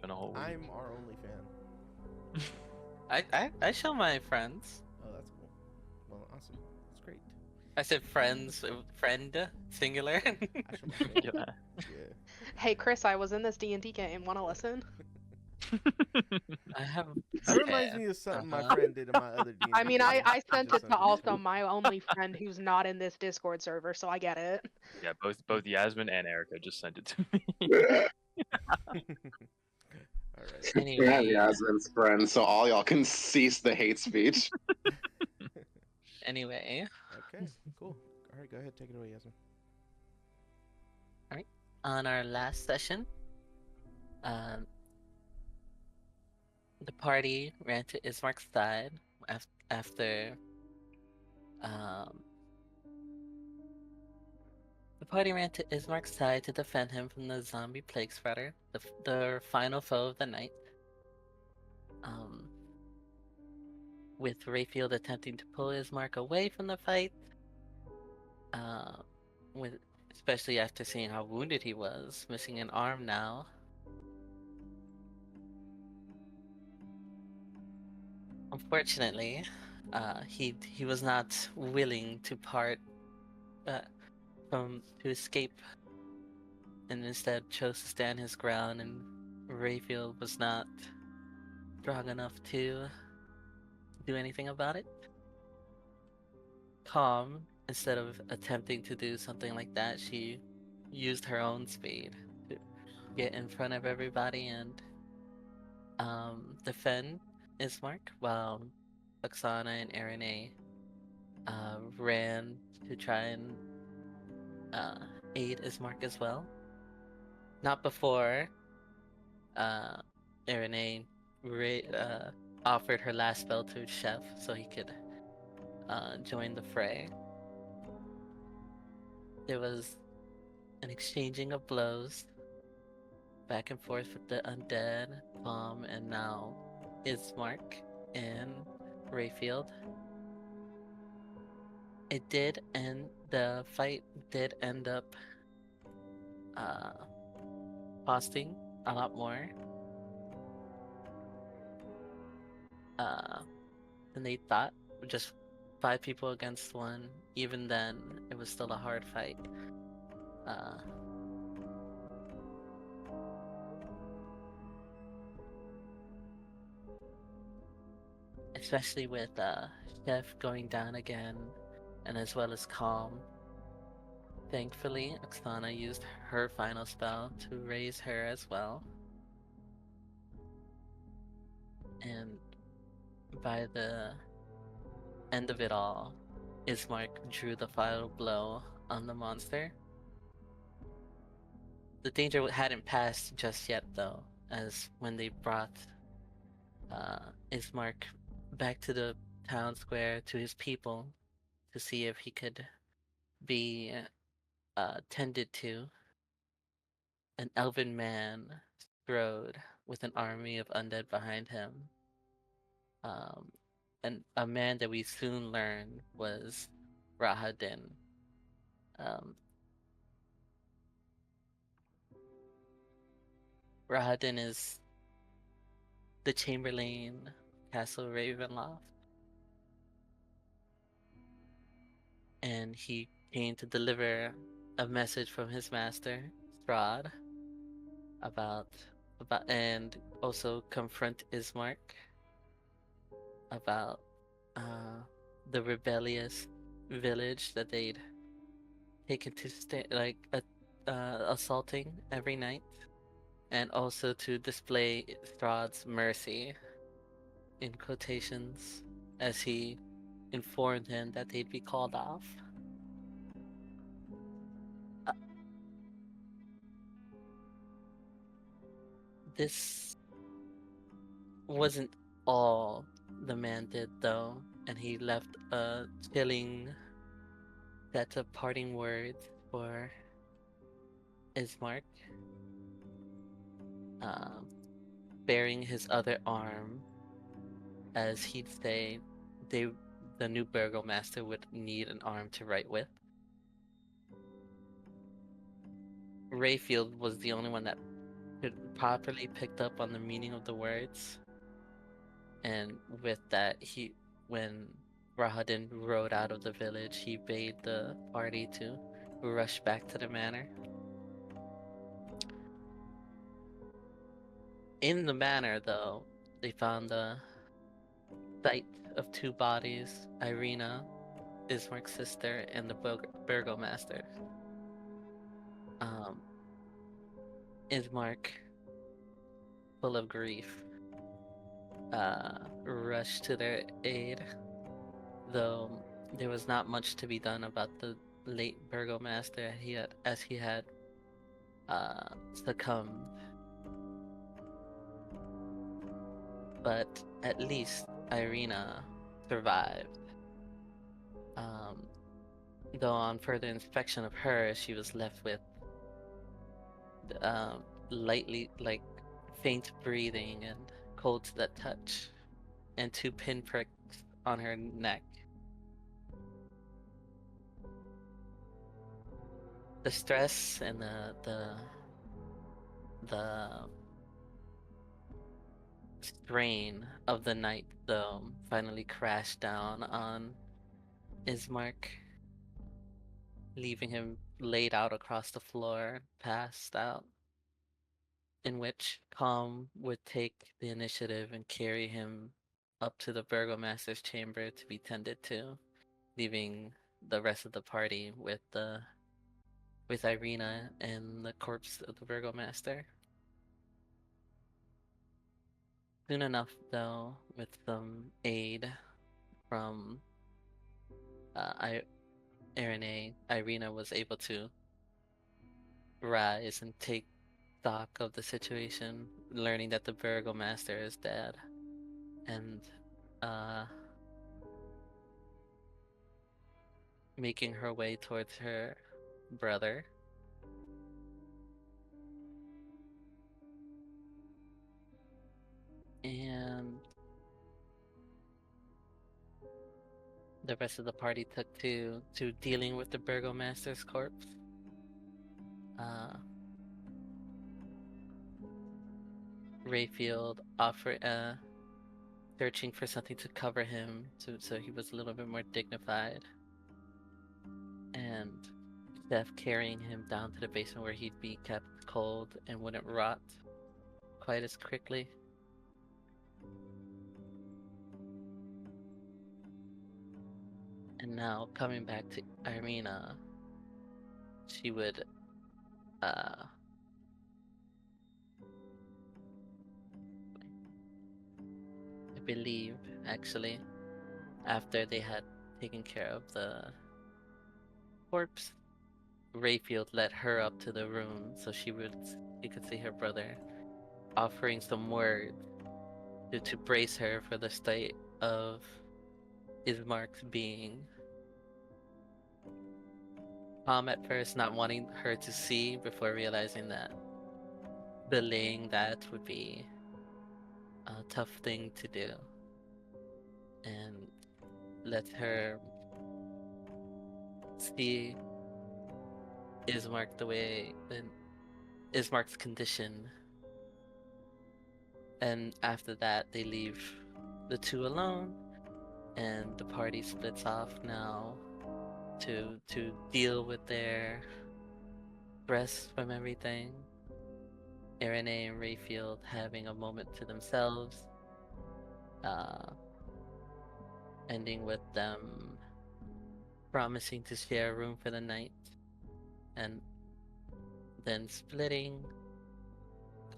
been a whole week. I'm our only fan. I show my friends. Oh, that's cool. Well, awesome. That's great. I said friends, friend, singular. I show my family. Yeah. Yeah. Hey Chris, I was in this D&D game. Want to listen? I have. That reminds Okay. me of something my Uh-huh. friend did in my other D&D I mean, game. I He sent just it to sent me also my only friend who's not in this Discord server, so I get it. Yeah, both Yasmin and Erica just sent it to me. All right. Anyway. Yeah, Yasmin's friend, so all y'all can cease the hate speech. Anyway, Okay. Cool. All right. Go ahead. Take it away, Yasmin. on our last session, um, the party ran to Ismark's side after um, the party ran to Ismark's side to defend him from the zombie plague spreader, the final foe of the night. With Rayfield attempting to pull Ismark away from the fight, with especially after seeing how wounded he was, missing an arm now. Unfortunately, he was not willing to part to escape, and instead chose to stand his ground. And Rayfield was not strong enough to do anything about it. Calm, instead of attempting to do something like that, she used her own speed to get in front of everybody and defend Ismark, while Oksana and Arene ran to try and aid Ismark as well. Not before Arene offered her last spell to Chef so he could join the fray. There was an exchanging of blows back and forth with the undead, Palm, and now Ismark and Rayfield. The fight did end up costing a lot more than they thought. Just 5 people against 1. Even then, it was still a hard fight. Especially with Chef going down again, and as well as Calm. Thankfully, Oksana used her final spell to raise her as well. And by the end of it all, Ismark drew the final blow on the monster. The danger hadn't passed just yet, though, as when they brought Ismark back to the town square to his people to see if he could be tended to, an elven man strode with an army of undead behind him. And a man that we soon learned was Rahadin. Rahadin is the Chamberlain Castle Ravenloft, and he came to deliver a message from his master, Strahd, about and also confront Ismark about the rebellious village that they'd taken to assaulting every night, and also to display Strahd's mercy, in quotations, as he informed him that they'd be called off. This wasn't all the man did, though, and he left a chilling set of parting words for Ismark, bearing his other arm, as he'd say the new burgomaster would need an arm to write with. Rayfield was the only one that could properly picked up on the meaning of the words, and with that, when Rahadin rode out of the village, he bade the party to rush back to the manor. In the manor, though, they found the sight of two bodies: Irina, Ismark's sister, and the burgomaster. Um, Ismark, full of grief, rushed to their aid, though there was not much to be done about the late burgomaster as he had succumbed. But at least Irina survived. Though on further inspection of her, she was left with lightly, like, faint breathing and cold to the touch, and 2 pinpricks on her neck. The stress and the strain of the night, though, finally crashed down on Ismark, leaving him laid out across the floor, passed out, in which Calm would take the initiative and carry him up to the burgomaster's chamber to be tended to, leaving the rest of the party with Irina and the corpse of the burgomaster. Soon enough, though, with some aid from Irina was able to rise and take stock of the situation, learning that the burgomaster is dead, and making her way towards her brother. And the rest of the party took to dealing with the burgomaster's corpse. Rayfield offered searching for something to cover him, so he was a little bit more dignified, and Steph carrying him down to the basement where he'd be kept cold and wouldn't rot quite as quickly. And now coming back to Irina, she would I believe, actually, after they had taken care of the corpse, Rayfield led her up to the room so she could see her brother, offering some words to brace her for the state of Ismark's being. Tom at first not wanting her to see, before realizing that delaying that would be a tough thing to do, and let her see Ismark the way, Ismark's condition. And after that, they leave the two alone, and the party splits off now to deal with their stress from everything. Irene and Rayfield having a moment to themselves, ending with them promising to share a room for the night, and then splitting.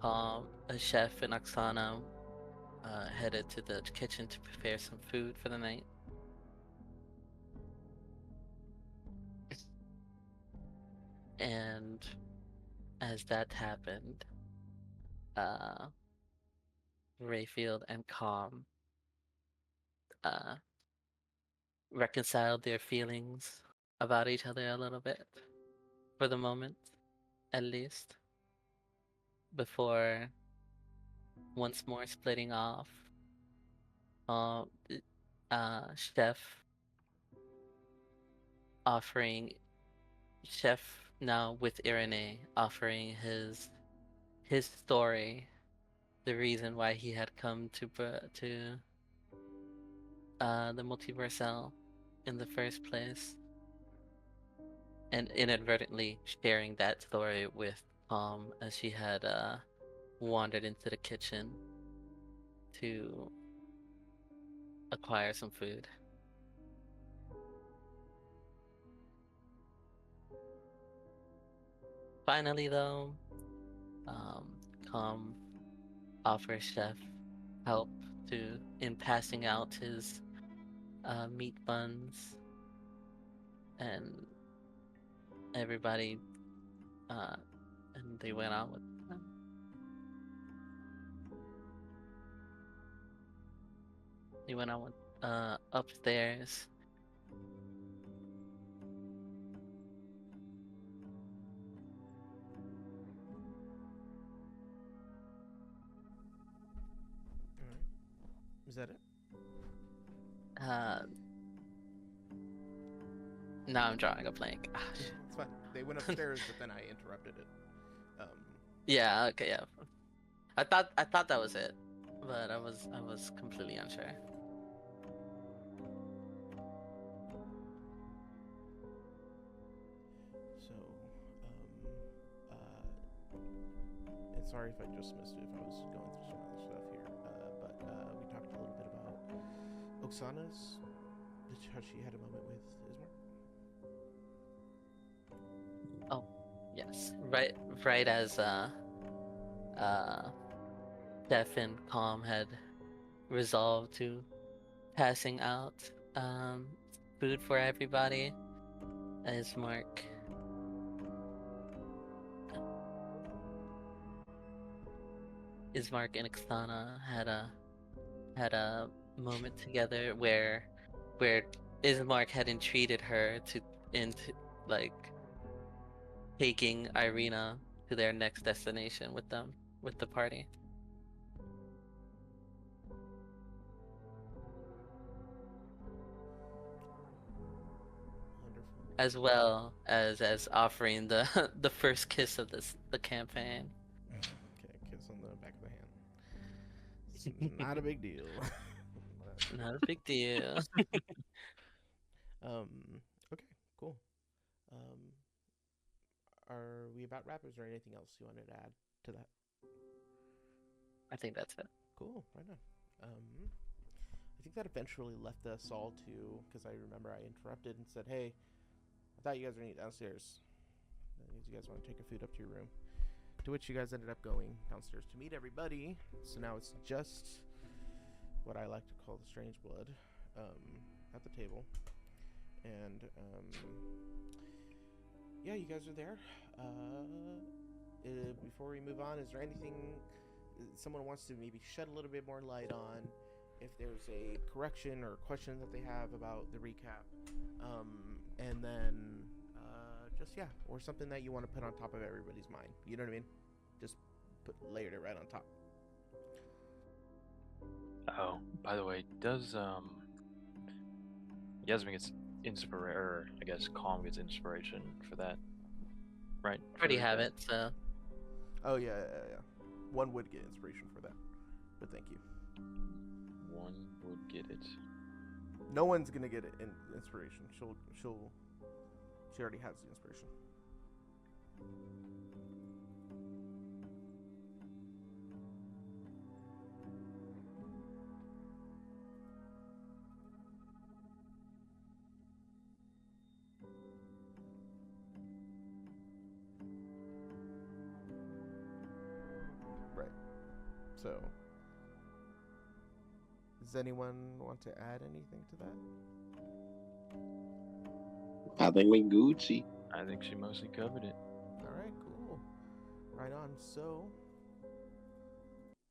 A chef and Oksana headed to the kitchen to prepare some food for the night. And as that happened, Rayfield and Calm reconciled their feelings about each other a little bit, for the moment, at least, before once more splitting off. Chef offering, Chef now with Irene offering his his story, the reason why he had come to the multiversal in the first place, and inadvertently sharing that story with Tom as she had wandered into the kitchen to acquire some food. Finally, though, Tom offers Chef help in passing out his meat buns, and everybody and they went out with them. They went out with, upstairs. Alright. Is that it? Now I'm drawing a blank. Ah, shit. It's fine. They went upstairs, but then I interrupted it. Yeah, okay, yeah. I thought that was it, but I was completely unsure. So, and sorry if I just missed it if I was going through some other stuff here. But we talked a little bit about Oksana's, how she had a moment with Ismar. Yes, right as Steph and Calm had resolved to passing out food for everybody, as Ismark and Ixana had a moment together where Ismark had entreated her into like taking Irina to their next destination with them, with the party. Wonderful. As well as offering the the first kiss of the campaign. Okay, kiss on the back of the hand. It's not a big deal. Not a big deal. Okay, cool. Are we about wrap? Is there anything else you wanted to add to that? I think that's it. Cool, right on. I think that eventually left us all to, because I remember I interrupted and said, hey, I thought you guys were going to eat downstairs. That means you guys want to take your food up to your room. To which you guys ended up going downstairs to meet everybody. So now it's just what I like to call the strange blood at the table. And yeah, you guys are there. Before we move on, is there anything someone wants to maybe shed a little bit more light on? If there's a correction or question that they have about the recap, and then or something that you want to put on top of everybody's mind. You know what I mean? Just layered it right on top. Oh, by the way, does Yasmin gets I guess Calm gets inspiration for that, right? Already have it, so Oh yeah. One would get inspiration for that, but thank you. One would get it. No one's gonna get it in inspiration. She already has the inspiration. Right. So, does anyone want to add anything to that? I think we Gucci. I think she mostly covered it. All right, cool. Right on. So,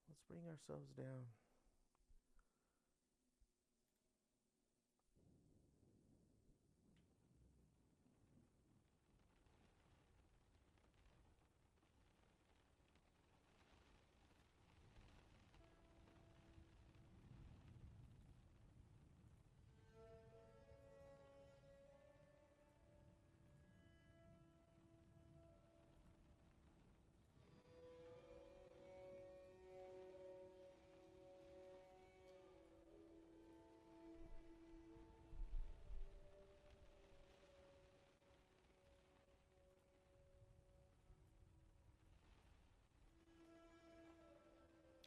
let's bring ourselves down.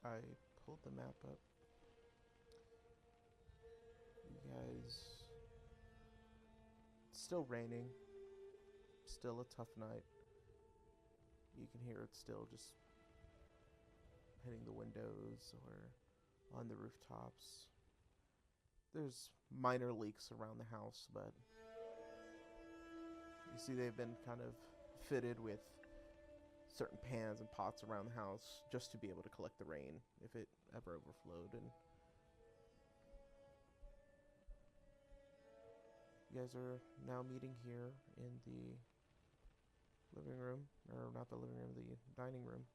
I pulled the map up. You guys. It's still raining. Still a tough night. You can hear it still just hitting the windows or on the rooftops. There's minor leaks around the house, but you see they've been kind of fitted with certain pans and pots around the house just to be able to collect the rain if it ever overflowed. And you guys are now meeting here in the living room, or not the living room, the dining room,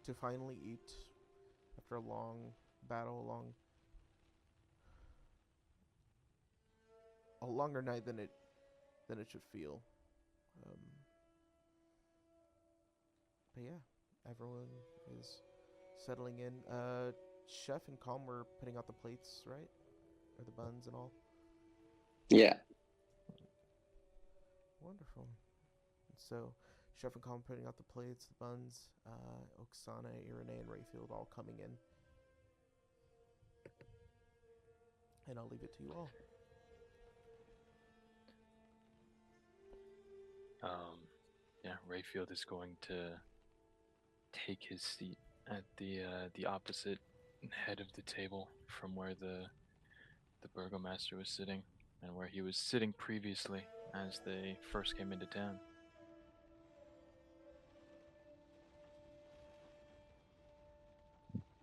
to finally eat after a long battle, a longer night than it should feel. But yeah, everyone is settling in. Chef and Calm were putting out the plates, right? Or the buns and all. Yeah. Wonderful. So, Chef and Calm putting out the plates, the buns. Oksana, Irene, and Rayfield all coming in. And I'll leave it to you all. Yeah, Rayfield is going to take his seat at the opposite head of the table from where the burgomaster was sitting, and where he was sitting previously as they first came into town.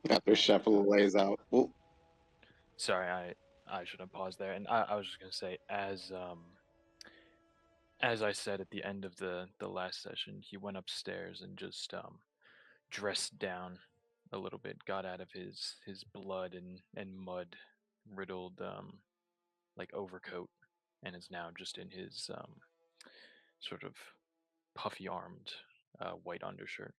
After Chef lays out. Well, Sorry, I should have paused there, and I was just gonna say, as I said at the end of the last session, he went upstairs and just dressed down a little bit, got out of his blood and mud riddled like overcoat, and is now just in his sort of puffy armed white undershirt.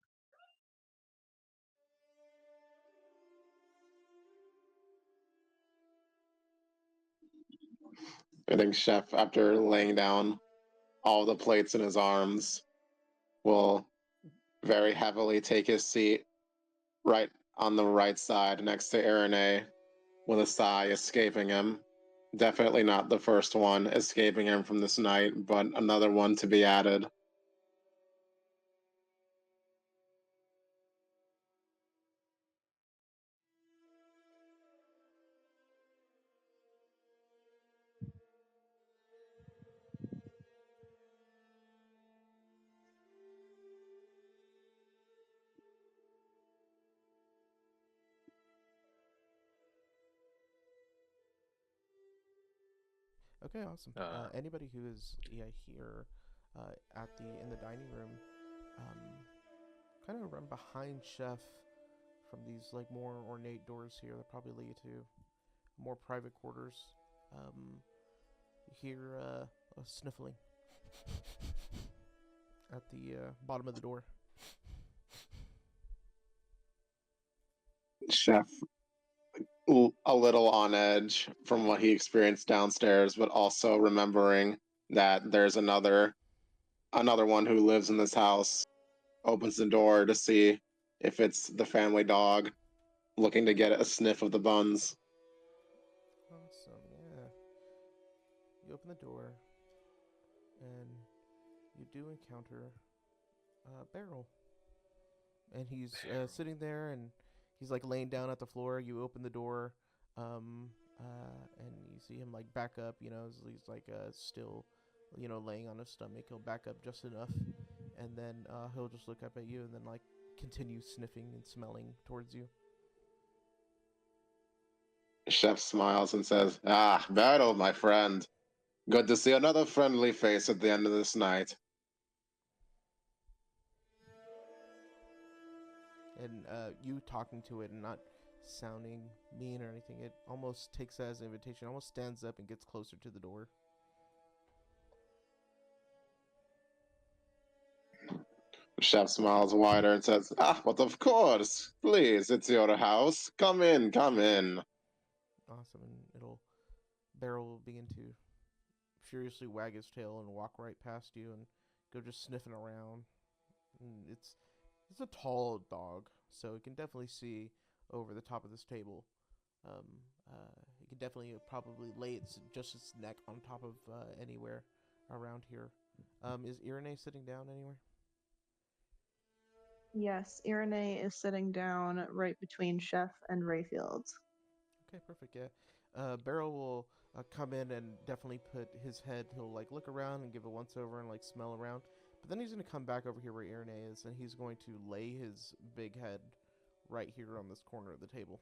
I think Chef, after laying down all the plates in his arms, will very heavily take his seat right on the right side next to Irene, with a sigh escaping him. Definitely not the first one escaping him from this night, but another one to be added. Okay, awesome. Anybody who is here at in the dining room, kind of run behind Chef from these like more ornate doors here that probably lead to more private quarters. You hear a sniffling at the bottom of the door. Chef, a little on edge from what he experienced downstairs, but also remembering that there's another one who lives in this house, opens the door to see if it's the family dog, looking to get a sniff of the buns. Awesome, yeah. You open the door, and you do encounter Beryl. And he's sitting there, and he's like laying down at the floor. You open the door, and you see him like back up. He's like still, laying on his stomach. He'll back up just enough, and then he'll just look up at you, and then like continue sniffing and smelling towards you. Chef smiles and says, "Ah, Battle, my friend. Good to see another friendly face at the end of this night." And you talking to it and not sounding mean or anything, it almost takes that as an invitation, almost stands up and gets closer to the door. Chef smiles wider and says, "Ah, but of course. Please, it's your house. Come in, come in." Awesome, and Beryl will begin to furiously wag his tail and walk right past you and go just sniffing around. And It's a tall dog, so it can definitely see over the top of this table. Um, it can definitely probably lay its neck on top of anywhere around here. Is Irene sitting down anywhere? Yes, Irene is sitting down right between Chef and Rayfield. Okay, perfect. Yeah. Beryl will come in and definitely put his head. He'll like look around and give a once over and like smell around. But then he's gonna come back over here where Irene is, and he's going to lay his big head right here on this corner of the table,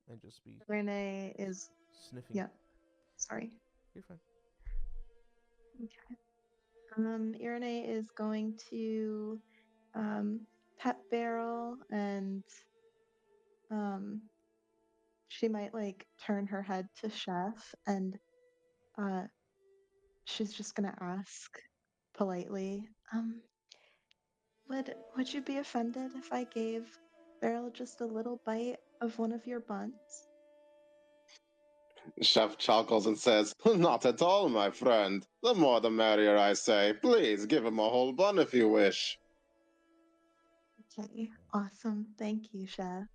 and just be Irene is, sniffing. yeah, sorry. You're fine. Okay. Irene is going to pet Beryl, and she might like turn her head to Chef, and uh, she's just gonna ask politely, would you be offended if I gave Beryl just a little bite of one of your buns? Chef chuckles and says, "Not at all, my friend. The more the merrier, I say. Please give him a whole bun if you wish." Okay, awesome. Thank you, Chef.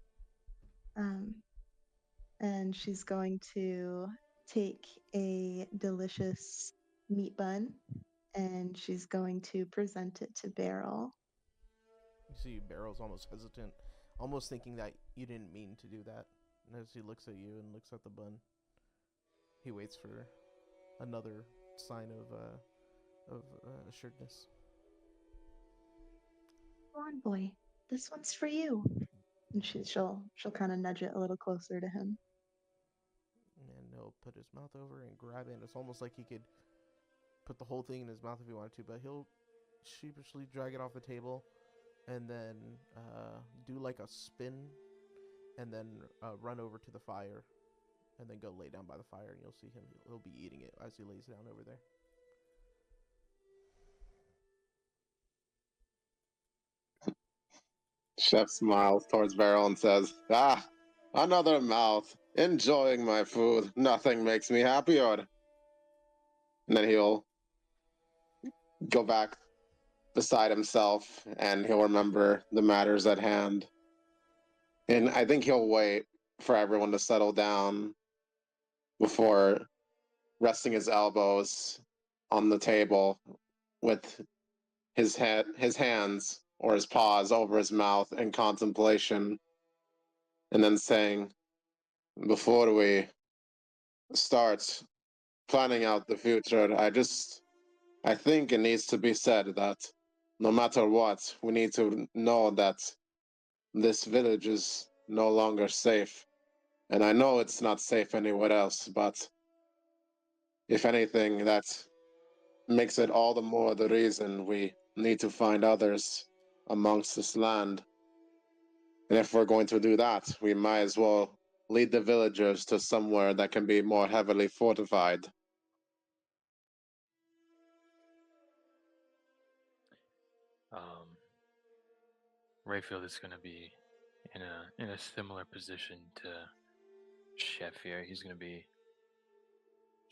Um, and she's going to take a delicious meat bun and she's going to present it to Beryl. You see, Beryl's almost hesitant, almost thinking that you didn't mean to do that. And as he looks at you and looks at the bun, he waits for another sign of assuredness. Come on, boy. This one's for you. And she'll kind of nudge it a little closer to him. And he'll put his mouth over and grab it. And it's almost like he could put the whole thing in his mouth if he wanted to, but he'll sheepishly drag it off the table and then do like a spin and then run over to the fire and then go lay down by the fire, and you'll see him. He'll be eating it as he lays down over there. Chef smiles towards Beryl and says, "Ah, another mouth. Enjoying my food. Nothing makes me happier." And then he'll go back beside himself and he'll remember the matters at hand. And I think he'll wait for everyone to settle down before resting his elbows on the table with his hands or his paws over his mouth in contemplation, and then saying, "Before we start planning out the future, I think it needs to be said that no matter what, we need to know that this village is no longer safe. And I know it's not safe anywhere else, but if anything, that makes it all the more the reason we need to find others amongst this land. And if we're going to do that, we might as well lead the villagers to somewhere that can be more heavily fortified." Rayfield is going to be in a similar position to Chef here. He's going to be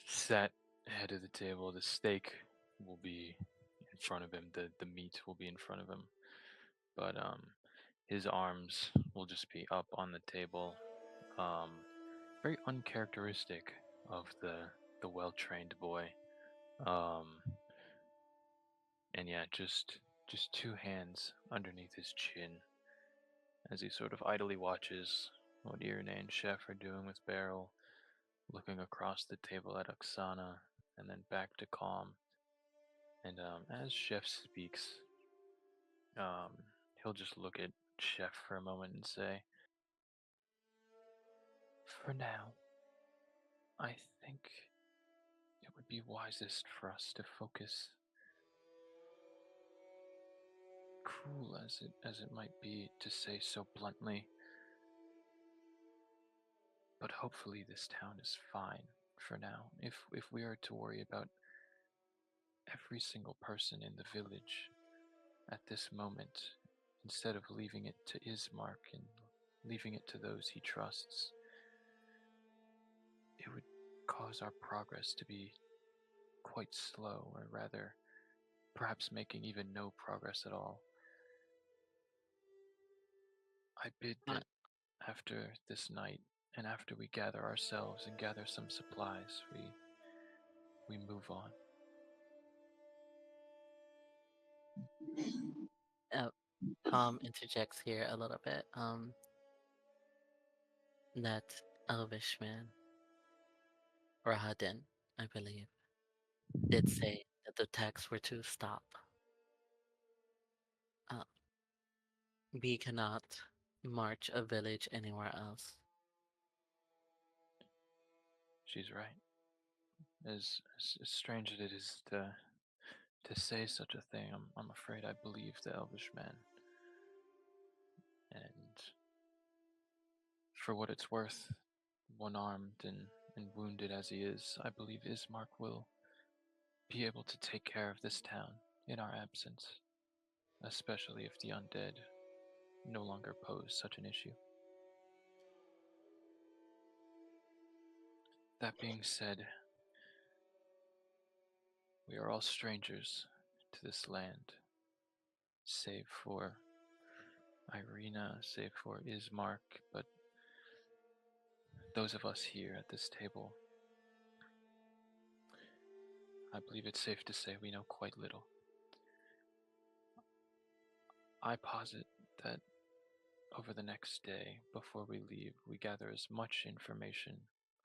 sat head of the table. The steak will be in front of him. The meat will be in front of him. But his arms will just be up on the table. Very uncharacteristic of the well-trained boy. And yeah, just two hands underneath his chin as he sort of idly watches what Irene and Chef are doing with Beryl, looking across the table at Oksana and then back to Calm. And as Chef speaks, he'll just look at Chef for a moment and say, "For now, I think it would be wisest for us to focus, cruel as it might be to say so bluntly, but hopefully this town is fine for now. If we are to worry about every single person in the village at this moment, instead of leaving it to Ismark and leaving it to those he trusts, it would cause our progress to be quite slow, or rather, perhaps making even no progress at all. I bid Uh, that after this night, and after we gather ourselves and gather some supplies, we move on. Tom interjects here a little bit. That elvish man, Rahadin, I believe, did say that the attacks were to stop. Uh, we cannot march a village anywhere else. She's right. As strange as it is to say such a thing, I'm afraid I believe the elvish man. And for what it's worth, one-armed and wounded as he is, I believe Ismark will be able to take care of this town in our absence, especially if the undead no longer pose such an issue. That being said, we are all strangers to this land, save for Irina, save for Ismark, but those of us here at this table, I believe it's safe to say we know quite little. I posit that over the next day, before we leave, we gather as much information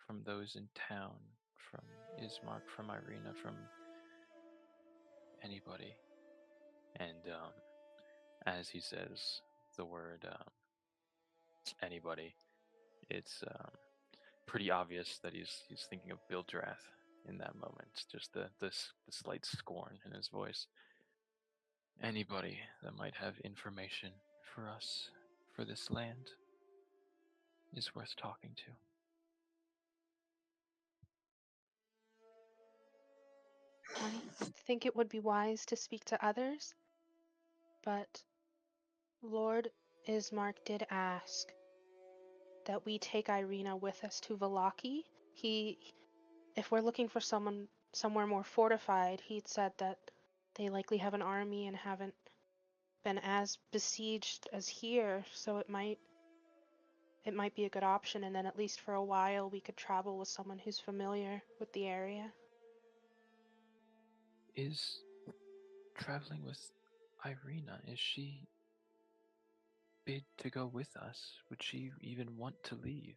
from those in town, from Ismark, from Irina, from anybody. And as he says the word anybody, it's pretty obvious that he's thinking of Bildrath in that moment. Just the slight scorn in his voice. Anybody that might have information for us, for this land, is worth talking to. I think it would be wise to speak to others, but Lord Ismark did ask that we take Irina with us to Valaki. If we're looking for someone somewhere more fortified, he'd said that they likely have an army and haven't been as besieged as here, so it might be a good option, and then at least for a while we could travel with someone who's familiar with the area. Is traveling with Irina, is she bid to go with us? Would she even want to leave?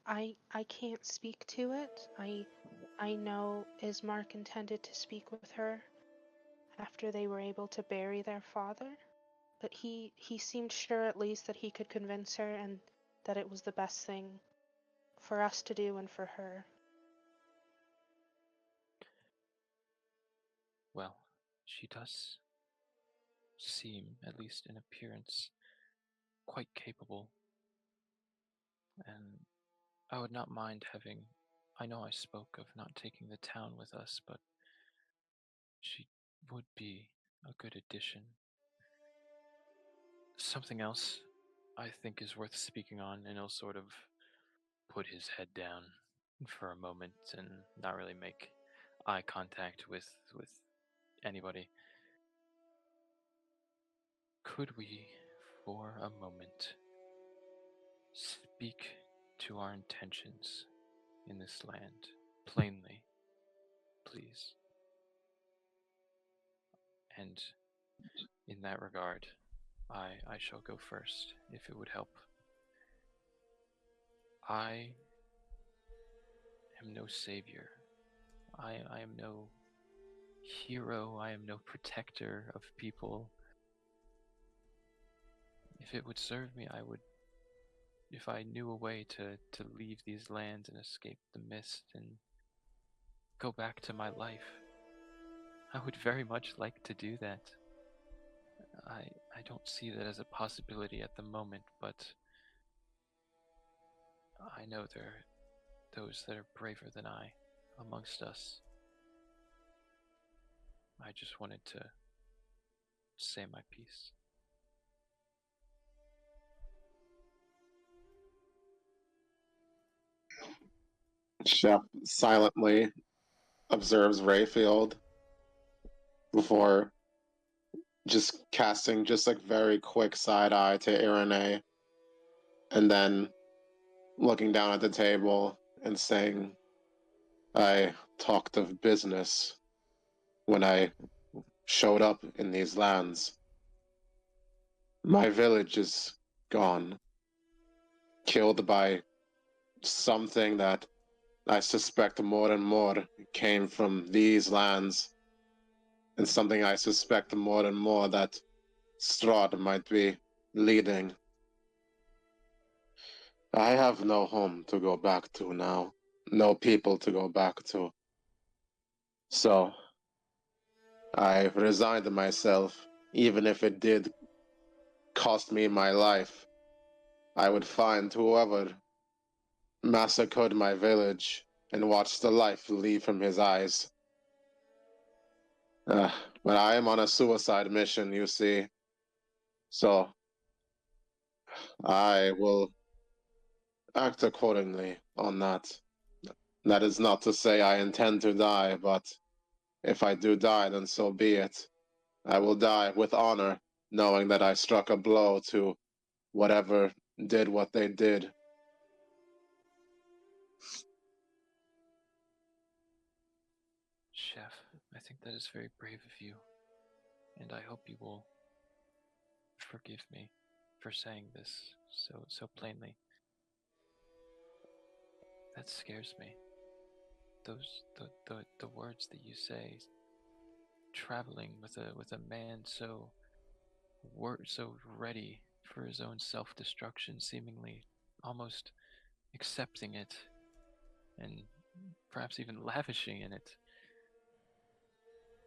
I can't speak to it. I know Ismark intended to speak with her after they were able to bury their father, but he seemed sure at least that he could convince her and that it was the best thing for us to do and for her. Well, she does seem, at least in appearance, quite capable, and I would not mind having. I know I spoke of not taking the town with us, but she would be a good addition. Something else I think is worth speaking on, and he'll sort of put his head down for a moment and not really make eye contact with anybody. Could we, for a moment, speak to our intentions in this land plainly, please? And in that regard, I shall go first, if it would help. I am no savior. I am no hero. I am no protector of people. If it would serve me, I would. If I knew a way to leave these lands and escape the mist and go back to my life, I would very much like to do that. I don't see that as a possibility at the moment, but I know there are those that are braver than I amongst us. I just wanted to say my piece. Shep silently observes Rayfield before just casting just like very quick side eye to Irene, and then looking down at the table and saying, I talked of business when I showed up in these lands. My village is gone, killed by something that I suspect more and more came from these lands, and something I suspect more and more that Strahd might be leading. I have no home to go back to now, no people to go back to. So I resigned myself, even if it did cost me my life. I would find whoever massacred my village and watch the life leave from his eyes. But I am on a suicide mission, you see. So I will act accordingly on that. That is not to say I intend to die, but if I do die, then so be it. I will die with honor, knowing that I struck a blow to whatever did what they did. Chef, I think that is very brave of you, and I hope you will forgive me for saying this so plainly. That scares me. The words that you say, traveling with a man so ready for his own self-destruction, seemingly almost accepting it and perhaps even lavishing in it.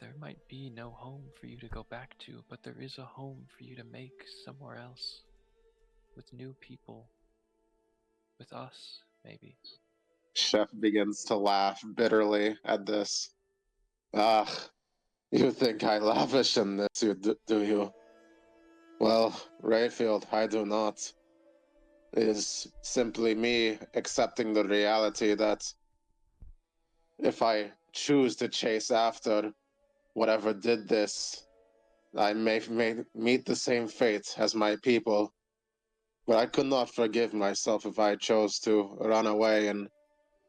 There might be no home for you to go back to, but there is a home for you to make somewhere else, with new people, with us, maybe. Chef begins to laugh bitterly at this. Ah, you think I lavish in this, do you? Well, Rayfield, I do not. It is simply me accepting the reality that if I choose to chase after whatever did this, I may meet the same fate as my people. But I could not forgive myself if I chose to run away and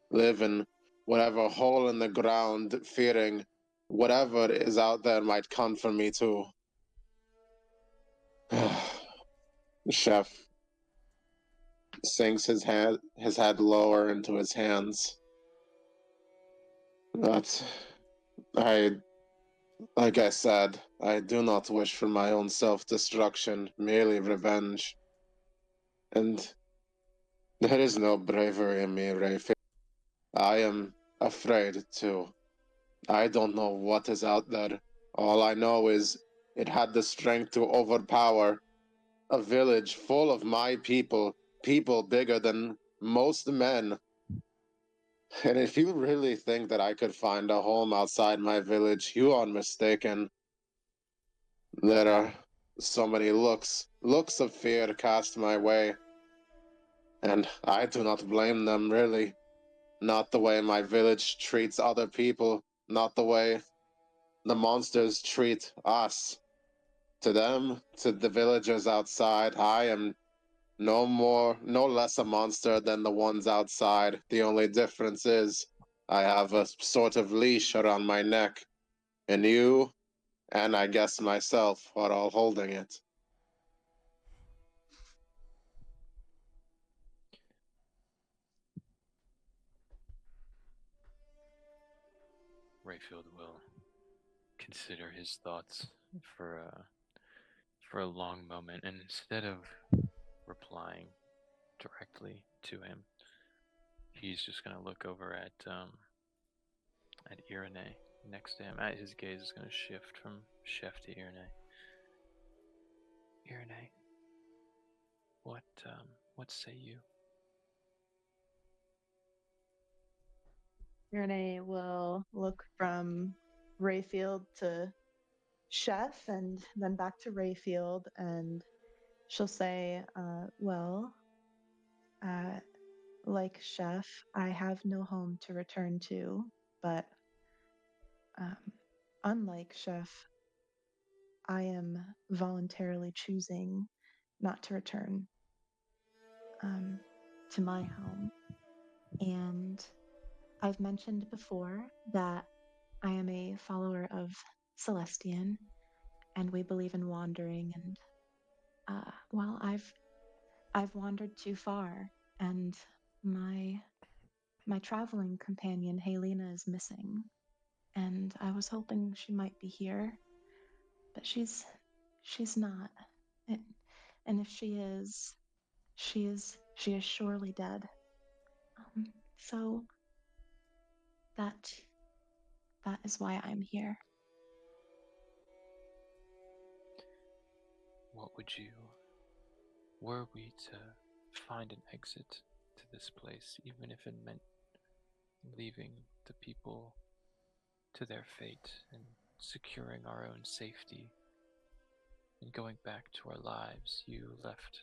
live in whatever hole in the ground, fearing whatever is out there might come for me too. The chef sinks his head lower into his hands. But like I said, I do not wish for my own self-destruction, merely revenge. And there is no bravery in me, Rafe. I am afraid too. I don't know what is out there. All I know is it had the strength to overpower a village full of my people, people bigger than most men. And if you really think that I could find a home outside my village, you are mistaken. There are so many looks of fear cast my way, and I do not blame them, really. Not the way my village treats other people, not the way the monsters treat us. To them, to the villagers outside, I am no less a monster than the ones outside. The only difference is I have a sort of leash around my neck, and you, and I guess myself, are all holding it. Rayfield will consider his thoughts for for a long moment, and instead of replying directly to him, he's just gonna look over at Irene next to him. His gaze is gonna shift from Chef to Irene. Irene, what say you? Renee will look from Rayfield to Chef and then back to Rayfield, and she'll say, well, uh, like Chef, I have no home to return to, but Unlike Chef, I am voluntarily choosing not to return to my home. And I've mentioned before that I am a follower of Celestian, and we believe in wandering. And well, I've wandered too far, and my traveling companion Helena is missing, and I was hoping she might be here, but she's not. And, and if she is surely dead. So that that is why I'm here. What would you, were we to find an exit to this place, even if it meant leaving the people to their fate and securing our own safety and going back to our lives, you left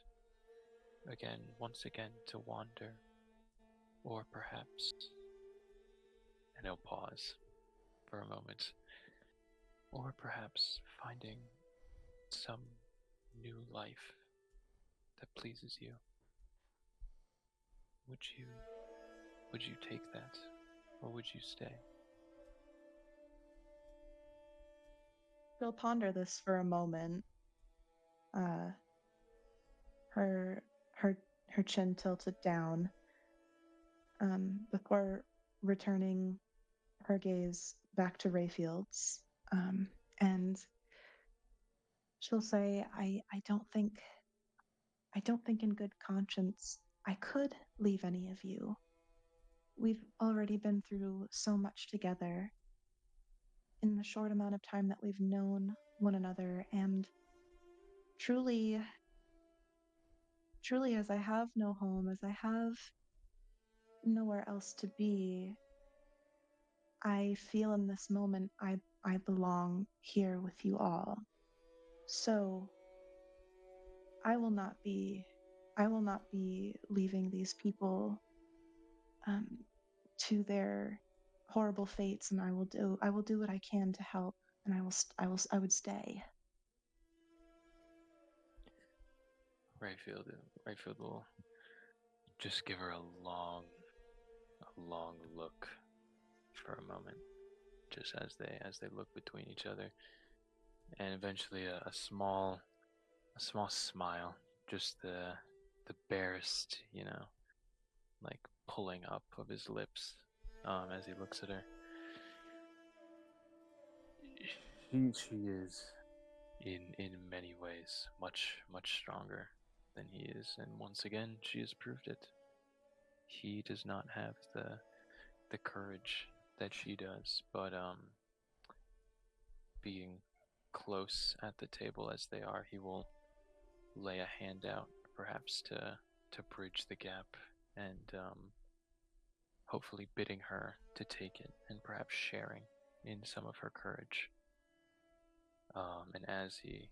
again, once again, to wander, or perhaps, and he'll pause for a moment, or perhaps finding some new life that pleases you. Would you take that, or would you stay? She'll ponder this for a moment. Uh, her her her chin tilted down, before returning her gaze back to Rayfield's. And she'll say, I don't think in good conscience I could leave any of you. We've already been through so much together in the short amount of time that we've known one another, and truly, truly, as I have no home, as I have nowhere else to be, I feel in this moment I belong here with you all. So I will not be I will not be leaving these people um, to their horrible fates, and I will do what I can to help, and I would stay. Rayfield, Rayfield will just give her a long look for a moment, just as they look between each other, and eventually a small smile, just the barest, like pulling up of his lips, as he looks at her. She is in many ways much stronger than he is, and once again she has proved it. He does not have the courage that she does, but being close at the table as they are, he will lay a hand out, perhaps to bridge the gap, and hopefully bidding her to take it and perhaps sharing in some of her courage. And as he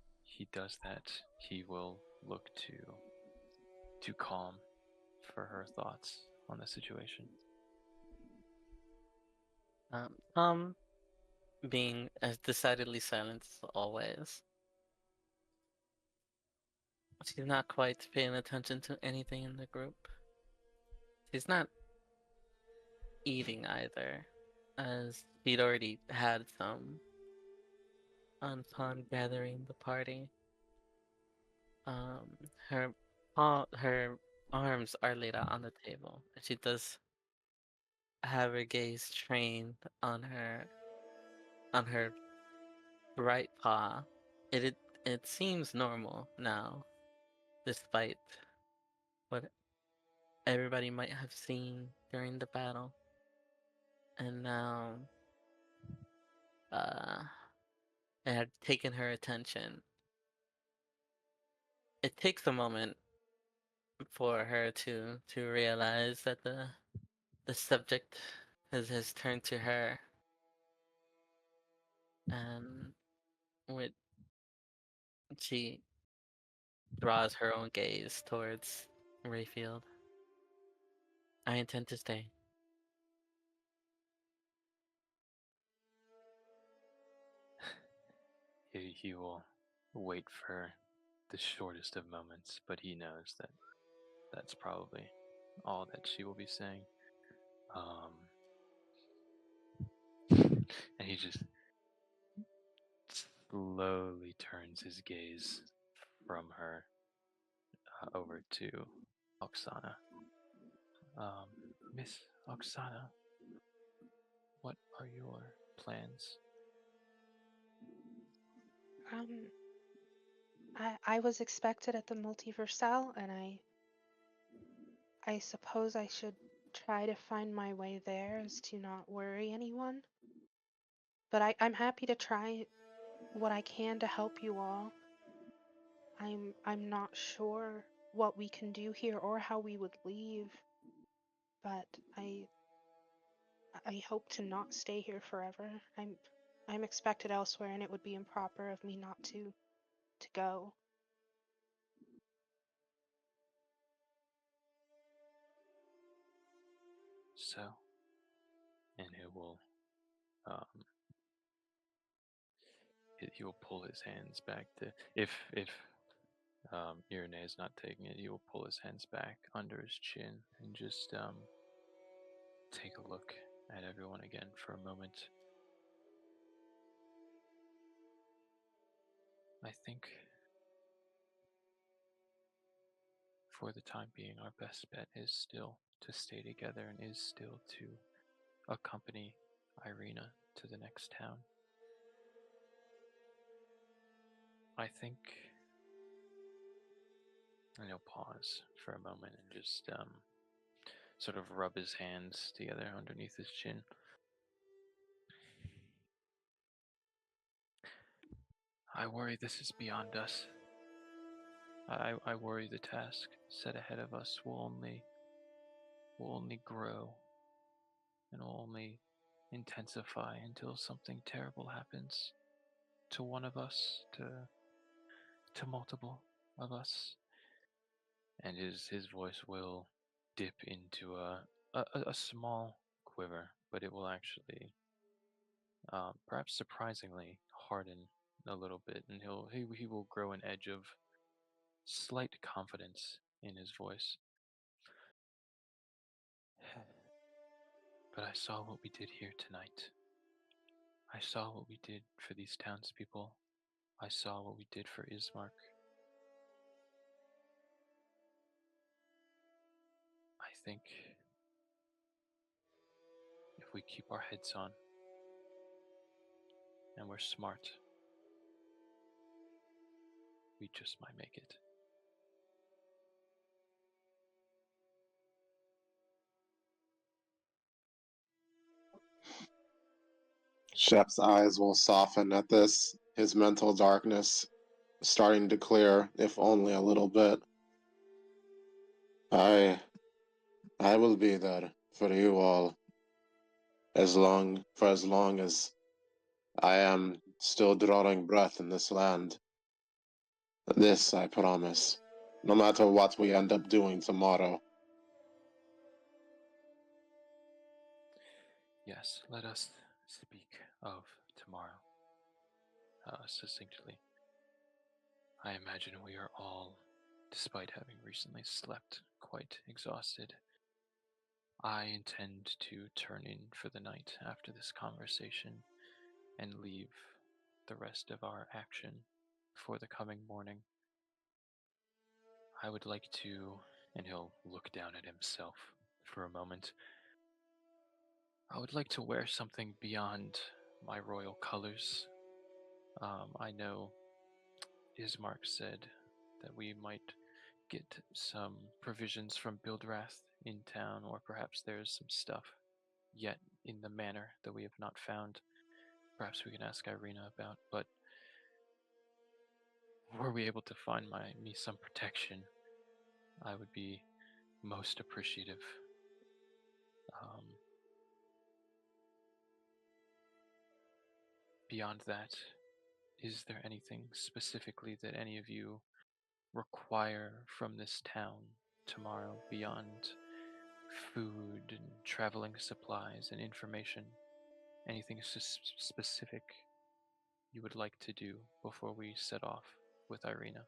does that, he will look to calm for her thoughts on the situation. Tom, being as decidedly silent as always, she's not quite paying attention to anything in the group. She's not eating either, as she'd already had some upon gathering the party. Her her arms are laid out on the table, and she does have her gaze trained on her right paw. It seems normal now, despite what everybody might have seen during the battle. And now, uh, it had taken her attention. It takes a moment for her to realize that the subject has turned to her, and with she draws her own gaze towards Rayfield. I intend to stay. he will wait for the shortest of moments, but he knows that that's probably all that she will be saying. And he just slowly turns his gaze from her over to Oksana. Miss Oksana, what are your plans? Um, I was expected at the Multiversal, and I suppose I should try to find my way there as to not worry anyone. But I'm happy to try what I can to help you all. I'm not sure what we can do here or how we would leave, but I hope to not stay here forever. I'm expected elsewhere, and it would be improper of me not to go. So, and um, he will pull his hands back to if Irene is not taking it, he will pull his hands back under his chin and just take a look at everyone again for a moment. I think for the time being, our best bet is still to stay together and is still to accompany Irina to the next town. I think, and he'll pause for a moment and just sort of rub his hands together underneath his chin. I worry this is beyond us. I worry the task set ahead of us will only grow and will only intensify until something terrible happens to one of us, to multiple of us, and his voice will dip into a small quiver, but it will actually, perhaps surprisingly, harden a little bit, and he will grow an edge of slight confidence in his voice. But I saw what we did here tonight. I saw what we did for these townspeople. I saw what we did for Ismark. I think if we keep our heads on and we're smart, we just might make it. Shep's eyes will soften at this, his mental darkness starting to clear, if only a little bit. I will be there for you all as long as I am still drawing breath in this land. This I promise. No matter what we end up doing tomorrow. Yes, let us speak of tomorrow succinctly. I imagine we are all, despite having recently slept, quite exhausted. I intend to turn in for the night after this conversation and leave the rest of our action for the coming morning. I would like to, and he'll look down at himself for a moment. I would like to wear something beyond my royal colors. I know Ismark said that we might get some provisions from Bildrath in town, or perhaps there's some stuff yet in the manor that we have not found. Perhaps we can ask Irina about, but were we able to find me some protection, I would be most appreciative. Um, Beyond that, is there anything specifically that any of you require from this town tomorrow beyond food and traveling supplies and information? Anything specific? you would like to do before we set off with Irina?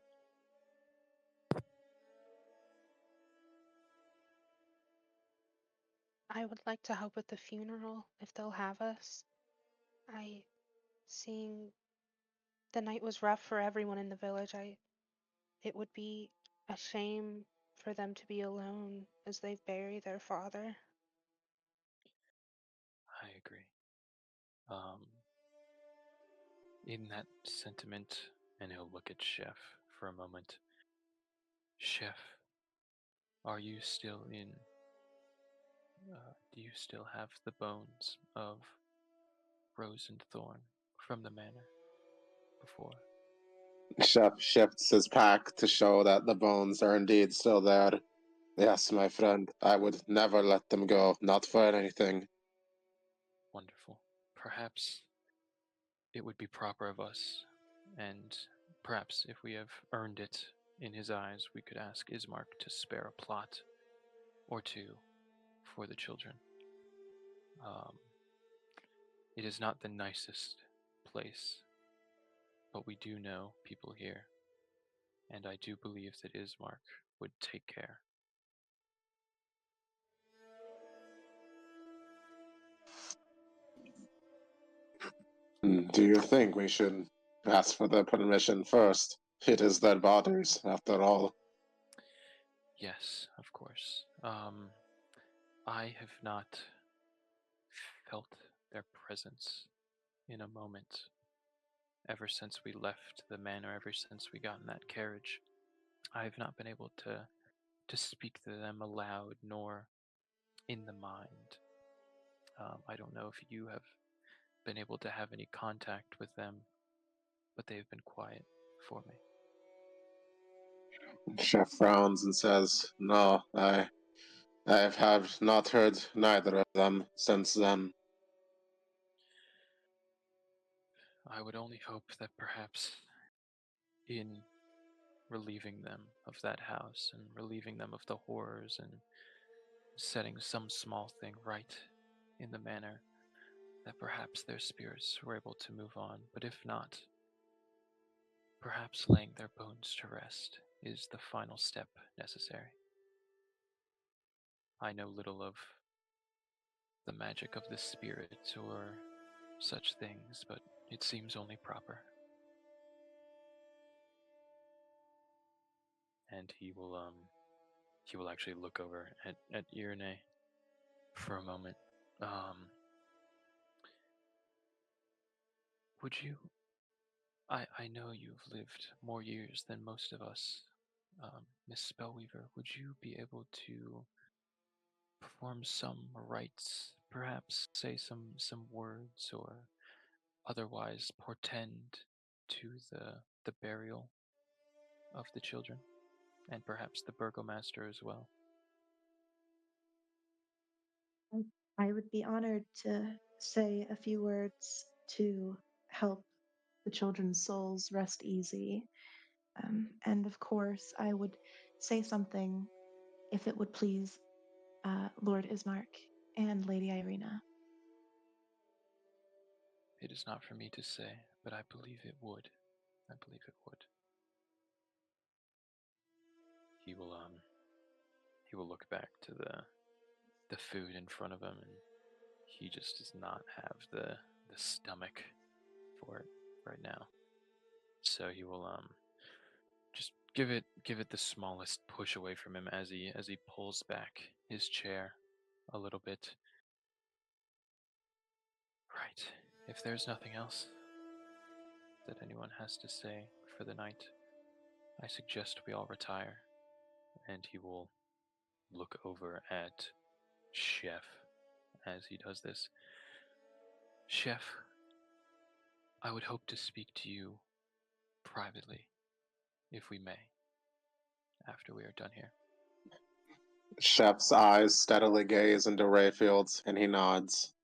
I would like to help with the funeral if they'll have us. Seeing the night was rough for everyone in the village. It would be a shame for them to be alone as they bury their father. I agree. In that sentiment, and he'll look at Chef for a moment. Chef, are you still in? Do you still have the bones of Rose and Thorn from the manor before? Shep shifts his pack to show that the bones are indeed still there. Yes, my friend, I would never let them go, not for anything. Wonderful. Perhaps it would be proper of us, and perhaps if we have earned it in his eyes, we could ask Ismark to spare a plot or two for the children. It is not the nicest place, but we do know people here, and I do believe that Ismark would take care. Do you think we should ask for their permission first? It is their bodies, after all. Yes, of course. I have not felt their presence in a moment ever since we left the manor, ever since we got in that carriage. I have not been able to speak to them aloud nor in the mind. I don't know if you have been able to have any contact with them, but they've been quiet for me. Chef frowns and says, No, I have not heard neither of them since then. I would only hope that perhaps in relieving them of that house and relieving them of the horrors and setting some small thing right in the manor, that perhaps their spirits were able to move on. But if not, perhaps laying their bones to rest is the final step necessary. I know little of the magic of the spirit or such things, but it seems only proper. And he will actually look over at Irene for a moment. Would you? I know you've lived more years than most of us, Miss Spellweaver. Would you be able to perform some rites, perhaps say some words, or otherwise portend to the burial of the children, and perhaps the burgomaster as well? I would be honored to say a few words to help the children's souls rest easy. And of course, I would say something if it would please Lord Ismark and Lady Irina. It is not for me to say, but I believe it would. I believe it would. He will look back to the food in front of him, and he just does not have the stomach for it right now. So he will just give it the smallest push away from him as he pulls back his chair a little bit. Right. If there's nothing else that anyone has to say for the night, I suggest we all retire. And he will look over at Chef as he does this. Chef, I would hope to speak to you privately, if we may, after we are done here. Chef's eyes steadily gaze into Rayfield's, and he nods.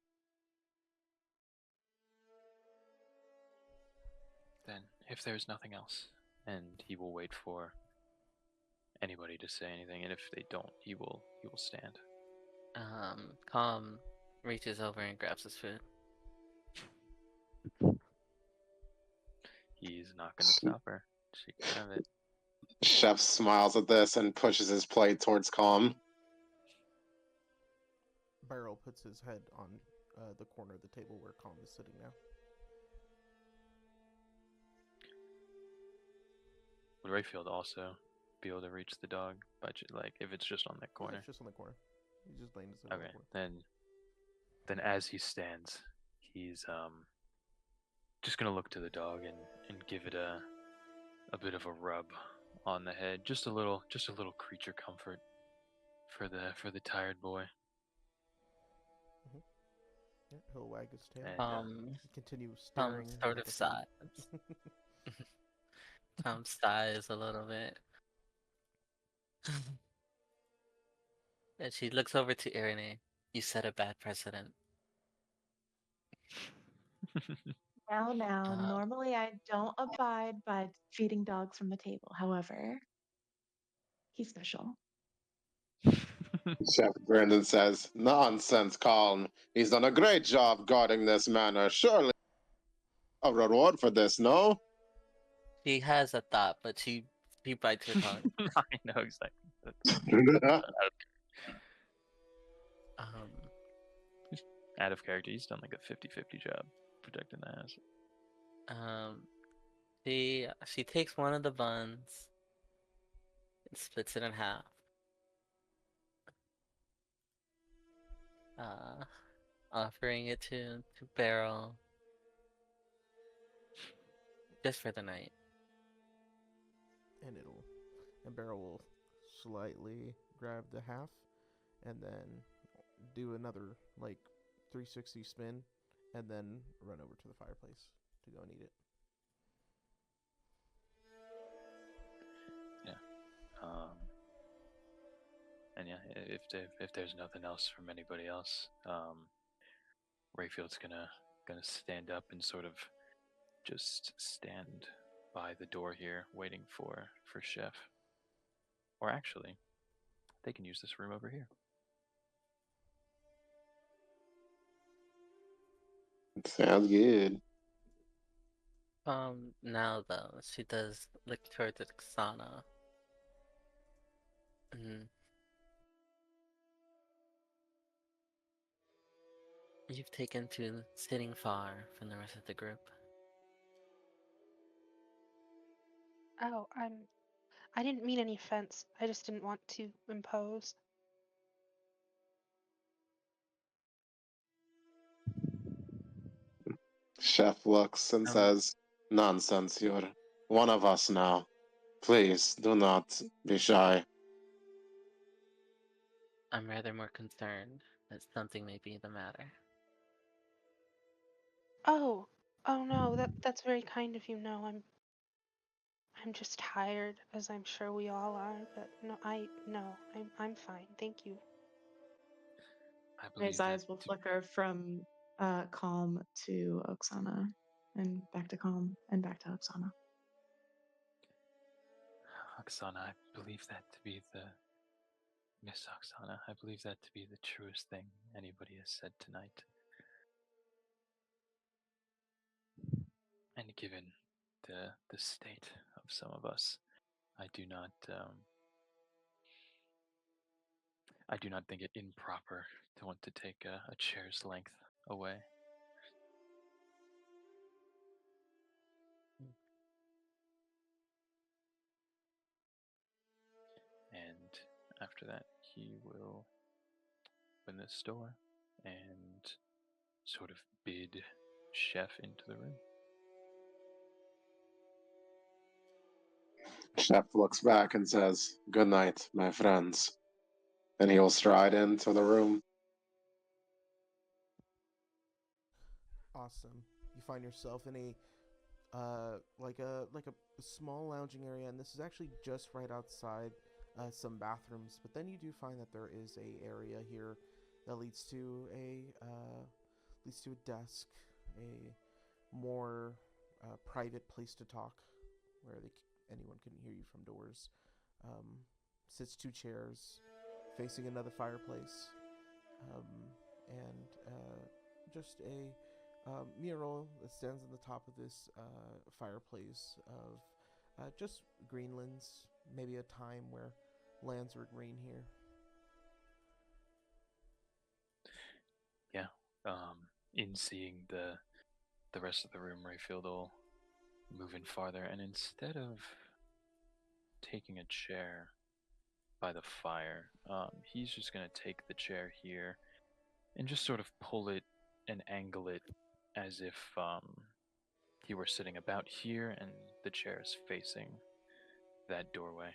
Then, if there's nothing else, and he will wait for anybody to say anything, and if they don't, he will stand. Calm reaches over and grabs his food. he's not gonna stop her. She can have it. Chef smiles at this and pushes his plate towards Calm. Beryl puts his head on the corner of the table where Calm is sitting now. Would Rayfield also be able to reach the dog? But like, if it's just on that Yeah, corner. it's just on the corner. He's just laying his head on Okay, the corner. then as he stands, he's just gonna look to the dog and give it a bit of a rub on the head, just a little creature comfort for the tired boy. Yeah, he'll wag his tail. And Continue Tom staring. sort at of the sighs. food. Tom sighs a little bit. And she looks over to Irene. You set a bad precedent. Now, Uh, normally I don't abide by feeding dogs from the table. However, he's special. Chef Brandon says, "Nonsense, Calm. He's done a great job guarding this manor. Surely a reward for this, no?" she has a thought, but she bites her tongue. I know exactly. Um, Out of character, he's done like a 50-50 job protecting the ass. she takes one of the buns and splits it in half. Offering it to Beryl just for the night. And Beryl will slightly grab the half and then do another like 360 spin and then run over to the fireplace to go and eat it. And yeah, if there's nothing else from anybody else, Rayfield's gonna stand up and sort of just stand by the door here, waiting for Chef. Or actually, they can use this room over here. Sounds good. Now though, she does look towards Oksana. You've taken to sitting far from the rest of the group. Oh, I didn't mean any offense. I just didn't want to impose. Chef looks and says, "Nonsense, you're one of us now. Please do not be shy." I'm rather more concerned that something may be the matter. Oh, oh no, that's very kind of you. No, I'm just tired, as I'm sure we all are. But I'm fine. Thank you. I believe His that eyes will flicker from Calm to Oksana, and back to Calm, and back to Oksana. Oksana, I believe that to be the Miss Oksana. I believe that to be the truest thing anybody has said tonight. And given the state of some of us, I do not think it improper to want to take a chair's length away. And after that, he will open this door and sort of bid Chef into the room. Chef looks back and says, "Good night, my friends." And he'll stride into the room. Awesome. You find yourself in a like a small lounging area, and this is actually just right outside some bathrooms. But then you do find that there is a area here that leads to a desk, a more private place to talk, where anyone can hear you from doors. Sits two chairs facing another fireplace, and just mural that stands on the top of this fireplace of just Greenlands, maybe a time where lands were green here. Yeah. In seeing the rest of the room, Rayfield will move in farther, and instead of taking a chair by the fire, he's just gonna take the chair here and just sort of pull it and angle it as if he were sitting about here and the chair is facing that doorway.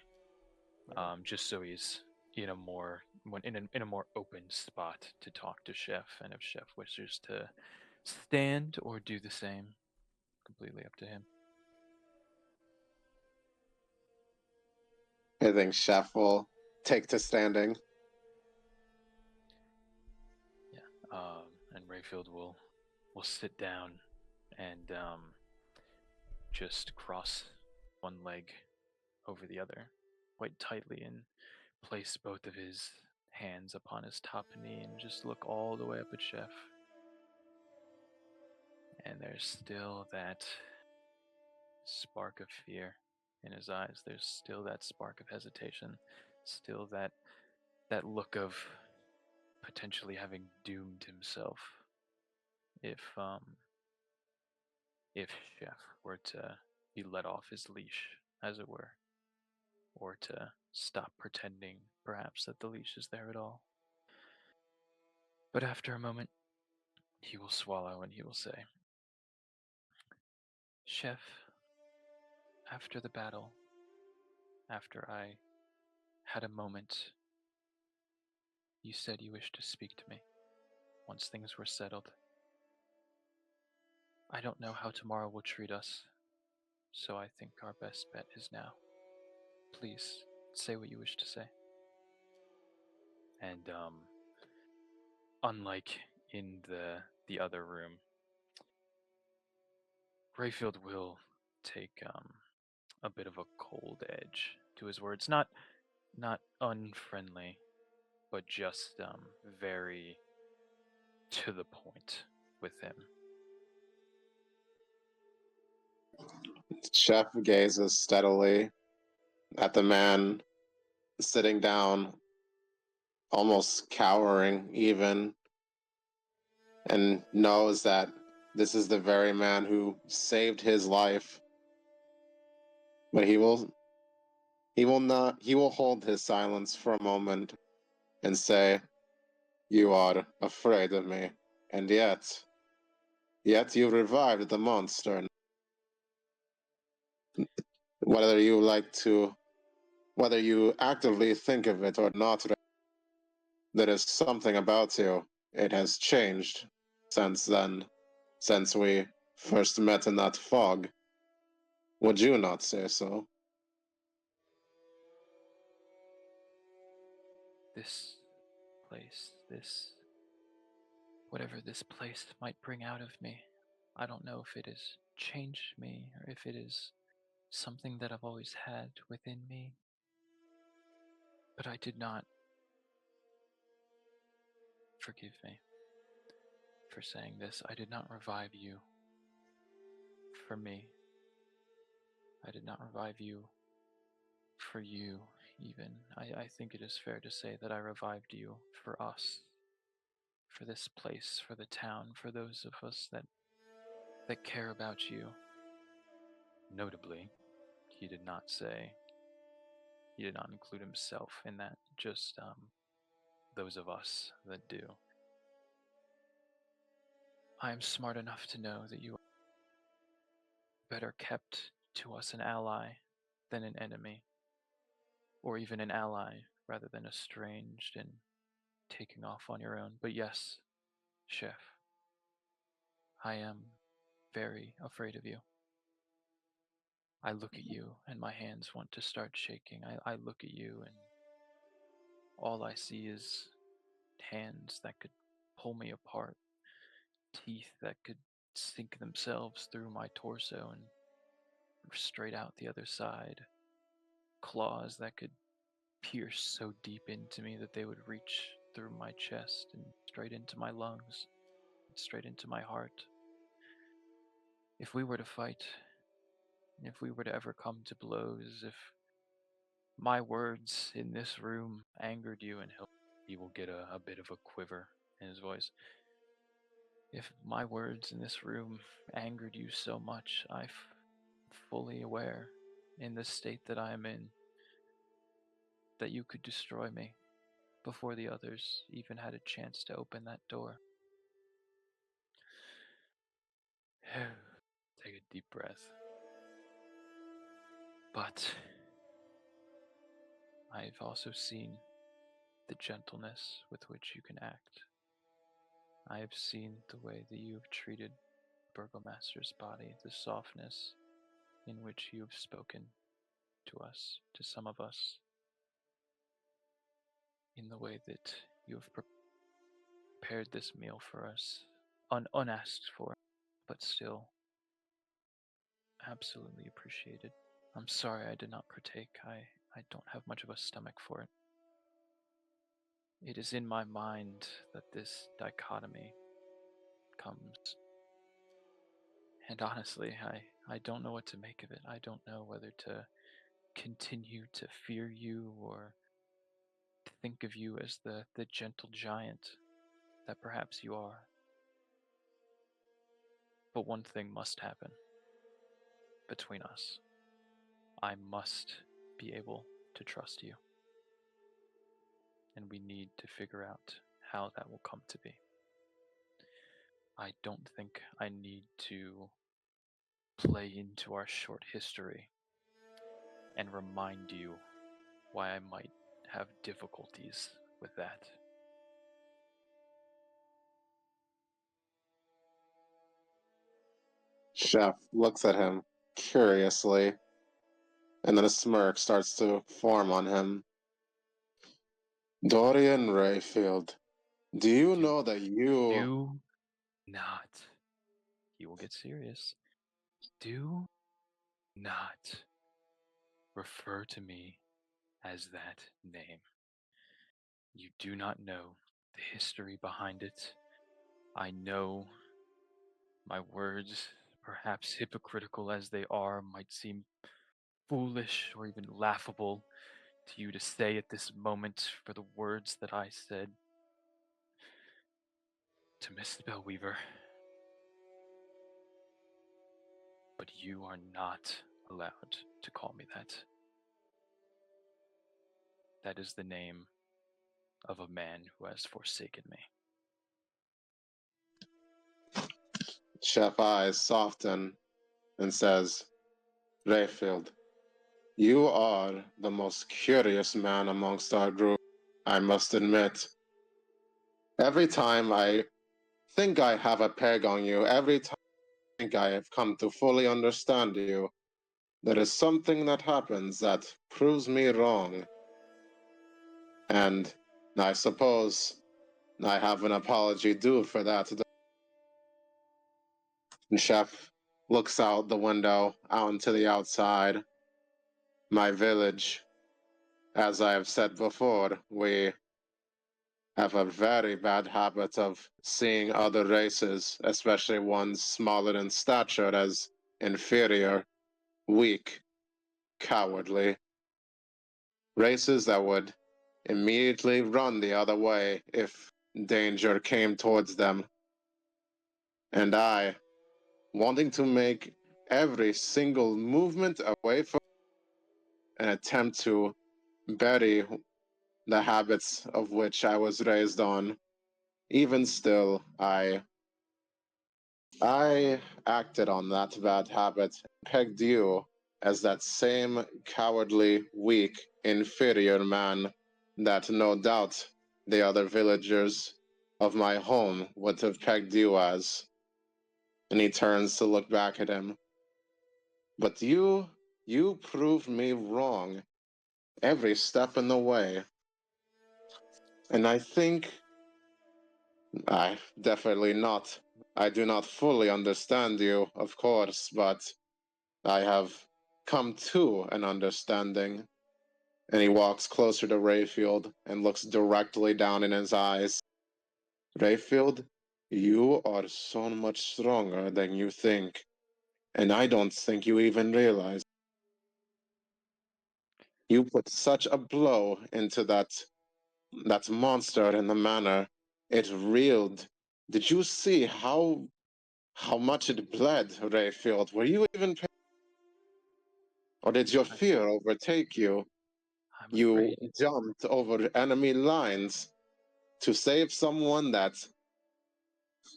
Right. Just so he's in a more in a more open spot to talk to Chef, and if Chef wishes to stand or do the same, completely up to him. I think Chef will take to standing. And Rayfield will sit down and just cross one leg over the other quite tightly and place both of his hands upon his top knee and just look all the way up at Chef. And there's still that spark of fear in his eyes. There's still that spark of hesitation. Still that look of potentially having doomed himself if Chef were to be let off his leash, as it were, or to stop pretending perhaps that the leash is there at all. But after a moment, he will swallow and he will say, Chef, after the battle, after I had a moment, you said you wished to speak to me once things were settled. I don't know how tomorrow will treat us, so I think our best bet is now. Please, say what you wish to say. And unlike in the other room, Rayfield will take a bit of a cold edge to his words, not unfriendly, but just very to the point with him. Chef gazes steadily at the man sitting down, almost cowering even, and knows that this is the very man who saved his life. But he will hold his silence for a moment and say, You are afraid of me, and yet you revived the monster. Whether you actively think of it or not, there is something about you. It has changed since then, since we first met in that fog. Would you not say so? This place, whatever this place might bring out of me, I don't know if it has changed me or if it is something that I've always had within me. But I did not, forgive me for saying this, I did not revive you for me. I did not revive you for you, even. I think it is fair to say that I revived you for us, for this place, for the town, for those of us that care about you. Notably, he did not include himself in that, just those of us that do. I am smart enough to know that you are better kept to us an ally than an enemy, or even an ally rather than estranged and taking off on your own. But yes, Chef, I am very afraid of you. I look at you and my hands want to start shaking. I look at you and all I see is hands that could pull me apart, teeth that could sink themselves through my torso and straight out the other side, claws that could pierce so deep into me that they would reach through my chest and straight into my lungs, straight into my heart. if we were to fight, if we were to ever come to blows, if my words in this room angered you, and he will get a bit of a quiver in his voice. If my words in this room angered you so much, I'm fully aware, in the state that I am in, that you could destroy me before the others even had a chance to open that door. Take a deep breath. But I've also seen the gentleness with which you can act. I have seen the way that you have treated Burgomaster's body, the softness in which you have spoken to us, to some of us, in the way that you have prepared this meal for us, unasked for, but still absolutely appreciated. I'm sorry I did not partake. I don't have much of a stomach for it. It is in my mind that this dichotomy comes. And honestly, I don't know what to make of it. I don't know whether to continue to fear you or to think of you as the gentle giant that perhaps you are. But one thing must happen between us. I must be able to trust you. And we need to figure out how that will come to be. I don't think I need to play into our short history and remind you why I might have difficulties with that. Chef looks at him curiously, and then a smirk starts to form on him. Dorian Rayfield, do you know that you... Do not. He will get serious. Do not refer to me as that name. You do not know the history behind it. I know my words, perhaps hypocritical as they are, might seem foolish or even laughable to you to say at this moment for the words that I said to Miss Bellweaver. But you are not allowed to call me that. That is the name of a man who has forsaken me. Chef eyes soften and says, Rayfield, you are the most curious man amongst our group, I must admit. Every time I think I have a peg on you, every time I think I have come to fully understand you, there is something that happens that proves me wrong. And I suppose I have an apology due for that. And Chef looks out the window, out into the outside. My village, as I have said before, we have a very bad habit of seeing other races, especially ones smaller in stature, as inferior, weak, cowardly. Races that would immediately run the other way if danger came towards them. And I, wanting to make every single movement away from an attempt to bury the habits of which I was raised on, even still, I acted on that bad habit, pegged you as that same cowardly, weak, inferior man that no doubt the other villagers of my home would have pegged you as. And he turns to look back at him. But you proved me wrong every step in the way. And I think I definitely not. I do not fully understand you, of course, but I have come to an understanding. And he walks closer to Rayfield and looks directly down in his eyes. Rayfield, you are so much stronger than you think. and I don't think you even realize. You put such a blow into that monster in the manor. It reeled. Did you see how much it bled, Rayfield? Were you even paying, or did your fear overtake you? I'm You afraid. jumped over enemy lines to save someone that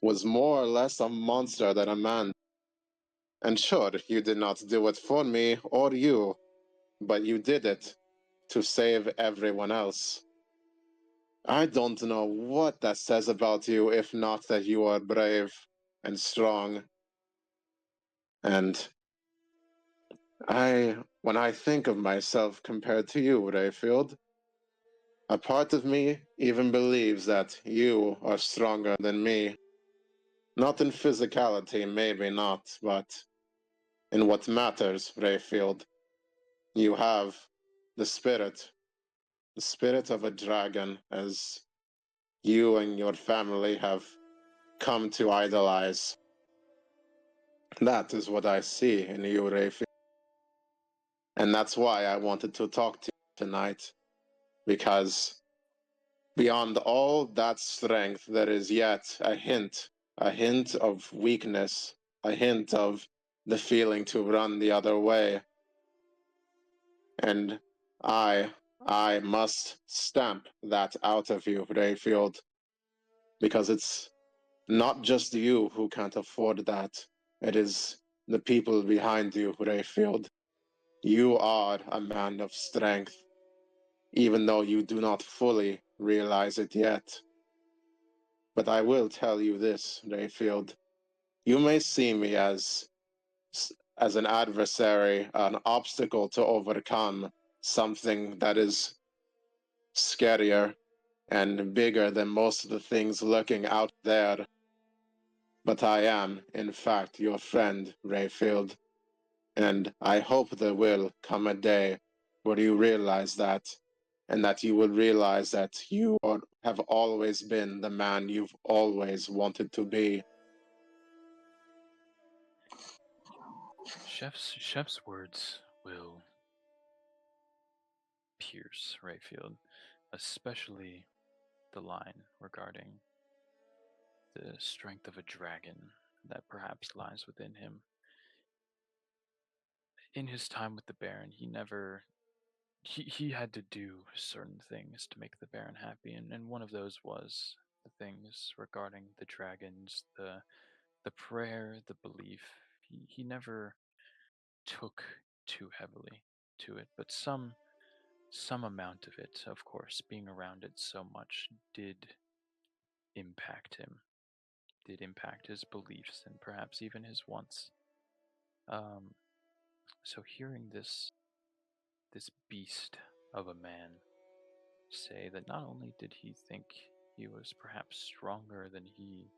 was more or less a monster than a man. And sure, you did not do it for me or you, but you did it to save everyone else. I don't know what that says about you, if not that you are brave and strong. And when I think of myself compared to you, Rayfield, a part of me even believes that you are stronger than me. Not in physicality, maybe not, but in what matters, Rayfield. You have the spirit of a dragon, as you and your family have come to idolize. That is what I see in you, Rayfield. And that's why I wanted to talk to you tonight, because beyond all that strength, there is yet a hint of weakness, a hint of the feeling to run the other way. And I must stamp that out of you, Rayfield, because it's not just you who can't afford that. It is the people behind you, Rayfield. You are a man of strength, even though you do not fully realize it yet. But I will tell you this, Rayfield. You may see me as an adversary, an obstacle to overcome, something that is scarier and bigger than most of the things lurking out there. But I am, in fact, your friend, Rayfield. And I hope there will come a day where you realize that, and that you will realize that have always been the man you've always wanted to be. Chef's words will pierce Rayfield, especially the line regarding the strength of a dragon that perhaps lies within him. In his time with the Baron, he had to do certain things to make the Baron happy, and one of those was the things regarding the dragons, the prayer, the belief. He never took too heavily to it, but some amount of it, of course, being around it so much did impact him, did impact his beliefs and perhaps even his wants. Um, so hearing this beast of a man say that not only did he think he was perhaps stronger than he,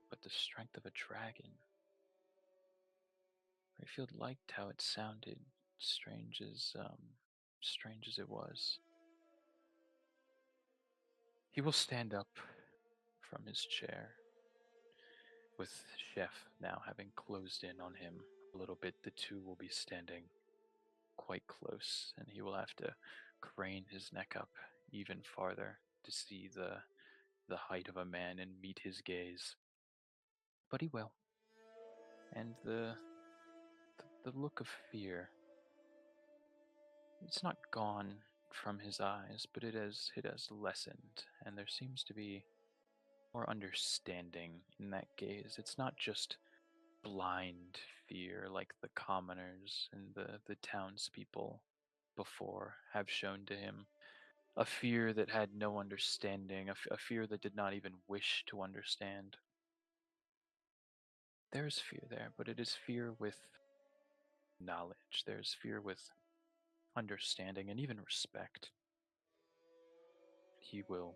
but the strength of a dragon. Rayfield liked how it sounded, strange as it was. He will stand up from his chair, with Chef now having closed in on him a little bit. The two will be standing quite close, and he will have to crane his neck up even farther to see the height of a man and meet his gaze. But he will. And the look of fear, it's not gone from his eyes, but it has lessened, and there seems to be more understanding in that gaze. It's not just blind fear like the commoners and the townspeople before have shown to him. A fear that had no understanding, a fear that did not even wish to understand. There's fear there, but it is fear with knowledge. There's fear with understanding and even respect. He will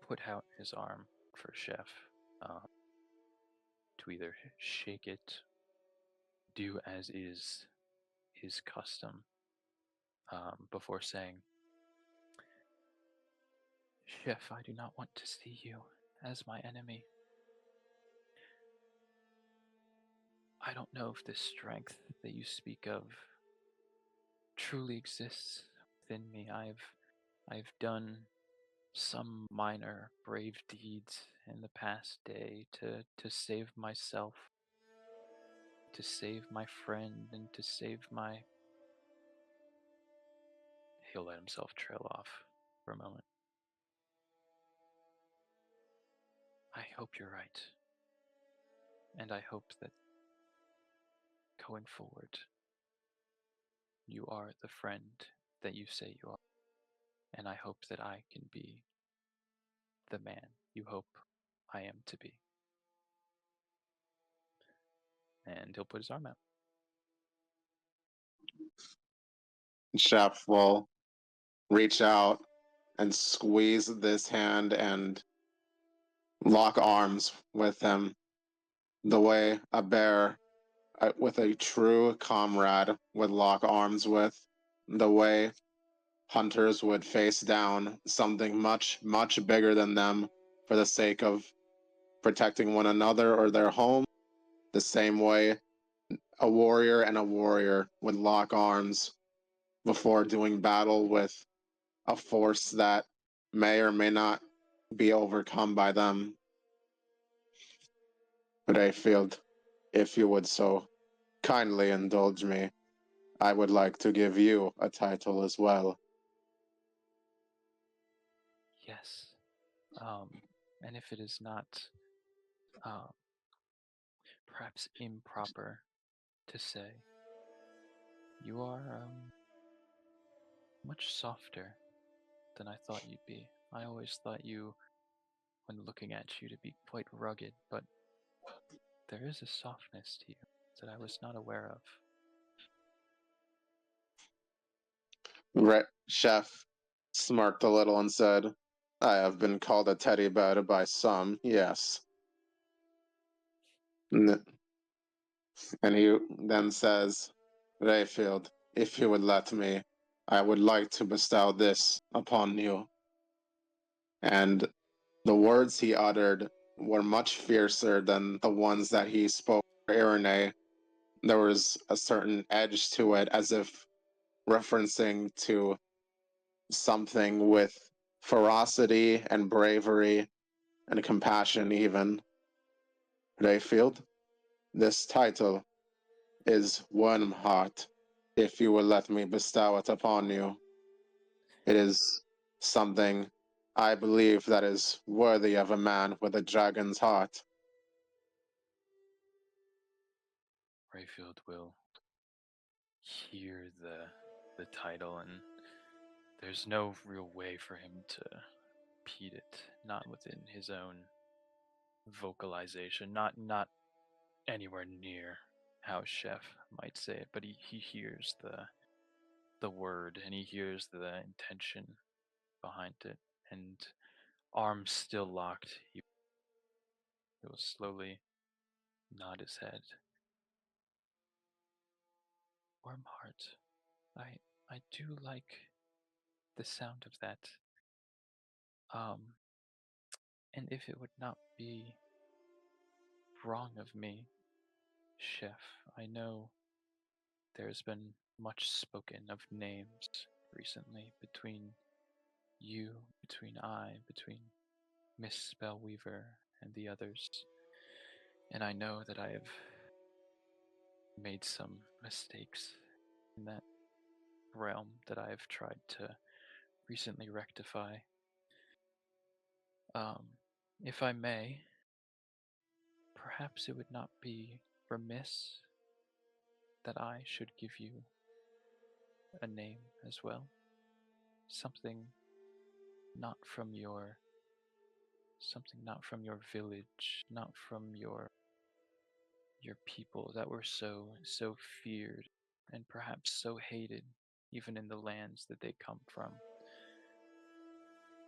put out his arm for Chef to either shake it, do as is his custom, before saying, Chef, I do not want to see you as my enemy. I don't know if this strength that you speak of truly exists within me. I've done some minor brave deeds in the past day to save myself, to save my friend, and to save my... He'll let himself trail off for a moment. I hope you're right. And I hope that going forward, you are the friend that you say you are. And I hope that I can be the man you hope I am to be. And he'll put his arm out. Chef will reach out and squeeze this hand and lock arms with him the way a bear with a true comrade would lock arms with, the way hunters would face down something much, much bigger than them for the sake of protecting one another or their home, the same way a warrior and a warrior would lock arms before doing battle with a force that may or may not be overcome by them. Rayfield, if you would so kindly indulge me, I would like to give you a title as well. Yes. And if it is not uh, perhaps improper to say, you are much softer than I thought you'd be. I always thought you, when looking at you, to be quite rugged, but there is a softness to you that I was not aware of. Chef smirked a little and said, I have been called a teddy bear by some, yes. And he then says, Rayfield, if you would let me, I would like to bestow this upon you. And the words he uttered were much fiercer than the ones that he spoke for Irene. There was a certain edge to it, as if referencing to something with ferocity and bravery and compassion even. Rayfield, this title is Wormheart, if you will let me bestow it upon you. It is something I believe that is worthy of a man with a dragon's heart. Rayfield will hear the title, and there's no real way for him to repeat it, not within his own vocalization, not anywhere near how Chef might say it, but he hears the word, and he hears the intention behind it, and arms still locked, he will slowly nod his head. Wormheart, I do like the sound of that. And if it would not be wrong of me, Chef, I know there's been much spoken of names recently between you, between I, between Miss Spellweaver and the others. And I know that I have made some mistakes in that realm that I have tried to recently rectify. If I may, perhaps it would not be remiss that I should give you a name as well. Something not from your village, not from your people that were so feared and perhaps so hated even in the lands that they come from.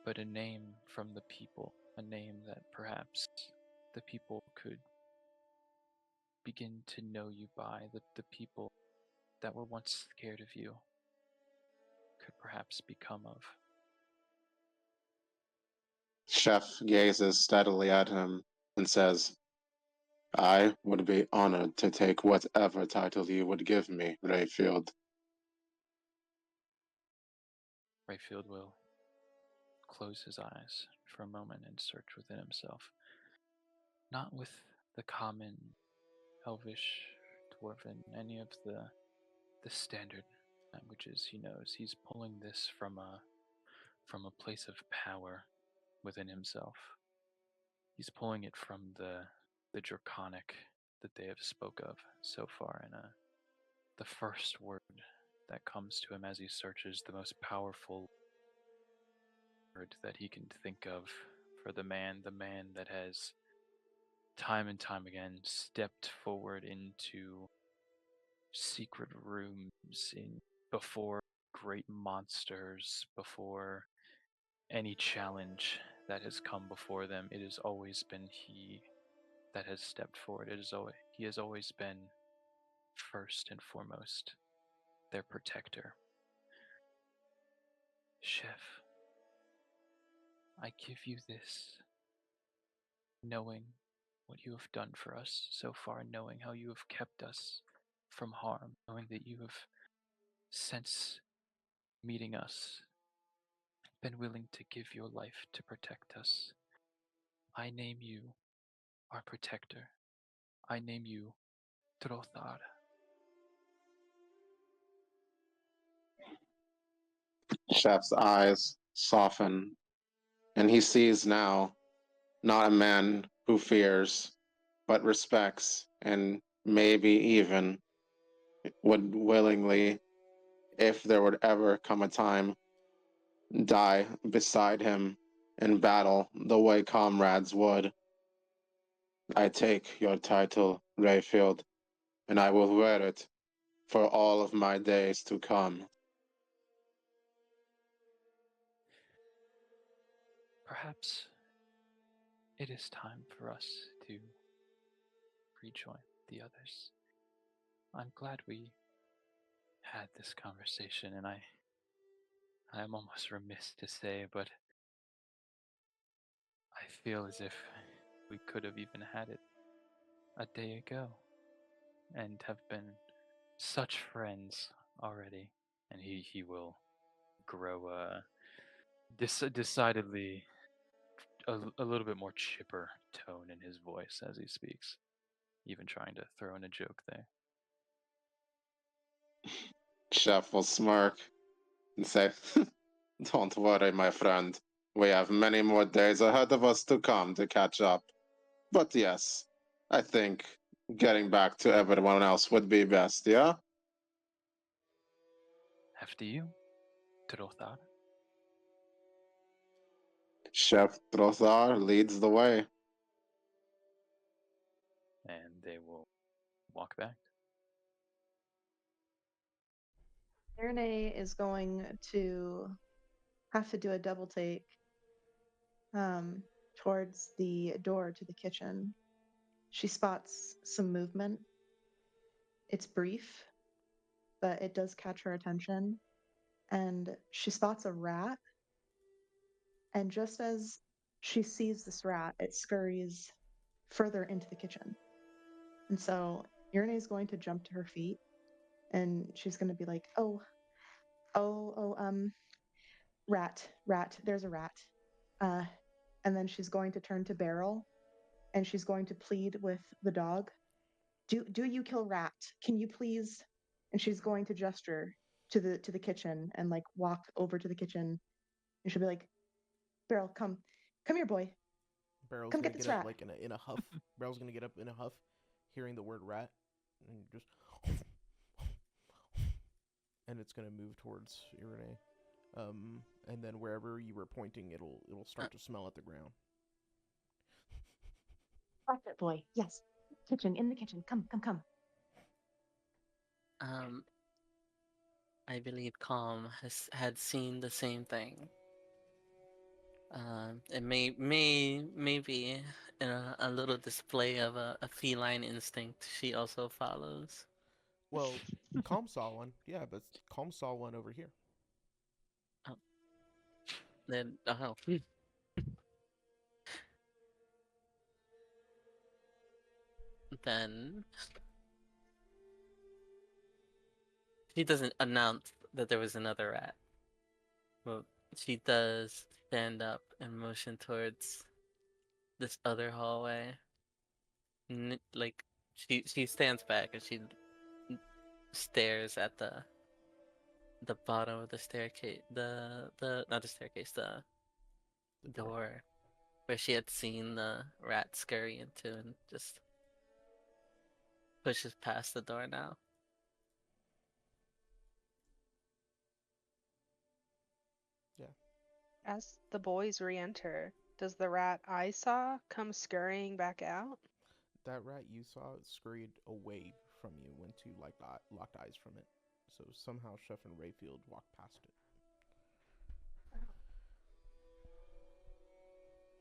But a name from the people, a name that perhaps the people could begin to know you by, the people that were once scared of you could perhaps become of. Chef gazes steadily at him and says, I would be honored to take whatever title you would give me, Rayfield. Rayfield will close his eyes for a moment and search within himself. Not with the common, elvish, dwarven, any of the standard languages he knows. He's pulling this from a place of power within himself. He's pulling it from the draconic that they have spoke of so far, and the first word that comes to him as he searches, the most powerful word that he can think of for the man that has time and time again stepped forward into secret rooms before great monsters, before any challenge that has come before them. It has always been he that has stepped forward. He has always been first and foremost their protector. Chef, I give you this, knowing what you have done for us so far, knowing how you have kept us from harm, knowing that you have, since meeting us, been willing to give your life to protect us. I name you our protector. I name you Drothar. Chef's eyes soften, and he sees now not a man who fears, but respects, and maybe even would willingly, if there would ever come a time, die beside him in battle the way comrades would. I take your title, Rayfield, and I will wear it for all of my days to come. Perhaps it is time for us to rejoin the others. I'm glad we had this conversation, and I am almost remiss to say, but I feel as if we could have even had it a day ago and have been such friends already. And he will grow decidedly a little bit more chipper tone in his voice as he speaks, even trying to throw in a joke there. Chef will smirk and say, Don't worry, my friend. We have many more days ahead of us to come to catch up. But yes, I think getting back to everyone else would be best, yeah? After you, Drothar. Chef Drothar leads the way. And they will walk back. Irene is going to have to do a double take towards the door to the kitchen. She spots some movement. It's brief, but it does catch her attention. And she spots a rat. And just as she sees this rat, it scurries further into the kitchen. And so Irene is going to jump to her feet and she's going to be like, rat, there's a rat. And then she's going to turn to Beryl and she's going to plead with the dog. Do you kill rat? Can you please? And she's going to gesture to the kitchen and like walk over to the kitchen and she'll be like, Beryl, come here, boy. Barrel's Come gonna get this get up rat. like in a huff. Barrel's gonna get up in a huff, hearing the word rat, and just, and it's gonna move towards Irene. And then wherever you were pointing, it'll start to smell at the ground. Watch it, boy. Yes. Kitchen, in the kitchen. Come. I believe Calm had seen the same thing. It maybe in a little display of a feline instinct she also follows. Well, Calm saw one. Yeah, but Calm saw one over here. Then oh. then she doesn't announce that there was another rat. Well, she does stand up and motion towards this other hallway. Like she stands back and she stares at the bottom of the staircase, the not the staircase, the The door. door where she had seen the rat scurry into, and just pushes past the door now. As the boys re-enter, does the rat I saw come scurrying back out? That rat you saw scurried away from you when two locked eyes from it. So somehow Chef and Rayfield walked past it.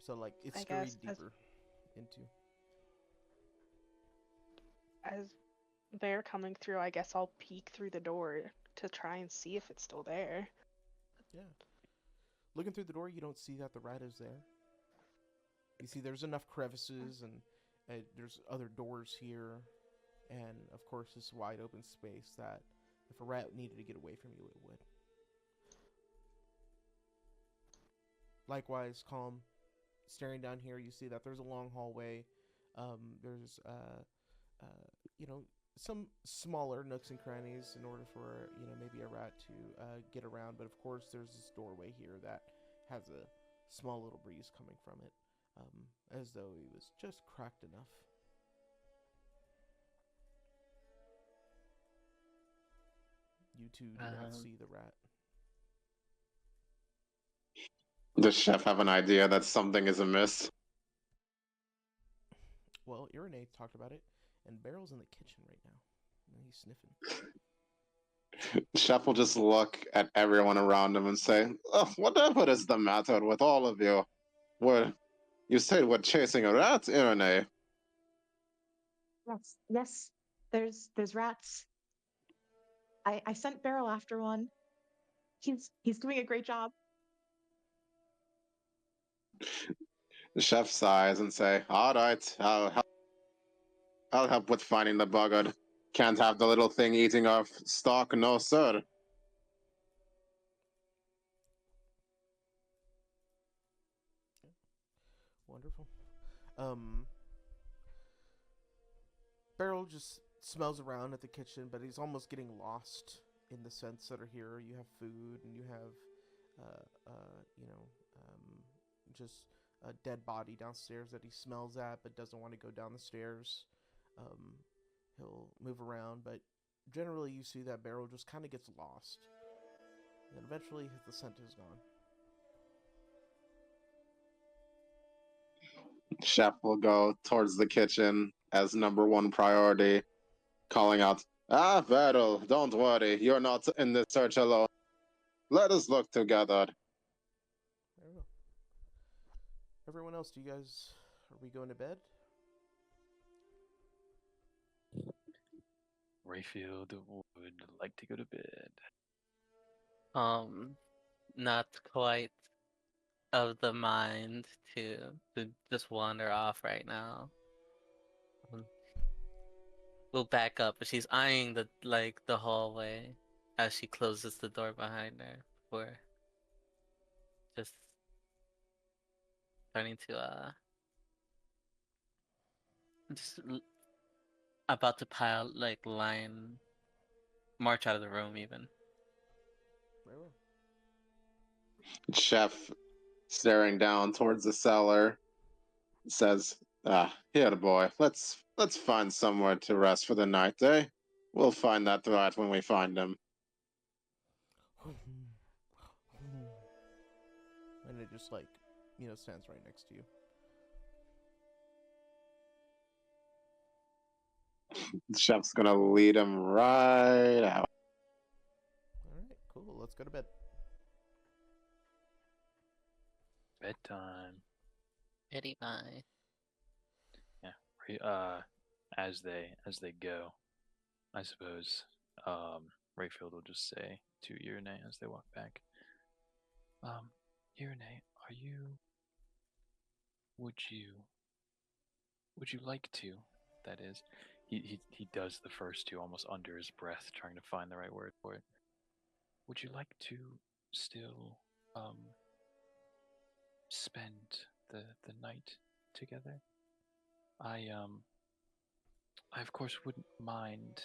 So like it I scurried guess deeper into. As they're coming through, I guess I'll peek through the door to try and see if it's still there. Yeah. Looking through the door, you don't see that the rat is there. You see there's enough crevices and there's other doors here. And of course this wide open space that if a rat needed to get away from you, it would. Likewise, Calm, staring down here, you see that there's a long hallway. There's you know, some smaller nooks and crannies in order for, you know, maybe a rat to get around. But of course, there's this doorway here that has a small little breeze coming from it, as though it was just cracked enough. You two do not see the rat. Does Chef have an idea that something is amiss? Well, Irene talked about it, and Barrel's in the kitchen right now. And he's sniffing. Chef will just look at everyone around him and say, "Oh, whatever is the matter with all of you? What you said we're chasing a rat, Irene?" Yes. There's rats. I sent Beryl after one. He's doing a great job. The chef sighs and say, "All right, I'll help with finding the buggard. Can't have the little thing eating our stock, no sir." Wonderful. Beryl just smells around at the kitchen, but he's almost getting lost in the scents that are here. You have food, and you have, you know, just a dead body downstairs that he smells at, but doesn't want to go down the stairs. He'll move around, but generally you see that Beryl just kind of gets lost. And eventually the scent is gone. Chef will go towards the kitchen as number one priority, calling out, "Ah, Beryl, don't worry, you're not in this search alone. Let us look together." There we go. Everyone else, are we going to bed? Rayfield would like to go to bed. Not quite of the mind to just wander off right now. We'll back up, but she's eyeing the hallway as she closes the door behind her before just turning to just about to march out of the room even. Very well. Chef, staring down towards the cellar, says, "Ah, here, boy. Let's find somewhere to rest for the night, eh? We'll find that rat when we find him." And it just stands right next to you. Chef's gonna lead him right out. Alright, cool. Let's go to bed. Bedtime. Eddie bye. Yeah. As they go, I suppose Rayfield will just say to Irene as they walk back, Irene, would you like to that is. He does the first two almost under his breath, trying to find the right word for it. Would you like to still spend the night together? I of course wouldn't mind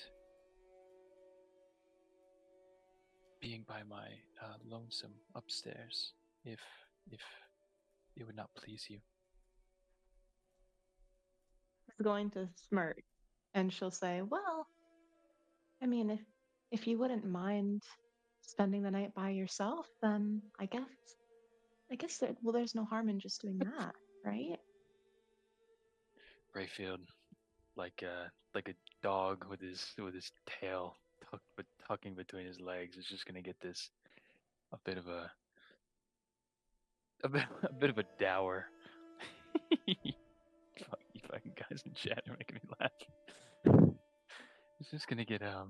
being by my lonesome upstairs if it would not please you. She's going to smirk, and she'll say, "Well, I mean, if you wouldn't mind spending the night by yourself, then I guess there's no harm in just doing that, right?" Rayfield, like a dog with his tail tucking between his legs, is just gonna get this a bit of a bit of a dour. Fuck you fucking guys in chat are making me laugh. He's just gonna get a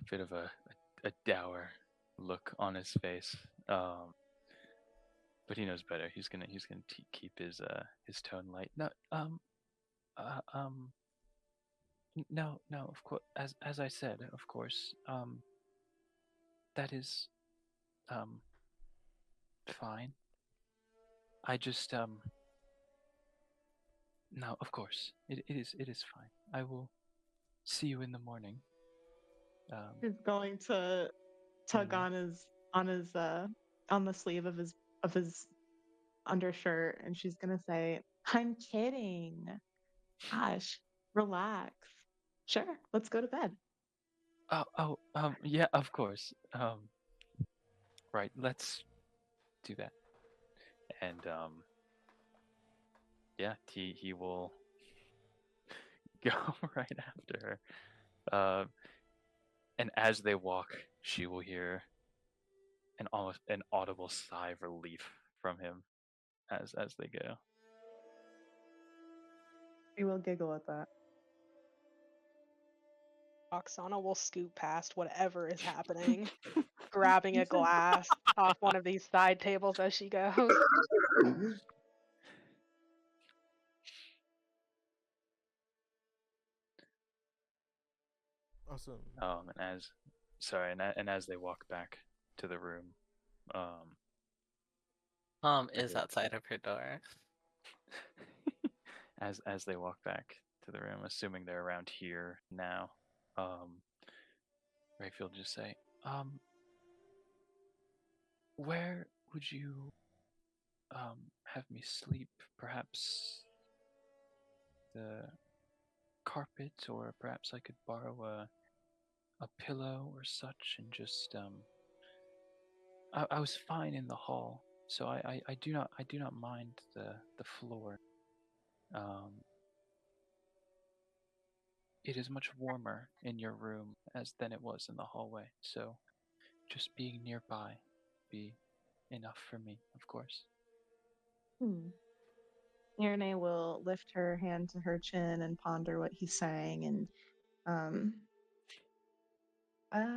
bit of a dour look on his face. But he knows better. He's gonna keep his tone light. No, uh, um, no. Of course, as I said, of course, that is fine. I just no, of course, it is fine. I will see you in the morning. He's going to tug Mhm. on the sleeve of his undershirt, and she's gonna say, "I'm kidding. Gosh, relax. Sure, let's go to bed." Yeah, of course. Right, let's do that. And yeah, he will go right after her. And as they walk, she will hear an almost an audible sigh of relief from him as they go. He will giggle at that. Oksana will scoot past whatever is happening, grabbing a glass off one of these side tables as she goes. Awesome. And as they walk back to the room, Is outside of her door. as they walk back to the room, assuming they're around here now, Rayfield just say, where would you have me sleep? Perhaps the carpet, or perhaps I could borrow a pillow or such, and just I was fine in the hall, so I do not mind the floor. It is much warmer in your room than it was in the hallway, so just being nearby be enough for me, of course. Irene will lift her hand to her chin and ponder what he's saying, and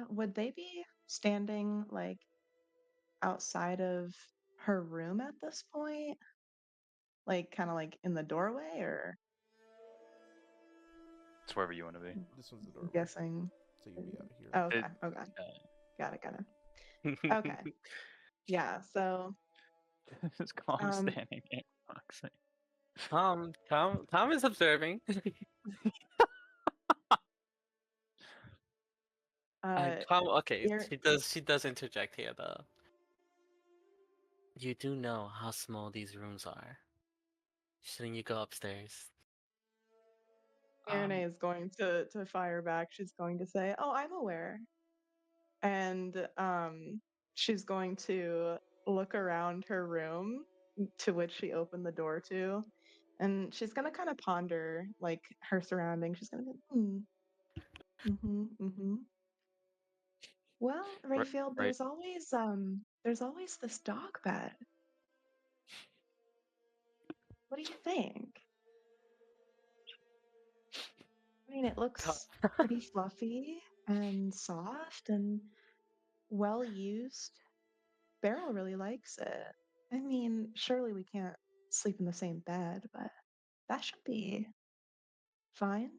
would they be standing like outside of her room at this point? Like kind of like in the doorway, or It's wherever you want to be. This one's the I'm doorway, guessing. so you'll be out of here. Oh, okay, It- okay. Got it. Okay. Okay. Yeah, so It's calm um standing there. Roxy. Tom is observing. Tom, okay, Ir- she does interject here though. You do know how small these rooms are. Shouldn't you go upstairs? Irene is going to fire back. She's going to say, "Oh, I'm aware." And she's going to look around her room to which she opened the door to, and she's going to kind of ponder like her surroundings. She's going to be, mm-hmm. Well, Rayfield, Right. there's always this dog bed. What do you think? I mean, it looks pretty fluffy and soft and well used. Beryl really likes it. I mean, surely we can't sleep in the same bed, but that should be fine?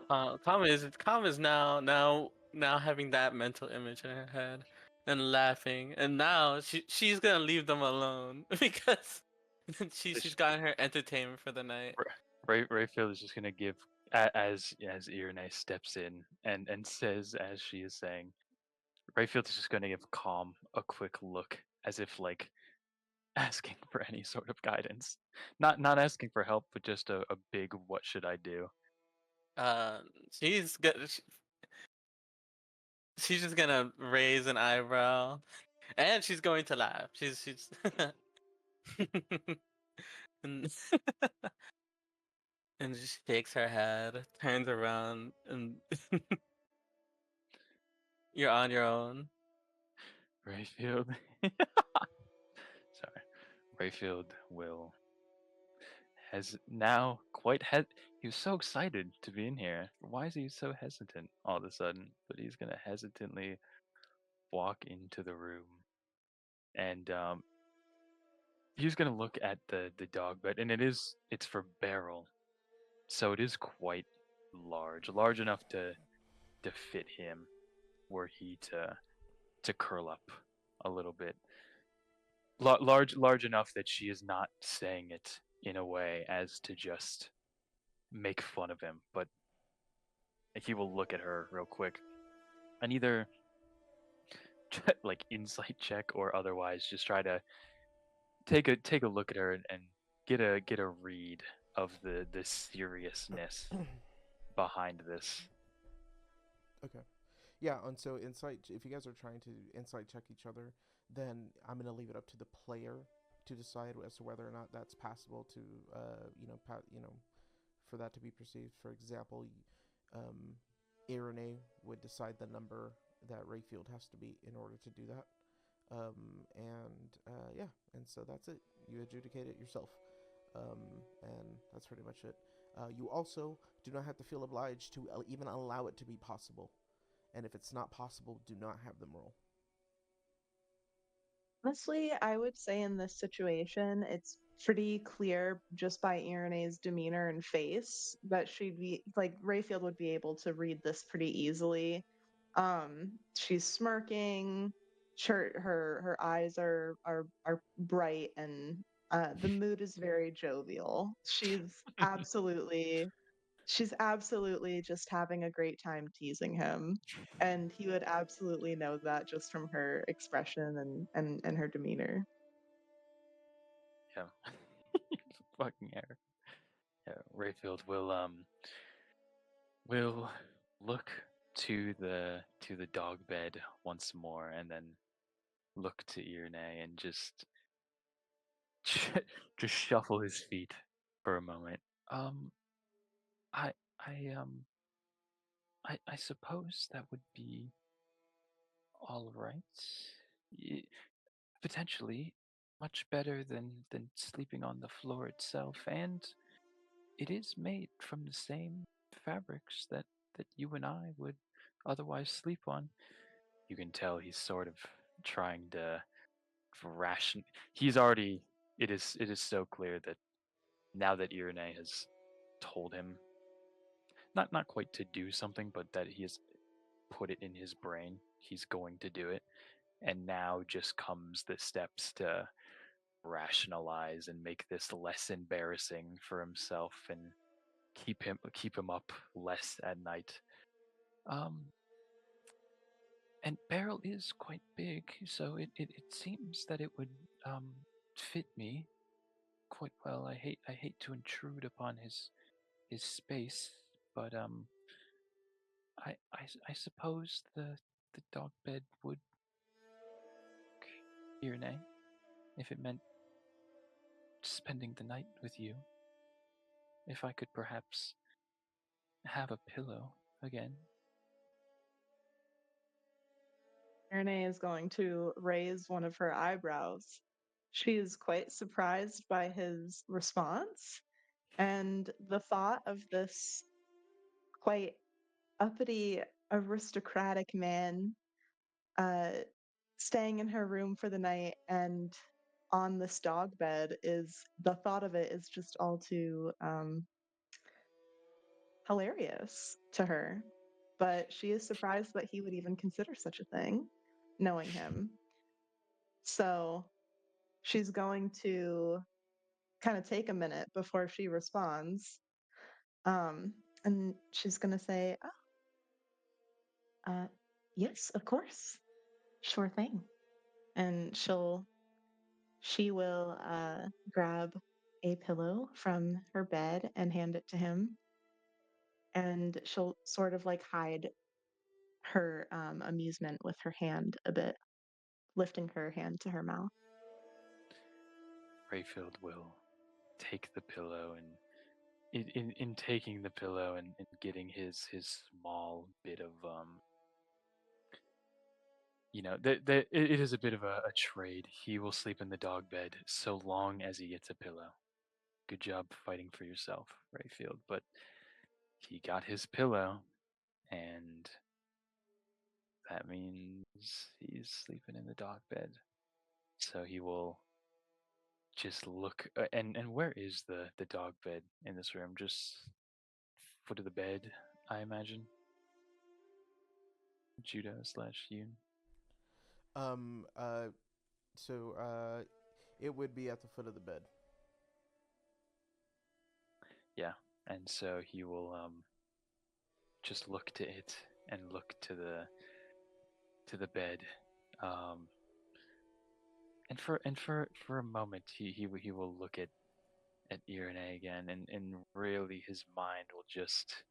Calm is now having that mental image in her head and laughing, and now she's gonna leave them alone because she's gotten her entertainment for the night. Rayfield is just gonna give as Irene steps in and says as she is saying, Rayfield is just gonna give Calm a quick look as if like asking for any sort of guidance, not asking for help, but just a big what should I do? Uh, she's go- she's just gonna raise an eyebrow, and she's going to laugh. She's and, and she shakes her head, turns around, and you're on your own. Rayfield. Sorry. Rayfield will has now he was so excited to be in here. Why is he so hesitant all of a sudden? But he's gonna hesitantly walk into the room and he's gonna look at the dog bed, and it's for Beryl, so it is quite large enough to fit him were he to curl up a little bit. Large enough that she is not saying it in a way as to just make fun of him, but he will look at her real quick and either like insight check or otherwise just try to take a look at her and get a read of the seriousness behind this. Okay. Yeah, and so insight. If you guys are trying to insight check each other, then I'm gonna leave it up to the player to decide as to whether or not that's passable to, for that to be perceived. For example, Irene would decide the number that Rayfield has to be in order to do that. Yeah, and so that's it. You adjudicate it yourself, and that's pretty much it. You also do not have to feel obliged to even allow it to be possible. And if it's not possible, do not have them roll. Honestly, I would say in this situation, it's pretty clear just by Irene's demeanor and face that she'd be like Rayfield would be able to read this pretty easily. She's smirking, her eyes are bright, and the mood is very jovial. She's absolutely just having a great time teasing him. And he would absolutely know that just from her expression and her demeanor. Yeah. Fucking air. Yeah, Rayfield will look to the dog bed once more and then look to Irene and just just shuffle his feet for a moment. Um I I I suppose that would be all right. Y- Potentially much better than sleeping on the floor itself, and it is made from the same fabrics that you and I would otherwise sleep on. You can tell he's sort of trying to ration. He's already. It is so clear that now that Irene has told him not quite to do something, but that he has put it in his brain, he's going to do it. And now just comes the steps to rationalize and make this less embarrassing for himself and keep him up less at night. Um, and Beryl is quite big, so it seems that it would um, fit me quite well. I hate to intrude upon his space, but I suppose the dog bed would Irene if it meant spending the night with you. If I could perhaps have a pillow again. Irene is going to raise one of her eyebrows. She is quite surprised by his response, and the thought of this quite uppity aristocratic man uh, staying in her room for the night and on this dog bed is the thought of it is just all too hilarious to her, but she is surprised that he would even consider such a thing, knowing him. So she's going to kind of take a minute before she responds. And she's going to say, yes, of course. Sure thing. And she will grab a pillow from her bed and hand it to him. And she'll sort of like hide her amusement with her hand a bit, lifting her hand to her mouth. Rayfield will take the pillow, and in taking the pillow and getting his small bit of it is a bit of a trade. He will sleep in the dog bed so long as he gets a pillow. Good job fighting for yourself, Rayfield. But he got his pillow, and that means he's sleeping in the dog bed. So he will just look. And where is the dog bed in this room? Just foot of the bed, I imagine. Judo / Yoon. Um. So it would be at the foot of the bed. Yeah, and so he will just look to it and look to the bed, and for a moment he will look at Irene again, and really his mind will just,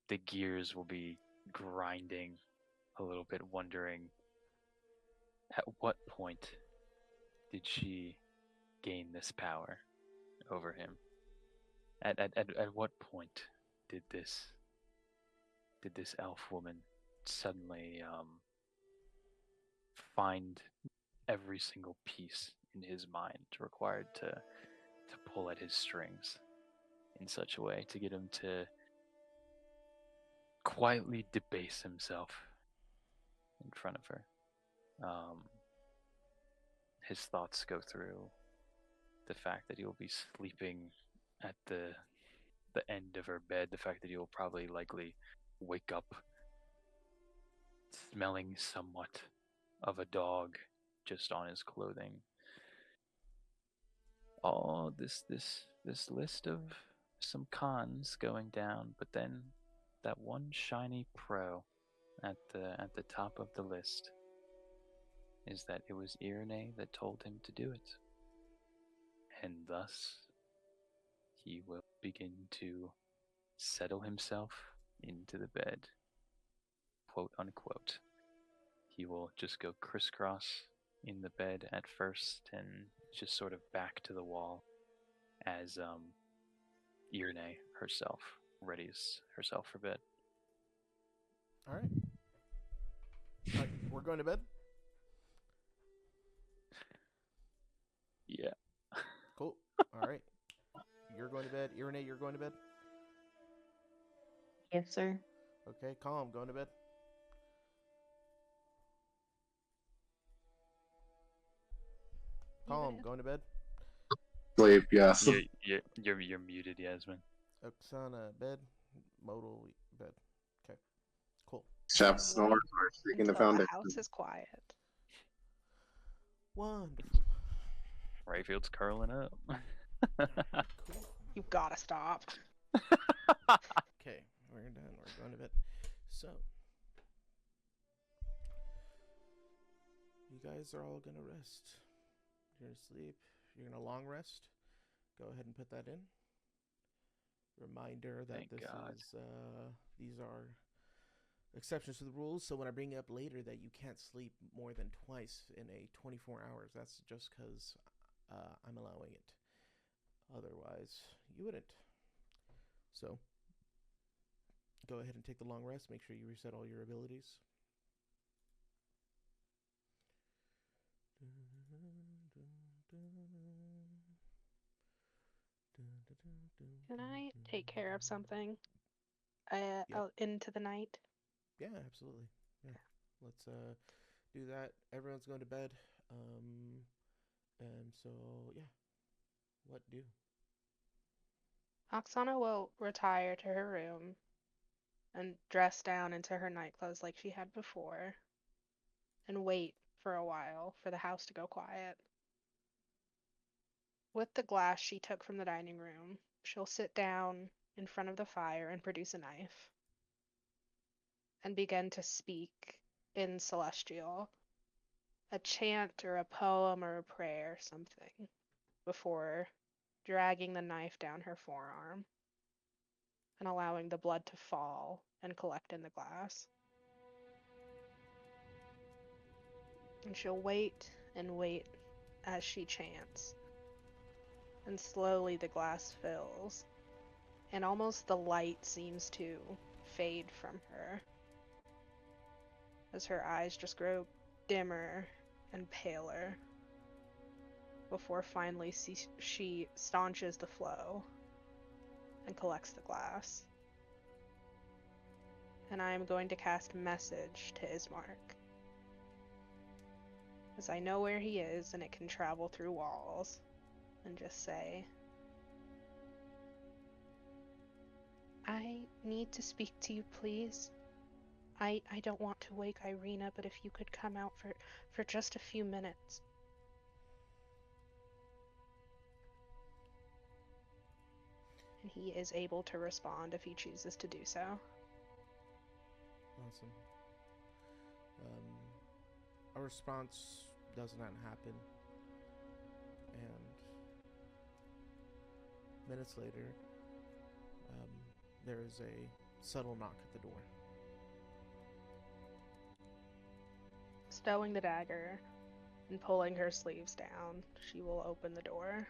the gears will be grinding a little bit, wondering at what point did she gain this power over him? At what point did this elf woman suddenly find every single piece in his mind required to pull at his strings in such a way to get him to quietly debase himself in front of her? His thoughts go through the fact that he will be sleeping at the end of her bed, the fact that he will probably likely wake up smelling somewhat of a dog just on his clothing. Oh, this list of some cons going down, but then that one shiny pro at the top of the list is that it was Irene that told him to do it. And thus he will begin to settle himself into the bed, quote unquote. He will just go crisscross in the bed at first and just sort of back to the wall as Irene herself readies herself for bed. All right. All right. We're going to bed. Yeah. Cool. All right. You're going to bed. Irene, you're going to bed. Yes, sir. Okay. Calm. Going to bed. Calm. Going to bed. Sleep, yes. You're muted, Yasmin. Oksana, bed. Modal, bed. Okay. Cool. Chef snores or speaking the Until the foundation. house is quiet. Wonderful. Rayfield's curling up. Cool. You gotta stop. Okay. We're done. We're going to bed. So, you guys are all gonna rest. You're gonna sleep. You're gonna long rest. Go ahead and put that in. Reminder that Thank God. These are exceptions to the rules. So when I bring up later that you can't sleep more than twice in a 24 hours, that's just because I'm allowing it. Otherwise, you wouldn't. So go ahead and take the long rest. Make sure you reset all your abilities. Can I take care of something? Yep. Out into the night. Yeah, absolutely. Yeah. Let's do that. Everyone's going to bed. And so yeah. What do? Oksana will retire to her room and dress down into her nightclothes like she had before and wait for a while for the house to go quiet. With the glass she took from the dining room, she'll sit down in front of the fire and produce a knife and begin to speak in Celestial, a chant or a poem or a prayer, something, before dragging the knife down her forearm and allowing the blood to fall and collect in the glass. And she'll wait and wait as she chants. And slowly the glass fills, and almost the light seems to fade from her as her eyes just grow dimmer and paler before finally she staunches the flow and collects the glass. And I am going to cast Message to Ismark, as I know where he is and it can travel through walls, and just say, I need to speak to you, please. I don't want to wake Irina, but if you could come out for just a few minutes. And he is able to respond if he chooses to do so. Awesome. A response does not happen, and minutes later, there is a subtle knock at the door. Stowing the dagger and pulling her sleeves down, she will open the door.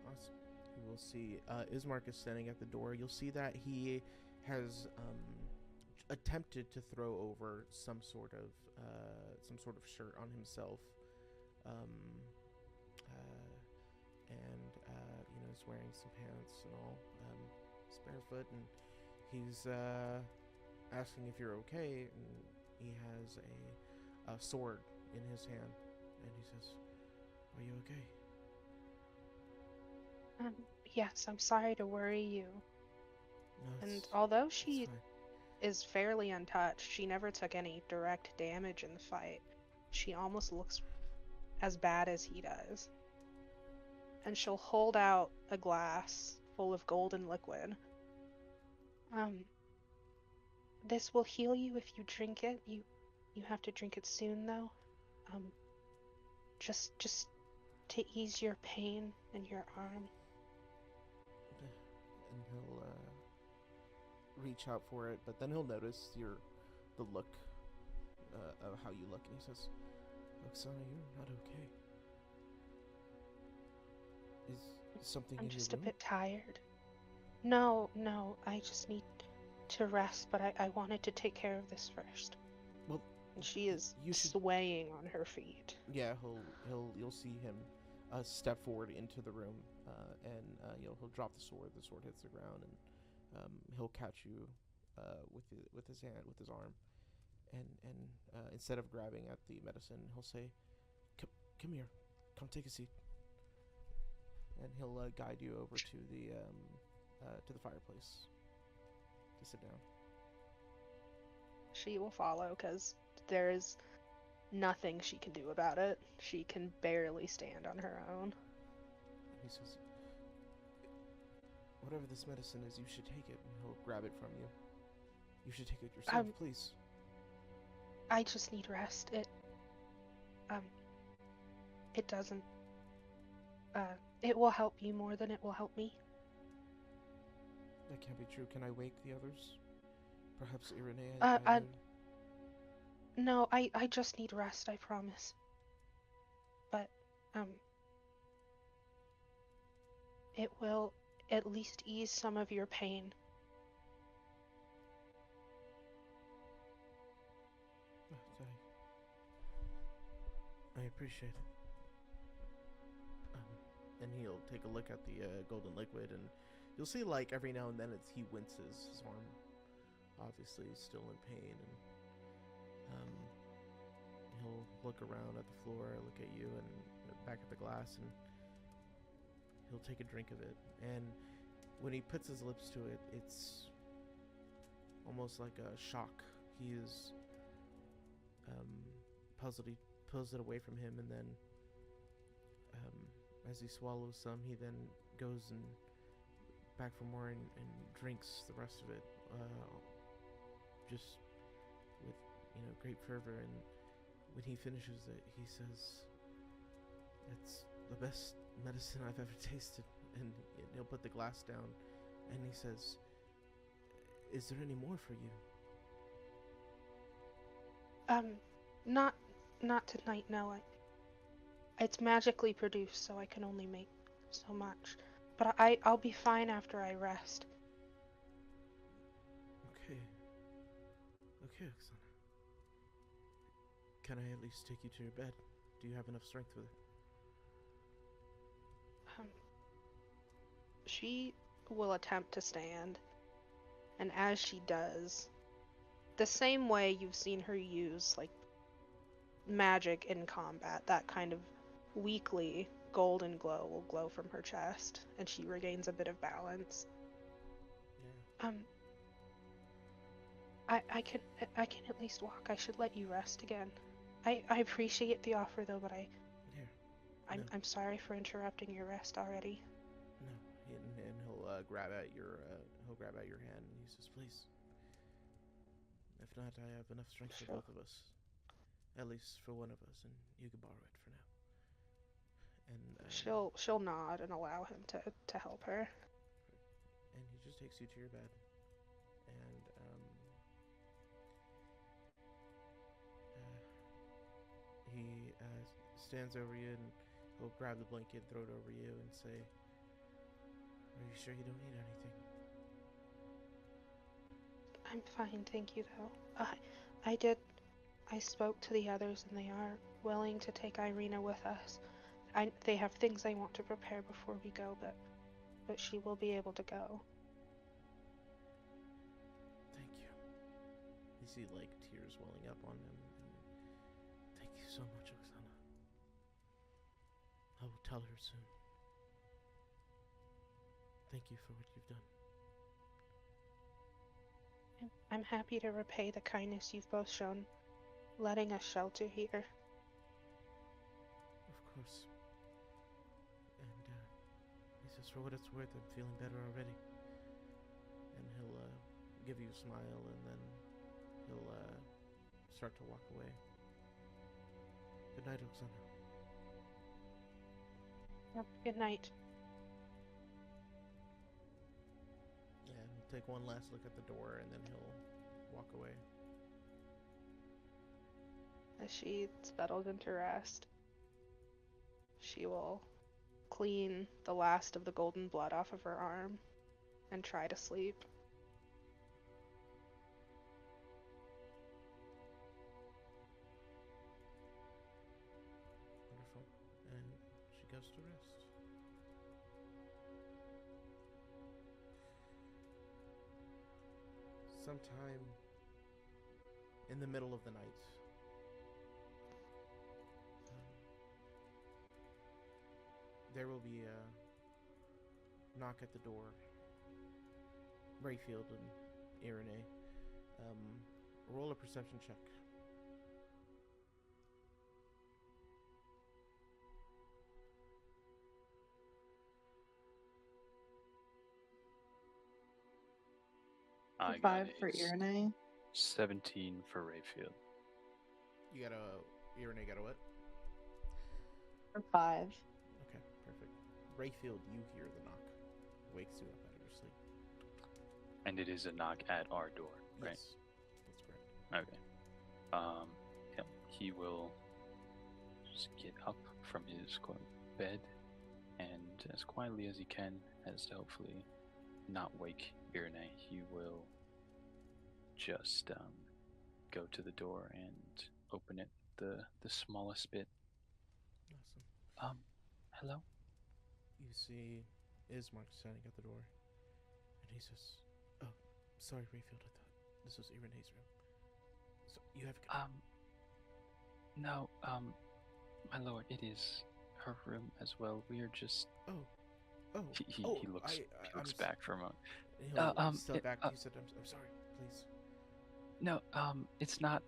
Awesome. You will see Ismark is standing at the door. You'll see that he has attempted to throw over some sort of shirt on himself, and he's wearing some pants and all. He's barefoot, and he's asking if you're okay, and he has a sword in his hand, and he says, "Are you okay?" Yes, I'm sorry to worry you. No, And although it's she fine. is fairly untouched, she never took any direct damage in the fight. She almost looks as bad as he does. And she'll hold out a glass full of golden liquid. This will heal you if you drink it. You have to drink it soon though. Just to ease your pain in your arm. And he'll reach out for it, but then he'll notice the look of how you look, and he says, "Oksana, you're not okay. Is something I'm in your just a room?" bit tired. No, I just need to rest, but I wanted to take care of this first. Well, And she is you should. swaying on her feet. Yeah, you'll see him step forward into the room, and he'll drop the sword. The sword hits the ground, and he'll catch you with his hand, with his arm, and instead of grabbing at the medicine, he'll say, "Come here, come take a seat," and he'll guide you over to the fireplace to sit down. She will follow because there is nothing she can do about it. She can barely stand on her own. And he says, "Whatever this medicine is, you should take it." And he'll grab it from you. "You should take it yourself, please." I just need rest. It doesn't, it will help you more than it will help me. That can't be true. Can I wake the others? Perhaps Irenea? No, I just need rest, I promise. But, it will at least ease some of your pain. I appreciate it. And he'll take a look at the golden liquid, and you'll see, like, every now and then he winces. His arm obviously is still in pain, and he'll look around at the floor, look at you, and back at the glass, and he'll take a drink of it. And when he puts his lips to it, it's almost like a shock. He is puzzled. He pulls it away from him, and then as he swallows some, he then goes and back for more and drinks the rest of it, just with great fervor. And when he finishes it, he says, "It's the best medicine I've ever tasted." And he'll put the glass down, and he says, "Is there any more for you?" Not tonight. No, it's magically produced, so I can only make so much. But I'll be fine after I rest. Okay, Oksana. Can I at least take you to your bed? Do you have enough strength with it? She will attempt to stand, and as she does, the same way you've seen her use like magic in combat, that kind of weakly golden glow will glow from her chest, and she regains a bit of balance. Yeah. I can at least walk. I should let you rest again. I appreciate the offer though, but Here. No. I'm sorry for interrupting your rest already. No. And he'll grab at your hand, and he says, "Please. If not, I have enough strength for Sure. both of us. At least for one of us, and you can borrow it for now." And She'll nod and allow him to help her. and he just takes you to your bed, and he stands over you, and he'll grab the blanket, throw it over you, and say, "Are you sure you don't need anything?" I'm fine, thank you though. I spoke to the others and they are willing to take Irina with us. They have things they want to prepare before we go, but she will be able to go. Thank you. You see, like, tears welling up on him. And thank you so much, Oksana. I will tell her soon. Thank you for what you've done. I'm happy to repay the kindness you've both shown, letting us shelter here. Of course. And he says, "For what it's worth, I'm feeling better already." And he'll give you a smile, and then he'll start to walk away. Good night, Oksana. Yep. Good night. Yeah, he'll take one last look at the door, and then he'll walk away. As she settles into rest, she will clean the last of the golden blood off of her arm and try to sleep. Wonderful. And she goes to rest. Sometime in the middle of the night, there will be a knock at the door. Rayfield and Irene, roll a perception check. I got 5 for a Irene. 17 for Rayfield. You got Irene got a what? For 5. Okay, perfect. Rayfield, you hear the knock. Wakes you up out of your sleep. And it is a knock at our door, right? Yes, that's correct. Okay. Yeah, he will just get up from his bed and as quietly as he can, as to hopefully not wake Irene, he will just go to the door and open it the smallest bit. Awesome. Hello? You see Ismark standing at the door, and he says, "Oh, sorry, Rayfield, I thought this was Irene's room. So you have No, my lord, it is her room as well. We are just... Oh, Oh, He looks I'm back for a moment. He'll step back. You said, I'm sorry, please. No, it's not.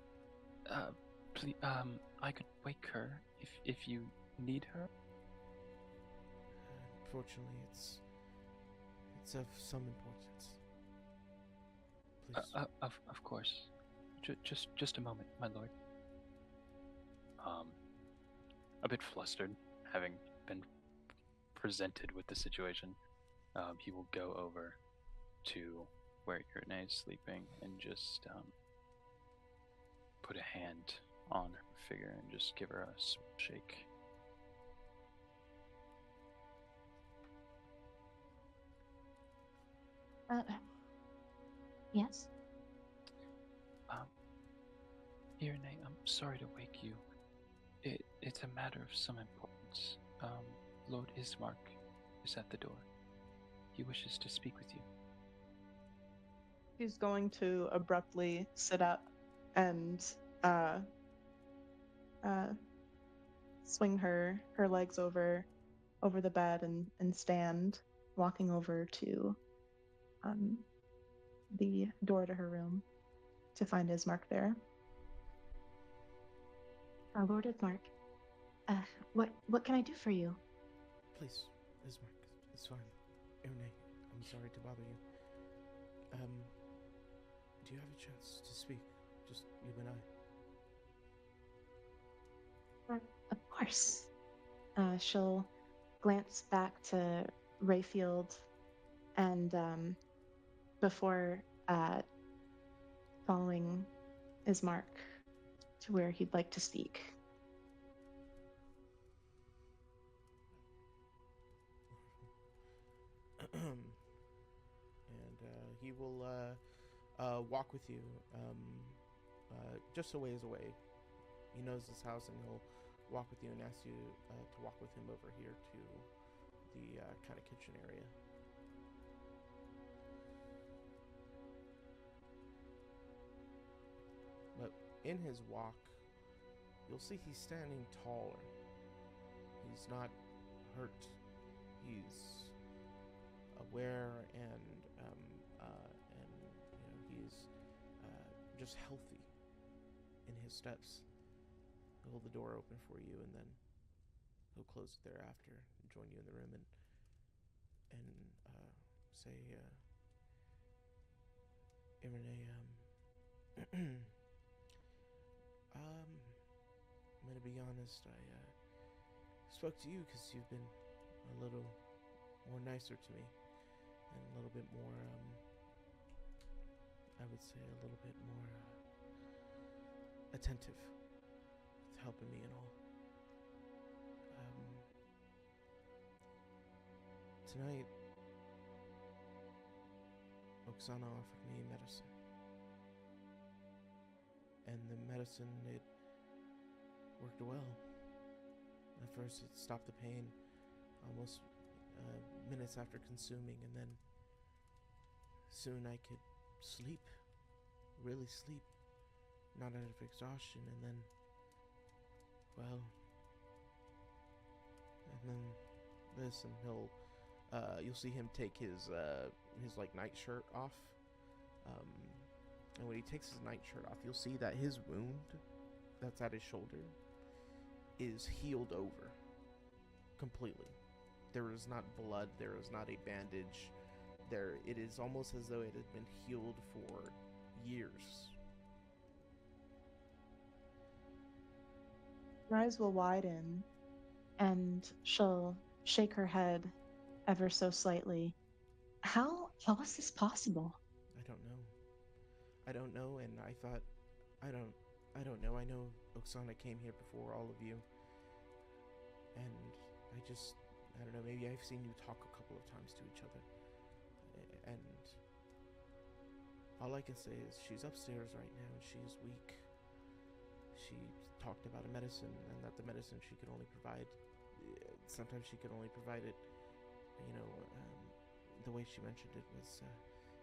Please, I could wake her if you need her. Unfortunately, it's of some importance. Please. Of course. Just a moment, my lord. A bit flustered, having been presented with the situation, he will go over to where Irene is sleeping and just put a hand on her figure and just give her a shake. Yes? Irene, I'm sorry to wake you. It's a matter of some importance. Lord Ismark is at the door. He wishes to speak with you. She's going to abruptly sit up and swing her legs over the bed and stand, walking over to the door to her room to find Ismark there. Lord Ismark, what can I do for you? Please, Ismark, it's fine. Irene, I'm sorry to bother you. Do you have a chance to speak? Just you and I. Of course. She'll glance back to Rayfield and before following Ismark to where he'd like to speak. And he will walk with you just a ways away. He knows this house, and he'll walk with you and ask you to walk with him over here to the kind of kitchen area. But in his walk, you'll see he's standing taller. He's not hurt. He's aware, and he's just healthy in his steps. He'll hold the door open for you, and then he'll close it thereafter and join you in the room and say, Irene, I'm gonna be honest. I spoke to you because you've been a little more nicer to me, and a little bit more, I would say a little bit more attentive to helping me and all. Tonight, Oksana offered me medicine. And the medicine, it worked well. At first it stopped the pain almost minutes after consuming, and then soon I could sleep, really sleep, not out of exhaustion, and then, well, and then this, and you'll see him take his like nightshirt off, and when he takes his nightshirt off, you'll see that his wound that's at his shoulder is healed over completely. There is not blood, there is not a bandage. It is almost as though it had been healed for years. Her eyes will widen, and she'll shake her head ever so slightly. How is this possible? I don't know, and I thought, I don't know. I know Oksana came here before all of you, and I don't know, maybe I've seen you talk a couple of times to each other, and all I can say is she's upstairs right now, and she's weak. She talked about a medicine, and that the medicine she could only provide, sometimes she could only provide it, the way she mentioned it was,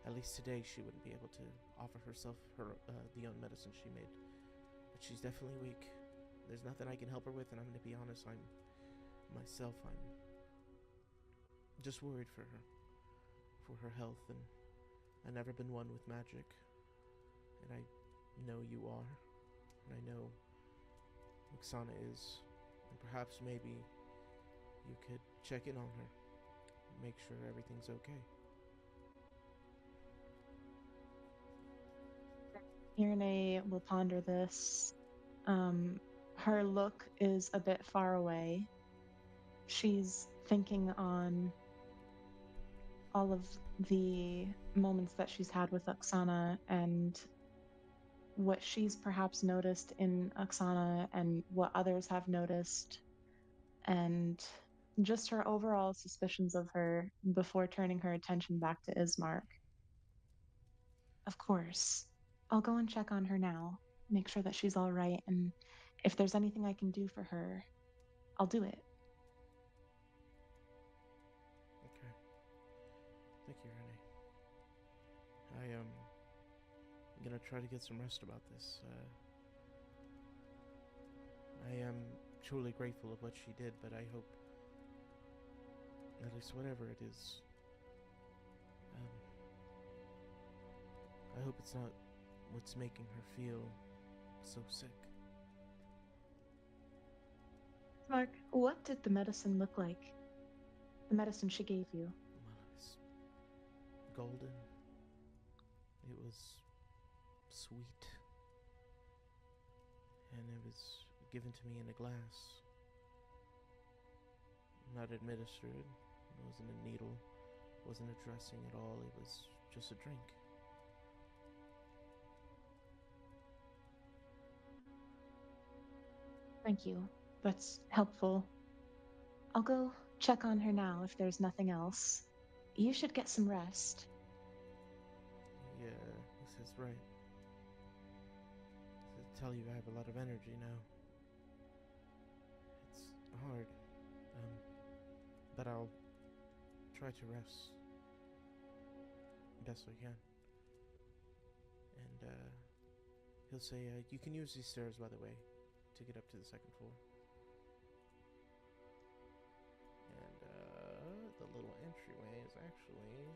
at least today she wouldn't be able to offer herself the own medicine she made. But she's definitely weak. There's nothing I can help her with, and I'm going to be honest, I'm just worried for her health, and I've never been one with magic, and I know you are, and I know Oksana is, and perhaps maybe you could check in on her, make sure everything's okay. Irene will ponder this. Her look is a bit far away. She's thinking on all of the moments that she's had with Oksana and what she's perhaps noticed in Oksana and what others have noticed, and just her overall suspicions of her before turning her attention back to Ismark. Of course, I'll go and check on her now, make sure that she's all right, and if there's anything I can do for her, I'll do it. Okay. Thank you, Renee. I'm gonna try to get some rest about this. I am truly grateful of what she did, but I hope, at least whatever it is, I hope it's not what's making her feel so sick. Mark, what did the medicine look like? The medicine she gave you? Well, it was golden. It was sweet. And it was given to me in a glass. Not administered. It wasn't a needle. It wasn't a dressing at all. It was just a drink. Thank you. That's helpful. I'll go check on her now if there's nothing else. You should get some rest. Yeah, this is right. To tell you, I have a lot of energy now. It's hard. But I'll try to rest best I can. And he'll say, you can use these stairs, by the way, to get up to the second floor. And the little entryway is actually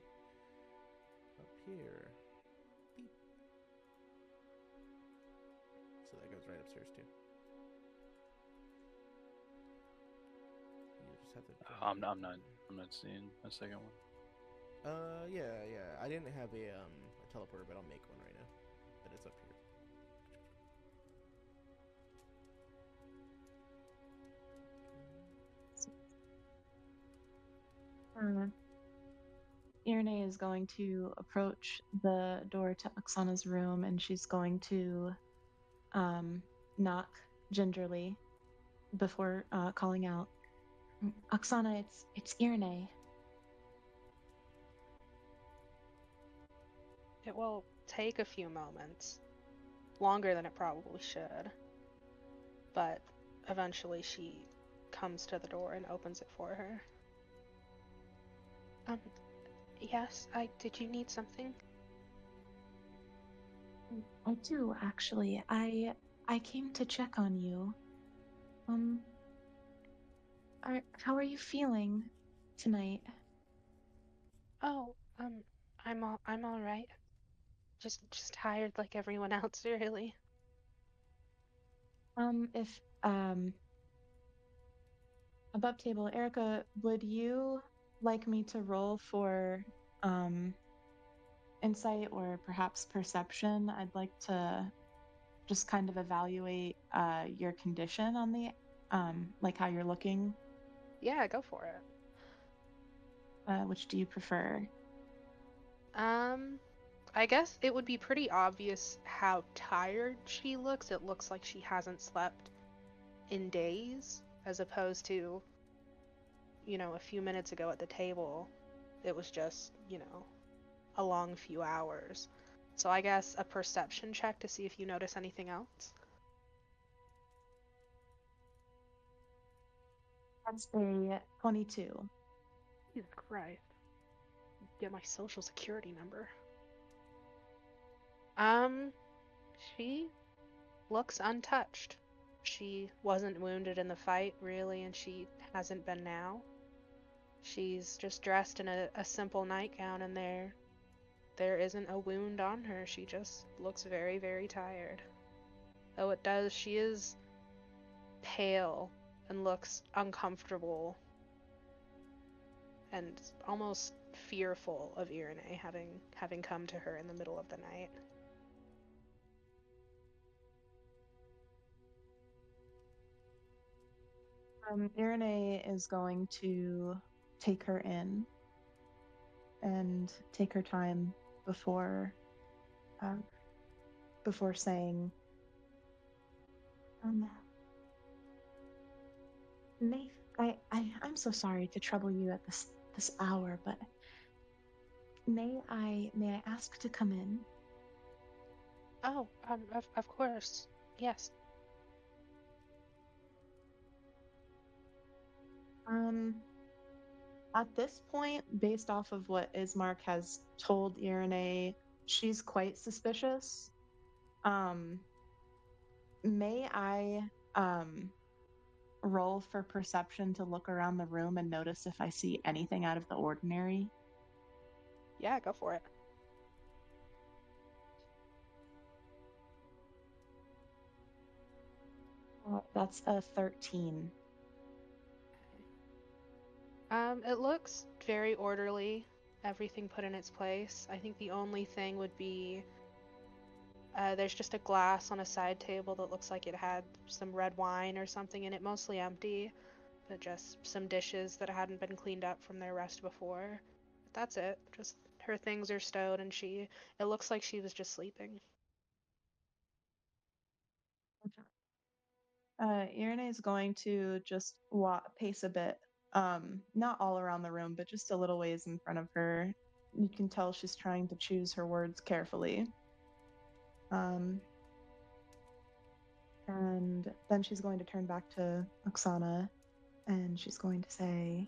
up here. Beep. So that goes right upstairs too. You just have to. I'm not seeing a second one. Yeah. I didn't have a teleporter, but I'll make one right now. But it's up here. Irene is going to approach the door to Oksana's room, and she's going to knock gingerly before calling out, Oksana, it's Irene. It will take a few moments, longer than it probably should, but eventually she comes to the door and opens it for her. Yes, did you need something? I do, actually. I came to check on you. How are you feeling tonight? Oh, I'm all right. Just tired like everyone else, really. If above table, Erica, would you like me to roll for insight or perhaps perception? I'd like to just kind of evaluate your condition on the like how you're looking. Yeah, go for it. Which do you prefer? I guess it would be pretty obvious how tired she looks. It looks like she hasn't slept in days, as opposed to, a few minutes ago at the table, it was just, a long few hours. So I guess a perception check to see if you notice anything else. That's a 22. Jesus Christ. Get my social security number. She looks untouched. She wasn't wounded in the fight, really, and she hasn't been now. She's just dressed in a simple nightgown, and there isn't a wound on her. She just looks very, very tired. Though she is pale and looks uncomfortable and almost fearful of Irene having come to her in the middle of the night. Irene is going to take her in and take her time before saying, May I'm so sorry to trouble you at this hour, but may I ask to come in? Oh, of course. Yes. At this point, based off of what Ismark has told Irene, she's quite suspicious. May I roll for perception to look around the room and notice if I see anything out of the ordinary? Yeah, go for it. That's a 13. It looks very orderly. Everything put in its place. I think the only thing would be there's just a glass on a side table that looks like it had some red wine or something in it, mostly empty, but just some dishes that hadn't been cleaned up from their rest before. But that's it. Just her things are stowed, and it looks like she was just sleeping. Irene is going to just pace a bit, not all around the room, but just a little ways in front of her. You can tell she's trying to choose her words carefully. And then she's going to turn back to Oksana, and she's going to say,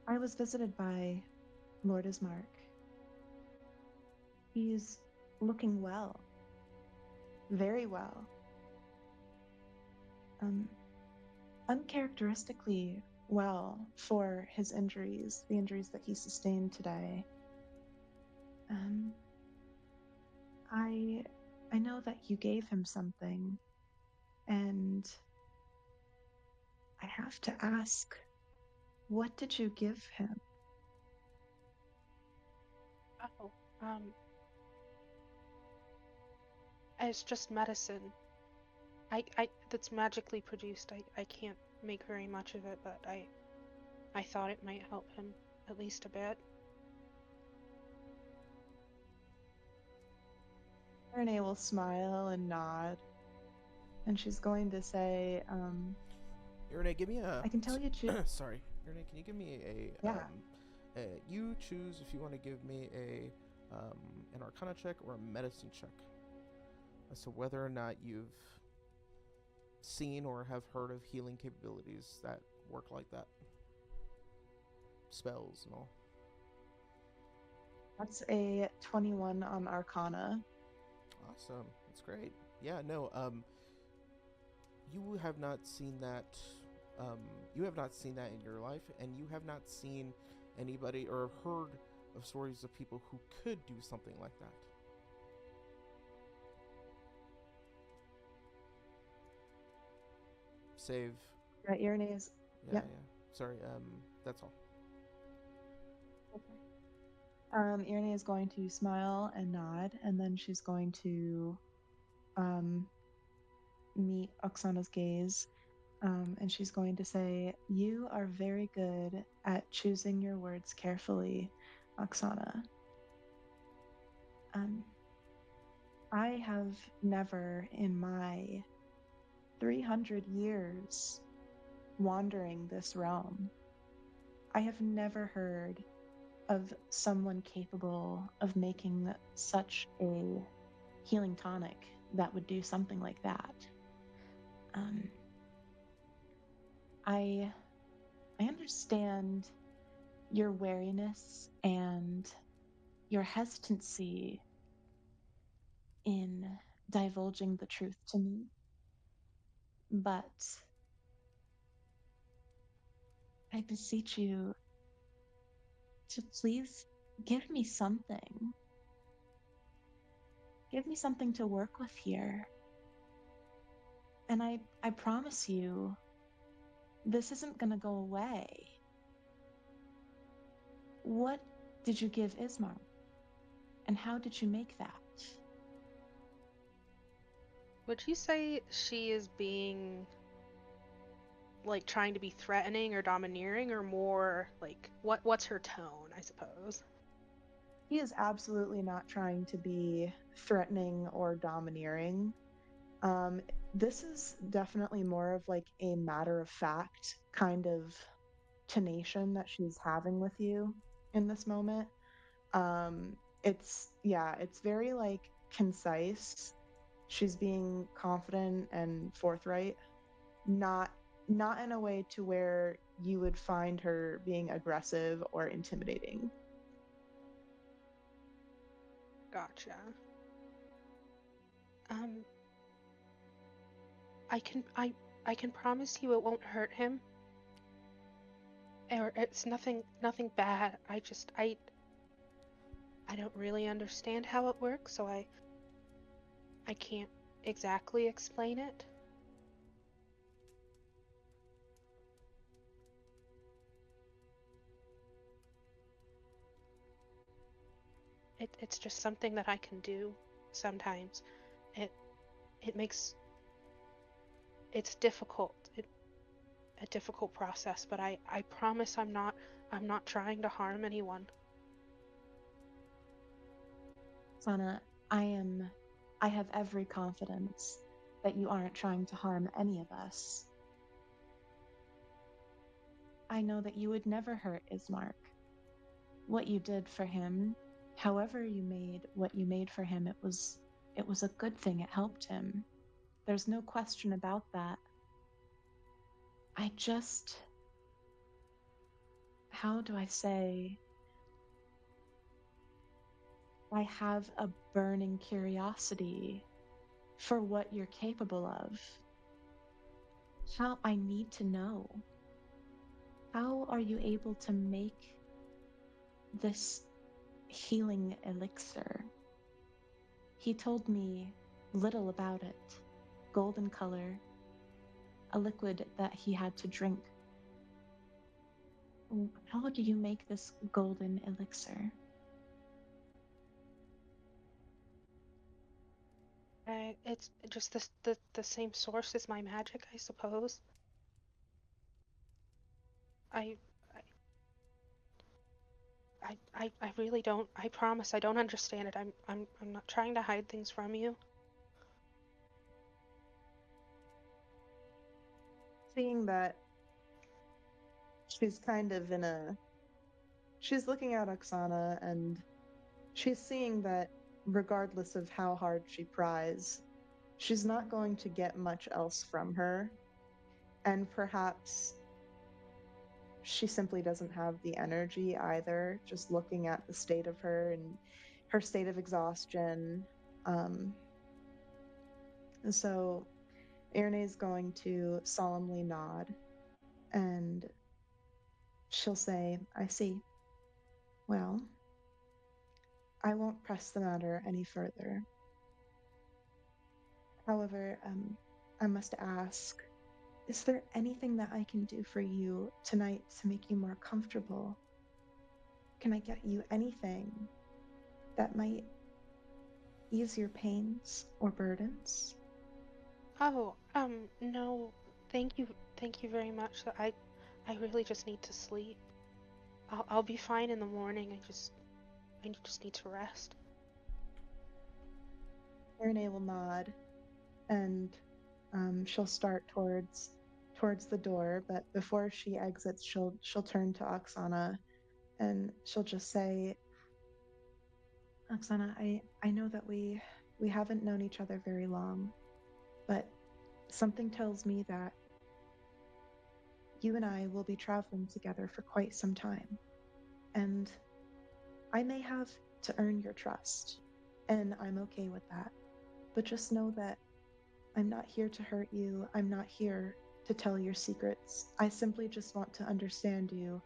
I was visited by Lord Ismark. He's looking well. Very well. Uncharacteristically well for his injuries, the injuries that he sustained today. I know that you gave him something, and I have to ask, what did you give him? Oh, it's just medicine. That's magically produced. I can't make very much of it, but I thought it might help him at least a bit. Irene will smile and nod, and she's going to say, Irene, give me a. I can tell you, Sorry, Irene, can you give me you choose if you want to give me an Arcana check or a Medicine check as to whether or not you've seen or have heard of healing capabilities that work like that, spells and all. That's a 21 on Arcana. Awesome, that's great. Yeah, no, you have not seen that. You have not seen that in your life, and you have not seen anybody or heard of stories of people who could do something like that. Save. Yeah, Irene is. Yeah. Sorry. That's all. Okay. Irene is going to smile and nod, and then she's going to meet Oksana's gaze, and she's going to say, "You are very good at choosing your words carefully, Oksana. I have never in my 300 years wandering this realm, I have never heard of someone capable of making such a healing tonic that would do something like that. I understand your wariness and your hesitancy in divulging the truth to me, but I beseech you to please give me something. Give me something to work with here. And I promise you, this isn't gonna go away. What did you give Ismar? And how did you make that? Would you say she is being like trying to be threatening or domineering, or more like what's her tone, I suppose? He is absolutely not trying to be threatening or domineering. This is definitely more of like a matter of fact kind of tonation that she's having with you in this moment. It's very like concise. She's being confident and forthright, not not in a way to where you would find her being aggressive or intimidating. Gotcha. Um, I can promise you it won't hurt him. Or it's nothing bad. I don't really understand how it works, so I can't exactly explain it. It's just something that I can do sometimes. It makes it's difficult. A difficult process, but I promise I'm not trying to harm anyone. Sana, I have every confidence that you aren't trying to harm any of us. I know that you would never hurt Ismark. What you did for him, however you made what you made for him, it was a good thing. It helped him. There's no question about that. I just, how do I say, I have a burning curiosity for what you're capable of. How I need to know. How are you able to make this healing elixir? He told me little about it. Golden color, a liquid that he had to drink. How do you make this golden elixir? It's just the same source as my magic, I suppose. I I really don't. I promise I don't understand it. I'm not trying to hide things from you. Seeing that she's kind of in a she's looking at Oksana and she's seeing that regardless of how hard she pries, she's not going to get much else from her. And perhaps she simply doesn't have the energy either, just looking at the state of her and her state of exhaustion. And so Irne's going to solemnly nod and she'll say, I see. Well, I won't press the matter any further. However, I must ask, is there anything that I can do for you tonight to make you more comfortable? Can I get you anything that might ease your pains or burdens? Oh, no. Thank you very much. I really just need to sleep. I'll be fine in the morning. I just need to rest. Irene will nod and she'll start towards the door, but before she exits, she'll turn to Oksana and she'll just say, Oksana, I know that we haven't known each other very long, but something tells me that you and I will be traveling together for quite some time. And I may have to earn your trust, and I'm okay with that. But just know that I'm not here to hurt you. I'm not here to tell your secrets. I simply just want to understand you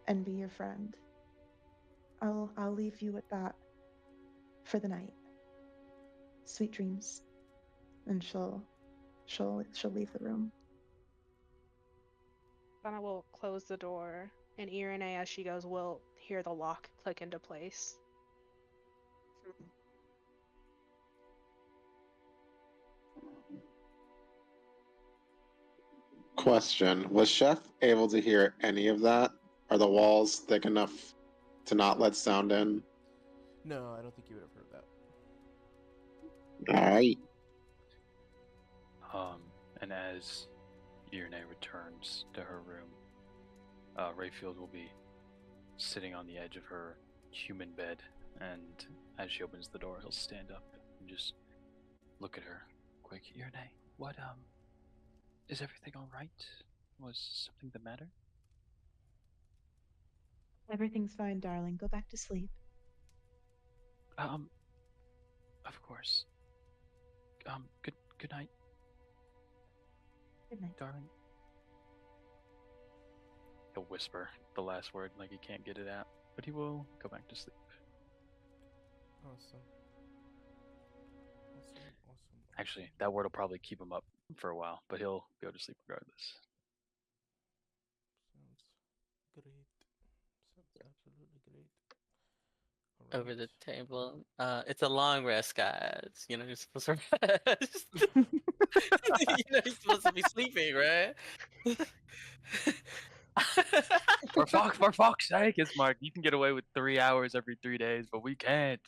and be your friend. I'll leave you with that for the night. Sweet dreams. And she'll leave the room. Sana will close the door, and Irene, as she goes, will hear the lock click into place. Question: was Chef able to hear any of that? Are the walls thick enough to not let sound in? No, I don't think you would have heard that. All right. And as Irene returns to her room, Rayfield will be sitting on the edge of her human bed, and as she opens the door, he'll stand up and just look at her quick. Irene, what, is everything all right? Was something the matter? Everything's fine, darling. Go back to sleep. Of course. Good night, Good night. darling. He'll whisper the last word like he can't get it out, but he will go back to sleep. Awesome. Actually, that word will probably keep him up for a while, but he'll go to sleep regardless. Sounds great. Sounds absolutely great. Over the table. It's a long rest, guys. You know, you're supposed to rest. You know, you're supposed to be sleeping, right? For fuck's sake, it's Mark. You can get away with 3 hours every 3 days, but we can't.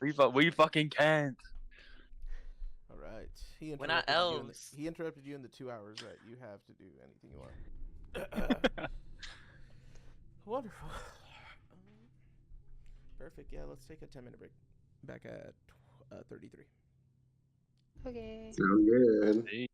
We fucking can't. All right. We're not elves. He interrupted you in the 2 hours that you have to do anything you want. Wonderful. Perfect. Yeah, let's take a 10-minute break. Back at 33. Okay. Sounds good. See?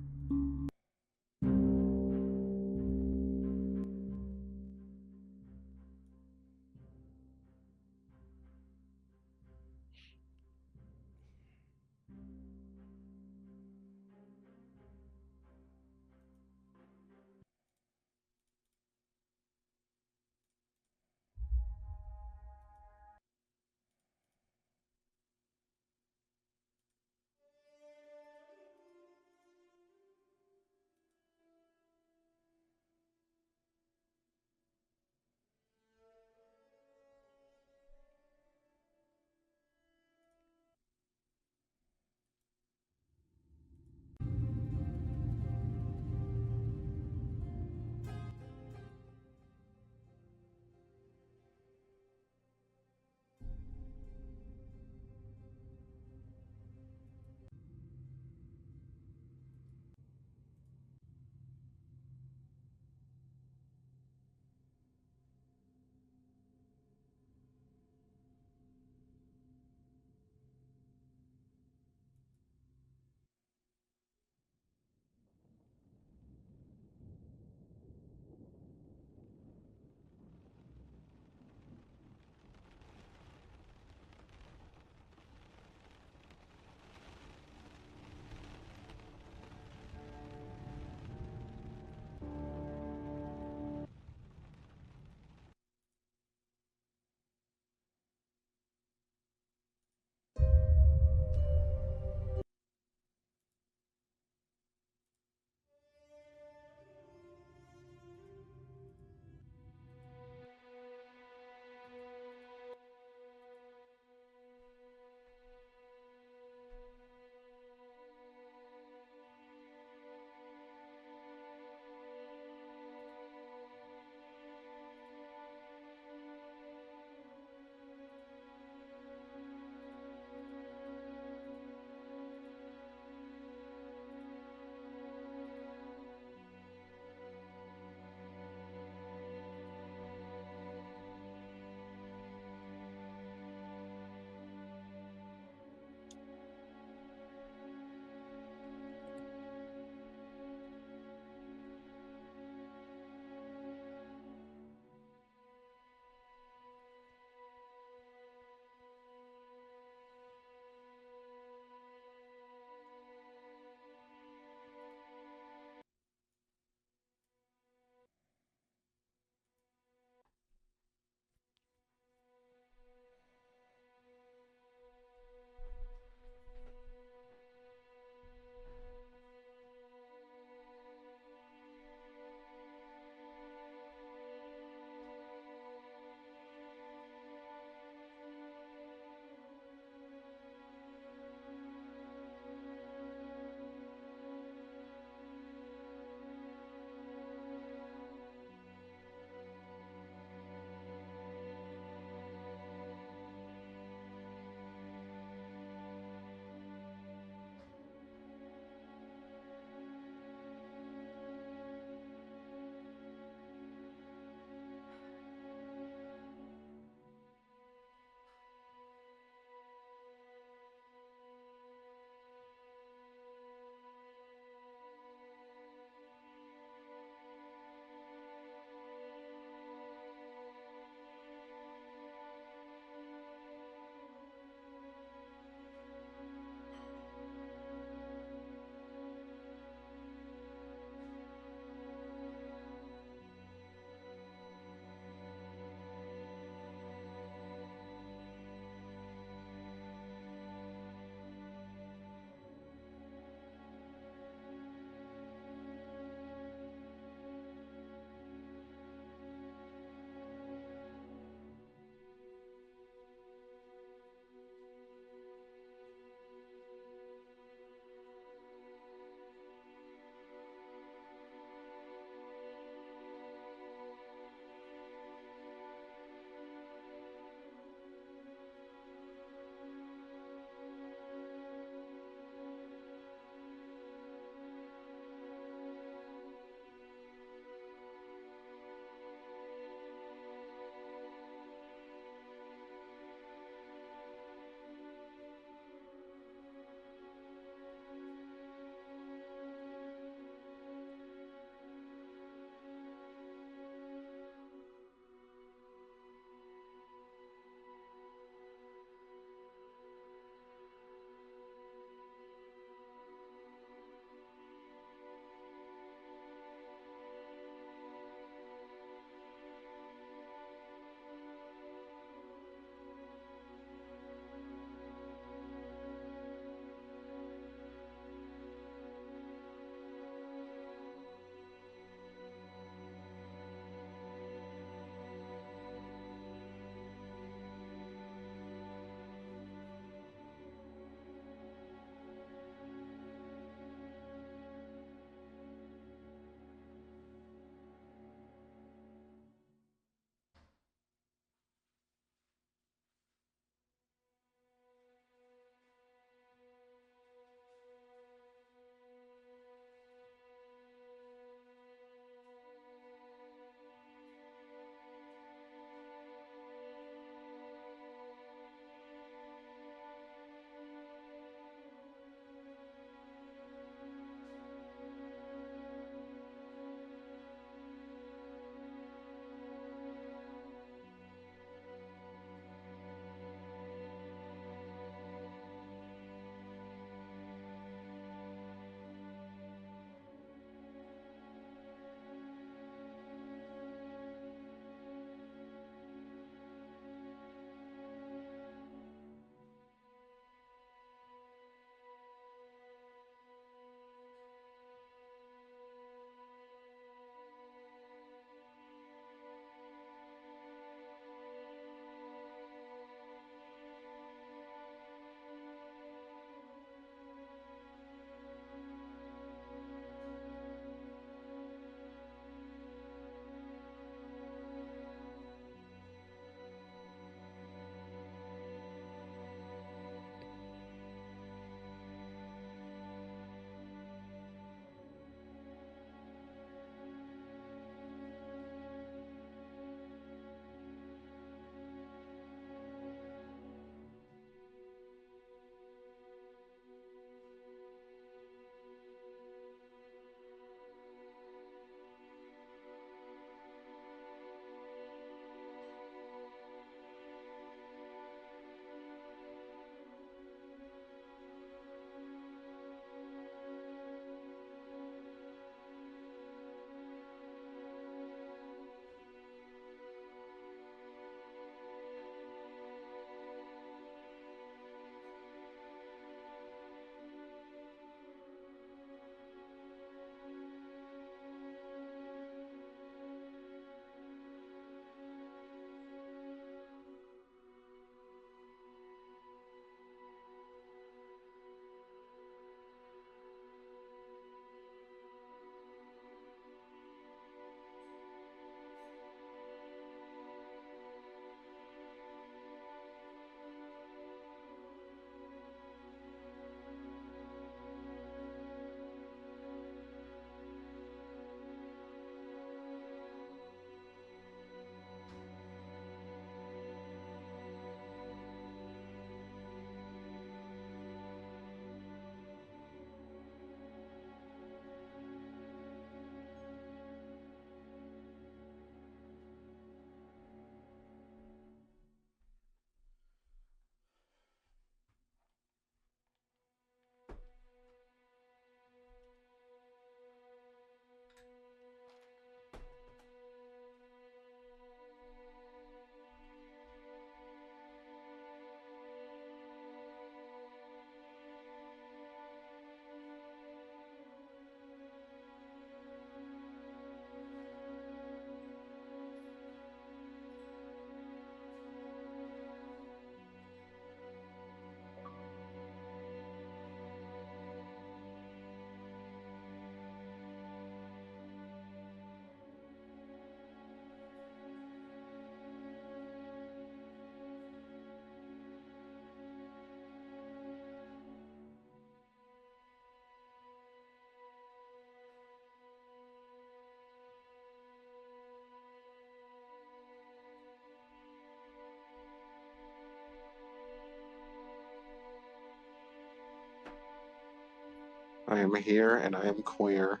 am here and I am queer.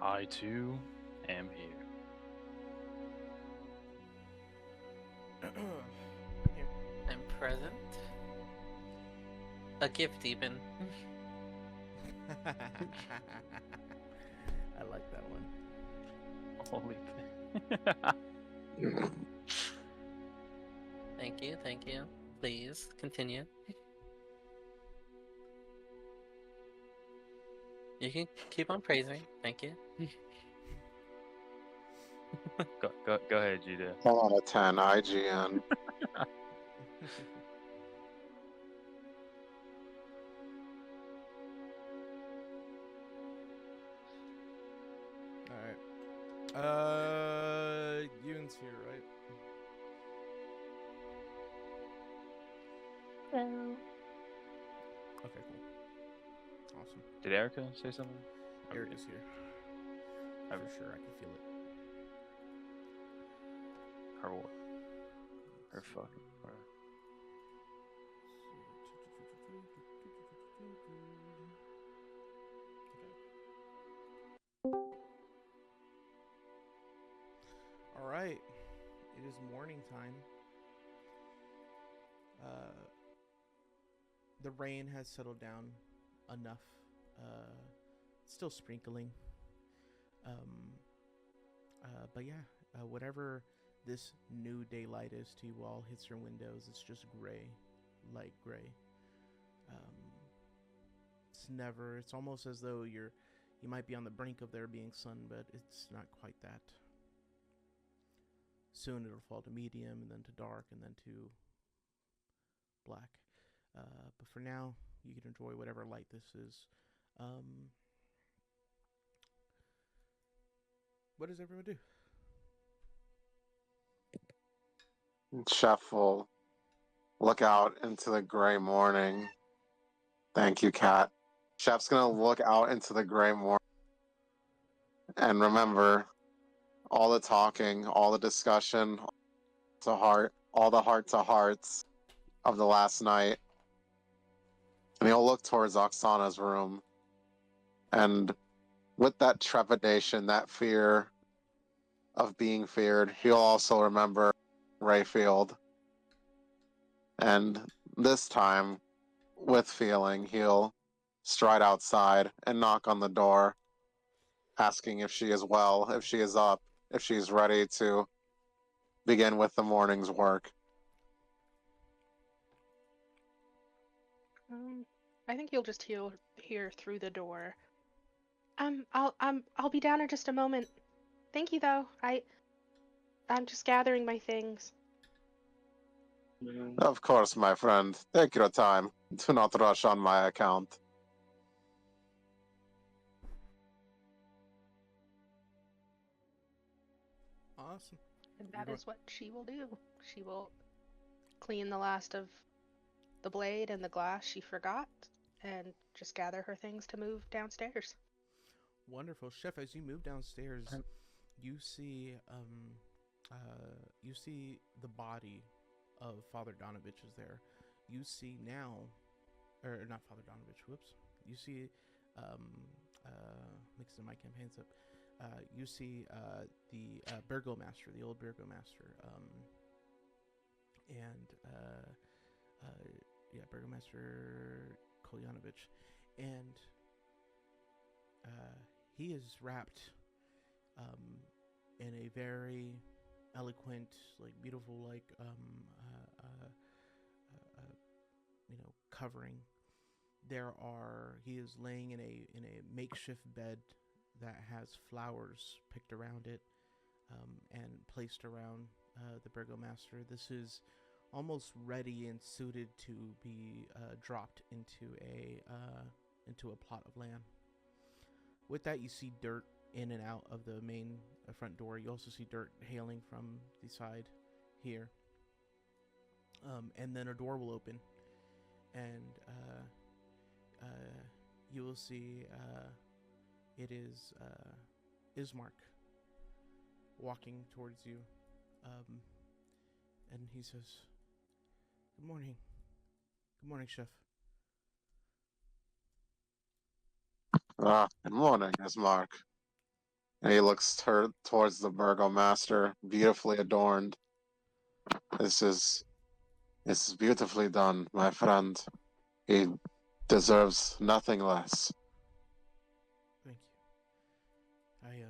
I too am here. Here. I'm present. A gift, even. I like that one. Holy thing. Thank you, thank you. Please continue. You can keep on praising. Thank you. Go ahead, Judah. Hold on a 10, IGN. Alright. Yoon's here, right? Hello. Okay, cool. Awesome. Did Erica say something? Eric is here. For Okay. sure, I can feel it. Her what? Her fucking. Her. All right, it is morning time. The rain has settled down enough. Still sprinkling. But yeah, whatever this new daylight is to you all hits your windows. It's just gray, light gray. It's almost as though you might be on the brink of there being sun, but it's not quite that. Soon it'll fall to medium, and then to dark, and then to black. But for now, you can enjoy whatever light this is. What does everyone do? Chef will look out into the gray morning. Thank you, Kat. Chef's gonna look out into the gray morning and remember all the talking, all the discussion, all the heart to hearts of the last night. And he'll look towards Oksana's room. And with that trepidation, that fear of being feared, he'll also remember Rayfield. And this time, with feeling, he'll stride outside and knock on the door, asking if she is well, if she is up, if she's ready to begin with the morning's work. I think you'll just hear through the door. I'll be down in just a moment. Thank you, though. I'm just gathering my things. Of course, my friend. Take your time. Do not rush on my account. Awesome. And You're that is what she will do. She will clean the last of the blade and the glass she forgot, and just gather her things to move downstairs. Wonderful, Chef. As you move downstairs, you see the body of Father Donovich is there. You see now, or not Father Donovich. Whoops. You see, mixing my campaigns up. You see the Burgomaster, the old Burgomaster, and Burgomaster Kolyanovich, and he is wrapped in a very eloquent, like beautiful, like covering. He is laying in a makeshift bed that has flowers picked around it and placed around the Burgomaster. This is almost ready and suited to be dropped into a plot of land. With that, you see dirt in and out of the main front door. You also see dirt hailing from the side here. And then a door will open, and you will see it is Ismark walking towards you, and he says, "Good morning. Good morning, Chef. Good morning, Ismark. And he looks towards the burgomaster, beautifully adorned. This is beautifully done, my friend. He deserves nothing less. Thank you. I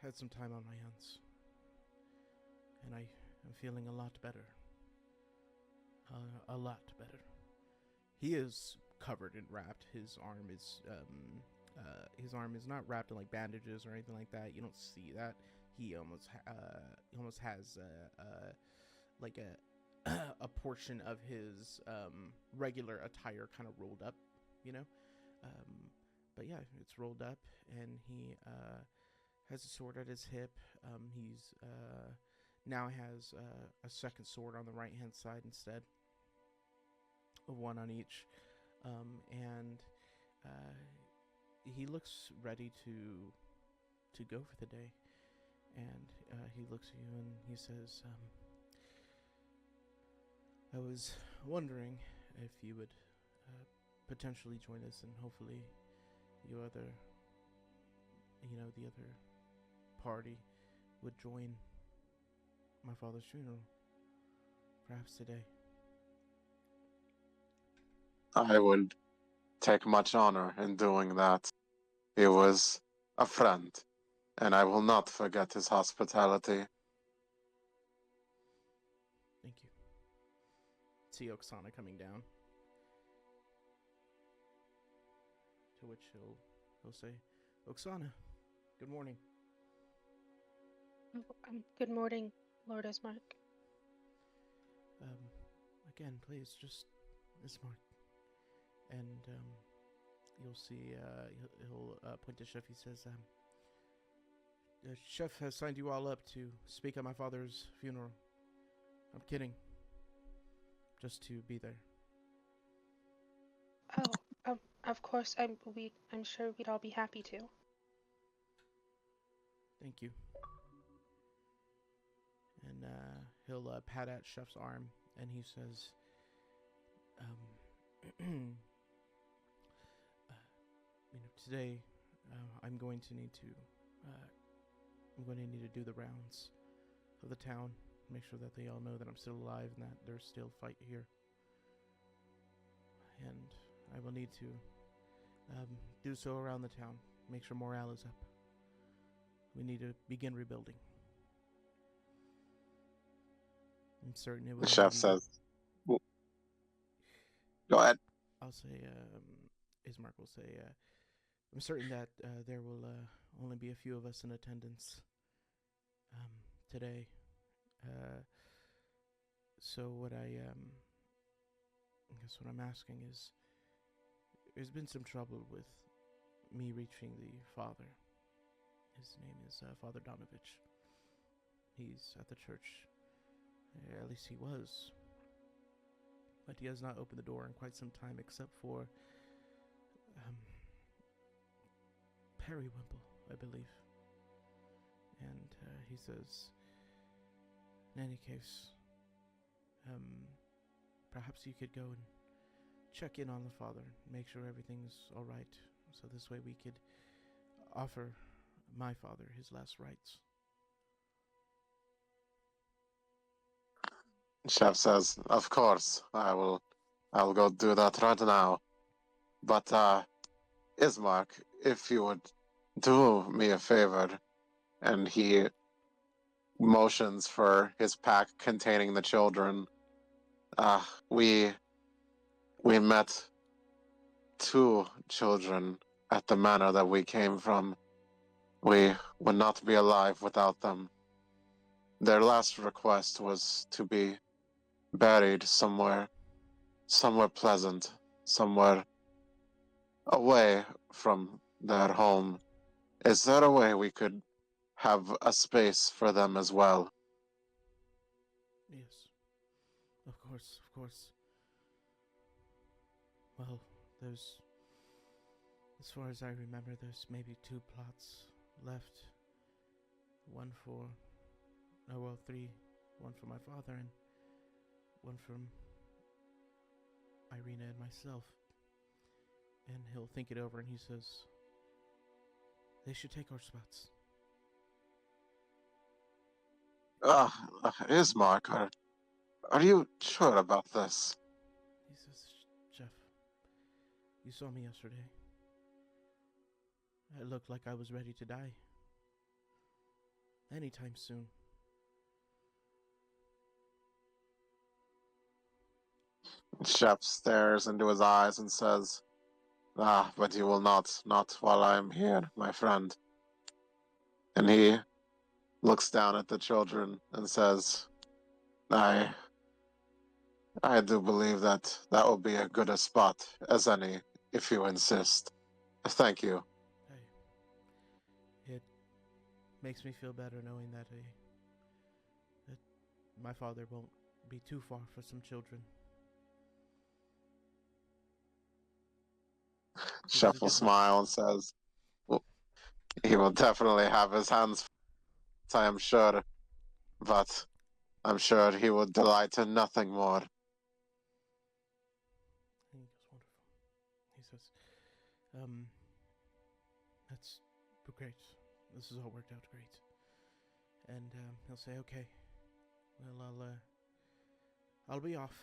had some time on my hands, and I am feeling a lot better. A lot better. He is covered and wrapped. His arm is not wrapped in like bandages or anything like that. You don't see that. He almost has like a a portion of his regular attire kind of rolled up, you know. But yeah, it's rolled up, and he has a sword at his hip. He's now has a second sword on the right hand side instead of one on each, and he looks ready to go for the day. And he looks at you and he says, I was wondering if you would potentially join us, and hopefully the other party would join my father's funeral, perhaps today. I would take much honor in doing that. He was a friend, and I will not forget his hospitality. Thank you. See Oksana coming down. To which he'll say, Oksana, good morning. Good morning, Lord Ismark. Again, please, just Ismark. And you'll see, he'll point to Chef. He says, the chef has signed you all up to speak at my father's funeral. I'm kidding. Just to be there. Oh, of course, I'm sure we'd all be happy to. Thank you. And he'll pat at Chef's arm, and he says, today I'm going to need to do the rounds of the town, make sure that they all know that I'm still alive and that there's still fight here. And I will need to do so around the town, make sure morale is up. We need to begin rebuilding. I'm certain it will. The chef says, go ahead. I'll say, Ismark will say, I'm certain that there will only be a few of us in attendance today. So what I guess what I'm asking is, there's been some trouble with me reaching the father. His name is Father Donovich. He's at the church. At least he was. But he has not opened the door in quite some time, except for Periwimple, I believe. And he says, in any case, perhaps you could go and check in on the father, make sure everything's all right, so this way we could offer my father his last rites. Chef says, of course, I'll go do that right now. But, Ismark, if you would do me a favor, and he motions for his pack containing the children. We met 2 children at the manor that we came from. We would not be alive without them. Their last request was to be buried somewhere pleasant, somewhere away from their home. Is there a way we could have a space for them as well? Yes, of course. Well, there's, as far as I remember, there's maybe 2 plots left. 3. One for my father and one from Irina and myself. And he'll think it over and he says, they should take our spots. Ismark, are you sure about this? He says, Jeff, you saw me yesterday. I looked like I was ready to die. Anytime soon. Shep stares into his eyes and says, but you will not while I am here, my friend. And he looks down at the children and says, I do believe that will be as good a spot as any, if you insist. Thank you. It makes me feel better knowing that that my father won't be too far for some children. Shep will smile and says, well, he will definitely have his hands full, I am sure, but I'm sure he would delight in nothing more. He goes, wonderful. He says, that's great. This has all worked out great. And he'll say, okay, well, I'll be off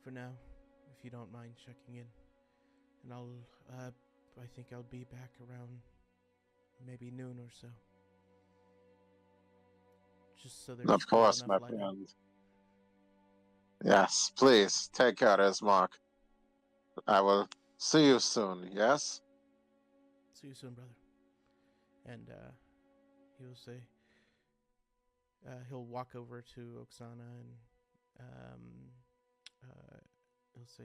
for now, if you don't mind checking in. And I think I'll be back around maybe noon or so. Just so there's Of course, my enough light out. friend. Yes, please, take care, Ismark. I will see you soon, yes? See you soon, brother. And he will say, he'll walk over to Oksana and he'll say,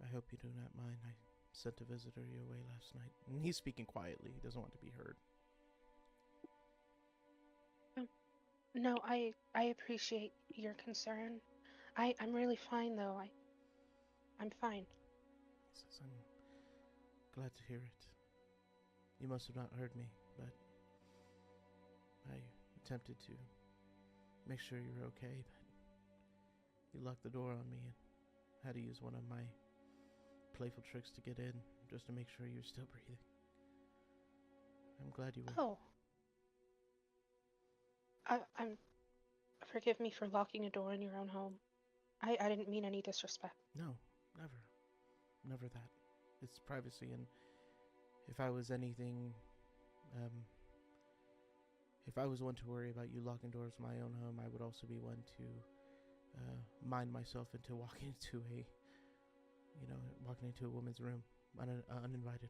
I hope you do not mind. I sent a visitor your way last night. And he's speaking quietly. He doesn't want to be heard. No, I appreciate your concern. I'm really fine though. I'm fine. He says, I'm glad to hear it. You must have not heard me, but I attempted to make sure you were okay, but you locked the door on me and had to use one of my playful tricks to get in, just to make sure you're still breathing. I'm glad you were. Oh. I'm. Forgive me for locking a door in your own home. I didn't mean any disrespect. No, never. Never that. It's privacy, and if I was anything, if I was one to worry about you locking doors in my own home, I would also be one to mind myself into walking into a woman's room uninvited.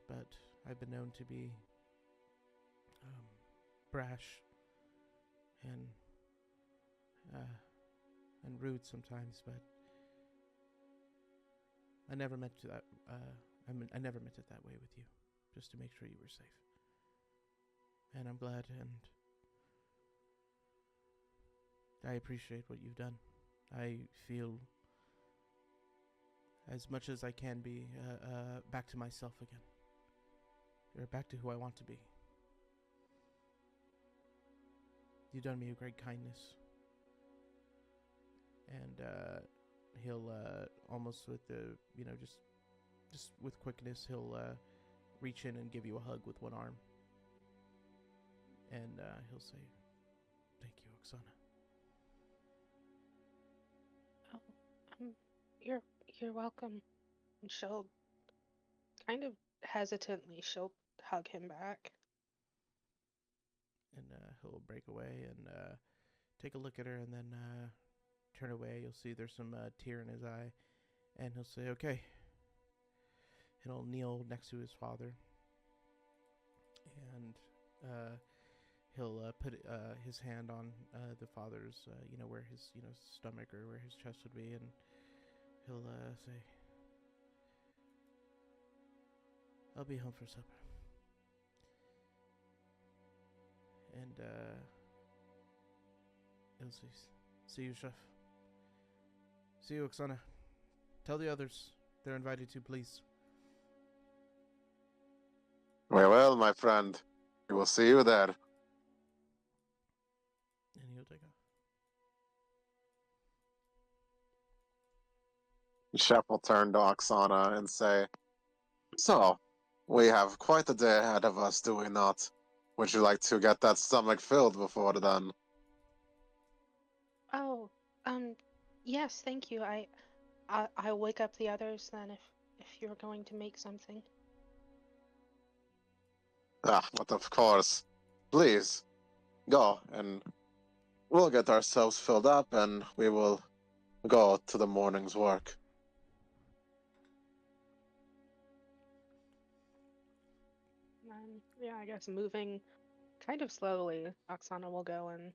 But I've been known to be brash and rude sometimes, but I never meant to that. I never meant it that way with you, just to make sure you were safe. And I'm glad, and I appreciate what you've done. I feel as much as I can be back to myself again, or back to who I want to be. You've done me a great kindness. And he'll almost with the, just with quickness, he'll reach in and give you a hug with one arm. And he'll say, thank you, Oksana. Oh, you're welcome. And she'll kind of hesitantly, she'll hug him back. And he'll break away and take a look at her and then turn away. You'll see there's some tear in his eye. And he'll say, okay. And he'll kneel next to his father. And he'll put his hand on the father's, where his, stomach or where his chest would be. And he'll say, I'll be home for supper. And he'll say, see you, Chef. See you, Oksana. Tell the others they're invited to, please. Very well, my friend. We will see you there. And he'll take off. Chef will turn to Oksana and say, "So, we have quite a day ahead of us, do we not? Would you like to get that stomach filled before then?" Oh, yes, thank you. I'll wake up the others then if you're going to make something. Ah, but of course. Please, go, and we'll get ourselves filled up, and we will go to the morning's work. Yeah, I guess moving kind of slowly, Oksana will go and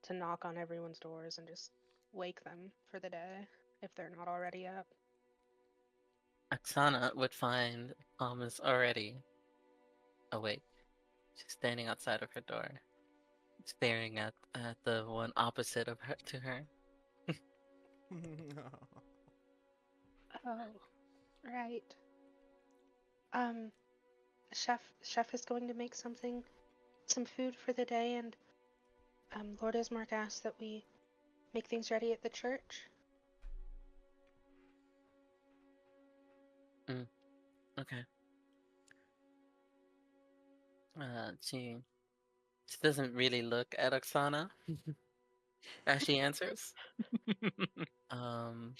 to knock on everyone's doors and just wake them for the day if they're not already up. Oksana would find Palm is already awake. She's standing outside of her door, staring at the one opposite of her to her. Oh, right. Um, Chef is going to make some food for the day, and Lord Ismark asked that we make things ready at the church. Okay. She doesn't really look at Oksana as she answers. Um,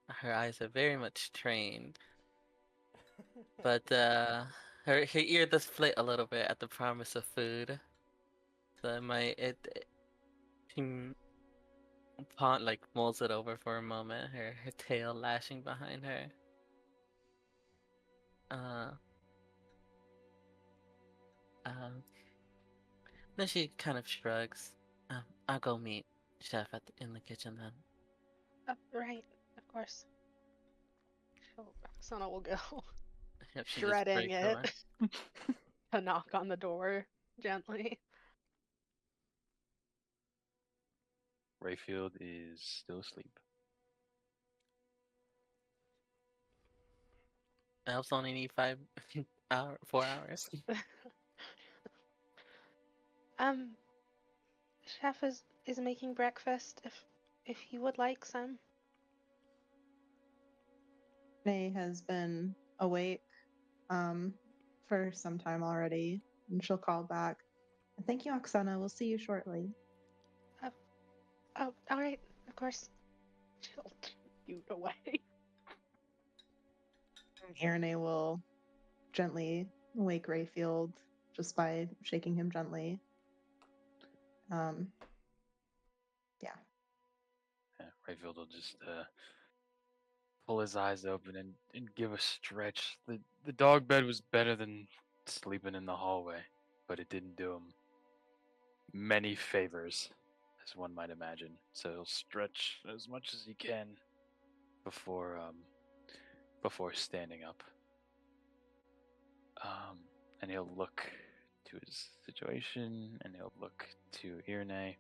her eyes are very much trained, but her ear does flit a little bit at the promise of food. So she like mulls it over for a moment, her tail lashing behind her. Uh, um, then she kind of shrugs. I'll go meet Chef in the kitchen then. Right, of course. Oksana will go Yep, she just shredding breaks it over. to knock on the door gently. Rayfield is still asleep. Elves only need 4 hours. Chef is making breakfast if you would like some. May has been awake um, for some time already, and she'll call back. Thank you, Oksana. We'll see you shortly. Oh, all right, of course. She'll shoot away. Irene will gently wake Rayfield just by shaking him gently. Yeah. Rayfield will just pull his eyes open and give a stretch. The dog bed was better than sleeping in the hallway, but it didn't do him many favors, as one might imagine. So he'll stretch as much as he can before before standing up. And he'll look to his situation, and he'll look to Irene,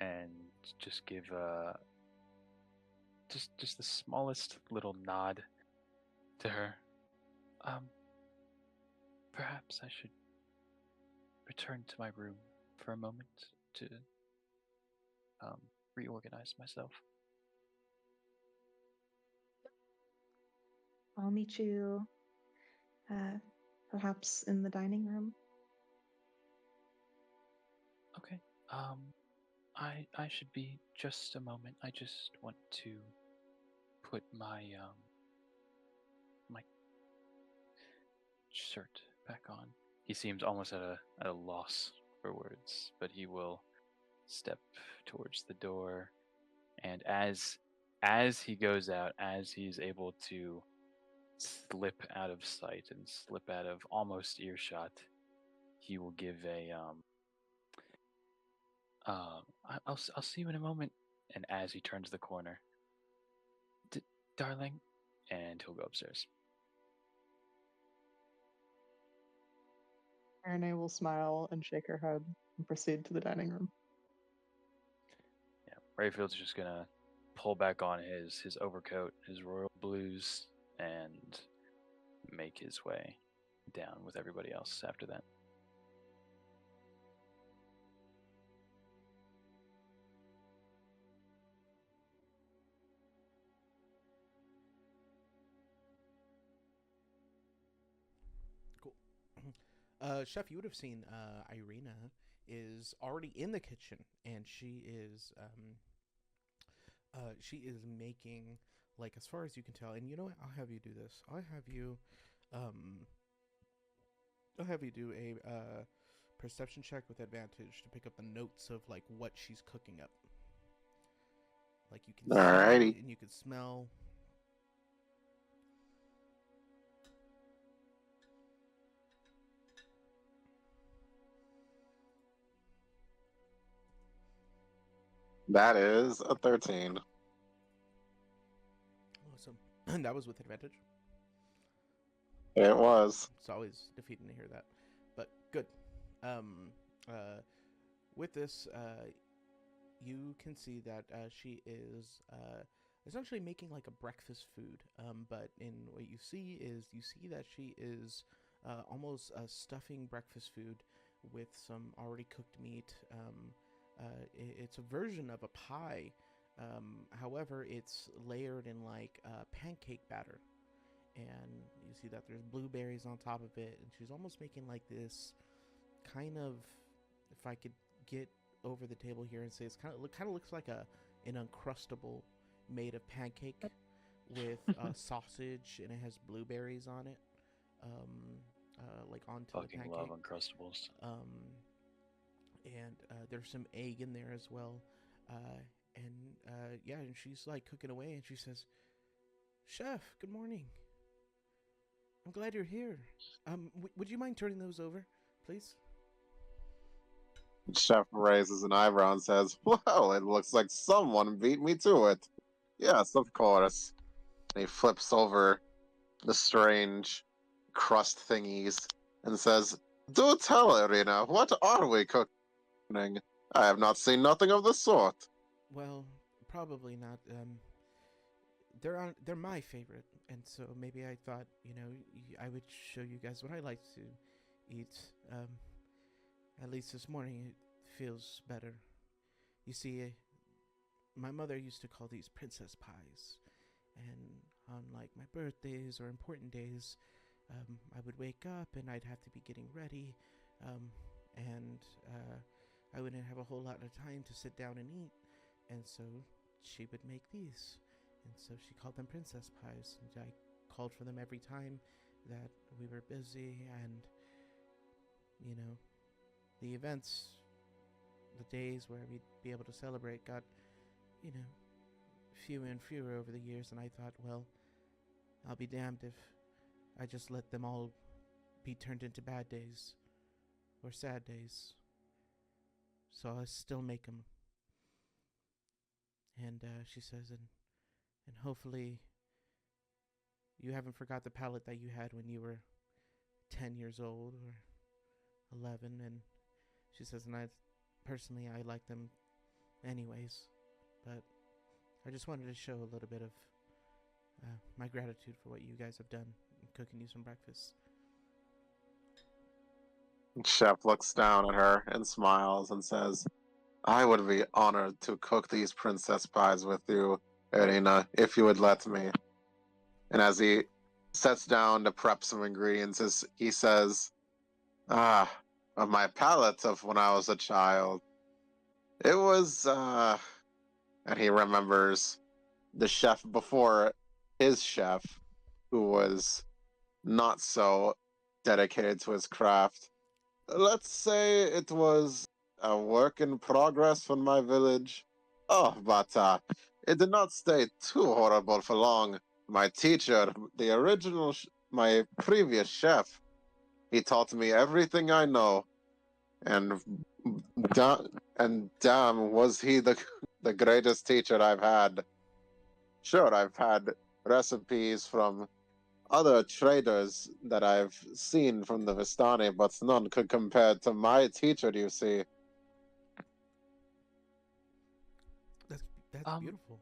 and just give just the smallest little nod to her. Perhaps I should return to my room for a moment to reorganize myself. I'll meet you perhaps in the dining room. Okay. I should be just a moment. I just want to put my my shirt back on. He seems almost at a loss for words, but he will step towards the door, and as he goes out, as he's able to slip out of sight and slip out of almost earshot, he will give a I'll see you in a moment. And as he turns the corner, darling, and he'll go upstairs. Irene will smile and shake her head and proceed to the dining room. Yeah, Rayfield's just gonna pull back on his overcoat, his royal blues, and make his way down with everybody else after that. Chef, you would have seen Irina is already in the kitchen, and she is making, like, as far as you can tell. And you know what? I'll have you do this. Um, I'll have you do a perception check with advantage to pick up the notes of like what she's cooking up. Like you can Alrighty. see and you can smell. That is a 13. Awesome. And that was with advantage. It was. It's always defeating to hear that, but good. Um, with this, you can see that she is essentially making like a breakfast food. But in what you see that she is almost stuffing breakfast food with some already cooked meat. It's a version of a pie. However, it's layered in like pancake batter. And you see that there's blueberries on top of it, and she's almost making like this kind of, if I could get over the table here and say, it's kind of looks like an Uncrustable made of pancake with sausage, and it has blueberries on it, like onto the pancake. Love Uncrustables. And there's some egg in there as well, and she's like cooking away, and she says, "Chef, good morning. I'm glad you're here. Would you mind turning those over, please?" Chef raises an eyebrow and says, "Well, it looks like someone beat me to it. Yes, of course." And he flips over the strange crust thingies and says, "Do tell, Irina, what are we cooking? I have not seen nothing of the sort." Well, probably not. They're my favorite, and so maybe I thought, I would show you guys what I like to eat. At least this morning it feels better. You see, my mother used to call these princess pies, and on like my birthdays or important days, I would wake up and I'd have to be getting ready, and I wouldn't have a whole lot of time to sit down and eat, and so she would make these. And so she called them princess pies, and I called for them every time that we were busy, and, the events, the days where we'd be able to celebrate got, fewer and fewer over the years, and I thought, well, I'll be damned if I just let them all be turned into bad days or sad days. So I'll still make them. And she says, and hopefully you haven't forgot the palate that you had when you were 10 years old or 11. And she says, and I like them anyways. But I just wanted to show a little bit of my gratitude for what you guys have done in cooking you some breakfast. Chef looks down at her and smiles and says, "I would be honored to cook these princess pies with you, Irina, if you would let me." And as he sets down to prep some ingredients, he says, of my palate of when I was a child, it was, and he remembers the chef before his chef, who was not so dedicated to his craft. Let's say it was a work in progress from my village. Oh, but it did not stay too horrible for long. My teacher, my previous chef, he taught me everything I know, and damn, was he the greatest teacher I've had. Sure, I've had recipes from other traders that I've seen from the Vistani, but none could compare to my teacher, you see. That's beautiful.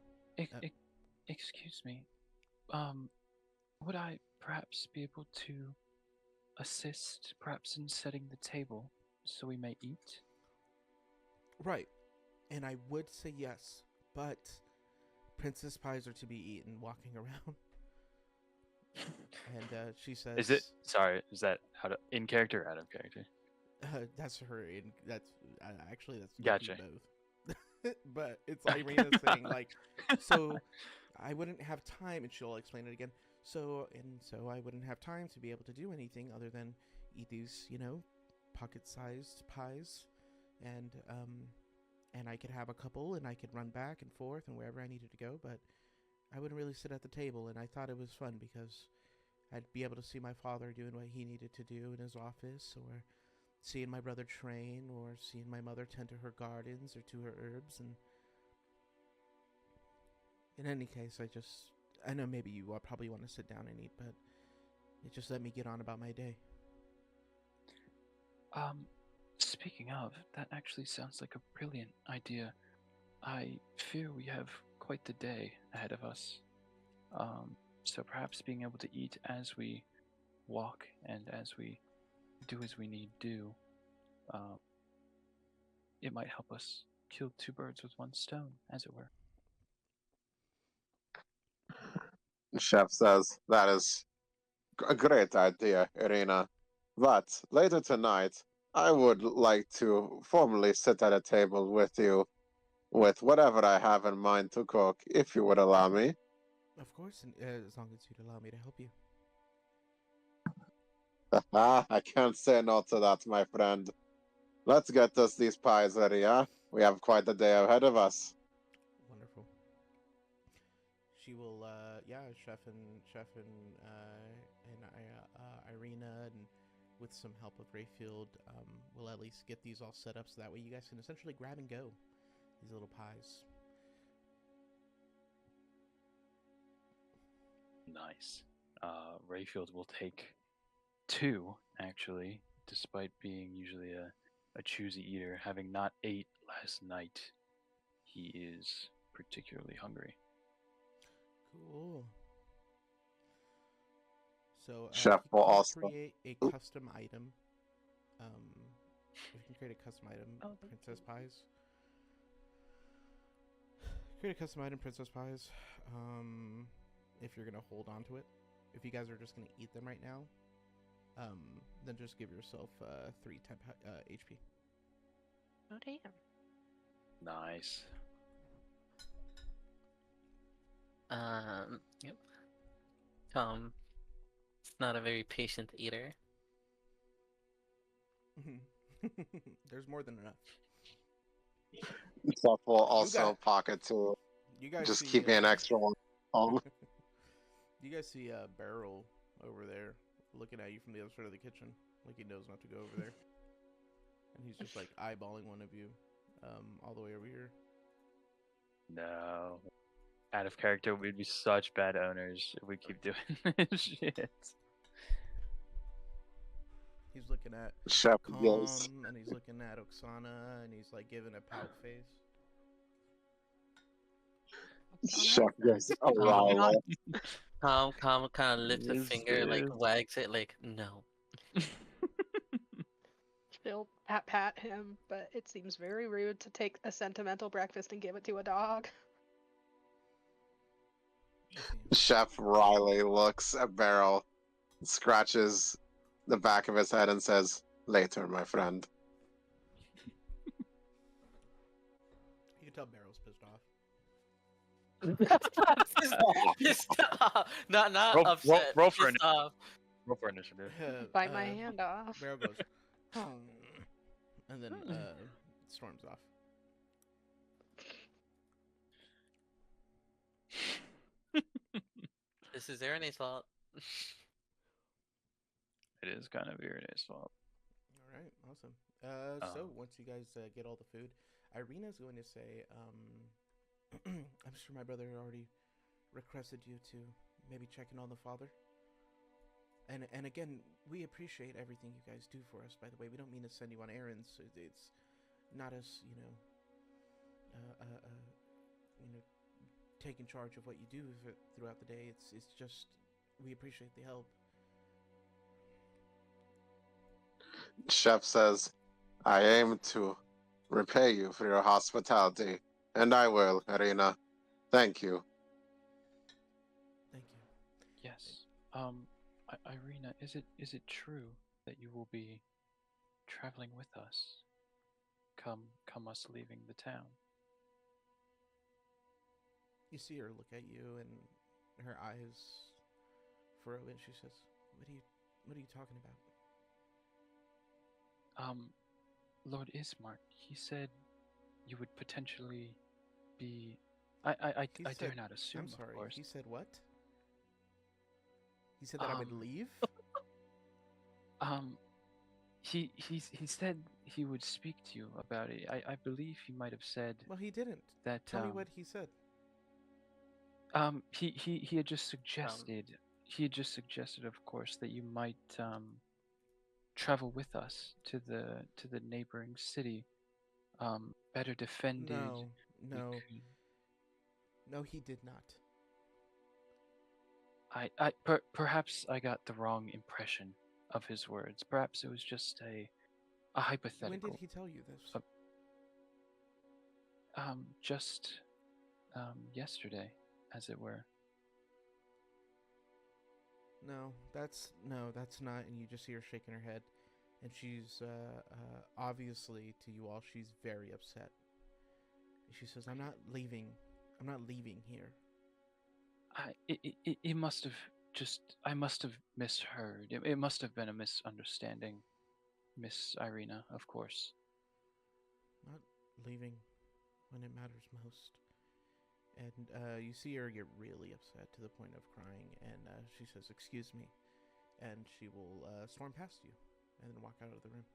Excuse me. Would I perhaps be able to assist, perhaps in setting the table so we may eat? Right. And I would say yes, but princess pies are to be eaten walking around. And she says, Is it? Sorry, is that in character or out of character? That's her. That's actually that's Gotcha. both. But it's Irina saying like, so I wouldn't have time, and she'll explain it again. So I wouldn't have time to be able to do anything other than eat these, pocket-sized pies, and I could have a couple, and I could run back and forth and wherever I needed to go, but I wouldn't really sit at the table, and I thought it was fun because I'd be able to see my father doing what he needed to do in his office, or seeing my brother train, or seeing my mother tend to her gardens or to her herbs. And in any case, I know maybe you probably want to sit down and eat, but it just let me get on about my day. Speaking of, that actually sounds like a brilliant idea. I fear we have quite the day ahead of us. So perhaps being able to eat as we walk and as we do as we need do, it might help us kill two birds with one stone, as it were. The chef says, that is a great idea, Irina. But later tonight, I would like to formally sit at a table with you with whatever I have in mind to cook, if you would allow me. Of course, and, as long as you'd allow me to help you. I can't say no to that, my friend. Let's get us these pies ready, huh? We have quite a day ahead of us. Wonderful. She will, Chef and Irina, and with some help of Rayfield, will at least get these all set up so that way you guys can essentially grab and go these little pies. Nice. Rayfield will take 2, actually, despite being usually a choosy eater. Having not ate last night, he is particularly hungry. Cool. So Chef will also create a custom item. We can create a custom item, princess pies. Create a custom item, princess pies. If you're gonna hold on to it, if you guys are just gonna eat them right now, then just give yourself 3 temp HP. Oh damn. Nice. Yep. Tom is not a very patient eater. There's more than enough. Chef will also pocket to You guys just see, keep me an extra one. You guys see a barrel over there looking at you from the other side of the kitchen, like he knows not to go over there, and he's just like eyeballing one of you, all the way over here. No. Out of character, we'd be such bad owners if we keep doing this shit. He's looking at Chef Calm, goes. and he's looking at Oksana, and he's like giving a pout face. Chef goes. Oh, wow. Calm kind of lifts a Yes, finger, like yes. wags it, like no. She'll pat him, but it seems very rude to take a sentimental breakfast and give it to a dog. Chef Riley looks at Beryl, scratches the back of his head, and says, "Later, my friend." You can tell Barrel's pissed off. Pissed off. Not Roll- upset. roll for pissed off. Roll for initiative. Bite my hand off. Barrel goes, and then storms off. This is Erin's fault. It is kind of Irine's fault. All right, awesome. So once you guys get all the food, Irina's going to say, I'm sure my brother already requested you to maybe check in on the father. And again, we appreciate everything you guys do for us. By the way, we don't mean to send you on errands. It's not us, taking charge of what you do throughout the day. It's just we appreciate the help. Chef says, "I aim to repay you for your hospitality, and I will, Irina. Thank you." Thank you. Yes. Irina, is it true that you will be traveling with us? Come us leaving the town. You see her look at you, and her eyes furrow, and she says, What are you talking about?" Lord Ismark, he said you would potentially be. I He dare said, not assume, I'm sorry, of course. he said what? He said that I would Um, leave? um, he said he would speak to you about it. I believe he might have said Well, he didn't. that. Tell me what he said. He had just suggested. He had just suggested, of course, that you might travel with us to the neighboring city. Better defended. No, We no, could. no, he did not. Perhaps I got the wrong impression of his words. Perhaps it was just a hypothetical. When did he tell you this? Just yesterday, as it were. No, that's not. And you just see her shaking her head, and she's obviously, to you all, she's very upset. She says, I'm not leaving here." It must have I must have misheard. It must have been a misunderstanding, Miss Irina, of course. Not leaving when it matters most. And you see her get really upset to the point of crying, and she says, "Excuse me," and she will storm past you and then walk out of the room.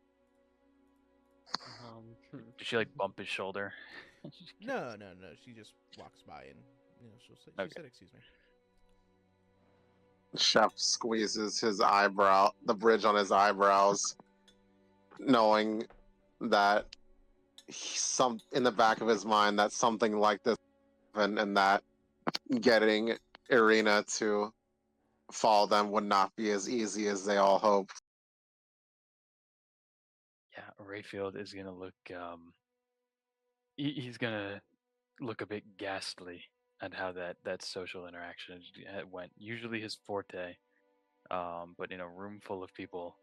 Did she like bump his shoulder? No. She just walks by, and she'll say, Okay. she said, "Excuse me." Chef squeezes his eyebrow, the bridge on his eyebrows, knowing that some in the back of his mind that something like this happened, and that getting Irina to follow them would not be as easy as they all hoped. Yeah, Rayfield is gonna look. He's gonna look a bit ghastly at how that social interaction went. Usually his forte, but in a room full of people,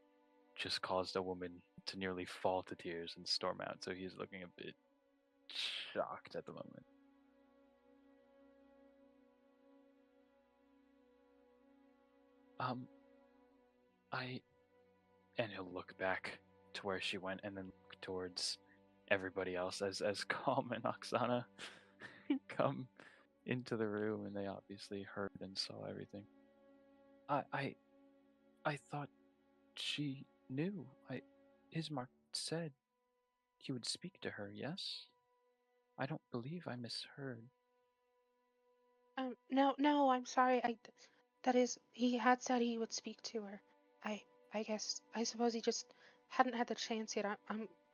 just caused a woman to nearly fall to tears and storm out. So he's looking a bit shocked at the moment. And he'll look back to where she went, and then look towards everybody else as Calm and Oksana come into the room, and they obviously heard and saw everything. I thought she knew. Ismark said he would speak to her. Yes, I don't believe I misheard. No, I'm sorry. That is, he had said he would speak to her. I suppose he just hadn't had the chance yet.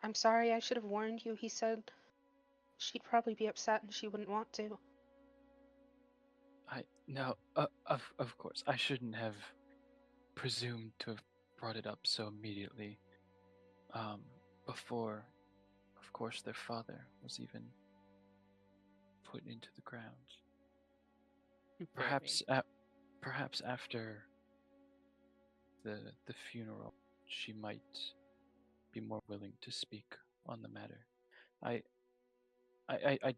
I'm sorry. I should have warned you. He said she'd probably be upset and she wouldn't want to. No, of course I shouldn't have presumed to have brought it up so immediately. Before, of course, their father was even put into the ground. Perhaps, perhaps after the funeral, she might be more willing to speak on the matter. I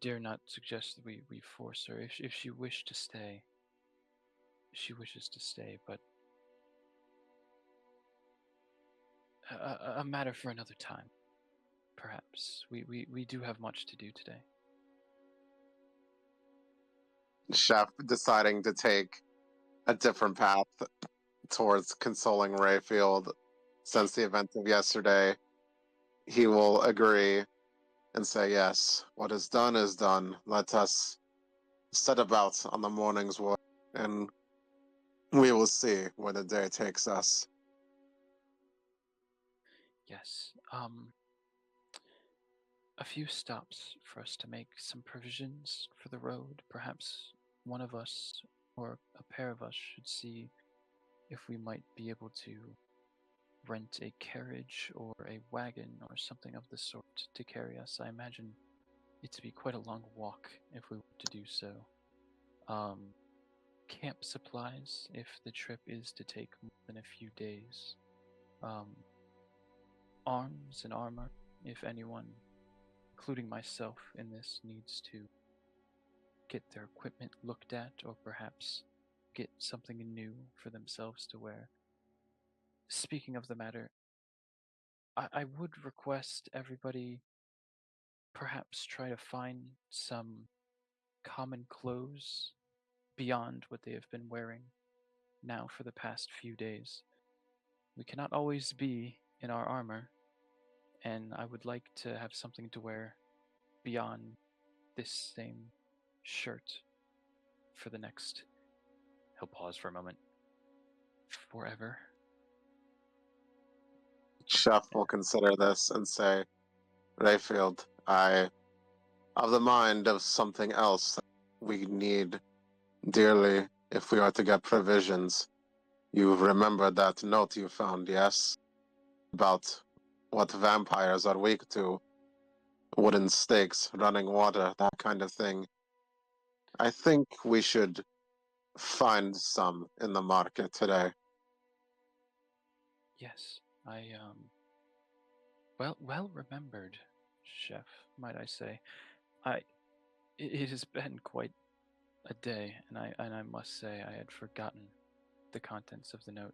dare not suggest that we force her. If she wished to stay, she wishes to stay, but a matter for another time. Perhaps we do have much to do today. Chef deciding to take a different path towards consoling Rayfield since the event of yesterday, he will agree and say, yes, what is done is done. Let us set about on the morning's work, and we will see where the day takes us. Yes. A few stops for us to make some provisions for the road. Perhaps one of us or a pair of us should see if we might be able to rent a carriage or a wagon or something of the sort to carry us. I imagine it to be quite a long walk if we were to do so. camp supplies if the trip is to take more than a few days. Arms and armor, if anyone, including myself in this, needs to get their equipment looked at or perhaps get something new for themselves to wear. Speaking of the matter, I would request everybody perhaps try to find some common clothes beyond what they have been wearing now for the past few days. We cannot always be in our armor, and I would like to have something to wear beyond this same shirt for the next. He'll pause for a moment. Forever. Chef will consider this and say, Rayfield, I have the mind of something else that we need dearly if we are to get provisions. You remember that note you found, yes? About what vampires are weak to. Wooden stakes, running water, that kind of thing. I think we should find some in the market today. Yes, well remembered, chef, might I say. It has been quite a day, and I must say I had forgotten the contents of the note.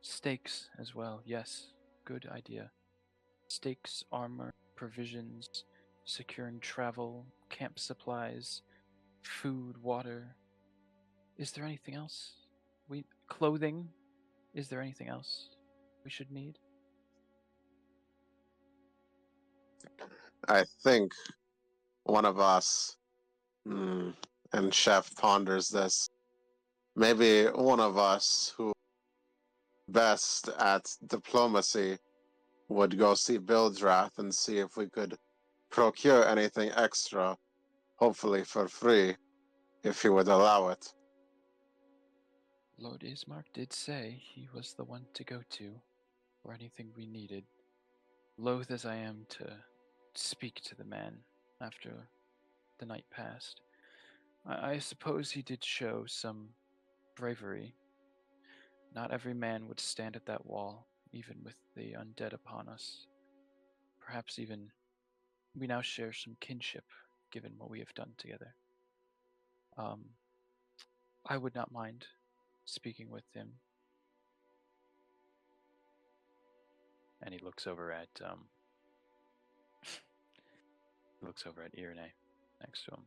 Stakes as well, yes, good idea. Stakes, armor, provisions, securing travel, camp supplies, food, water. Is there anything else? Clothing? Is there anything else we should need? I think one of us, and Chef ponders this, maybe one of us who best at diplomacy would go see Bildrath and see if we could procure anything extra, hopefully for free, if he would allow it. Lord Ismark did say he was the one to go to for anything we needed. Loath as I am to speak to the man after the night passed, I suppose he did show some bravery. Not every man would stand at that wall, even with the undead upon us. Perhaps even we now share some kinship, given what we have done together. I would not mind speaking with him. And he looks over at Irene next to him.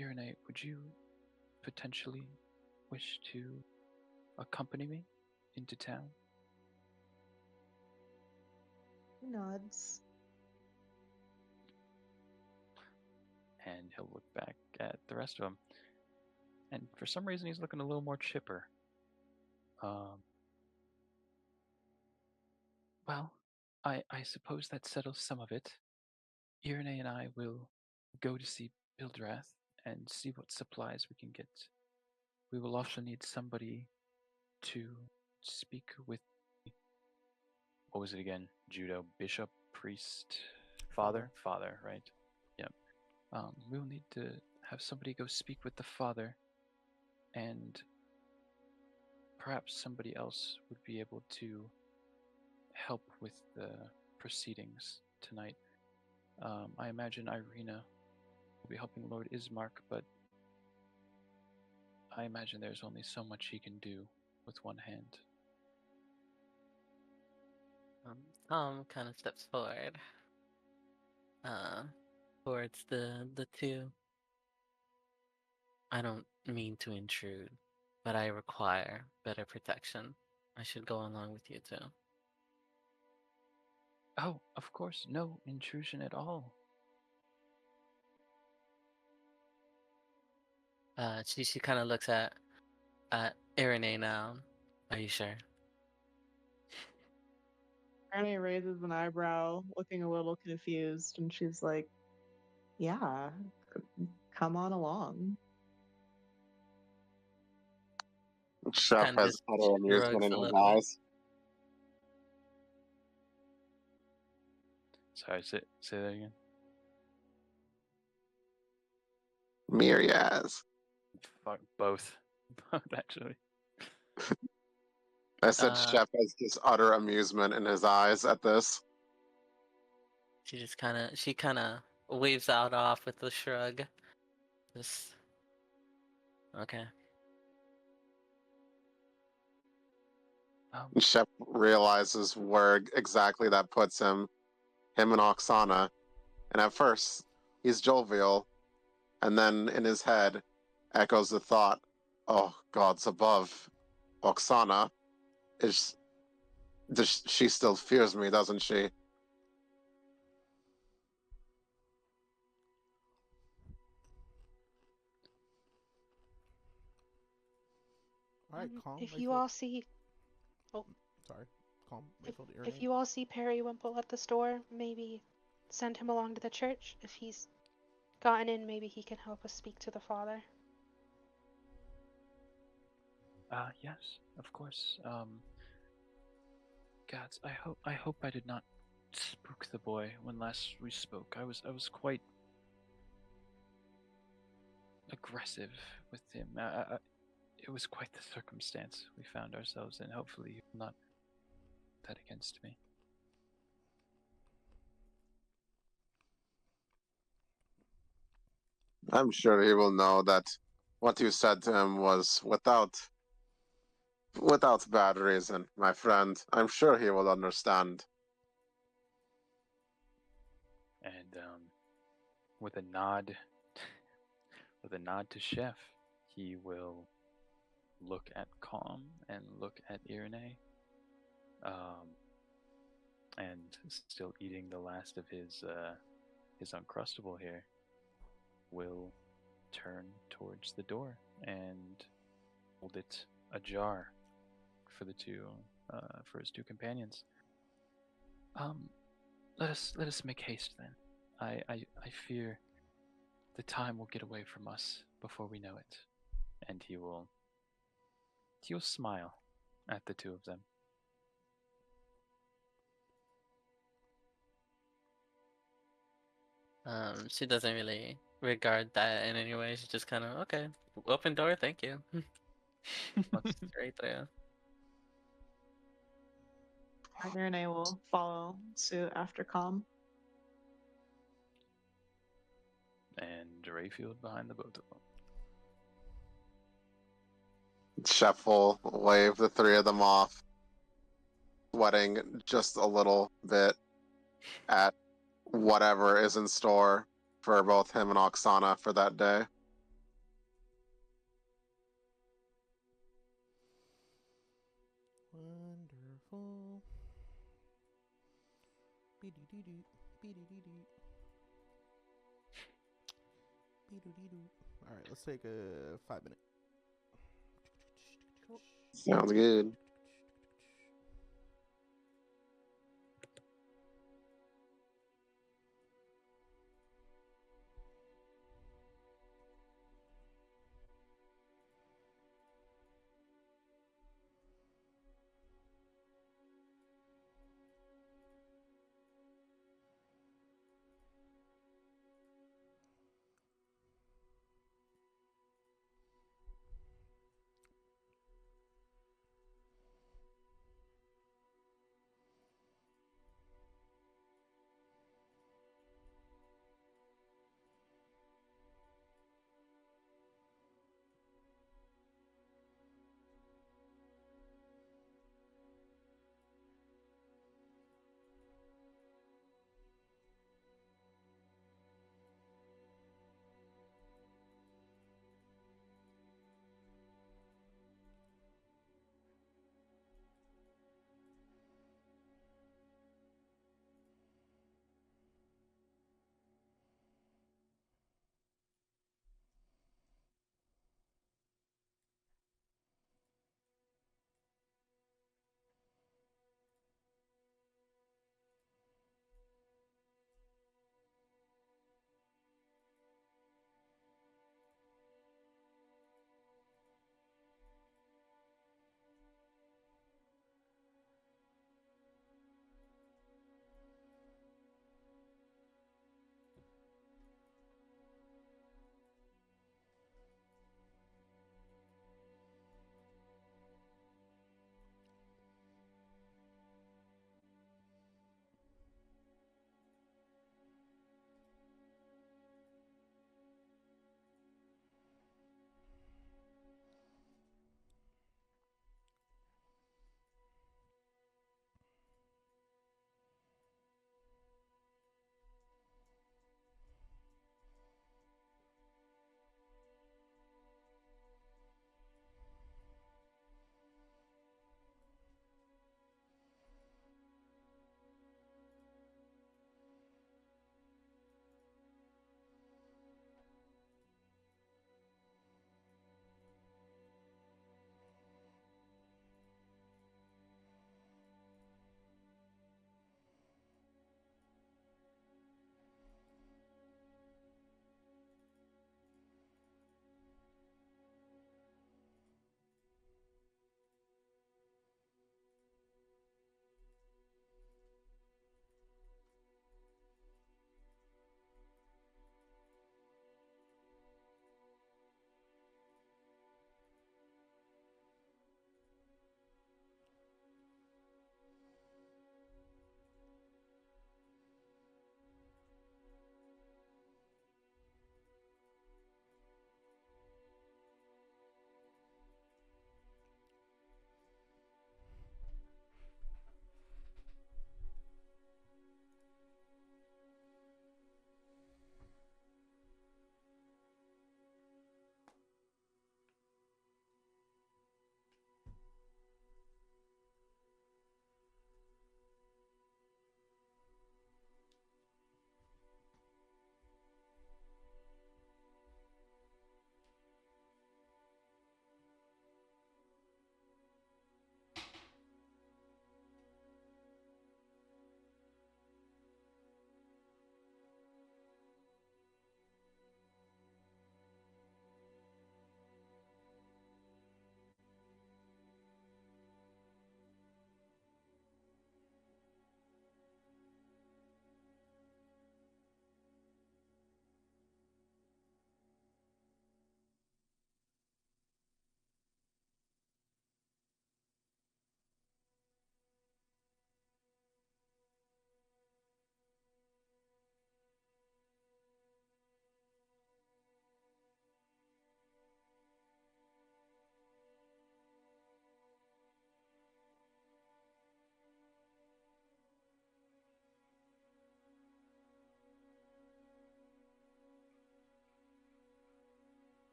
Irene, would you potentially wish to accompany me into town? He nods. And he'll look back at the rest of them. And for some reason, he's looking a little more chipper. Well, I suppose that settles some of it. Irene and I will go to see Bildrath and see what supplies we can get. We will also need somebody to speak with. What was it again? Judo, bishop, priest, father, right? Yep. We will need to have somebody go speak with the father, and perhaps somebody else would be able to help with the proceedings tonight. I imagine Irina will be helping Lord Ismark, but I imagine there's only so much he can do with one hand. Tom kind of steps forward, towards the two. I don't mean to intrude, but I require better protection. I should go along with you too. Oh, of course, no intrusion at all. She kind of looks at Irene now. Are you sure? Annie raises an eyebrow, looking a little confused, and she's like, "Yeah, come on along." Chef Kind of has just utter amusement shrugs in a his little bit. eyes. Sorry, say that again. Myriaz. fuck, both. Both, actually. I said Uh, Chef has just utter amusement in his eyes at this. she kind of waves out off with a shrug. Just okay. Shep realizes where exactly that puts him and Oksana. And at first, he's jovial, and then in his head echoes the thought, oh, gods above, Oksana, she still fears me, doesn't she? All right, calm. If Wait you for. all see, oh, Sorry, calm. Wait for the if you all see Periwinkle at the store, maybe send him along to the church. If he's gotten in, maybe he can help us speak to the father. Yes, of course. Gods, I hope I did not spook the boy when last we spoke. I was quite aggressive with him. It was quite the circumstance we found ourselves in. Hopefully, you will not hold that against me. I'm sure he will know that what you said to him was without bad reason, my friend. I'm sure he will understand. And with a nod, with a nod to Chef, he will look at Calm and look at Irene, and still eating the last of his Uncrustable here, will turn towards the door and hold it ajar for the two, for his two companions. Let us make haste then. I fear the time will get away from us before we know it. And he'll smile at the two of them. She doesn't really regard that in any way. She's just kind of okay. Open door, thank you. Walks straight through. Irene will follow suit after Calm. And Rayfield behind the both of them. Chef will wave the three of them off, sweating just a little bit at whatever is in store for both him and Oksana for that day. Wonderful. Be-do-do-do. Be-do-do-do. Be-do-do-do. All right, let's take a 5-minute. Sounds good.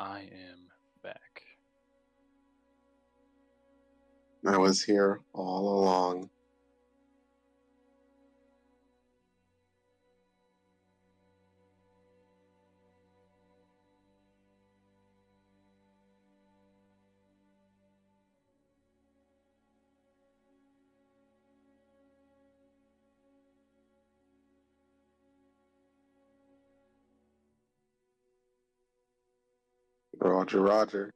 I am back. I was here all along. Roger, Roger.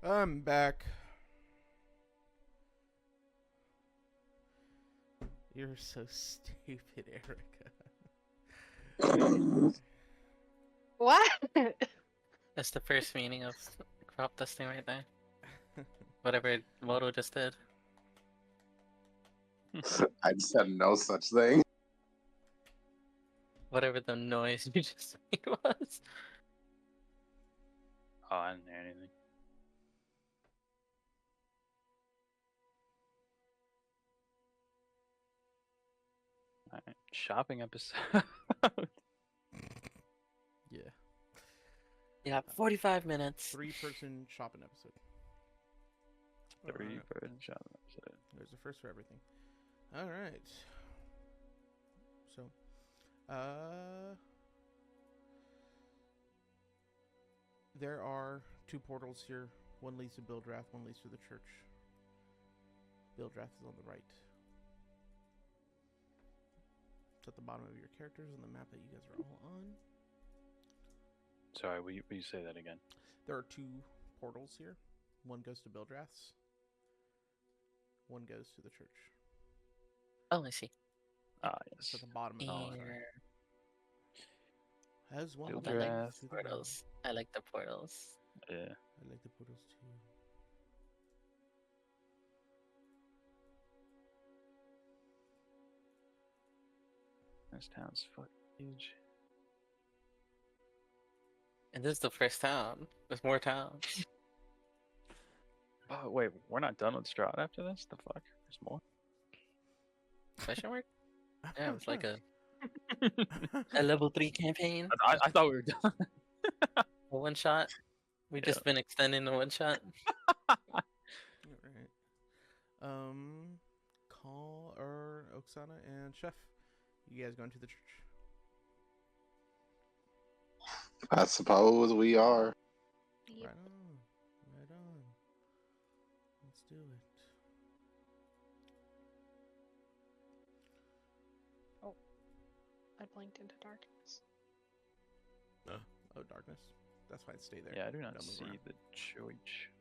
I'm back. You're so stupid, Erica. What? That's the first meaning of crop dusting right there. Whatever Moto just did. I said no such thing. Whatever the noise you just made was. Oh, I didn't hear anything. Alright, shopping episode. Yeah. Yeah, 45 minutes. 3-person shopping episode. 3-person shopping episode. There's a first for everything. All right. So, there are 2 portals here. One leads to Bildrath, one leads to the church. Bildrath is on the right. It's at the bottom of your characters on the map that you guys are all on. Sorry, will you say that again? There are 2 portals here. One goes to Bildrath's. One goes to the church. Oh, I see. Ah, It's yes. at the bottom of the map. Has one Bildrath. I like leads to the the right. portals. I like the portals. Yeah. I like the portals too. This town's footage. And this is the first town. There's more towns. Oh, wait, we're not done with Strahd after this? The fuck? There's more? Question mark? Yeah, Oh, it's like sure. a level 3 campaign. I thought we were done. A one shot. We've just been extending the one shot. Alright. Call Oksana and Chef. You guys going to the church? I suppose we are. Yep. Right on. Right on. Let's do it. I blinked into darkness. Oh, darkness. That's fine. Stay there. Yeah, I do not Don't move see around. the church.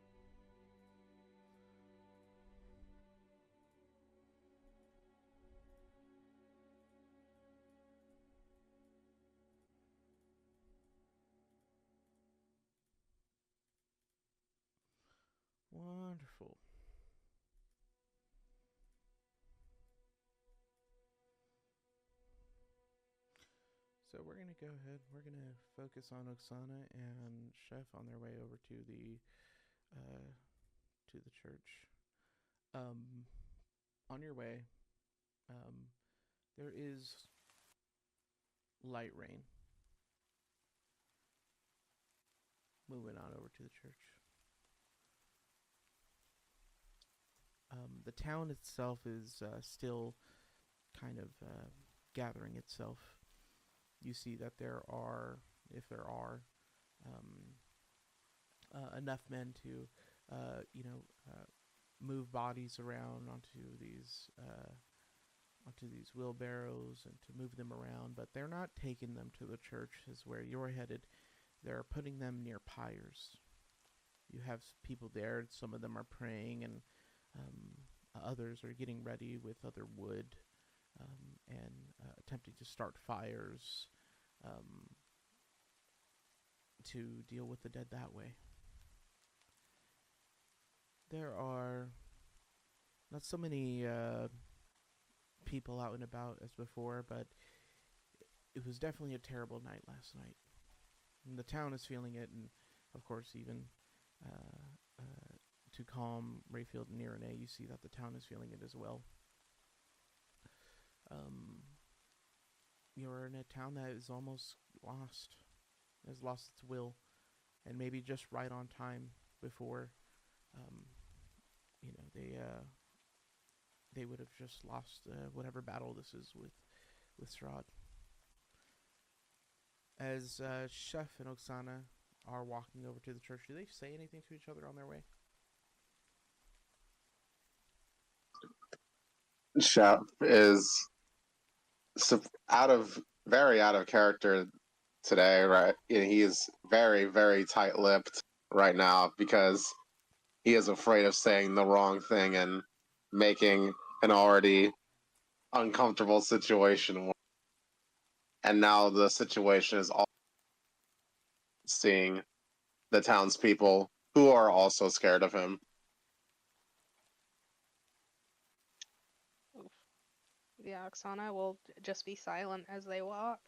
Wonderful. So we're gonna go ahead. We're gonna focus on Oksana and Chef on their way over to the church. On your way, there is light rain moving on over to the church. The town itself is still kind of gathering itself. You see that there are, if there are, enough men to, move bodies around onto these wheelbarrows and to move them around. But they're not taking them to the church, is where you're headed. They're putting them near pyres. You have people there. Some of them are praying, and others are getting ready with other wood and attempting to start fires to deal with the dead that way. There are not so many people out and about as before, but it was definitely a terrible night last night. And the town is feeling it, and of course, even to calm Rayfield and Irene, you see that the town is feeling it as well. You're in a town that is almost lost, has lost its will, and maybe just right on time before, they would have just lost whatever battle this is with Strahd. As Chef and Oksana are walking over to the church, do they say anything to each other on their way? Chef is very out of character today, right? He is very, very tight-lipped right now because he is afraid of saying the wrong thing and making an already uncomfortable situation worse. And now the situation is all seeing the townspeople who are also scared of him. Yeah, Oksana will just be silent as they walk.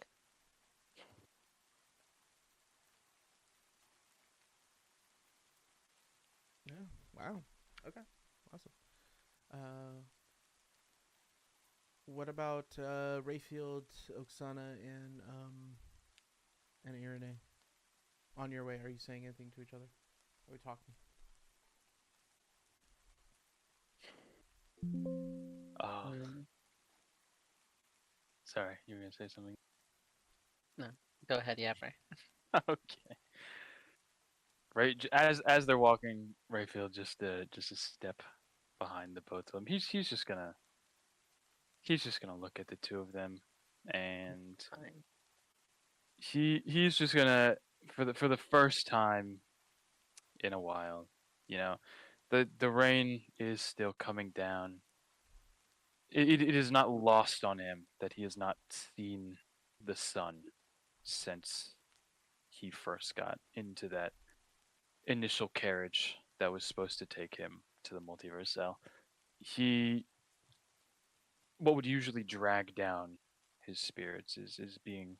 Yeah. Wow. Okay. Awesome. What about Rayfield, Oksana, and Irene? On your way, are you saying anything to each other? Are we talking? Sorry, you were gonna say something. No, go ahead, Yapper. Okay. Right, as they're walking, Rayfield just a step behind the both of them. He's just gonna look at the two of them, and Fine. he's just gonna for the first time in a while, the rain is still coming down. It is not lost on him that he has not seen the sun since he first got into that initial carriage that was supposed to take him to the multiverse cell. What would usually drag down his spirits is being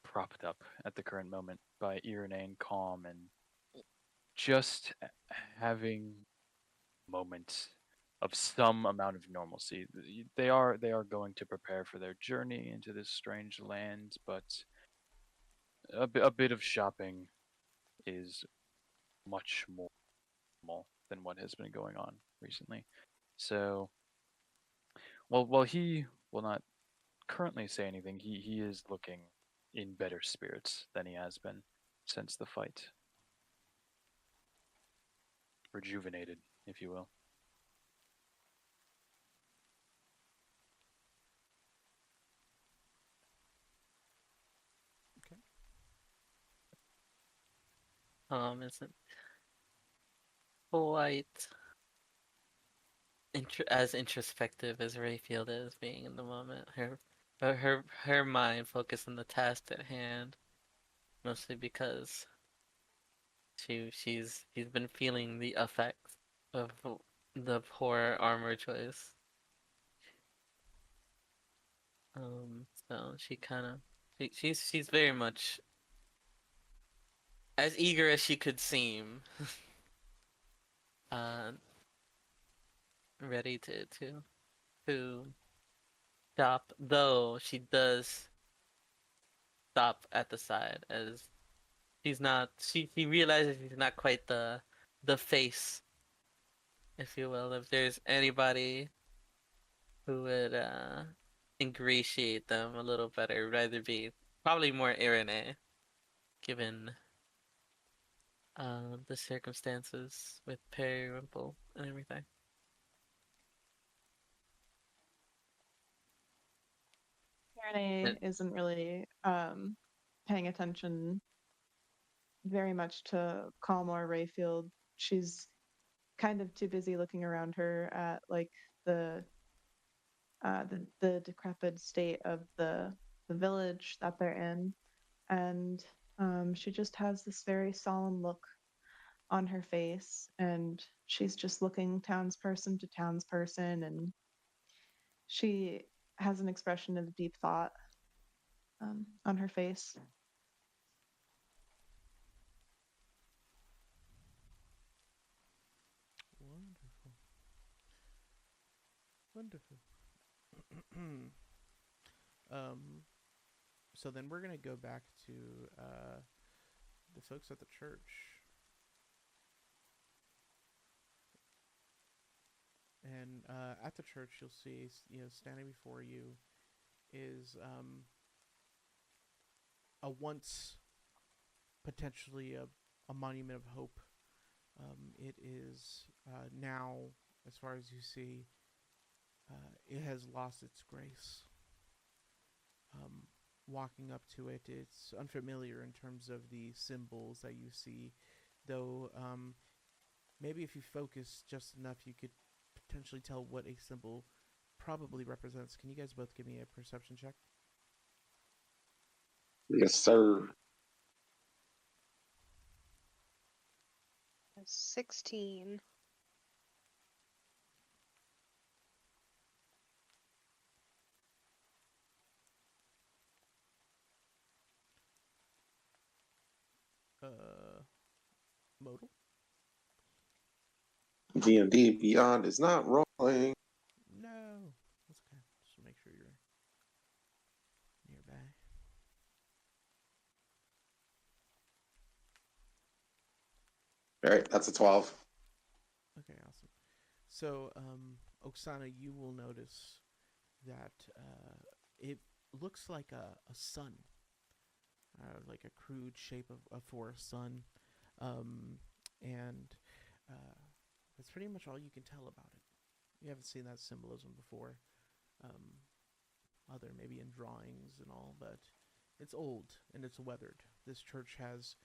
propped up at the current moment by Irene and Calm, and just having moments of some amount of normalcy. They are going to prepare for their journey into this strange land, but a bit of shopping is much more normal than what has been going on recently. So, while he will not currently say anything, he is looking in better spirits than he has been since the fight. Rejuvenated, if you will. Isn't quite as introspective as Rayfield is being in the moment. Her mind focused on the task at hand, mostly because she's been feeling the effects of the poor armor choice. So she kind of she's very much as eager as she could seem, uh, ready to stop. Though she does stop at the side as she's not. She realizes she's not quite the face, if you will. If there's anybody who would ingratiate them a little better, it would rather be probably more Irene, given the circumstances with Periwinkle and everything. Irene isn't really paying attention very much to Calmar Rayfield. She's kind of too busy looking around her at like the the decrepit state of the village that they're in, and she just has this very solemn look on her face, and she's just looking townsperson to townsperson, and she has an expression of deep thought on her face. Wonderful. Wonderful. So then we're gonna go back to the folks at the church, and at the church you'll see, standing before you is a once potentially a monument of hope. It is now, as far as you see, it has lost its grace. Walking up to it, it's unfamiliar in terms of the symbols that you see, though maybe if you focus just enough, you could potentially tell what a symbol probably represents. Can you guys both give me a perception check? Yes, sir. 16. Modal? D&D Beyond is not rolling. No. That's okay. Just make sure you're nearby. All right, that's a 12. Okay, awesome. So, Oksana, you will notice that it looks like a sun, like a crude shape for a sun, and that's pretty much all you can tell about it. You haven't seen that symbolism before, other maybe in drawings and all, but it's old and it's weathered. This church has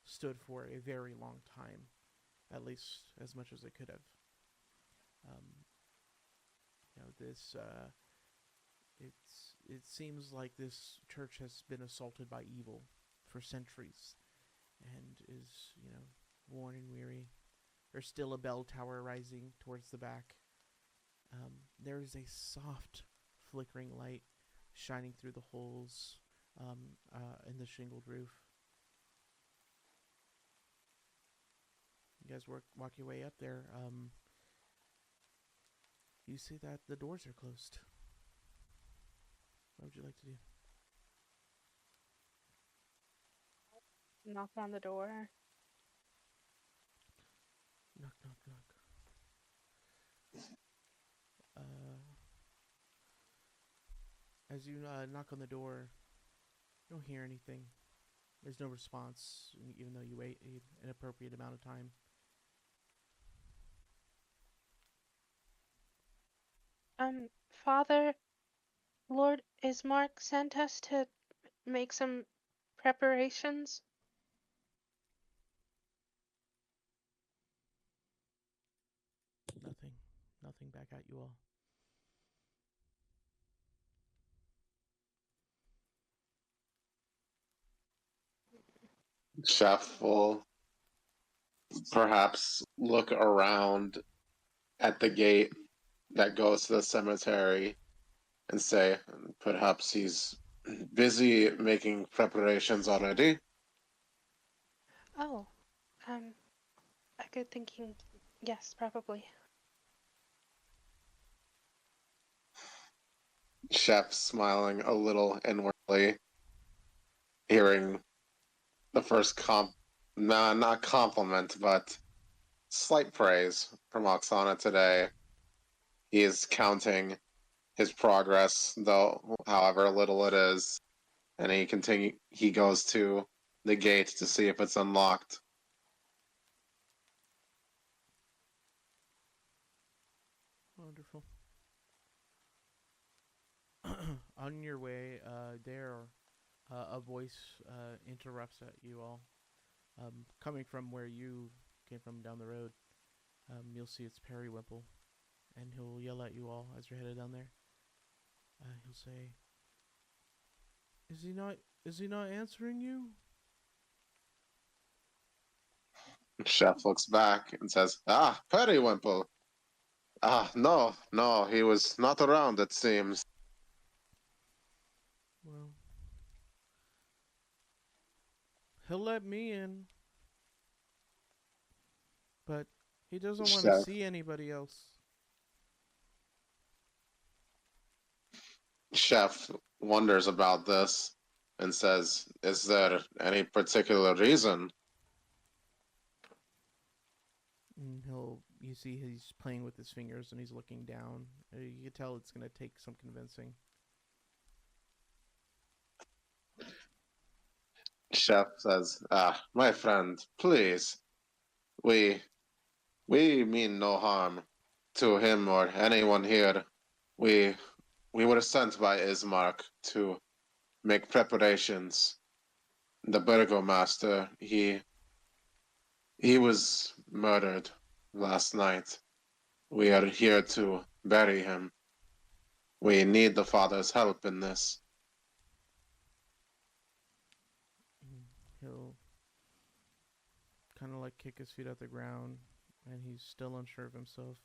stood for a very long time, at least as much as it could have. This it seems like this church has been assaulted by evil for centuries, and is worn and weary. There's still a bell tower rising towards the back. There is a soft, flickering light shining through the holes in the shingled roof. You guys walk your way up there. You see that the doors are closed. What would you like to do? Knock on the door. Knock, knock, knock. As you knock on the door, you don't hear anything. There's no response, even though you wait an appropriate amount of time. Father, Lord Ismark sent us to make some preparations. Nothing back at you all. Chef will perhaps look around at the gate that goes to the cemetery and say, perhaps he's busy making preparations already. Oh, a good thinking. Yes, probably. Chef smiling a little inwardly, hearing the first nah, not compliment, but slight praise from Oksana today. He is counting his progress, though, however little it is, and he goes to the gate to see if it's unlocked. Wonderful. On your way there, a voice interrupts at you all. Coming from where you came from down the road, you'll see it's Periwinkle, and he'll yell at you all as you're headed down there. He'll say, Is he not answering you?" Chef looks back and says, "Ah, Periwinkle. Ah, no, he was not around, it seems." Well, he'll let me in, but he doesn't want to Chef, see anybody else. Chef wonders about this and says, "Is there any particular reason?" And you see he's playing with his fingers and he's looking down. You can tell it's going to take some convincing. Chef says, "Ah, my friend, please. We mean no harm to him or anyone here. We were sent by Ismark to make preparations. The burgomaster, he was murdered last night. We are here to bury him. We need the father's help in this." He'll kind of like kick his feet at the ground, and he's still unsure of himself.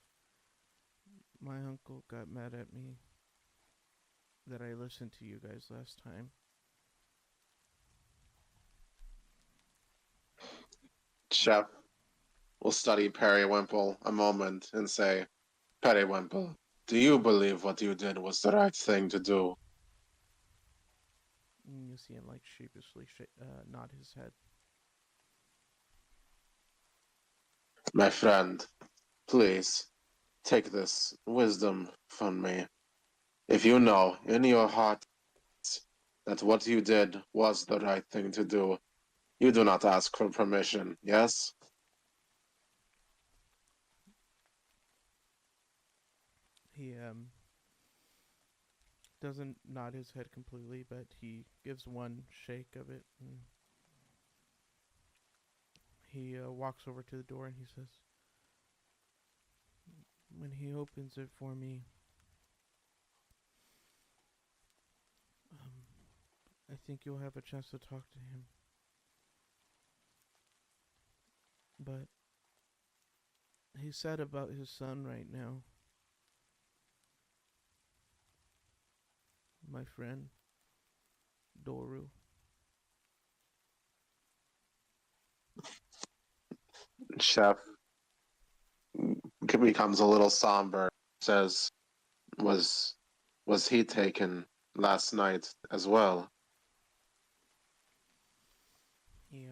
"My uncle got mad at me that I listened to you guys last time. Chef will study Periwinkle a moment and say, "Periwinkle, do you believe what you did was the right thing to do?" And you'll see him like sheepishly nod his head. "My friend, please take this wisdom from me. If you know in your heart that what you did was the right thing to do, you do not ask for permission, yes?" He doesn't nod his head completely, but he gives one shake of it, and he walks over to the door and he says, "When he opens it for me, I think you'll have a chance to talk to him. But he's sad about his son right now. My friend, Doru." Chef becomes a little somber, says, Was he taken last night as well?" He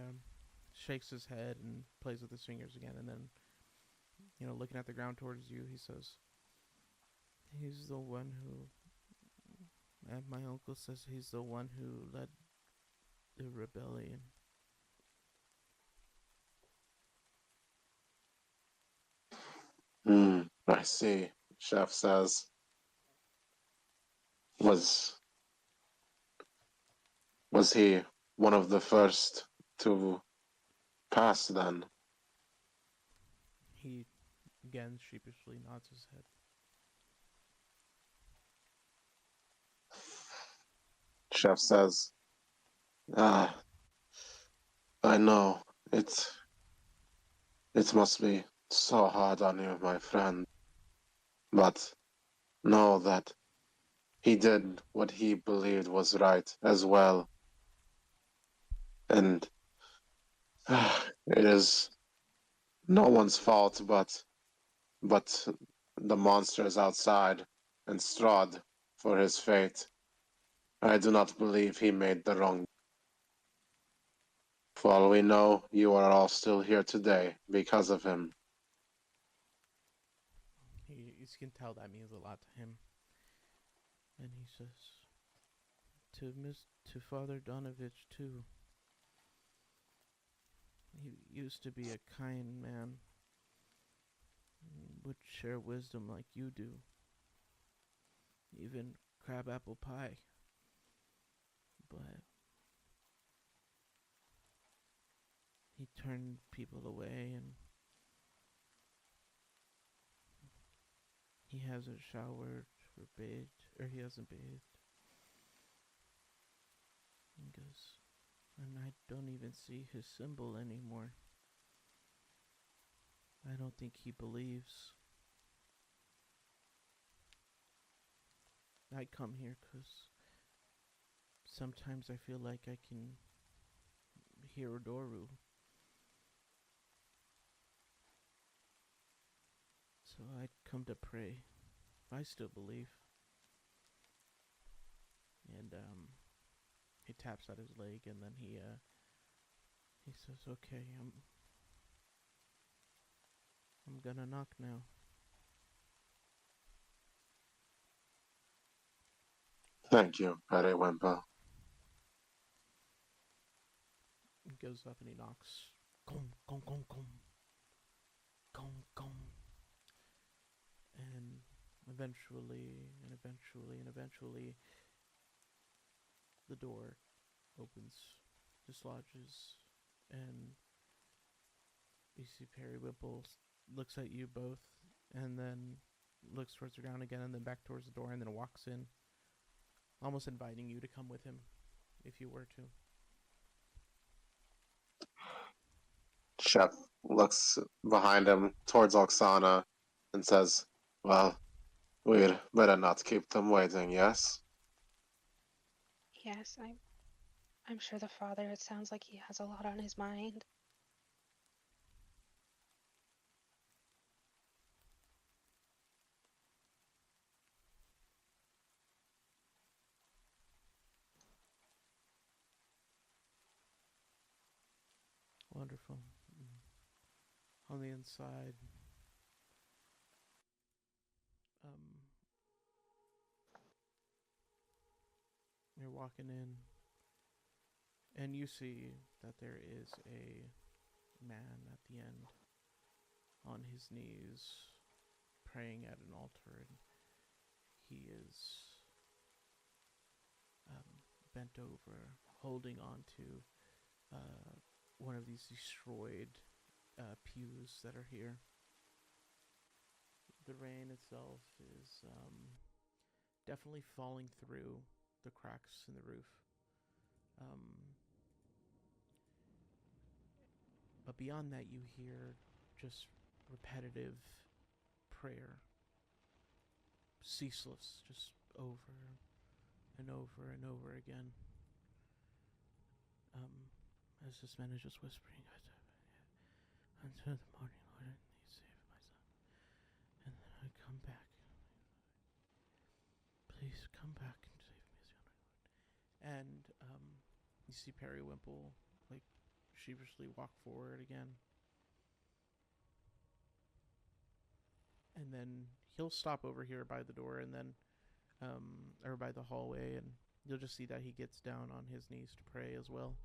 shakes his head and plays with his fingers again, and then, looking at the ground towards you, he says, "He's the one who, and my uncle says he's the one who led the rebellion." I see, Chef says. Was he one of the first to pass then? He again sheepishly nods his head. Chef says, "Ah, I know. It must be so hard on you, my friend. but know that he did what he believed was right as well. And it is no one's fault but the monsters outside and Strahd for his fate. I do not believe he made the wrong. For all we know, you are all still here today because of him. You can tell that means a lot to him. And he says, to Father Donovich too. He used to be a kind man, would share wisdom like you do. Even crabapple pie. But he turned people away, and he hasn't showered or bathed, or he hasn't bathed. Because, and I don't even see his symbol anymore. I don't think he believes. I come here because sometimes I feel like I can hear Odoru. So I come to pray. I still believe. And he taps at his leg, and then he says, "Okay, I'm gonna knock now." Thank you, Periwinkle. He goes up and he knocks. Gong, gong, gong, gong. Gong, gong. And eventually, the door opens, dislodges, and you see Periwinkle looks at you both, and then looks towards the ground again, and then back towards the door, and then walks in, almost inviting you to come with him, if you were to. Shep looks behind him towards Oksana and says, well, we'd better not keep them waiting, yes? Yes, I'm sure the father, it sounds like he has a lot on his mind. Wonderful. On the inside, you're walking in, and you see that there is a man at the end on his knees praying at an altar, and he is bent over, holding on to one of these destroyed pews that are here. The rain itself is definitely falling through the cracks in the roof. But beyond that, you hear just repetitive prayer, ceaseless, just over and over and over again. As this man is just whispering, until the morning, Lord, you save my son. And then I come back. Please come back and save me, Lord. And you see Periwinkle like sheepishly walk forward again. And then he'll stop over here by the door, and then or by the hallway, and you'll just see that he gets down on his knees to pray as well.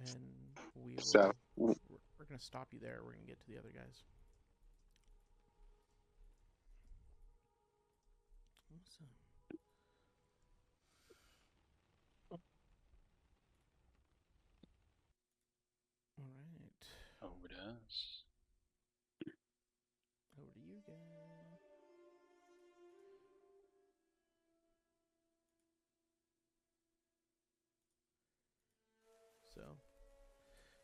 And So, we're going to stop you there. We're going to get to the other guys. Awesome. All right. Over to us. Over to you guys. So,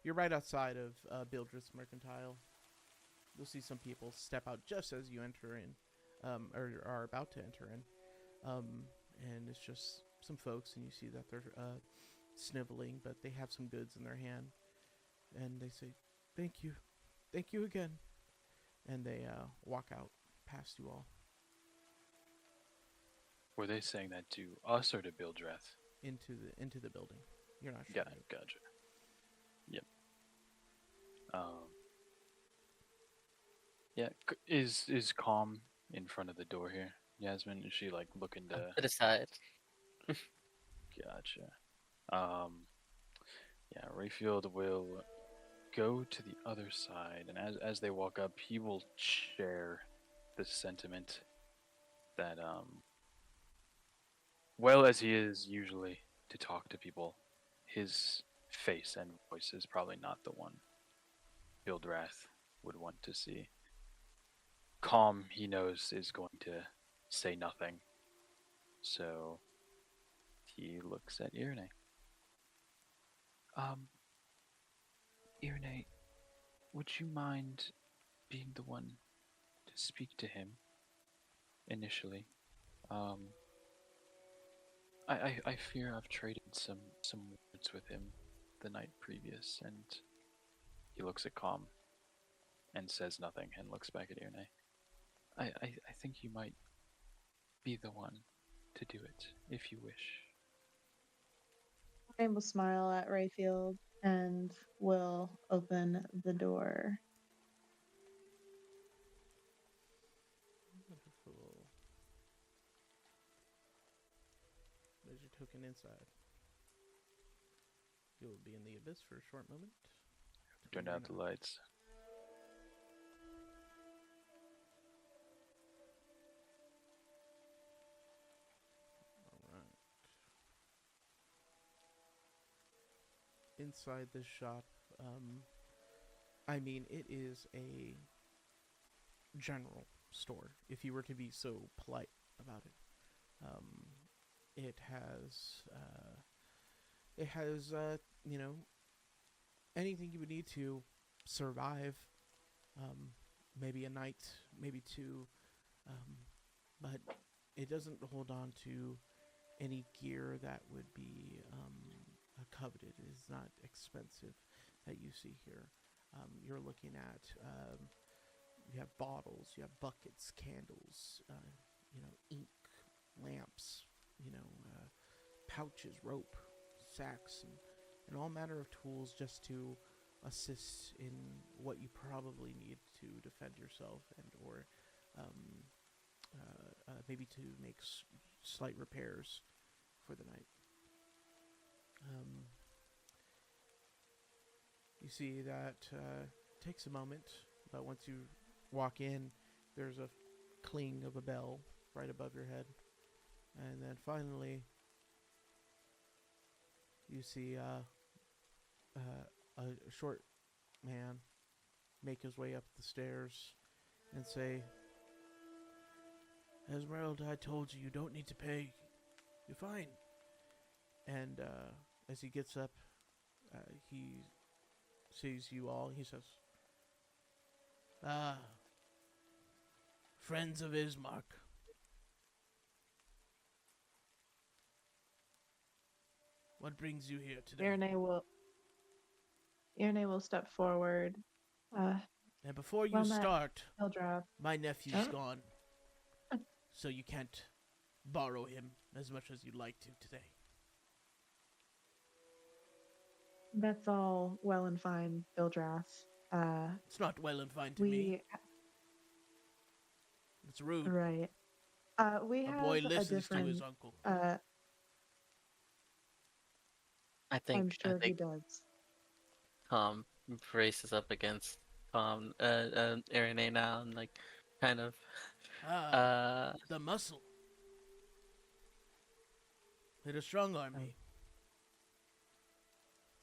You're right outside of Bildred's Mercantile. You'll see some people step out just as you enter in, or are about to enter in. And it's just some folks, and you see that they're sniveling, but they have some goods in their hand. And they say, "Thank you. Thank you again." And they walk out past you all Were they saying that to us or to Bildreth? into the building. You're not sure. Gotcha. Yep. Yeah. Is Calm in front of the door here? Yasmin, is she like looking to? To the side. Gotcha. Yeah. Rayfield will go to the other side, and as they walk up, he will share the sentiment that well as he is usually to talk to people, his face and voice is probably not the one Bildrath would want to see. Calm, he knows, is going to say nothing, so he looks at Irene. Irene, would you mind being the one to speak to him initially? I fear I've traded some words with him the night previous, and he looks at Calm and says nothing and looks back at Irene. I think you might be the one to do it, if you wish. I will smile at Rayfield and will open the door. Wonderful. There's your token inside. You'll be in the abyss for a short moment. Turn out the lights. Alright. Inside this shop, I mean, it is a general store, if you were to be so polite about it. It has, you know, anything you would need to survive. Maybe a night, maybe two, but it doesn't hold on to any gear that would be coveted. It is not expensive that you see here. You're looking at, you have bottles, you have buckets, candles, ink, lamps, pouches, rope, sacks, and all manner of tools just to assist in what you probably need to defend yourself and or maybe to make slight repairs for the night. You see that takes a moment, but once you walk in, there's a cling of a bell right above your head. And then finally, you see a short man make his way up the stairs and say, "Esmeralda, I told you, you don't need to pay. You're fine." And as he gets up, he sees you all. He says, "Ah, friends of Ismark. What brings you here today?" Irene will step forward. And before you Well met, start, Bildrath. my nephew's Oh. gone, so you can't borrow him as much as you'd like to today. That's all well and fine, Bildrath. It's not well and fine to me. It's rude. Right. We A have boy a listens to his different. uncle. I think I'm sure he think does. Calm braces up against Irene now and like kind of The muscle. It'll strong arm me.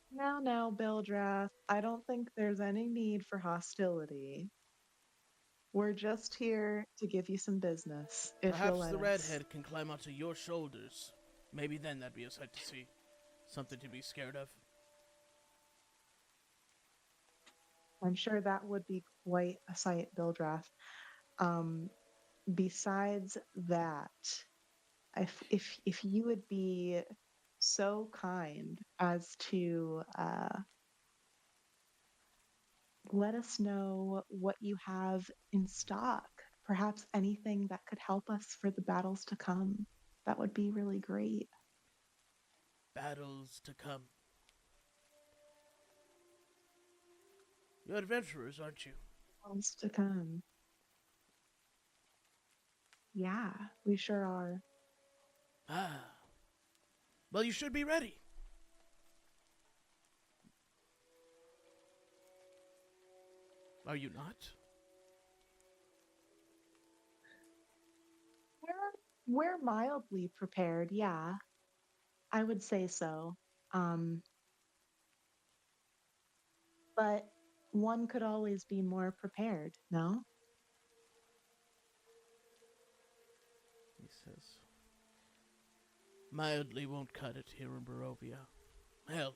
Now, Bildrath, I don't think there's any need for hostility. We're just here to give you some business, if you'll Perhaps let the us. redhead can climb onto your shoulders. Maybe then that'd be a sight to see. Something to be scared of. I'm sure that would be quite a sight, Bildrath. Um, besides that, if you would be so kind as to let us know what you have in stock, perhaps anything that could help us for the battles to come, that would be really great. Battles to come. You're adventurers, aren't you? Battles to come. Yeah, we sure are. Ah. Well, you should be ready. Are you not? We're mildly prepared, yeah. I would say so. Um, but one could always be more prepared, no? He says. Mildly won't cut it here in Barovia. Hell,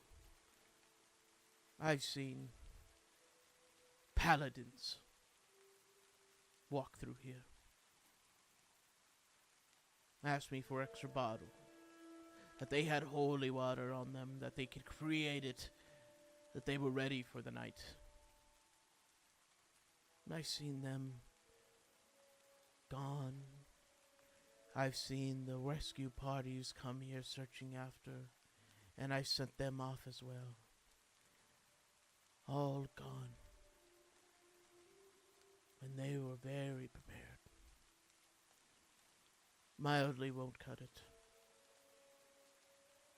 I've seen paladins walk through here. Asked me for extra bottle. That they had holy water on them, that they could create it, that they were ready for the night. I've seen them gone. I've seen the rescue parties come here searching after, and I sent them off as well. All gone. And they were very prepared. Mildly won't cut it.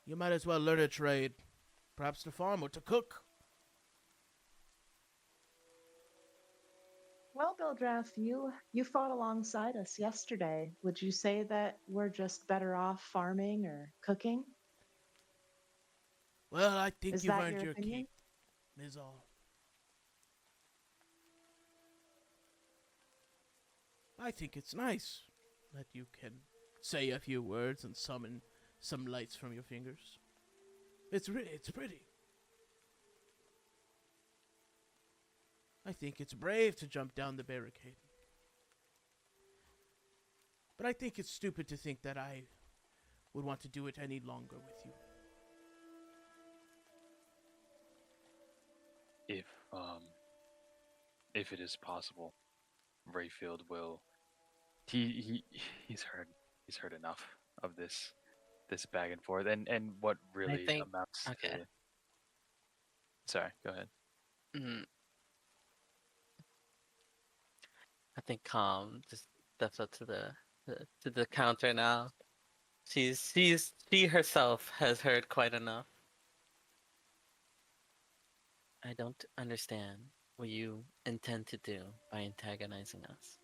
You might as well learn a trade. Perhaps to farm or to cook. Well, Bildrath, you fought alongside us yesterday. Would you say that we're just better off farming or cooking? Well, I think Is you've that earned your your opinion? keep, is all. I think it's nice that you can say a few words and summon some lights from your fingers. It's pretty. I think it's brave to jump down the barricade. But I think it's stupid to think that I would want to do it any longer with you. If it is possible, Rayfield will. He's heard enough of this back and forth, and what really think amounts okay. to. Sorry, go ahead. Mm, I think Calm just steps up to the counter now. She herself has heard quite enough. I don't understand what you intend to do by antagonizing us.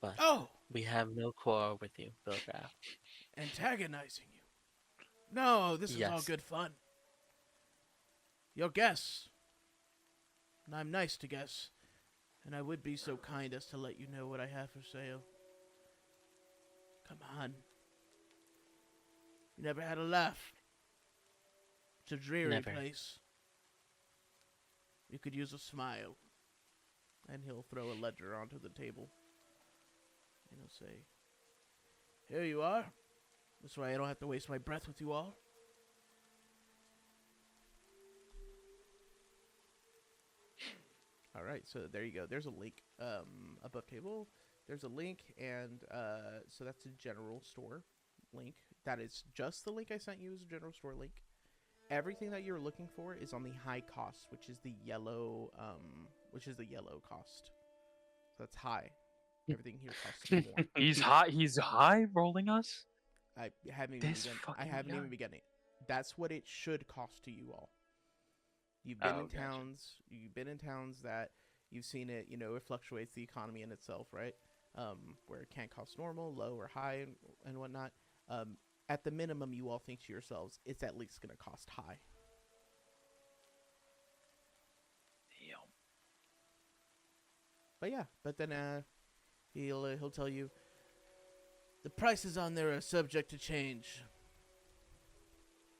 But Oh, we have no quarrel with you, Bildrath. antagonizing you. No, this is all Yes. good fun. You're guests. And I'm nice to guests. And I would be so kind as to let you know what I have for sale. Come on. You never had a laugh. It's a dreary Never. place. You could use a smile. And he'll throw a ledger onto the table. And he'll say, here you are. This way I don't have to waste my breath with you all. All right, so there you go. There's a link above table. There's a link, and so that's a general store link. That is just the link I sent you is a general store link. Everything that you're looking for is on the high cost, which is the yellow cost. So that's high. Everything here costs more. He's high rolling us. I haven't even This begun. I fucking haven't even guy. begun it. That's what it should cost to you all. You've been Oh, in gotcha. towns. You've been in towns that you've seen it. You know, it fluctuates the economy in itself, right? Where it can't cost normal, low, or high, and whatnot. At the minimum, you all think to yourselves, it's at least going to cost high. Damn. But yeah, but then he'll tell you the prices on there are subject to change.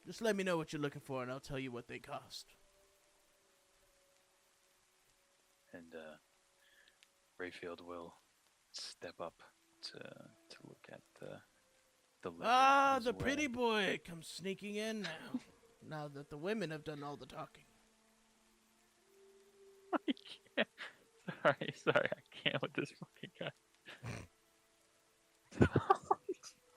Just let me know what you're looking for, and I'll tell you what they cost. and Rayfield will step up to look at the ledger Ah, as the well. pretty boy comes sneaking in now. Now that the women have done all the talking. I can't. Sorry, I can't with this fucking guy.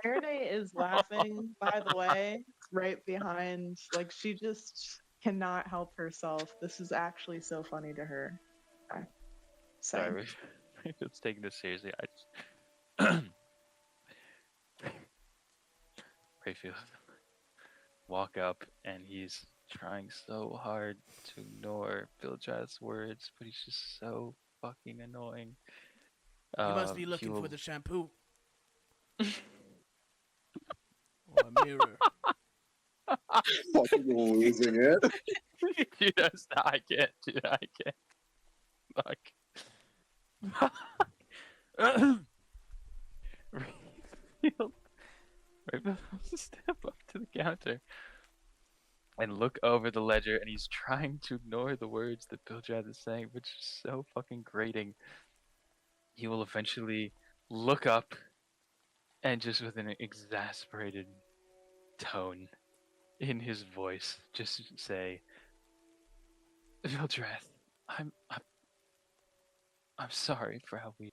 Faraday is laughing, by the way, right behind. Like, she just cannot help herself. This is actually so funny to her. Okay. Sorry, Rayfield's taking this seriously. I just Rayfield walk up, and he's trying so hard to ignore Bildrad's words, but he's just so fucking annoying. You must be He looking for will- the shampoo. Or a mirror. Fucking losing it. Dude, I can't. Dude, I can't. Fuck. Rayfield wants to step up to the counter and look over the ledger, and he's trying to ignore the words that Bildrad is saying, which is so fucking grating. He will eventually look up and just with an exasperated tone in his voice, just say, Vildrath, I'm sorry for how we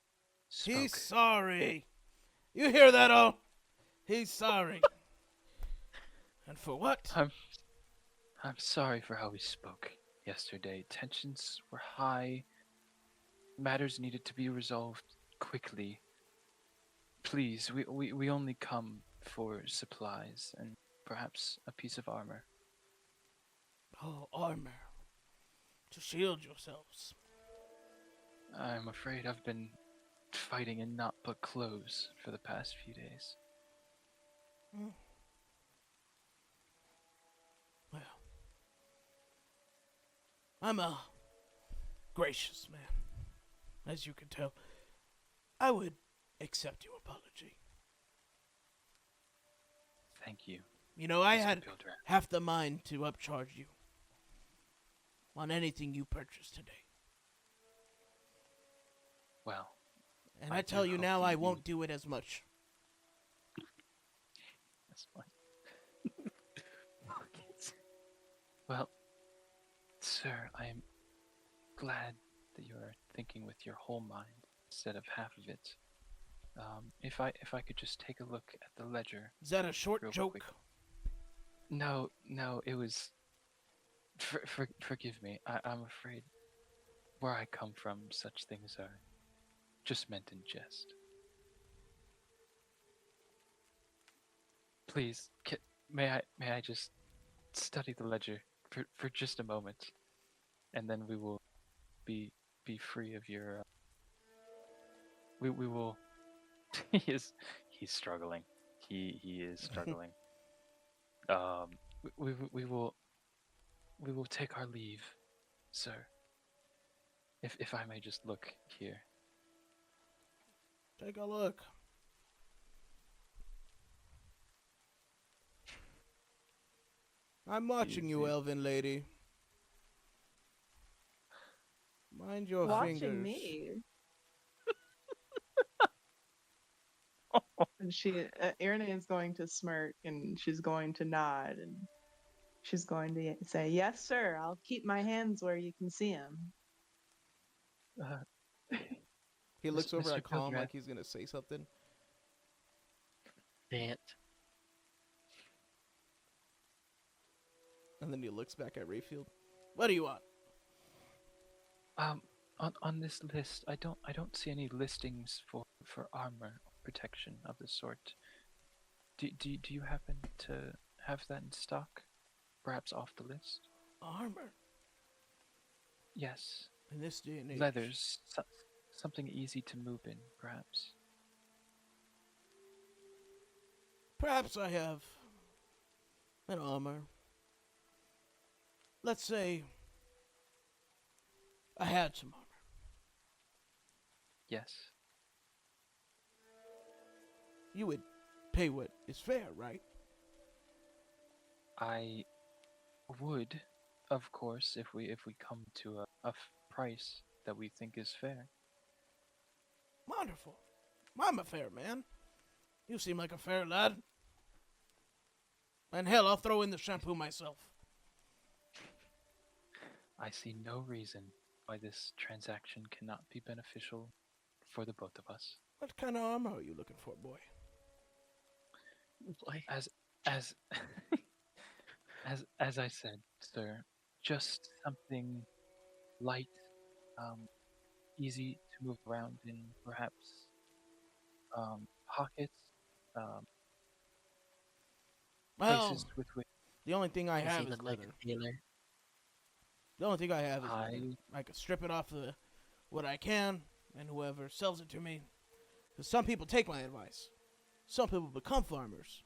spoke. He's sorry. You hear that, oh? He's sorry. And for what? I'm sorry for how we spoke yesterday. Tensions were high. Matters needed to be resolved quickly. Please, we only come for supplies and perhaps a piece of armor. Oh, armor. To shield yourselves. I'm afraid I've been fighting in naught but clothes for the past few days. Hmm. Well, I'm a gracious man, as you can tell. I would accept your apology. Thank you. You know, I Mr. had Bildrath. half the mind to upcharge you on anything you purchased today. Well, And I I do tell you hope now, you I do. won't do it as much. that's fine. Well, sir, I am glad that you are thinking with your whole mind instead of half of it. If I could just take a look at the ledger. Is that a short Real joke? quick. No, it was. Forgive me. I'm afraid where I come from, such things are just meant in jest. Please, may I just study the ledger for just a moment, and then we will be free of your. We will. He's struggling. He is struggling. We will take our leave, sir. If I may just look here. Take a look. I'm watching you, Easy. elven lady. Mind your Watching fingers. me. And Irene is going to smirk, and she's going to nod, and she's going to say, "Yes, sir. I'll keep my hands where you can see them." He looks over Mr. at Calm Bildrath. like he's gonna say something. Can't. And then he looks back at Rayfield. What do you want? On this list, I don't see any listings for armor or protection of the sort. Do you happen to have that in stock? Perhaps off the list? Armor. Yes. In this day and age. Leathers, something easy to move in, perhaps. Perhaps I have an armor. Let's say I had some armor. Yes. You would pay what is fair, right? I would, of course, if we come to a price. that we think is fair. Wonderful. I'm a fair man. You seem like a fair lad. And hell, I'll throw in the shampoo myself. I see no reason why this transaction cannot be beneficial for the both of us. What kind of armor are you looking for, boy? As as I said, sir, just something light, easy to move around in, perhaps pockets, Well, places with which the only thing I Does he have is look like leather. a tailor? The only thing I have is I- leather. I can strip it off what I can, and whoever sells it to me. Because some people take my advice. Some people become farmers.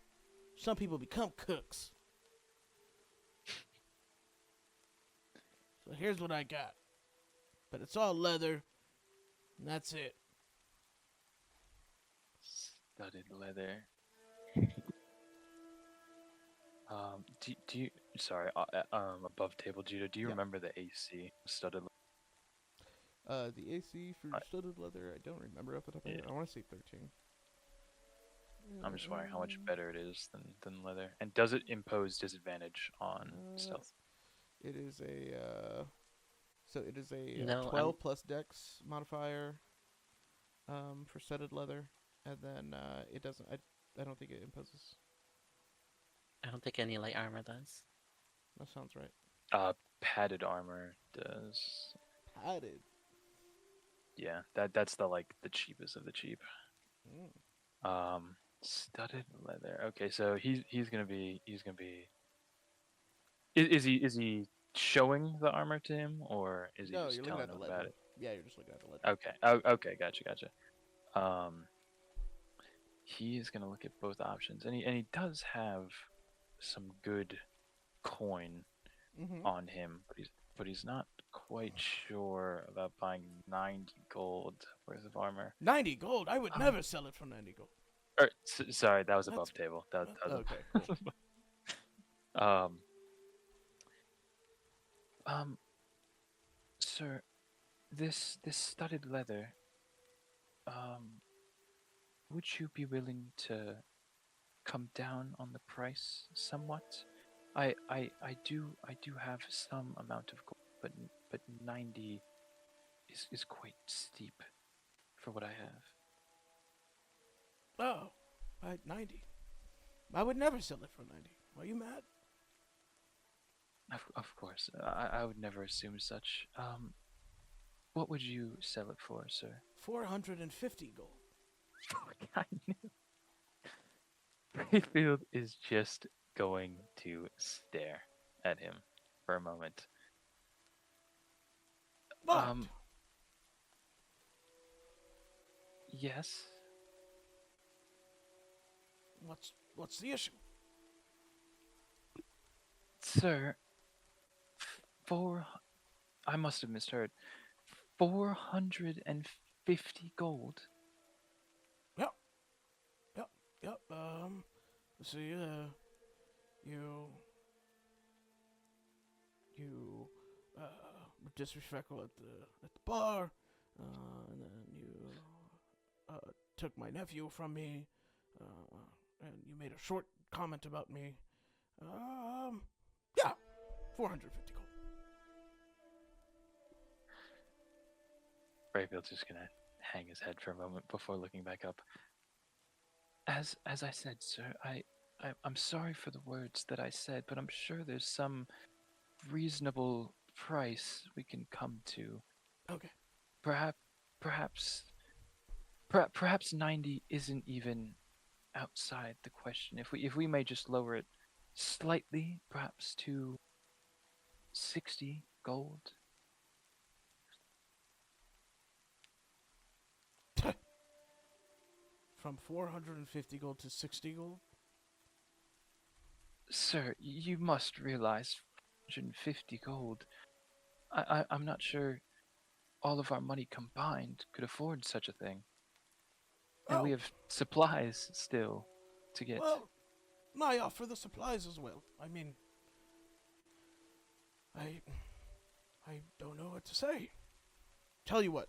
Some people become cooks. So here's what I got. But it's all leather, and that's it. studded leather. Do you? Sorry, above table, Judo. Do you Yeah. remember the AC studded? The AC for studded leather, I don't remember off the top of my head. I want to say 13. I'm just wondering how much better it is than leather. And does it impose disadvantage on stealth? It is a so it is a No, 12 plus dex modifier for studded leather, and then it doesn't. I don't think it imposes. I don't think any light armor does. That sounds right. Padded armor does. Padded. Yeah, that's the cheapest of the cheap. Studded leather. Okay, so he's gonna be. Is he showing the armor to him, or is he No, just you're looking telling at the him leather. about it? Yeah, you're just looking at the leather. Okay. Oh, okay. Gotcha. He is gonna look at both options, and he does have some good coin Mm-hmm. on him, but he's not quite sure about buying 90 gold worth of armor. 90 gold. I would never sell it for 90 gold. Sorry, that was That's- above table. That was Okay. Cool. Sir, this studded leather. Would you be willing to come down on the price somewhat? I do have some amount of gold, but 90 is quite steep for what I have. Oh, 90. I would never sell it for 90. Are you mad? Of course, I would never assume such. What would you sell it for, sir? 450 gold. I knew. Rayfield is just going to stare at him for a moment. But Yes. what's the issue? Sir, I must have misheard. 450 gold. Yep. See, you were disrespectful at the bar, and then you took my nephew from me, and you made a short comment about me. Yeah, 450 gold. Rayfield's just gonna hang his head for a moment before looking back up. As I said, sir, I'm sorry for the words that I said, but I'm sure there's some reasonable price we can come to. Okay. Perhaps 90 isn't even outside the question. If we may just lower it slightly, perhaps to 60 gold. From 450 gold to 60 gold? Sir, you must realize 450 gold. I'm not sure all of our money combined could afford such a thing. And we Oh. have supplies still to get. Well, I offer the supplies as well. I mean, I don't know what to say. Tell you what.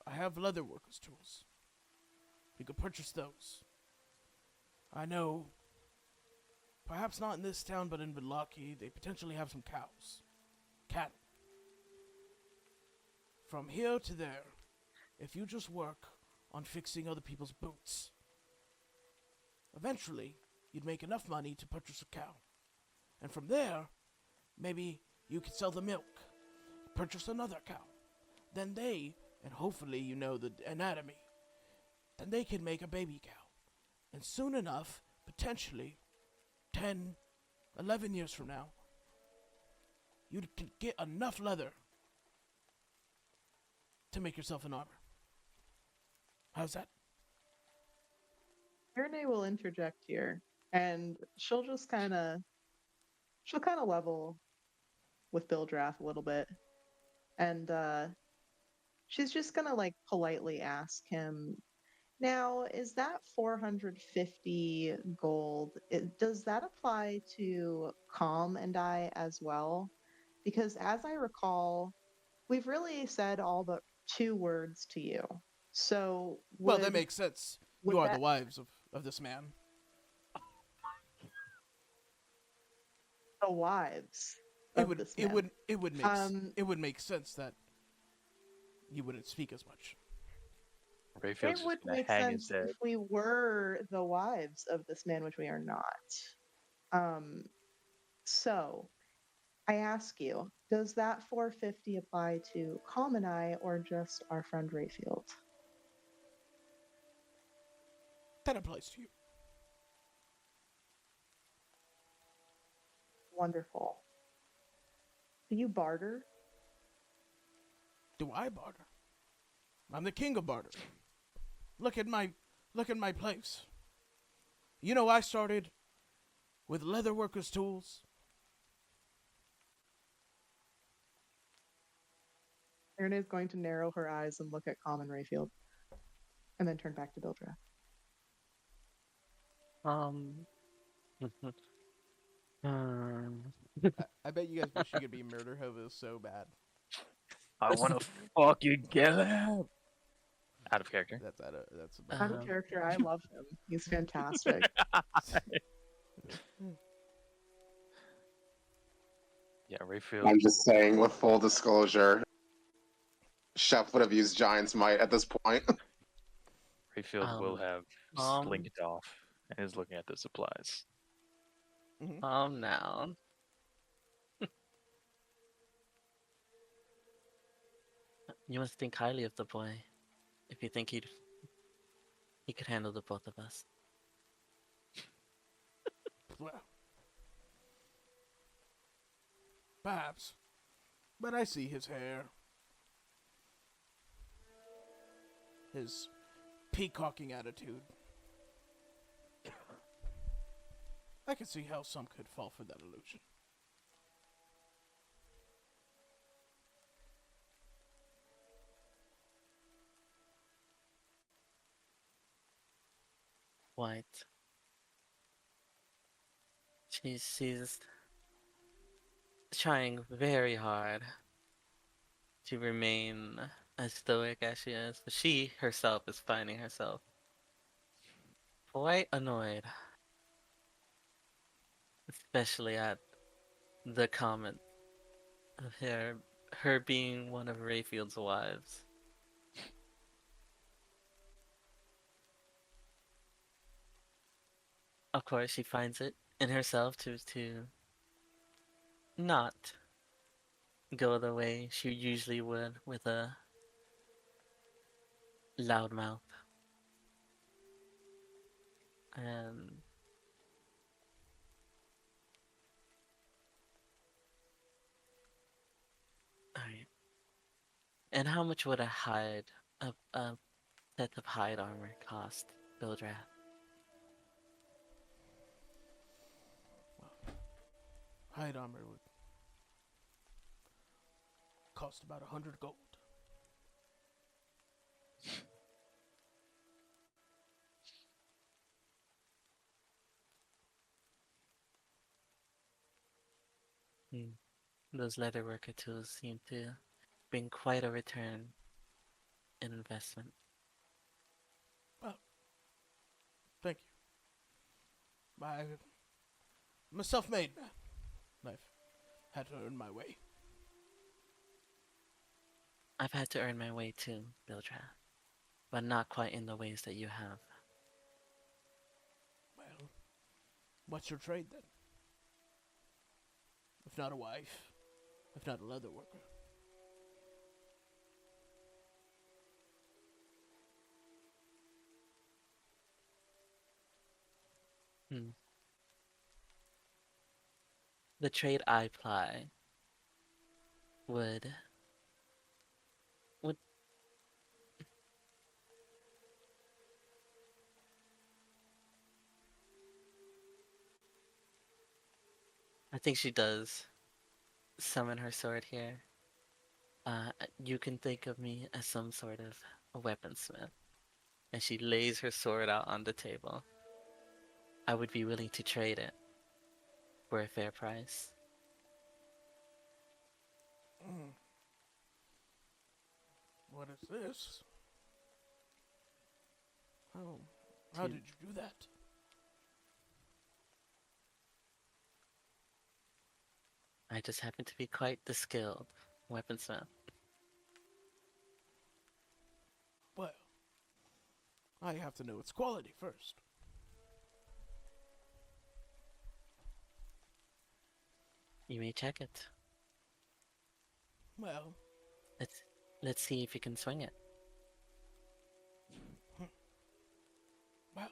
I have leather workers' tools. You could purchase those. I know, perhaps not in this town, but in Villaki, they potentially have some cows. Cattle. From here to there, if you just work on fixing other people's boots, eventually you'd make enough money to purchase a cow. And from there, maybe you could sell the milk, purchase another cow. Then they, and hopefully you know the anatomy, then they can make a baby cow. And soon enough, potentially, 10, 11 years from now, you can get enough leather to make yourself an armor. How's that? Irene will interject here, and she'll kind of level with Bildrath a little bit, and she's just gonna like politely ask him, now, is that 450 gold, does that apply to Calm and I as well? Because as I recall, we've really said all but 2 words to you. So Well, that makes sense. You are the wives of this man. The wives. It would make sense that you wouldn't speak as much. Rayfield's It would just gonna make hang his sense head. if we were the wives of this man, which we are not. So I ask you, does that 450 apply to Calm and I, or just our friend Rayfield? That applies to you. Wonderful. Do you barter? Do I barter? I'm the king of barter. Look at my place. You know, I started with leather workers' tools. Irene is going to narrow her eyes and look at Calm and Rayfield, and then turn back to Bildrath. I bet you guys wish you could be murder hobos so bad. I want to fuck you, get out. Out of character. That's Out of character, I love him. He's fantastic. Yeah, Rayfield. I'm just saying, with full disclosure, Chef would have used Giant's Might at this point. Rayfield will have slinked off and is looking at the supplies. Now. You must think highly of the boy, if you think he could handle the both of us. Well, perhaps, but I see his hair, his peacocking attitude. I can see how some could fall for that illusion. White. She's trying very hard to remain as stoic as she is, but she herself is finding herself quite annoyed. Especially at the comment of her being one of Rayfield's wives. Of course, she finds it in herself to not go the way she usually would with a loudmouth. And alright. And how much would a set of hide armor cost, Bildrath? Hide armor would cost about 100 gold. Those leatherworker tools seem to been quite a return in investment. Thank you. I'm a self-made man. I've had to earn my way. I've had to earn my way too, Bildra, but not quite in the ways that you have. Well, what's your trade then? If not a wife, if not a leather worker. Hmm. The trade I ply would I think she does summon her sword here. You can think of me as some sort of a weaponsmith. And she lays her sword out on the table. I would be willing to trade it for a fair price. What is this? How did you do that? I just happen to be quite the skilled weaponsmith. Well, I have to know its quality first. You may check it. Well, Let's see if you can swing it. well,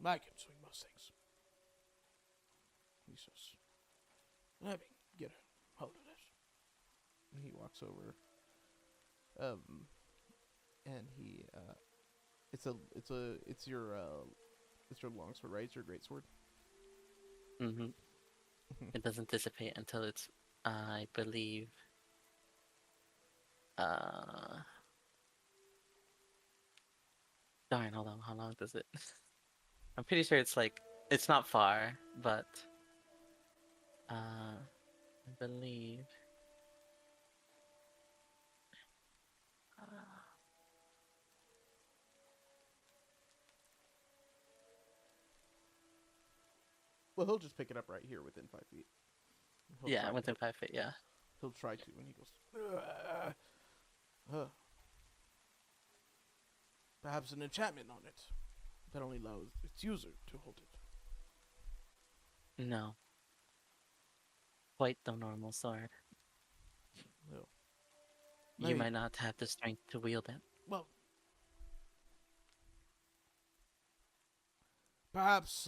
I can swing most things. He says, let me get a hold of this. And he walks over. And he, it's your longsword, right? It's your greatsword. Mm-hmm. It doesn't dissipate until it's, I believe, darn, hold on, how long does it? I'm pretty sure it's like, it's not far, but, I believe, Well, he'll just pick it up right here within 5 feet. yeah, within 5 feet, yeah. He'll try to, and he goes, perhaps an enchantment on it that only allows its user to hold it. No. Quite the normal sword. No. You Maybe- might not have the strength to wield it. Well, perhaps,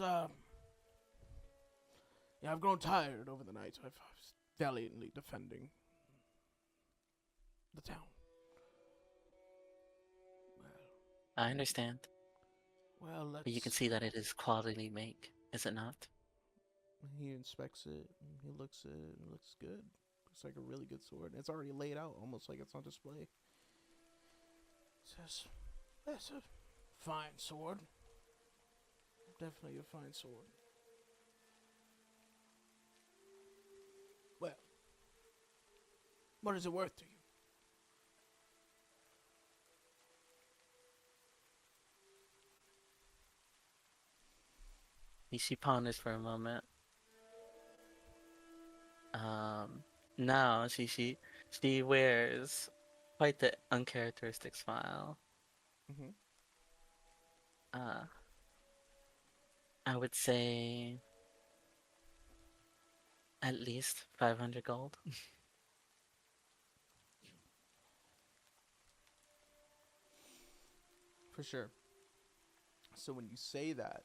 I've grown tired over the night. I've valiantly defending the town. I understand. Well, let's... But you can see that it is quality make, is it not? He inspects it, and he looks at it, and it looks good. Looks like a really good sword. And it's already laid out, almost like it's on display. Says, that's a fine sword. Definitely a fine sword. Well, what is it worth to you? She ponders for a moment. Now she wears quite the uncharacteristic smile. Mm-hmm. I would say at least 500 gold. For sure. So when you say that,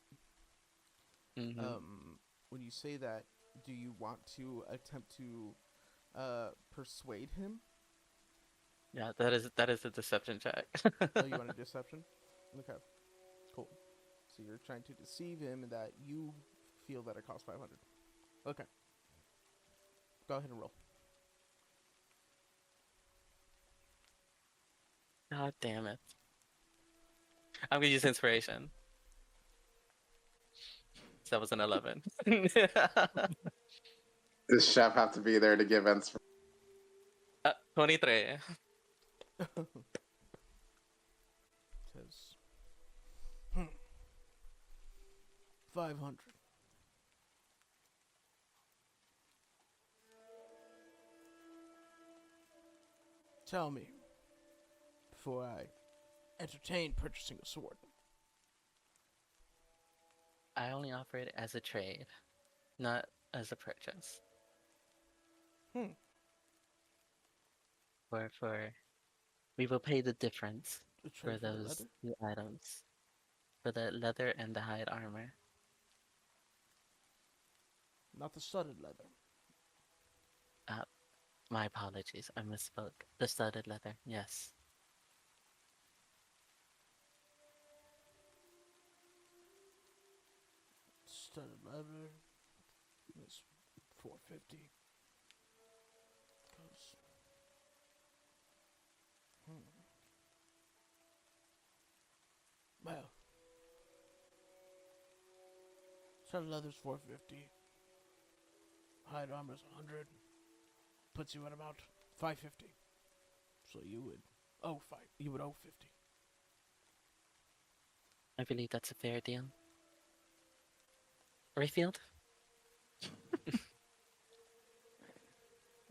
Mm-hmm. when you say that, do you want to attempt to persuade him? Yeah, that is a deception check. Oh, you want a deception? Okay, cool. So you're trying to deceive him that you feel that it costs 500. Okay. Go ahead and roll. God damn it. I'm gonna use inspiration. So that was an 11. Does Chef have to be there to give inspiration? 23. Says 500. Tell me before I entertain purchasing a sword. I only offer it as a trade, not as a purchase. Hmm. We will pay the difference A for trade for the those leather? two items, for the leather and the hide armor. Not the studded leather. My apologies, I misspoke. The studded leather, yes. Studded leather. It's 450. Goes. Well. Studded leather's 450. Hide armor's 100. Puts you at about 550. So you would owe 50. I believe that's a fair deal. Rayfield?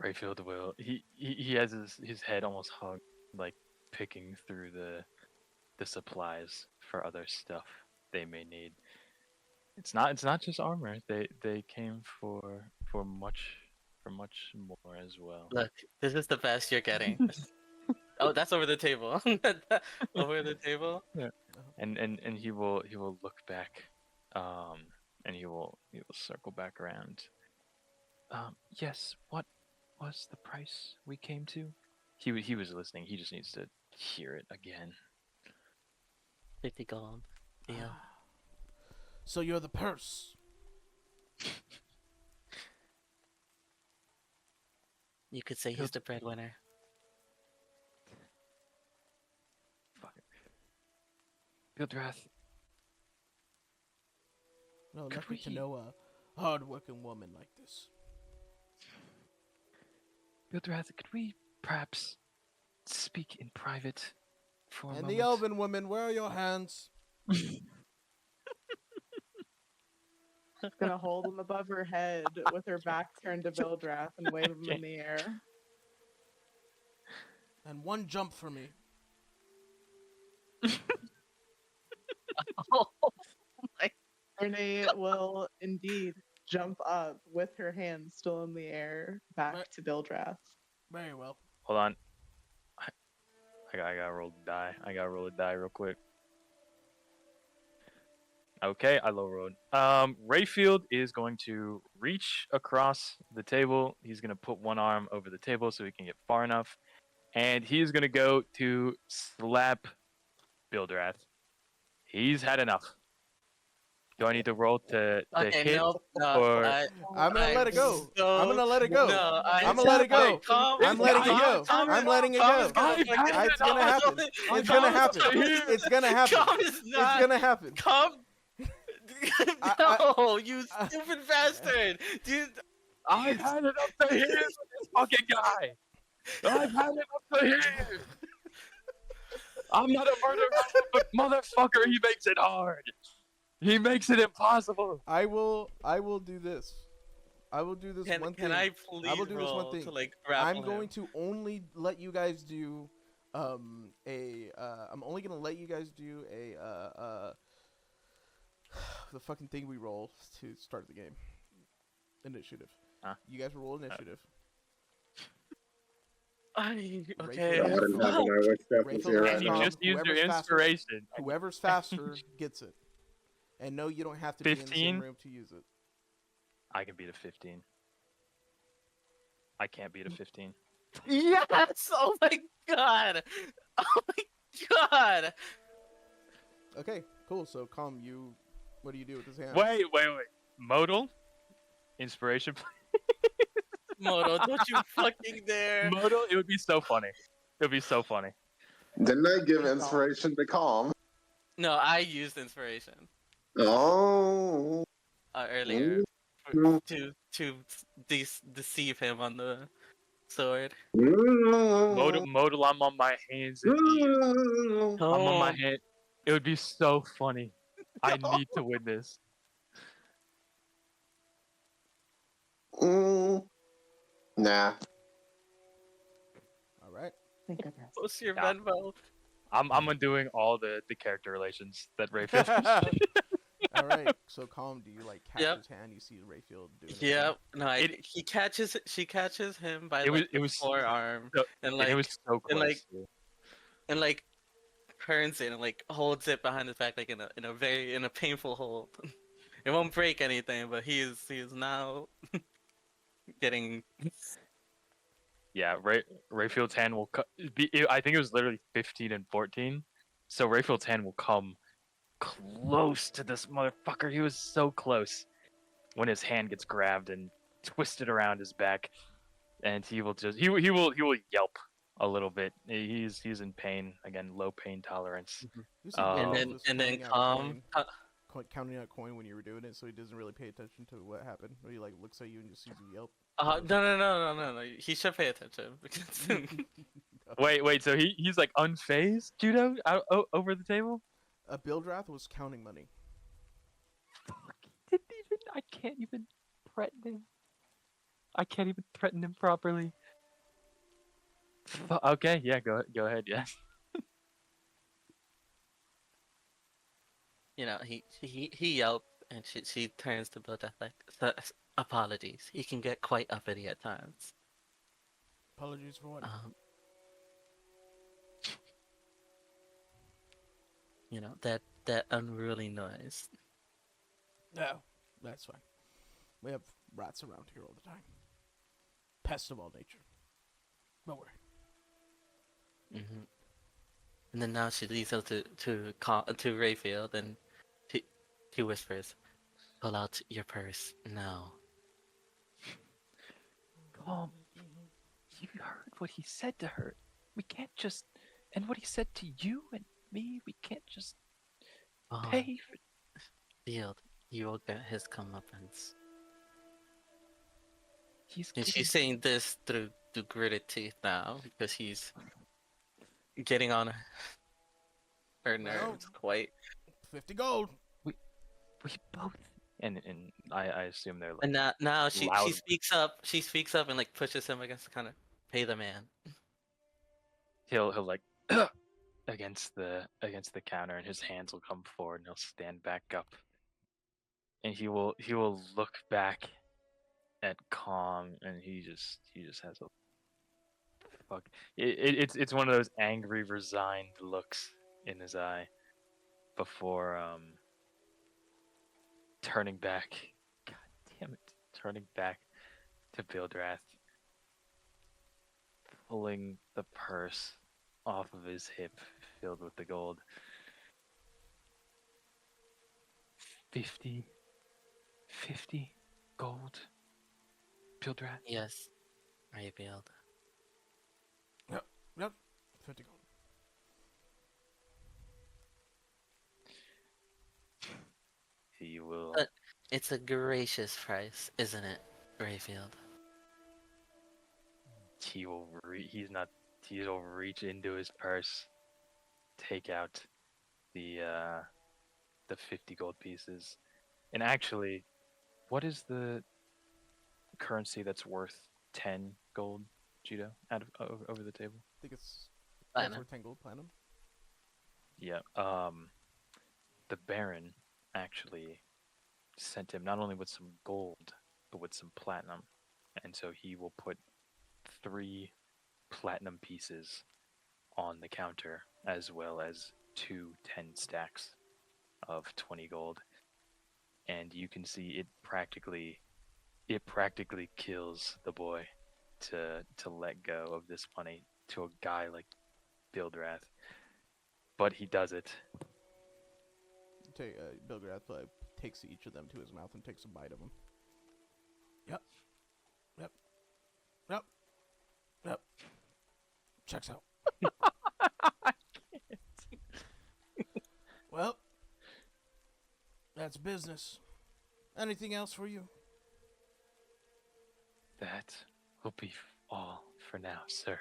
Rayfield will. He has his head almost hung, like picking through the supplies for other stuff they may need. It's not just armor. They came for much more as well. Look, this is the best you're getting. Oh, that's over the table. Over the table? Yeah. And he will look back, and he will circle back around. Yes. What was the price we came to? He was listening. He just needs to hear it again. 50 gold. Deal. So you're the purse. You could say he's the breadwinner. Fuck it. Bildrath. No, Could lucky to we- know a hard-working woman like this. Bildrath, could we perhaps speak in private for a And moment? the elven woman, where are your hands? Gonna hold him above her head with her back turned to Bildrath and wave him in the air. And one jump for me. Oh my. Renee will indeed jump up with her hands still in the air back Right. to Bildrath. Very well. Hold on. I gotta roll the die. I gotta roll a die real quick. Okay, I low rolled. Rayfield is going to reach across the table. He's gonna put one arm over the table so he can get far enough, and he's gonna go to slap Bildrath. He's had enough. Do I need to roll to Okay, hit? no, or- I'm gonna let it go. so- I'm gonna let it go. No, I'm gonna let it go. I'm letting it go. I'm letting it go. It's gonna happen. It's gonna happen. It's gonna happen. Calm is It's not. gonna happen. Calm. I- No, you stupid bastard, dude. I've had it up to here with this fucking guy. I've had it up to here. I'm not a murderer, but motherfucker, he makes it hard. He makes it impossible. I will do this. I will do this one thing. Can I please will do this one roll thing. to like grapple I'm going him? to only let you guys do I'm only gonna let you guys do the fucking thing we roll to start the game. Initiative. Huh? You guys roll initiative. Okay. Rachel, I didn't have my wish step Rachel, here Rachel, right You now. just used your Whoever's faster- inspiration. Whoever's faster gets it. And no, you don't have to be in the 15? same room to use it. I can beat a 15. I can't beat a 15. Yes! Oh my god! Oh my god! Okay, cool. So, Calm, what do you do with this hand? Wait. Modal? Inspiration? Moto, don't you fucking dare! Modal? It would be so funny. It would be so funny. Didn't I give inspiration to Calm? No, I used inspiration Oh. earlier Mm. to deceive him on the sword. Modal, I'm on my hands and knees. I'm on my Oh, head. It would be so funny. I need to win this. Nah. All right. Thank goodness. post your Nah. Venmo. I'm undoing all the character relations that Rayfield. All right. So, Calm, do you like catch Yep. his hand? You see Rayfield doing it. Yeah, no, It- she catches him by it was like it the was forearm so, and and it was so and close. like turns it and like holds it behind his back like in a painful hold. It won't break anything, but he is now getting Yeah, Rayfield's hand will I think it was literally 15 and 14. So Rayfield's hand will come close to this motherfucker. He was so close when his hand gets grabbed and twisted around his back, and he will just he will yelp a little bit. He's in pain again, low pain tolerance. You see And Rayfield was and then counting out calm. counting out coin when you were doing it, so he doesn't really pay attention to what happened. Or he like looks at you and just sees you yelp. No. He should pay attention because Wait. So he's like unfazed, Judo, over the table. Bildrath was counting money. Fuck, he didn't even. I can't even threaten him. I can't even threaten him properly. Okay, yeah, go ahead, yeah. he yelped and she turns to Bill Death like apologies. He can get quite uppity at times. Apologies for what? That unruly noise. No, that's fine. We have rats around here all the time. Pests of all nature. Don't worry. Mm-hmm. And then now she leads her to Rayfield, and he whispers, "Pull out your purse now." Calm. You heard what he said to her. We can't just, and what he said to you and me. We can't just pay for. Field, you will get his comeuppance. And she's saying this through gritted teeth now because he's getting on her nerves quite. 50 gold. We both. And I assume they're like. And now she loud. speaks up. She speaks up and like pushes him against kind of pay the man. He'll like against the counter, and his hands will come forward, and he'll stand back up, and he will look back at Calm, and he just has a fuck. It's one of those angry, resigned looks in his eye before turning back. God damn it! Turning back to Bildrath, pulling the purse off of his hip, filled with the gold. 50 gold. Bildrath? Yes, Rayfield. Yep. 50 gold. He will. But it's a gracious price, isn't it, Rayfield? He'll reach into his purse, take out the 50 gold pieces, and actually, what is the currency that's worth 10 gold, Judo, over the table? I think it's Platinum. worth 10 gold platinum. Yeah. The Baron actually sent him not only with some gold, but with some platinum, and so he will put 3 platinum pieces on the counter, as well as 2 10 stacks of 20 gold. And you can see it practically kills the boy to let go of this money to a guy like Bildrath. But he does it. Bildrath takes each of them to his mouth and takes a bite of them. Yep. Checks out. Well, that's business. Anything else for you? That will be all for now, sir.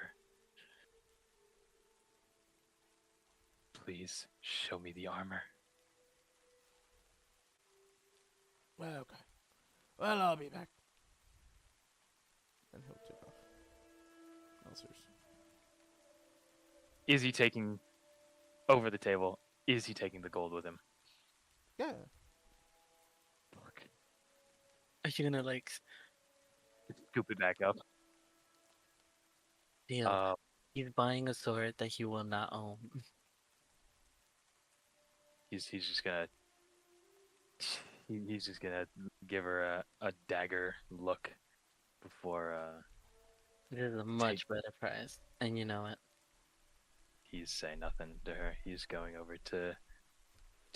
Please show me the armor. Well, okay. Well, I'll be back. And he'll take off. Ulcers. Is he taking over the table? Is he taking the gold with him? Yeah. Fuck. Are you gonna like Scoop it back up. deal? He's buying a sword that he will not own. He's just gonna he's just gonna give her a dagger look before It is a much better price, and you know it. he's saying nothing to her. He's going over to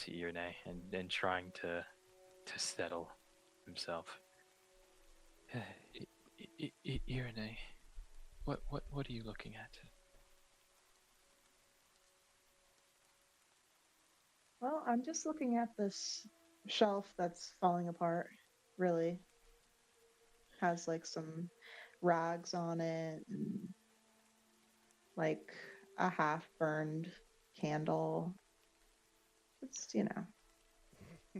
Irene and trying to settle himself. Irene, what are you looking at? Well, I'm just looking at this shelf that's falling apart, really. Has like some rags on it and like a half burned candle. It's,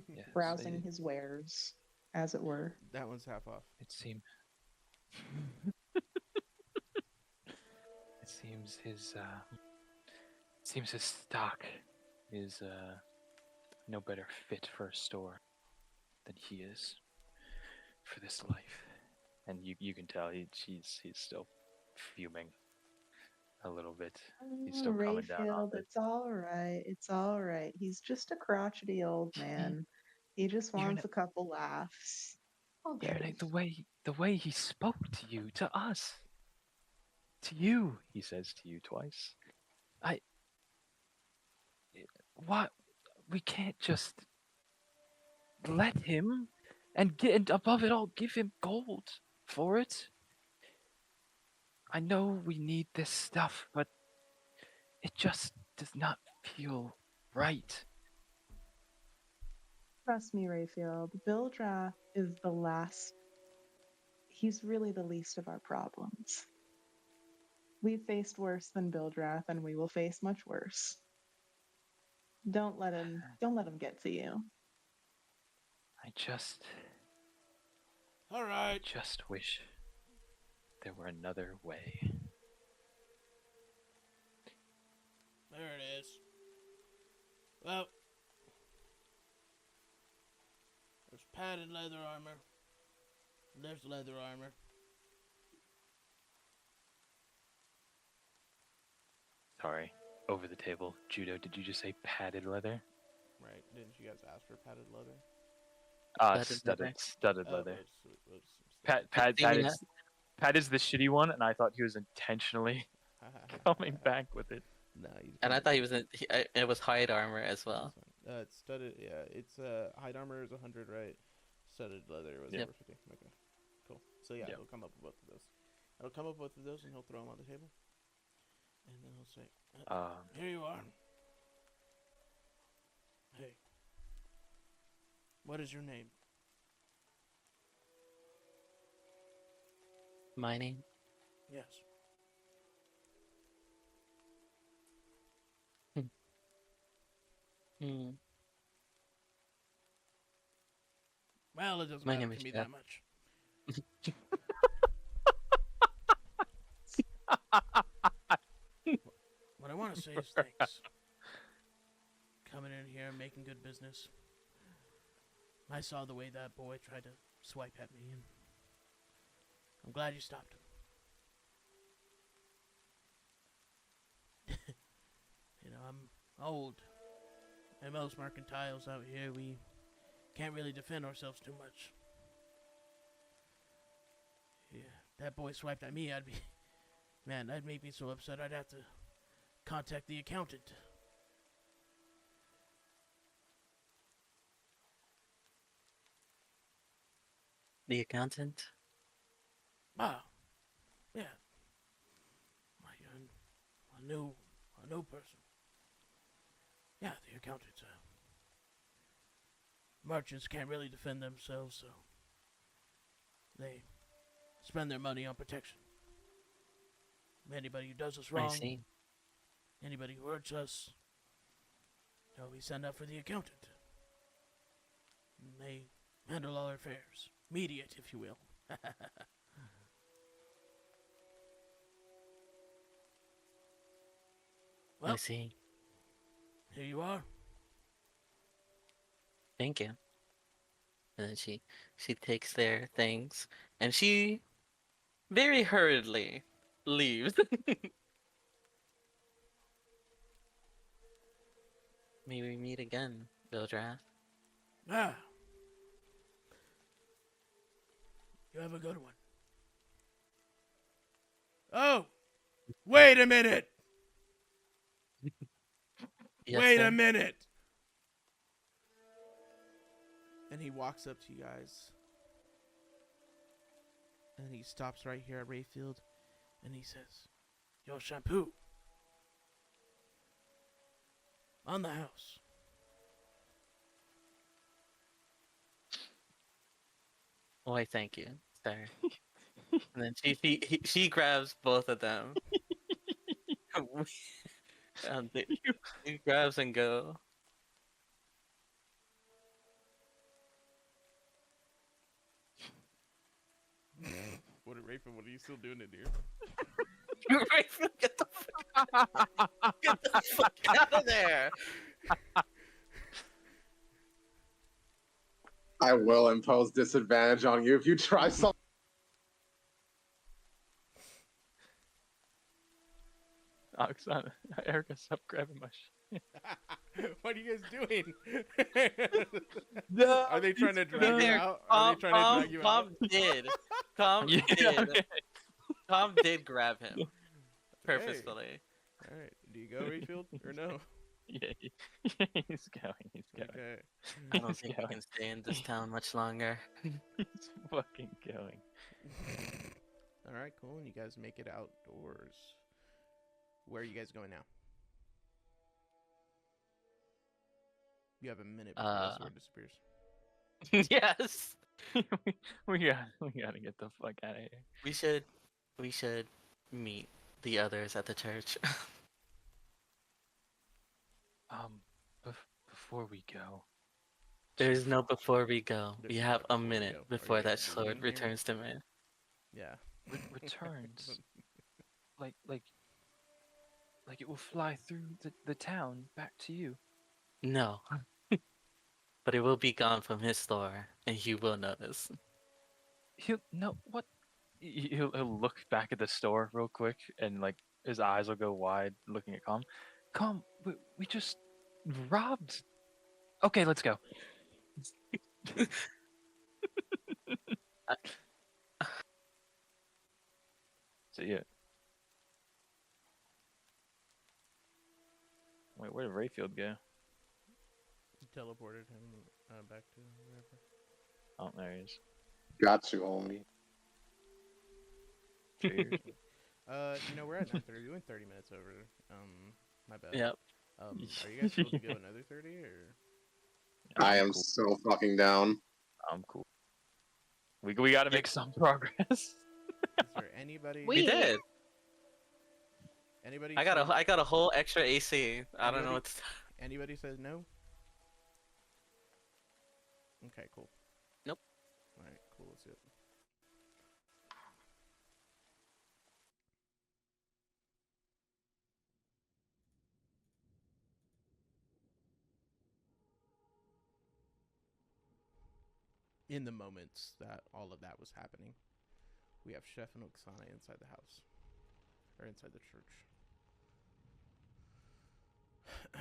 Yes, browsing his wares, as it were. That one's half off. It seems. It seems his stock is no better fit for a store than he is for this life, and you can tell he's still fuming a little bit. He's still coming down on Rayfield, it. it's all right. It's all right. He's just a crotchety old man. He just You're wants not- a couple laughs. Irene, the way he spoke to you, to us, to you, he says to you twice. What? We can't just let him and above it all, give him gold for it. I know we need this stuff, but it just does not feel right. Trust me, Rayfield. Bildrath is the last. He's really the least of our problems. We've faced worse than Bildrath, and we will face much worse. Don't let him get to you. I just All right. wish there were another way. There it is. Well, there's padded leather armor. There's leather armor. Sorry, over the table. Judo, did you just say padded leather? Right. Didn't you guys ask for padded leather? Studded Oh, leather. oops. Pat is the shitty one, and I thought he was intentionally coming back with it. Nah, And I thought he was it was hide armor as well. It's studded. Yeah, it's hide armor is 100, right? Studded leather was Yep. over 50. Okay, cool. So yeah, Yep. he'll come up with both of those. He'll come up with both of those, and he'll throw them on the table. And then he'll say, "Here you are. Hey, what is your name?" My name? Yes. Hmm. Well, it doesn't My matter name to is me Jeff. that much. What I want to say is thanks. Coming in here and making good business. I saw the way that boy tried to swipe at me, and I'm glad you stopped him. I'm old. And most mercantiles out here, we can't really defend ourselves too much. Yeah, that boy swiped at me, that'd make me so upset I'd have to contact the accountant. The accountant? Ah, yeah. A new person. Yeah, the accountant. Merchants can't really defend themselves, so they spend their money on protection. Anybody who does us I wrong, see. anybody who hurts us, we send up for the accountant. And they handle all our affairs. Mediate, if you will. I Well, see. here you are. Thank you. And then she takes their things and she very hurriedly leaves. Maybe we meet again, Vildrath. Ah. You have a good one. Oh! Wait a minute! Yes, Wait sir? a minute! And he walks up to you guys. And he stops right here at Rayfield. And he says, Yo, Shampoo. On the house. Why, thank you, sir. And then she grabs both of them. He grabs and go. What are you still doing in here? Get the fuck out of there! I will impose disadvantage on you if you try something. Oksana, Erica, stop grabbing my shit. What are you guys doing? No, Are they trying to drag you There, out? Are they trying to drag you out? Tom Yeah, did. okay. Tom did grab him purposefully. All right. Do you go, Rayfield, or no? Yeah, he's going. He's going. Okay. I don't He's think we going. can stay in this town much longer. He's fucking going. All right, cool. And you guys make it outdoors. Where are you guys going now? You have a minute before the sword disappears. Yes. we gotta get the fuck out of here. We should meet the others at the church. Before we go, There's no before we go. There's We no have a before we minute go. Are you before that guys sword leaving here? returns to me. Yeah. returns. like it will fly through the town back to you. No. But it will be gone from his store, and he will notice. What? He'll look back at the store real quick, and like his eyes will go wide, looking at Calm. Calm, we just robbed. Okay, let's go. So yeah. Wait, where did Rayfield go? You teleported him back to wherever. Oh, there he is. Got you, homie. Cheers. We're at 9:30. We're doing 30 minutes over. My bad. Yep. Are you guys supposed to go another 30 or? I I'm am cool. so fucking down. I'm cool. We got to make some progress. Is there anybody? We did. Anybody? I got a whole extra AC. I don't know Anybody? what to Anybody says no? Okay, cool. Nope. All right, cool. Let's do it. In the moments that all of that was happening, we have Chef and Oksana inside the house, or inside the church. Just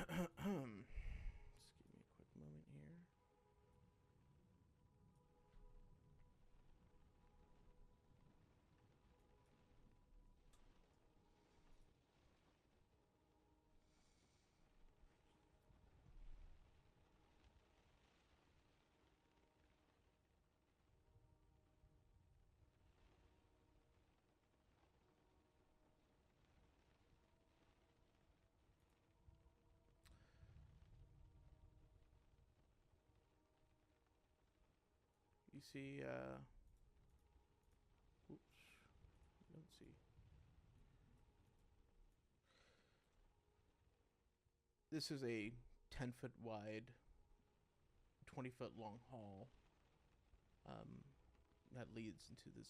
give me a quick moment here. You see, oops, I don't see. this is a 10-foot wide, 20-foot long hall that leads into this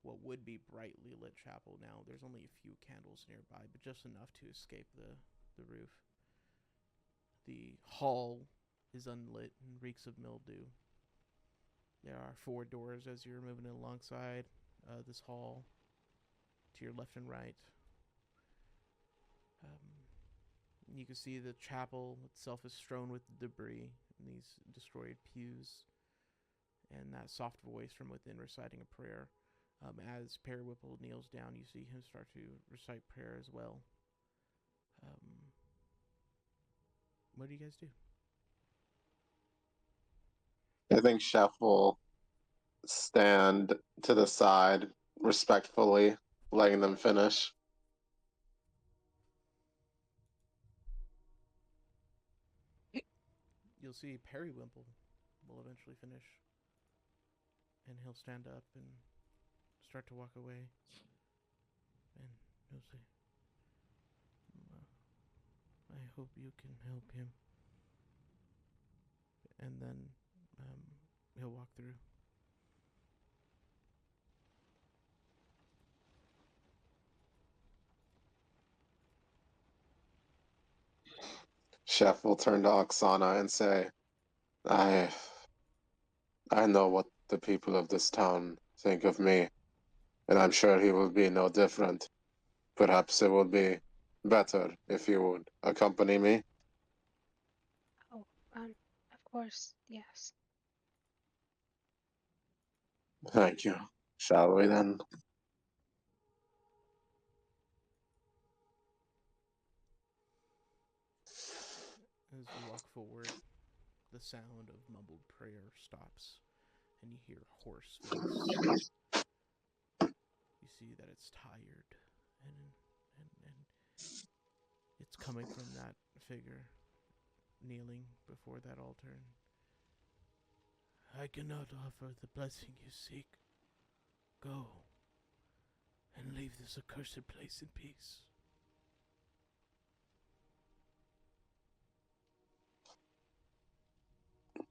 what would be brightly lit chapel. Now there's only a few candles nearby, but just enough to escape the roof. The hall is unlit and reeks of mildew. There are 4 doors as you're moving alongside this hall to your left and right. You can see the chapel itself is strewn with debris and these destroyed pews, and that soft voice from within reciting a prayer. As Perry Whipple kneels down, you see him start to recite prayer as well. What do you guys do? I think Chef will stand to the side, respectfully, letting them finish. You'll see Perry Wimple will eventually finish, and he'll stand up and start to walk away, and he'll say, I hope you can help him. And then he'll walk through. Chef will turn to Oksana and say, I know what the people of this town think of me, and I'm sure he will be no different. Perhaps it would be better if you would accompany me. Oh, of course, yes. Thank you. Shall we then? As you walk forward, the sound of mumbled prayer stops, and you hear a hoarse voice. You see that it's tired, and it's coming from that figure kneeling before that altar. I cannot offer the blessing you seek. Go, and leave this accursed place in peace.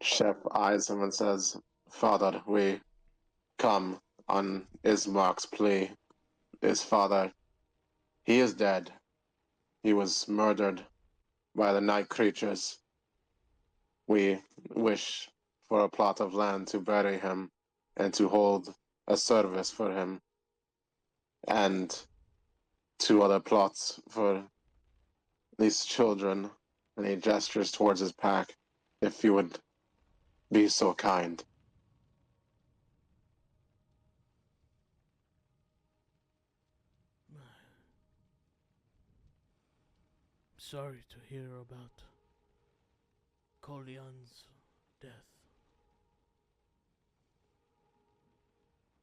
Chef eyes him and says, Father, we come on Ismark's plea. His father, he is dead. He was murdered by the night creatures. We wish for a plot of land to bury him and to hold a service for him, and 2 other plots for these children. And he gestures towards his pack, if you would be so kind. Sorry to hear about Kolyan's death.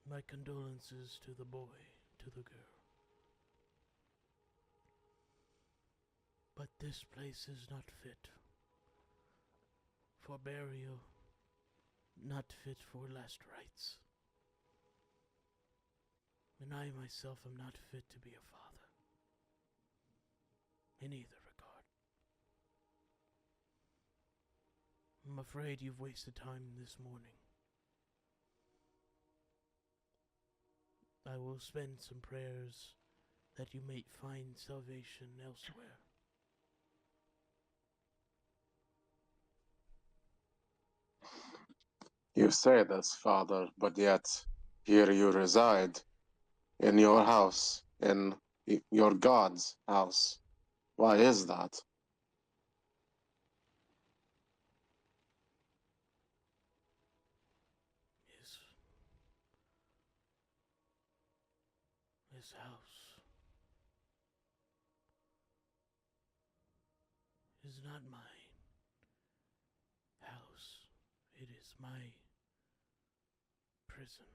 My condolences to the boy, to the girl. But this place is not fit for burial, not fit for last rites. And I myself am not fit to be a father, in either regard. I'm afraid you've wasted time this morning. I will spend some prayers that you may find salvation elsewhere. You say this, Father, but yet here you reside, in your house, in your God's house. Why is that? His house is not my house. It is my prison.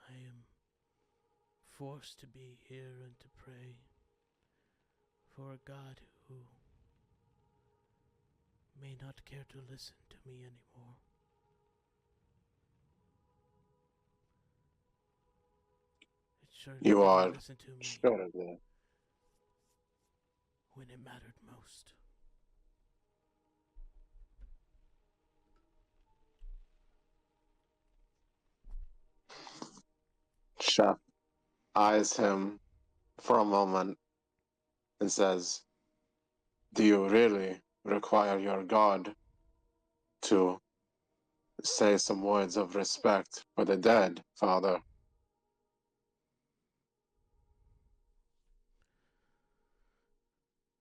I am forced to be here and to pray for a God who may not care to listen to me anymore. It sure You that are you listened to me sure of that? when it mattered most. Chef eyes him for a moment and says, "Do you really require your god to say some words of respect for the dead, Father?"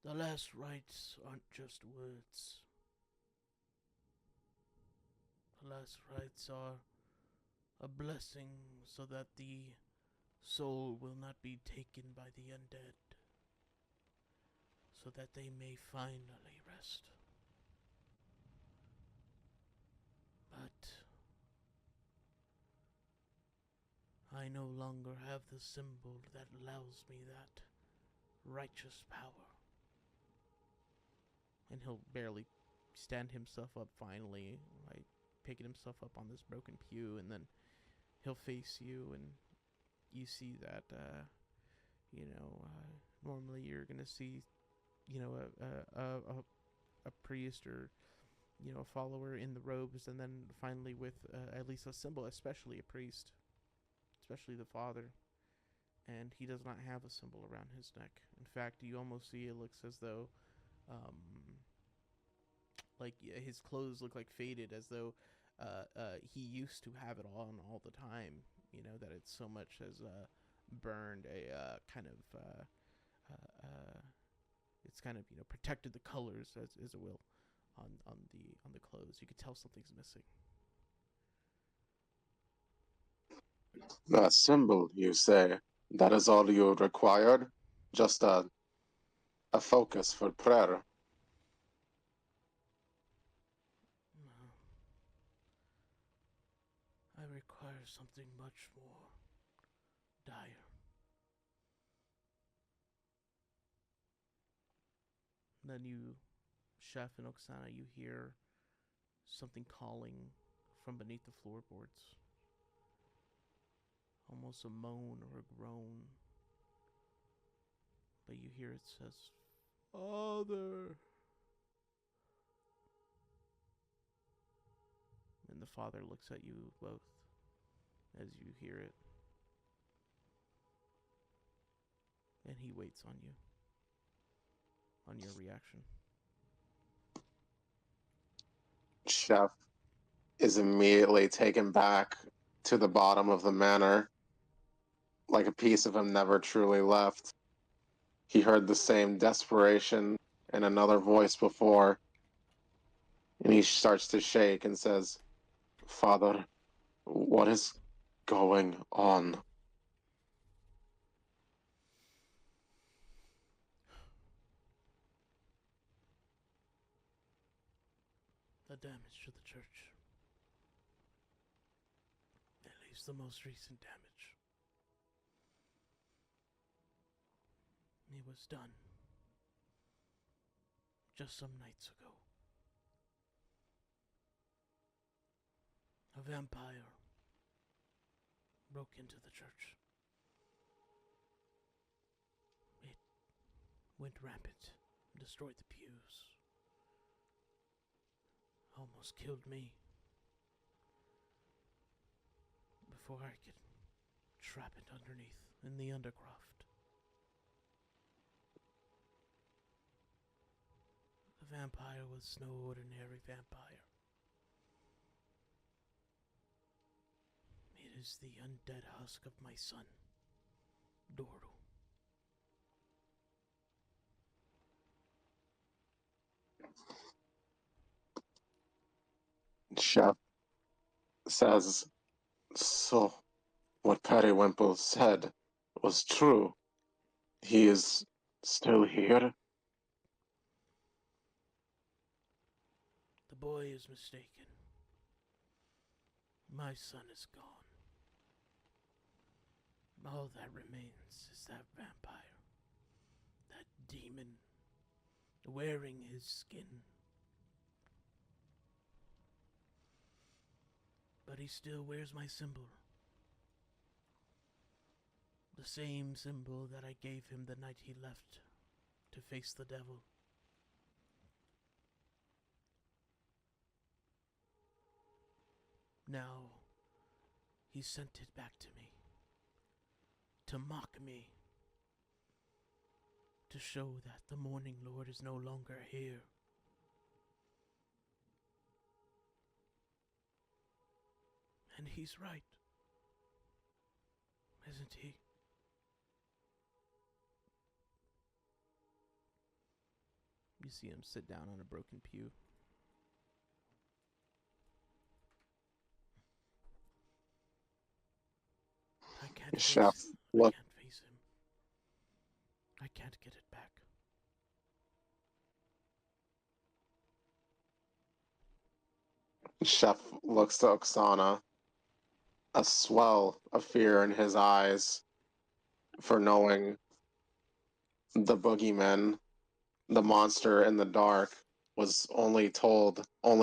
The last rites aren't just words. The last rites are a blessing so that the soul will not be taken by the undead, so that they may finally rest. But I no longer have the symbol that allows me that righteous power. And he'll barely stand himself up finally, like picking himself up on this broken pew, and then he'll face you, and you see that, normally you're gonna see, a priest or a follower in the robes, and then finally with at least a symbol, especially a priest, especially the father. And he does not have a symbol around his neck. In fact, you almost see it looks as though, his clothes look like faded, as though he used to have it on all the time. That it's so much as burned a kind of it's kind of protected the colors as it will on the clothes. You could tell something's missing. A symbol, you say? That is all you required? Just a focus for prayer? No. I require something much more dire. Then you, Chef and Oksana, you hear something calling from beneath the floorboards. Almost a moan or a groan. But you hear it says, "Father." And the father looks at you both as you hear it. And he waits on your reaction. Chef is immediately taken back to the bottom of the manor, like a piece of him never truly left. He heard the same desperation in another voice before, and he starts to shake and says, "Father, what is going on?" The damage to the church. At least the most recent damage. It was done just some nights ago. A vampire broke into the church. It went rampant and destroyed the pews. Almost killed me before I could trap it underneath in the undercroft. The vampire was no ordinary vampire. It is the undead husk of my son, Doru. Chef says, "So, what Periwinkle said was true. He is still here?" The boy is mistaken. My son is gone. All that remains is that vampire, that demon, wearing his skin. But he still wears my symbol. The same symbol that I gave him the night he left to face the devil. Now, he sent it back to me. To mock me. To show that the Morning Lord is no longer here. And he's right. Isn't he? You see him sit down on a broken pew. I can't Chef, face him. look. I can't face him. I can't get it back. Chef looks to Oksana, a swell of fear in his eyes for knowing the boogeyman, the monster in the dark, was only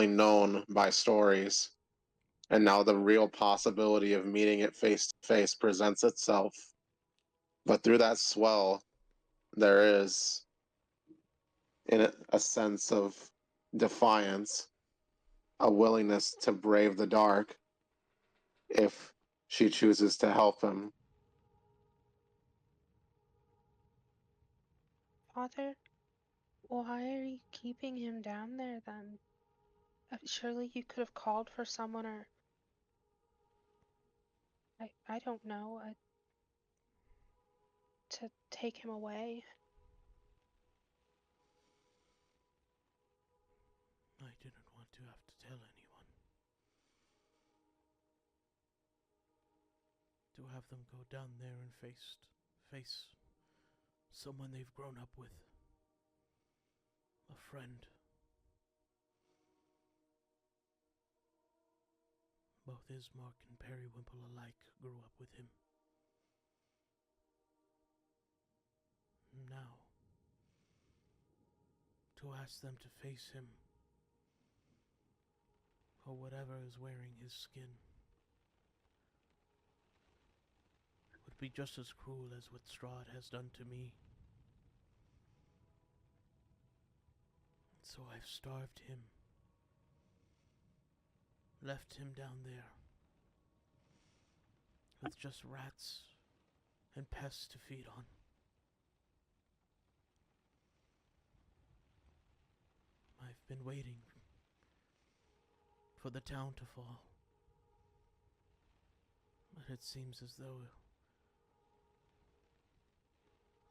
known by stories. And now the real possibility of meeting it face to face presents itself. But through that swell, there is in a sense of defiance, a willingness to brave the dark if she chooses to help him. Father, why are you keeping him down there then? Surely you could have called for someone, or I don't know, to take him away. I didn't want to have to tell anyone. To have them go down there and face someone they've grown up with. A friend. Both Ismark and Periwinkle alike grew up with him. Now, to ask them to face him, or whatever is wearing his skin, would be just as cruel as what Strahd has done to me. So I've starved him, left him down there, with just rats and pests to feed on. I've been waiting for the town to fall, but it seems as though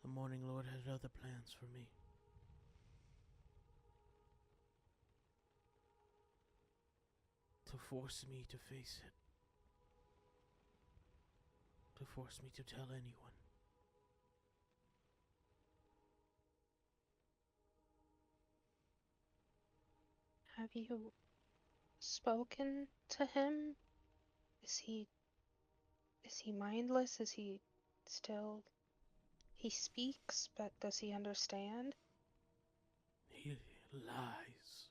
the Morning Lord had other plans for me. To force me to face it. To force me to tell anyone. Have you spoken to him? Is he mindless? Is he still... He speaks, but does he understand? He lies.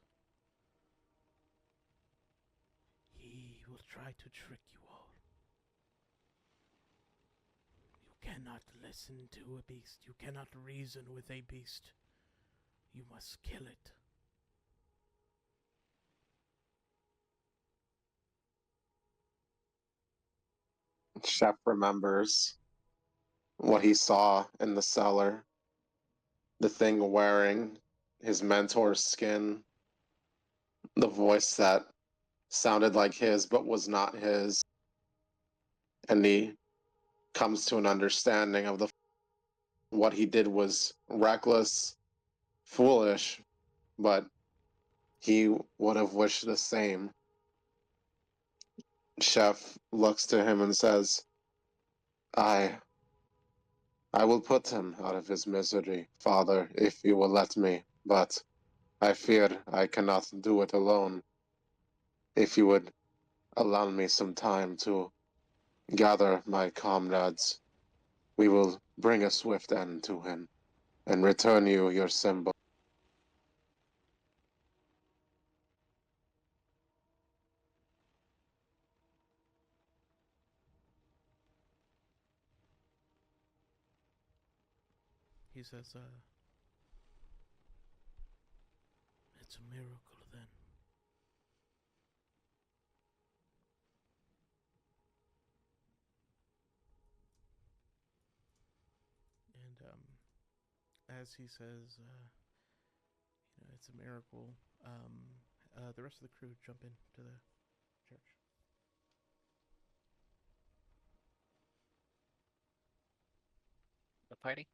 He will try to trick you all. You cannot listen to a beast. You cannot reason with a beast. You must kill it. Shep remembers what he saw in the cellar. The thing wearing his mentor's skin. The voice that sounded like his but was not his. And he comes to an understanding of what he did was reckless, foolish, but he would have wished the same. Chef looks to him and says, I will put him out of his misery, Father, if you will let me, but I fear I cannot do it alone. If you would allow me some time to gather my comrades, we will bring a swift end to him and return you your symbol. he says, "It's a miracle then." And as he says, it's a miracle. The rest of the crew jump into the church. The party?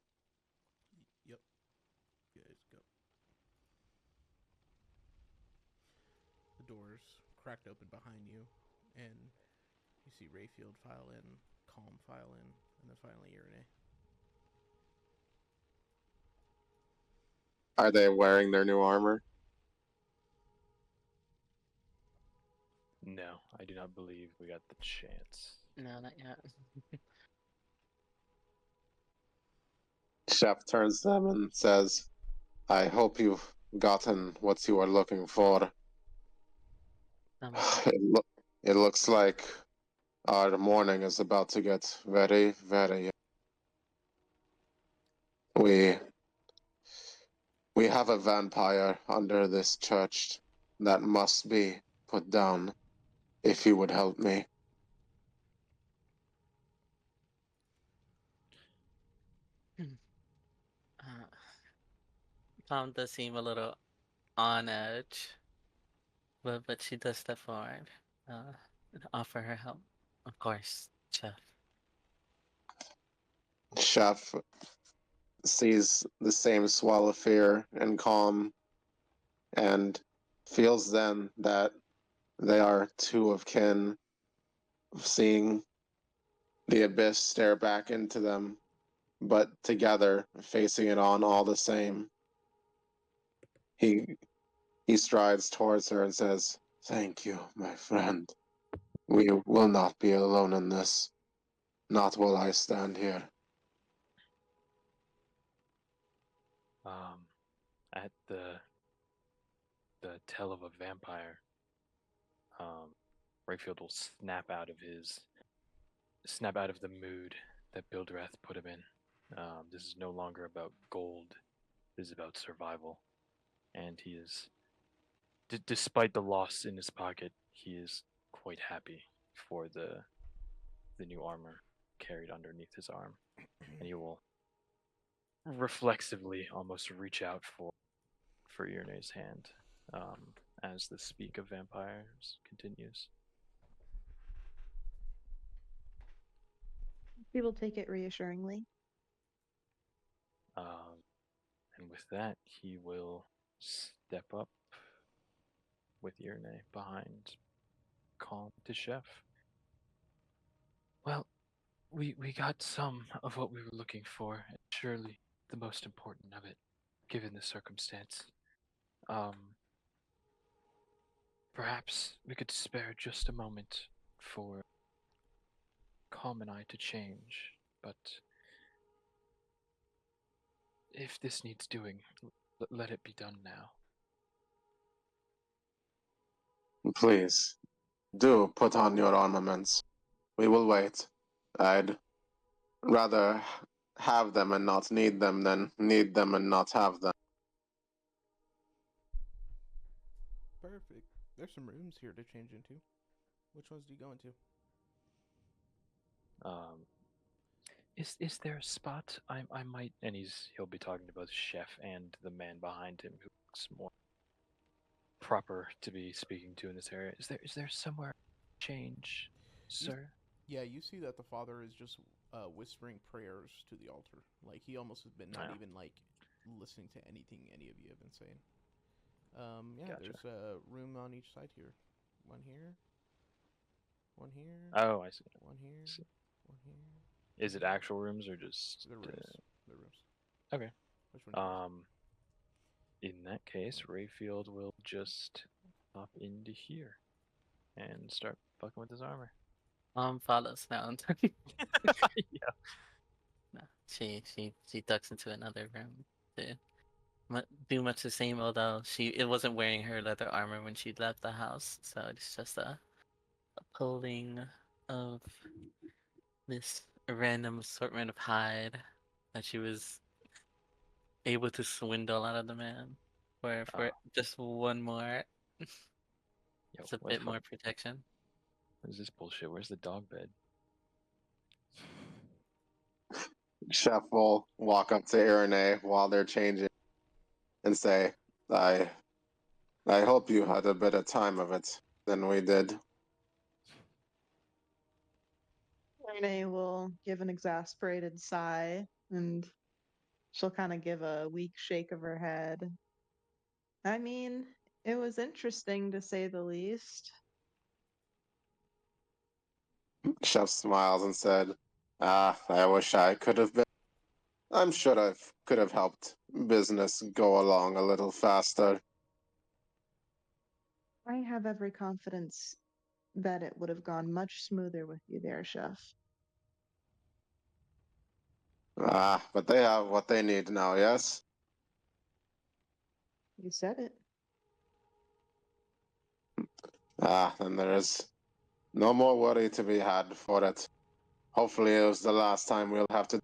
Yep. You guys go. The doors cracked open behind you, and you see Rayfield file in, Calm file in, and then finally Irene. Are they wearing their new armor? No, I do not believe we got the chance. No, not yet. Chef turns to them and says, I hope you've gotten what you are looking for. Um, It looks like our morning is about to get very, very... We have a vampire under this church that must be put down, if you would help me. Tom does seem a little on edge, but she does step forward, and offer her help. Of course, Chef. Chef sees the same swell of fear and calm, and feels then that they are two of kin, seeing the abyss stare back into them, but together, facing it on all the same. He strides towards her and says, Thank you, my friend. We will not be alone in this. Not while I stand here. At the tell of a vampire, Rayfield will snap out of the mood that Bildrath put him in. This is no longer about gold. This is about survival. And he is, despite the loss in his pocket, he is quite happy for the new armor carried underneath his arm. And he will reflexively almost reach out for Irene's hand as the speak of vampires continues. He will take it reassuringly. And with that, he will step up with Irene behind Calm to Chef. Well, we got some of what we were looking for, and surely the most important of it, given the circumstance. Perhaps we could spare just a moment for Calm and I to change, but if this needs doing, let it be done now. Please, do put on your armaments. We will wait. I'd rather have them and not need them than need them and not have them. Perfect. There's some rooms here to change into. Which ones do you go into? Is there a spot I might, and he'll be talking to both Chef and the man behind him who looks more proper to be speaking to in this area. Is there somewhere change, sir? Yeah, you see that the father is just whispering prayers to the altar. Like he almost has been not even like listening to anything any of you have been saying. Gotcha. There's a room on each side here. One here. One here. Oh, I see. One here. One here. Is it actual rooms or just the rooms? The rooms. Okay. Which one? In that case, Rayfield will just hop into here and start fucking with his armor. Follows now. Yeah. No, she ducks into another room to do much the same. Although it wasn't wearing her leather armor when she left the house, so it's just a pulling of this random assortment of hide that she was able to swindle out of the man for just one more. Yo, It's a what the bit fuck more protection. is this bullshit? Where's the dog bed? Chef will walk up to Irene while they're changing and say, I hope you had a better time of it than we did. Renee will give an exasperated sigh and she'll kind of give a weak shake of her head. I mean, it was interesting to say the least. Chef smiles and said, I wish I could have been. I'm sure I could have helped business go along a little faster. I have every confidence that it would have gone much smoother with you there, Chef. But they have what they need now, yes? You said it. Then there is no more worry to be had for it. Hopefully it was the last time we'll have to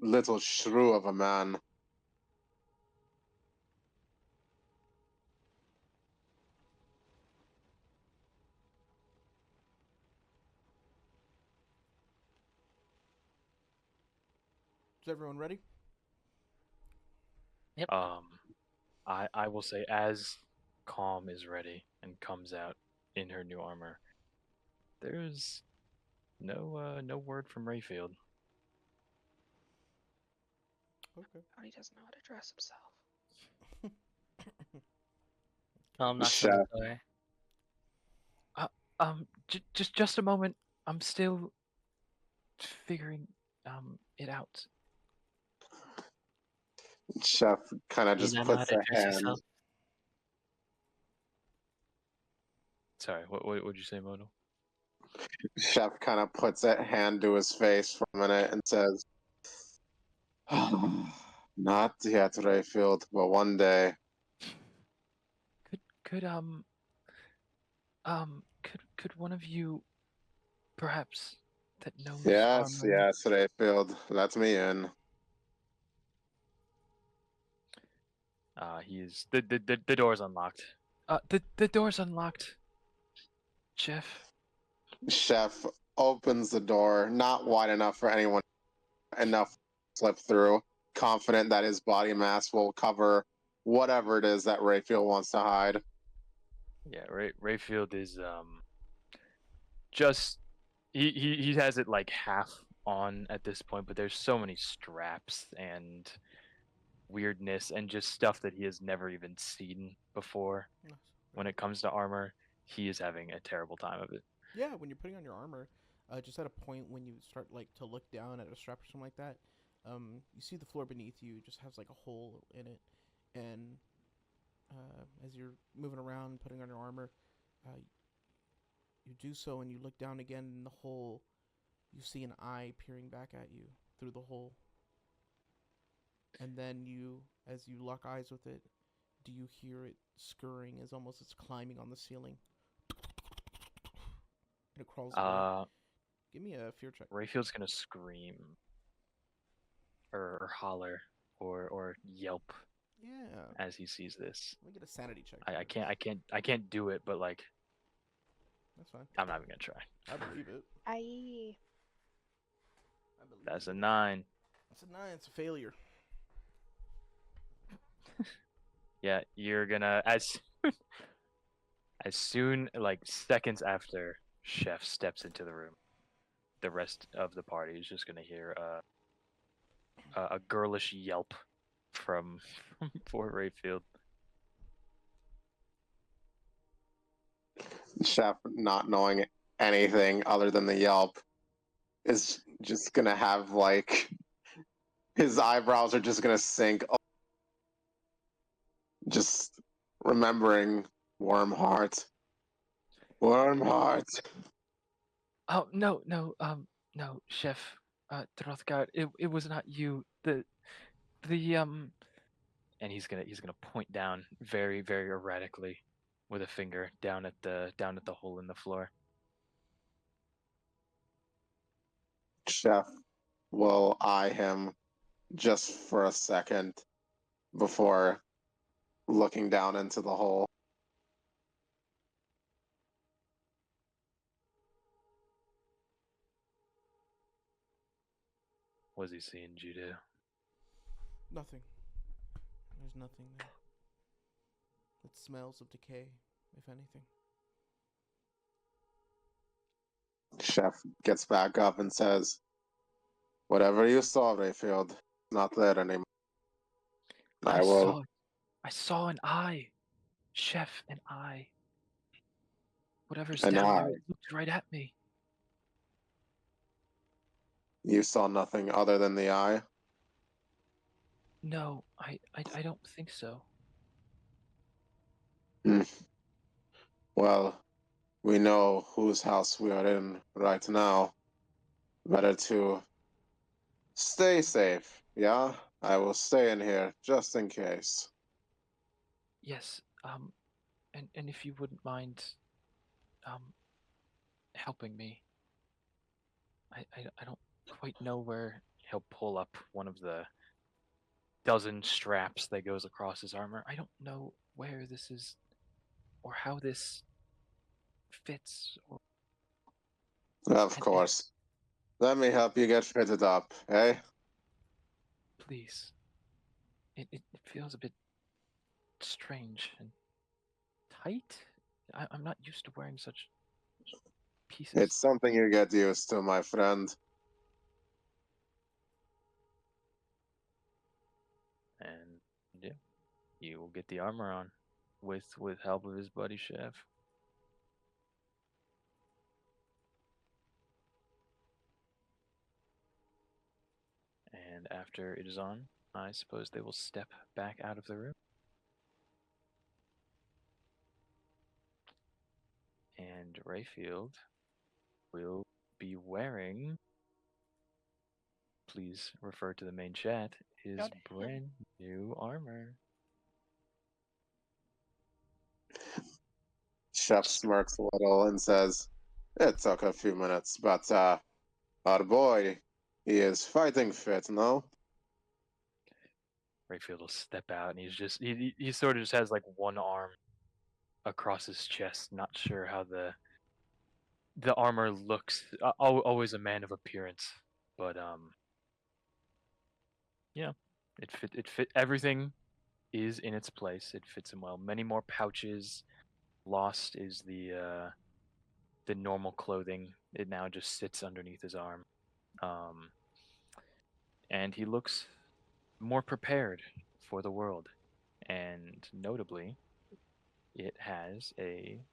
little shrew of a man. Is everyone ready? Yep. I will say as Calm is ready and comes out in her new armor, there's no word from Rayfield. Okay. He doesn't know how to dress himself. Calm knocks on Chef, the door. Just a moment. I'm still figuring it out. Chef kind of Do you just not know how puts to a dress hand. yourself? Sorry, what would you say, Mono? Chef kind of puts a hand to his face for a minute and says, "Not yet, Rayfield, but one day." Could one of you perhaps that knows Yes, armor? yes, Rayfield, let me in. The door's unlocked. The door's unlocked. Chef. Chef opens the door, not wide enough for anyone enough to slip through, confident that his body mass will cover whatever it is that Rayfield wants to hide. Yeah, Rayfield is just he has it like half on at this point, but there's so many straps and weirdness and just stuff that he has never even seen before. Nice. When it comes to armor, he is having a terrible time of it. Yeah, when you're putting on your armor, just at a point when you start like to look down at a strap or something like that, you see the floor beneath you just has like a hole in it, and as you're moving around putting on your armor, you do so and you look down again in the hole. You see an eye peering back at you through the hole, and then as you lock eyes with it, do you hear it scurrying as almost it's climbing on the ceiling, and it crawls away. Give me a fear check. Rayfield's gonna scream or holler or yelp Yeah. as he sees this. Let me get a sanity check. I can't do it, but like That's fine. I'm not even gonna try. I believe it. I That's a 9. That's a 9. It's a failure. Yeah, you're gonna as soon like seconds after Chef steps into the room, the rest of the party is just gonna hear a girlish yelp from Fort Rayfield. Chef, not knowing anything other than the yelp, is just gonna have like his eyebrows are just gonna sink. Just remembering Warm Heart. Warm Heart. Oh no, Chef Drothgar, it was not you. The and he's gonna point down very, very erratically with a finger down at the hole in the floor. Chef will eye him just for a second before looking down into the hole. What's he seeing, Judo? Nothing. There's nothing there. It smells of decay, if anything. Chef gets back up and says, "Whatever you saw, Rayfield, not there anymore. I will." I saw an eye. Chef, an eye. Whatever's An down there, eye? it looked right at me. You saw nothing other than the eye? No, I don't think so. Well, we know whose house we are in right now. Better to stay safe, yeah? I will stay in here just in case. Yes, and if you wouldn't mind, helping me. I don't quite know where. He'll pull up one of the dozen straps that goes across his armor. I don't know where this is, or how this fits, or Of course. Let me help you get fitted up, eh? please. It feels a bit strange and tight. I'm not used to wearing such pieces. It's something you get used to, my friend. And yeah, you will get the armor on with help of his buddy Chef. And after it is on, I suppose they will step back out of the room. And Rayfield will be wearing, please refer to the main chat, his Go to him. brand new armor. Chef smirks a little and says, "It took a few minutes, but our boy, he is fighting fit, no?" Rayfield will step out, and he sort of just has like one arm across his chest, not sure how the armor looks. Always a man of appearance, but yeah, it fit everything is in its place. It fits him well. Many more pouches. Lost is the normal clothing. It now just sits underneath his arm, and he looks more prepared for the world. And notably, it has a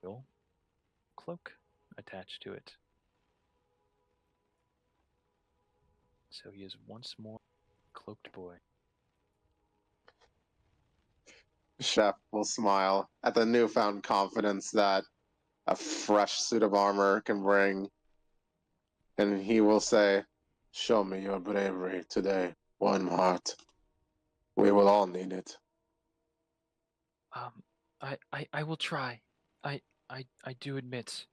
real cloak attached to it. So he is once more cloaked boy. Chef will smile at the newfound confidence that a fresh suit of armor can bring, and he will say, "Show me your bravery today, one heart. We will all need it." I will try. I do admit,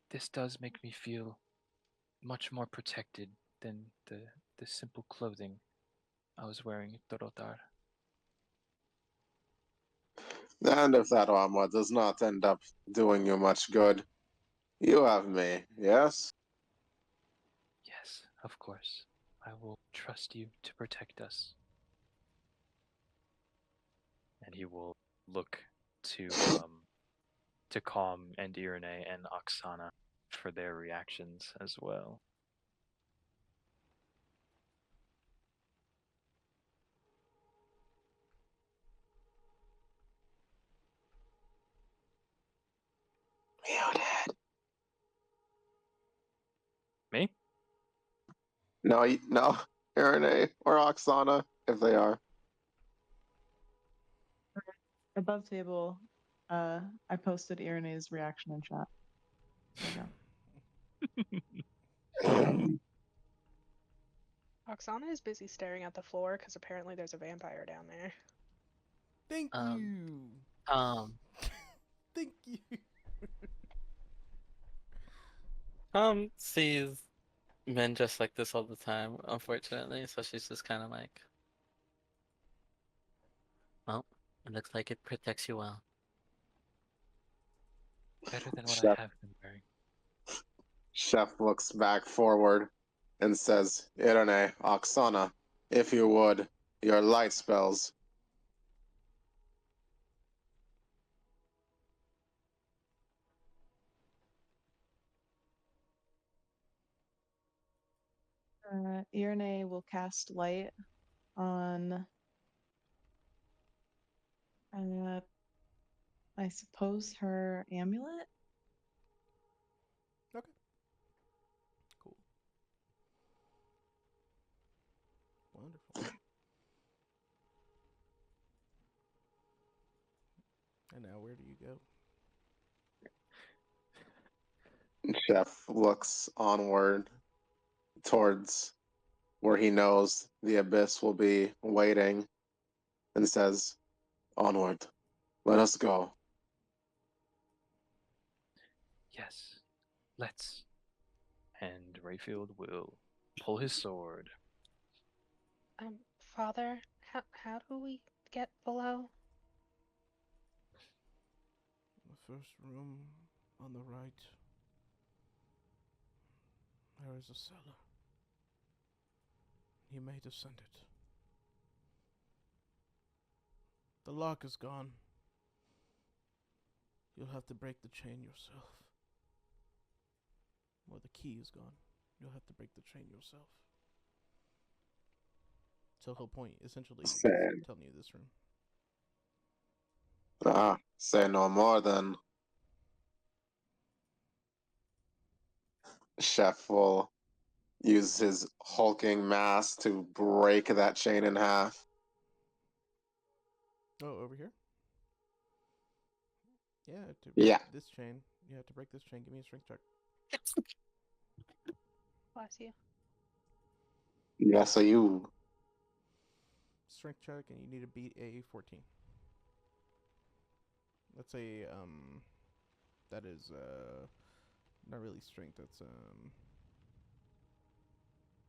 this does make me feel much more protected than the simple clothing I was wearing at Torotar. And if that armor does not end up doing you much good, you have me, yes? Yes, of course. I will trust you to protect us. And he will look to Calm and Irene and Oksana for their reactions as well. Muted. Me? No, Irene or Oksana, if they are. Above table, I posted Irene's reaction in chat. There you go. Oksana is busy staring at the floor because apparently there's a vampire down there. Thank you. Thank you. Sees men just like this all the time, unfortunately. So she's just kind of like, It looks like it protects you well. Better than what I Chef, have been wearing. Chef looks back forward and says, Irene, Oksana, if you would, your light spells. Irene will cast light on, I suppose, her amulet. Okay. Cool. Wonderful. And now where do you go? Chef looks onward towards where he knows the abyss will be waiting and says, Onward, let us go. Yes, let's. And Rayfield will pull his sword. Father, how do we get below? The first room on the right. There is a cellar. You may descend it. The lock is gone. You'll have to break the chain yourself. Or the key is gone. You'll have to break the chain yourself. So he'll point, essentially, Say, telling you this room. say no more then. Chef will use his hulking mass to break that chain in half. Oh, over here? Yeah, to break Yeah. this chain. Yeah, to break this chain, give me a strength check. Bless you. Yeah, so you. Strength check, and you need to beat a 14. That's a, that is, not really strength, that's,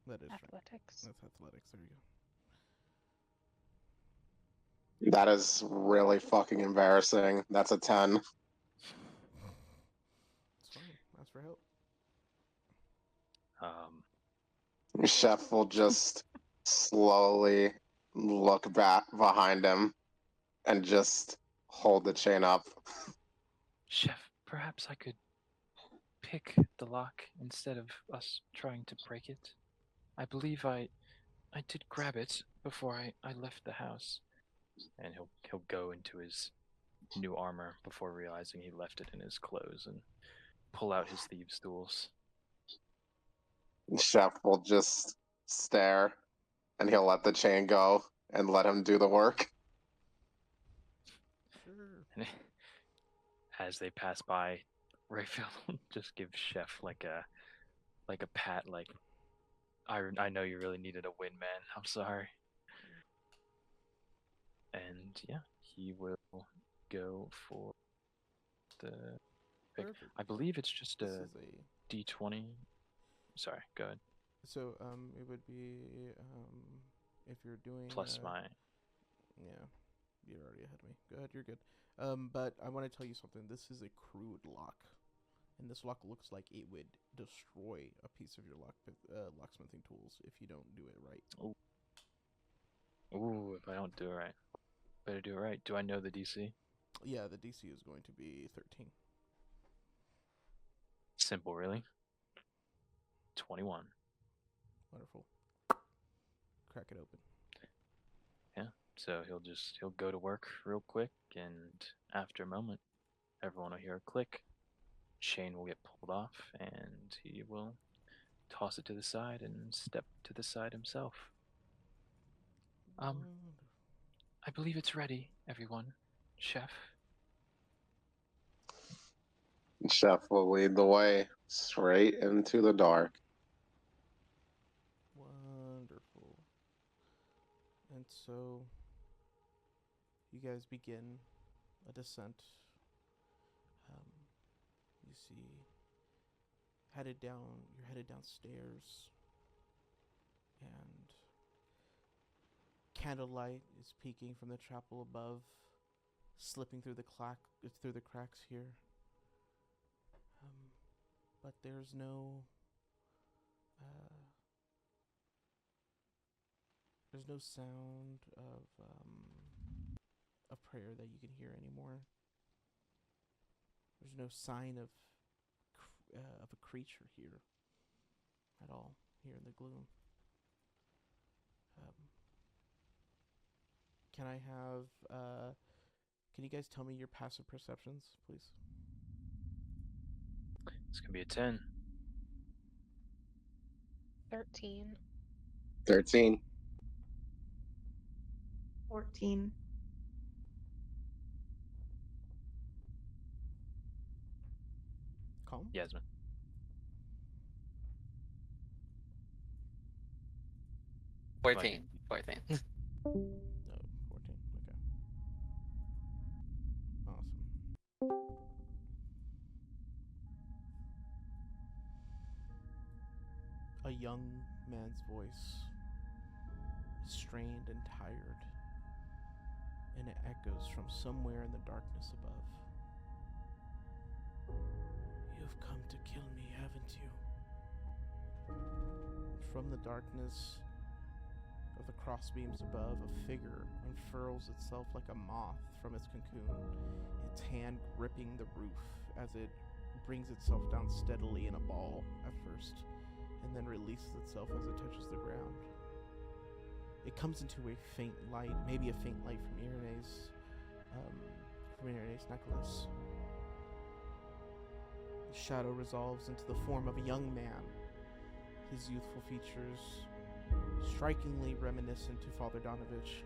that is strength. Athletics. That's athletics, there you go. That is really fucking embarrassing. That's a 10. It's fine. Ask for help. Chef will just slowly look back behind him and just hold the chain up. Chef, perhaps I could pick the lock instead of us trying to break it. I believe I did grab it before I left the house. And he'll go into his new armor before realizing he left it in his clothes and pull out his thieves' tools. Chef will just stare and he'll let the chain go and let him do the work. Sure. And as they pass by, Rayfield will just give Chef like a pat, like, I know you really needed a win, man. I'm sorry. And yeah, he will go for the pick. Perfect. I believe it's just This a is a D20. Sorry, go ahead. So, it would be, if you're doing... Plus my... Yeah, you're already ahead of me. Go ahead, you're good. But I want to tell you something. This is a crude lock. And this lock looks like it would destroy a piece of your locksmithing tools if you don't do it right. Ooh, if I don't do it right. Better do it right. Do I know the DC? Yeah, the DC is going to be 13. Simple, really. 21. Wonderful. Crack it open. Yeah. So he'll go to work real quick, and after a moment, everyone will hear a click. Chain will get pulled off, and he will toss it to the side and step to the side himself. I believe it's ready, everyone. Chef. Chef will lead the way straight into the dark. Wonderful. And so, you guys begin a descent. You see, you're headed downstairs, and candlelight is peeking from the chapel above, slipping through the cracks here. But there's no sound of a prayer that you can hear anymore. There's no sign of a creature here at all, here in the gloom. Can I have, can you guys tell me your passive perceptions, please? It's gonna be a 10. 13. 13. 14. Calm? Yasmin. 14. 14. No, 14. Okay. Awesome. A young man's voice is strained and tired, and it echoes from somewhere in the darkness above. You've come to kill me, haven't you? From the darkness of the crossbeams above, a figure unfurls itself like a moth from its cocoon, its hand gripping the roof as it brings itself down steadily in a ball at first, and then releases itself as it touches the ground. It comes into a faint light, maybe a faint light from Irene's necklace. The shadow resolves into the form of a young man, his youthful features strikingly reminiscent to Father Donovich,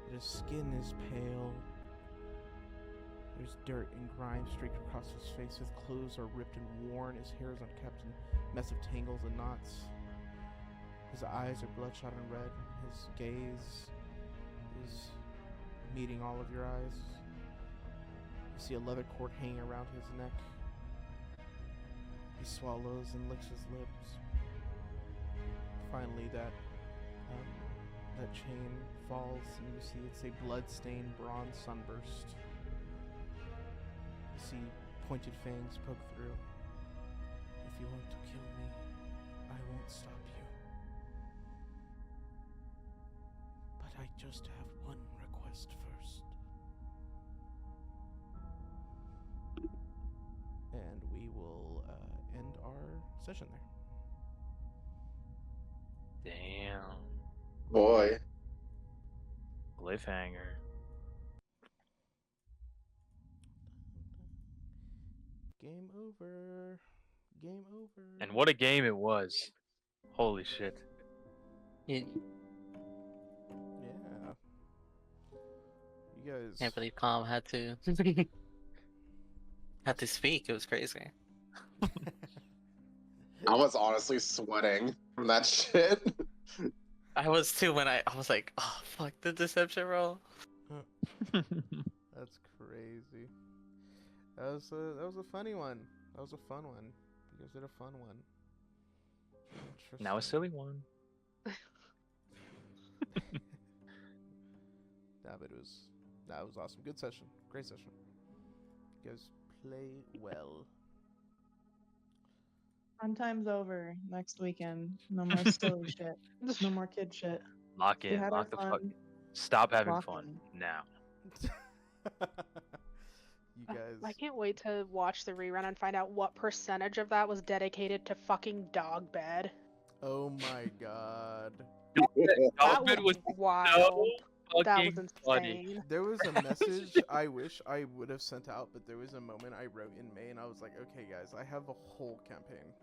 but his skin is pale. There's dirt and grime streaked across his face. His clothes are ripped and worn. His hair is unkempt and massive tangles and knots. His eyes are bloodshot and red. His gaze is meeting all of your eyes. You see a leather cord hanging around his neck. He swallows and licks his lips. Finally, that chain falls, and you see it's a blood-stained bronze sunburst. You see pointed fangs poke through. If you want to kill me, I won't stop you. But I just have one request first. And we will end our session there. Damn. Boy. Cliffhanger. Game over. Game over. And what a game it was. Holy shit. You Yeah. You guys. can't believe Calm had to had to speak. It was crazy. I was honestly sweating from that shit. I was too when I was like, oh fuck the deception roll. That's crazy. That was a funny one. That was a fun one. You guys did a fun one. Now a Interesting. silly one. Nah, but that was awesome. Good session. Great session. You guys play well. Fun time's over next weekend. No more silly shit. No more kid shit. Lock We in. had our Lock the fuck. fun. Stop having Lock fun in. now. You guys. I can't wait to watch the rerun and find out what percentage of that was dedicated to fucking dog bed. Oh my god. That Dogman was was wild. so That fucking was funny. insane. There was a message I wish I would have sent out, but there was a moment I wrote in May and I was like, okay guys, I have a whole campaign.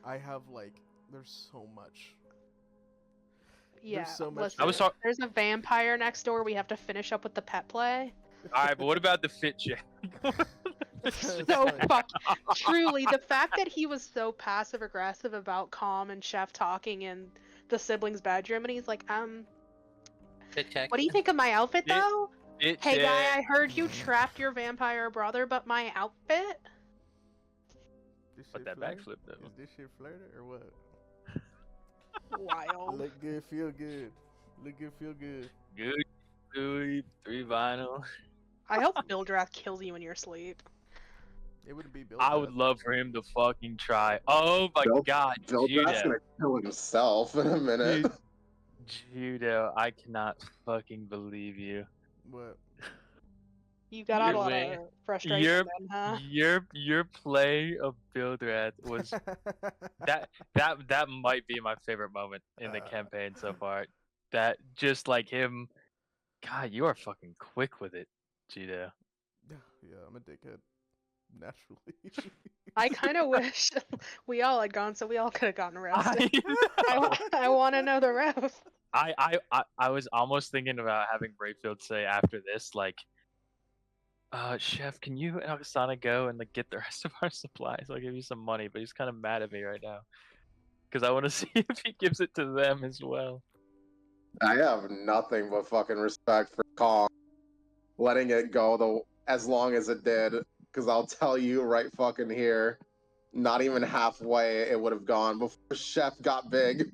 I have like, there's so much. Yeah, There's so much. listen, I was talking. there's a vampire next door. We have to finish up with the pet play. Alright, but what about the fit check? So fuck. Truly, the fact that he was so passive aggressive about Calm and Chef talking in the siblings' bedroom, and he's like, Good check. what do you think of my outfit Fit- though? Fit Hey guy, check. I heard you trapped your vampire brother, but my outfit? This But shit that flirt? backflip though. Is this shit flirted or what? Wild. Look good, feel good. Look good, feel good. Good. three vinyl. I hope Bildrath kills you in your sleep. It wouldn't be built. I would love for him to fucking try. Oh my god, Billdrath's Judo. gonna kill himself in a minute. Judo, I cannot fucking believe you. What? You got out a lot Your- of frustration Your then, huh? your play of Bildrath was that might be my favorite moment in the campaign so far. That just like him, God, you are fucking quick with it, Judo. Yeah, I'm a dickhead. Naturally. I kind of wish we all had gone, so we all could have gotten arrested. I want to know the ref. I was almost thinking about having Rayfield say after this, like, Chef, can you and Oksana go and like get the rest of our supplies? I'll give you some money, but he's kind of mad at me right now because I want to see if he gives it to them as well. I have nothing but fucking respect for Kong letting it go as long as it did. Because I'll tell you right fucking here, not even halfway it would have gone before Chef got big.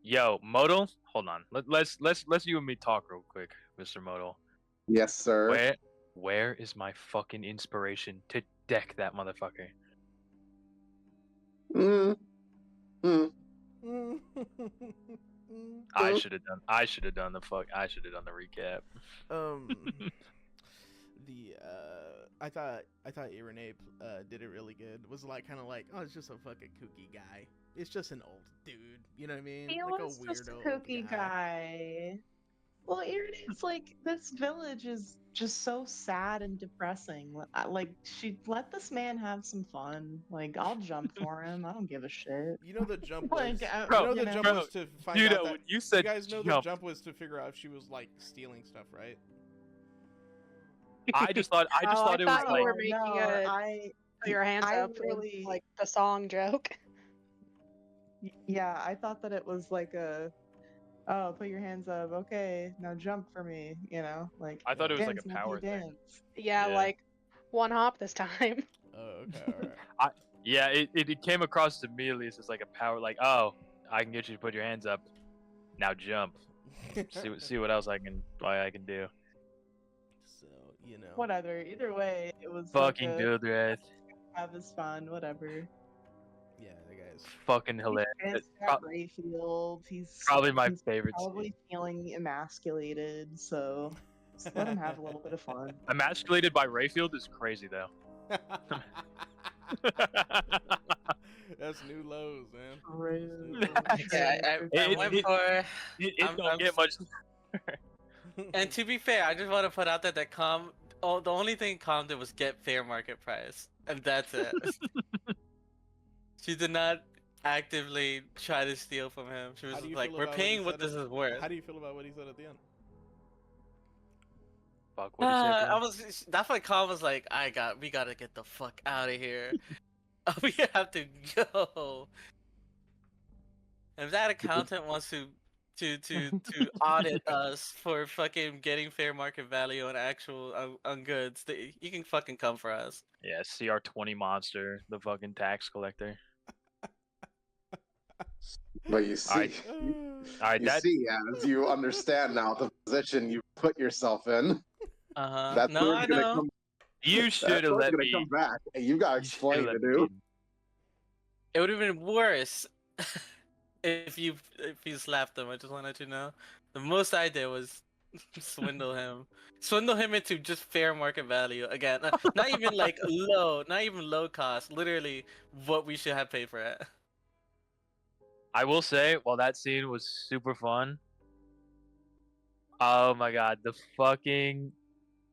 Yo, Modal, hold on. Let's you and me talk real quick, Mr. Modal. Yes, sir. Where is my fucking inspiration to deck that motherfucker? I should have done the recap. I thought Irene did it really good. It was like kind of like, oh, it's just a fucking kooky guy. It's just an old dude. You know what I mean? He like was a just a weirdo kooky guy. Well, it's like this village is just so sad and depressing. Like, she let this man have some fun. Like, I'll jump for him. I don't give a shit. You know the jump was. Like, jump was to find out that. When you said you guys know jump, the jump was to figure out if she was like stealing stuff, right? I just thought it was you like were making put your hands I up, really- like the song joke. Yeah, I thought that it was like oh, put your hands up. Okay, now jump for me. You know, like I thought it was like dance, a monkey, power thing. dance. Yeah, Yeah. like one hop this time. Oh, okay, alright. Yeah, it came across to me at least as like a power, like, oh, I can get you to put your hands up. Now jump. see what else I can do. So, you know. Whatever. Either way, it was Fucking like Bildrath. have his fun. Whatever. Yeah, the guy's. Fucking hilarious. He's got Rayfield. He's Probably my he's favorite Probably feeling emasculated, so just let him have a little bit of fun. Emasculated by Rayfield is crazy though. That's new lows, man. Rude. Yeah, I went for. It I'm- don't get much. And to be fair, I just want to put out there that the only thing Com did was get fair market price, and that's it. She did not actively try to steal from him. She was How do you like, feel "We're about what paying he what said this is worth." How do you feel about what he said at the end? Fuck, what do you say, I bro? was. That's why Com was like, we gotta get the fuck out of here. We have to go. If that accountant wants to audit us for fucking getting fair market value on actual on goods, you can fucking come for us. Yeah, CR20 monster, the fucking tax collector. But you see, Alright. Alright, you that see, as you understand now the position you put yourself in, that No, third's I gonna know. come. you That should have third's let gonna me. come back, and you gotta you shoulda explain let to me dude. be- It would have been worse if you slapped him. I just wanted to know. The most I did was swindle him into just fair market value again. Not even like not even low cost. Literally, what we should have paid for it. I will say, while that scene was super fun, oh my god, the fucking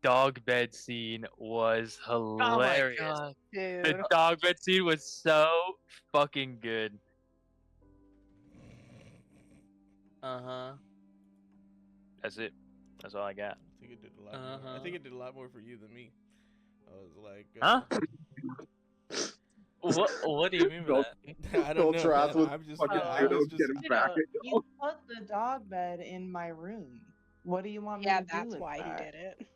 dog bed scene was hilarious. Oh my god. Dude. The dog bed scene was so fucking good. That's it. That's all I got. I think it did a lot. More. I think it did a lot more for you than me. I was like, Huh? What do you mean by that? I don't know. Ultrath was I'm just. fucking I Judo was just. getting back at You y'all. put the dog bed in my room. What do you want me Yeah, to do that's with why that? he did it.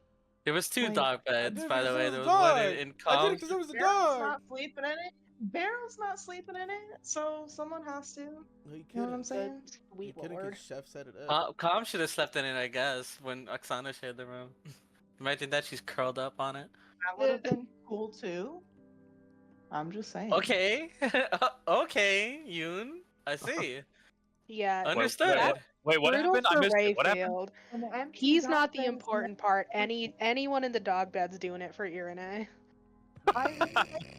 There was two Wait, dog I beds, did by it the 'cause way. it There was was one dog. in I did it Com's. because it was a Barrett's dog. not sleeping in it. Beryl's not sleeping in it, so someone has to. No, you You know what I'm couldn't. saying? You Sweet couldn't lord. because Chef set it up. Calm should have slept in it, I guess, when Oksana shared the room. Imagine that she's curled up on it. That would have been cool too. I'm just saying. Okay, okay, Yoon. I see. Yeah. Understood. Wait, what Brutal happened? I for missed it. What happened? Rayfield. An empty He's dog not the bed is important never- part. Anyone in the dog bed's doing it for Irene. I respect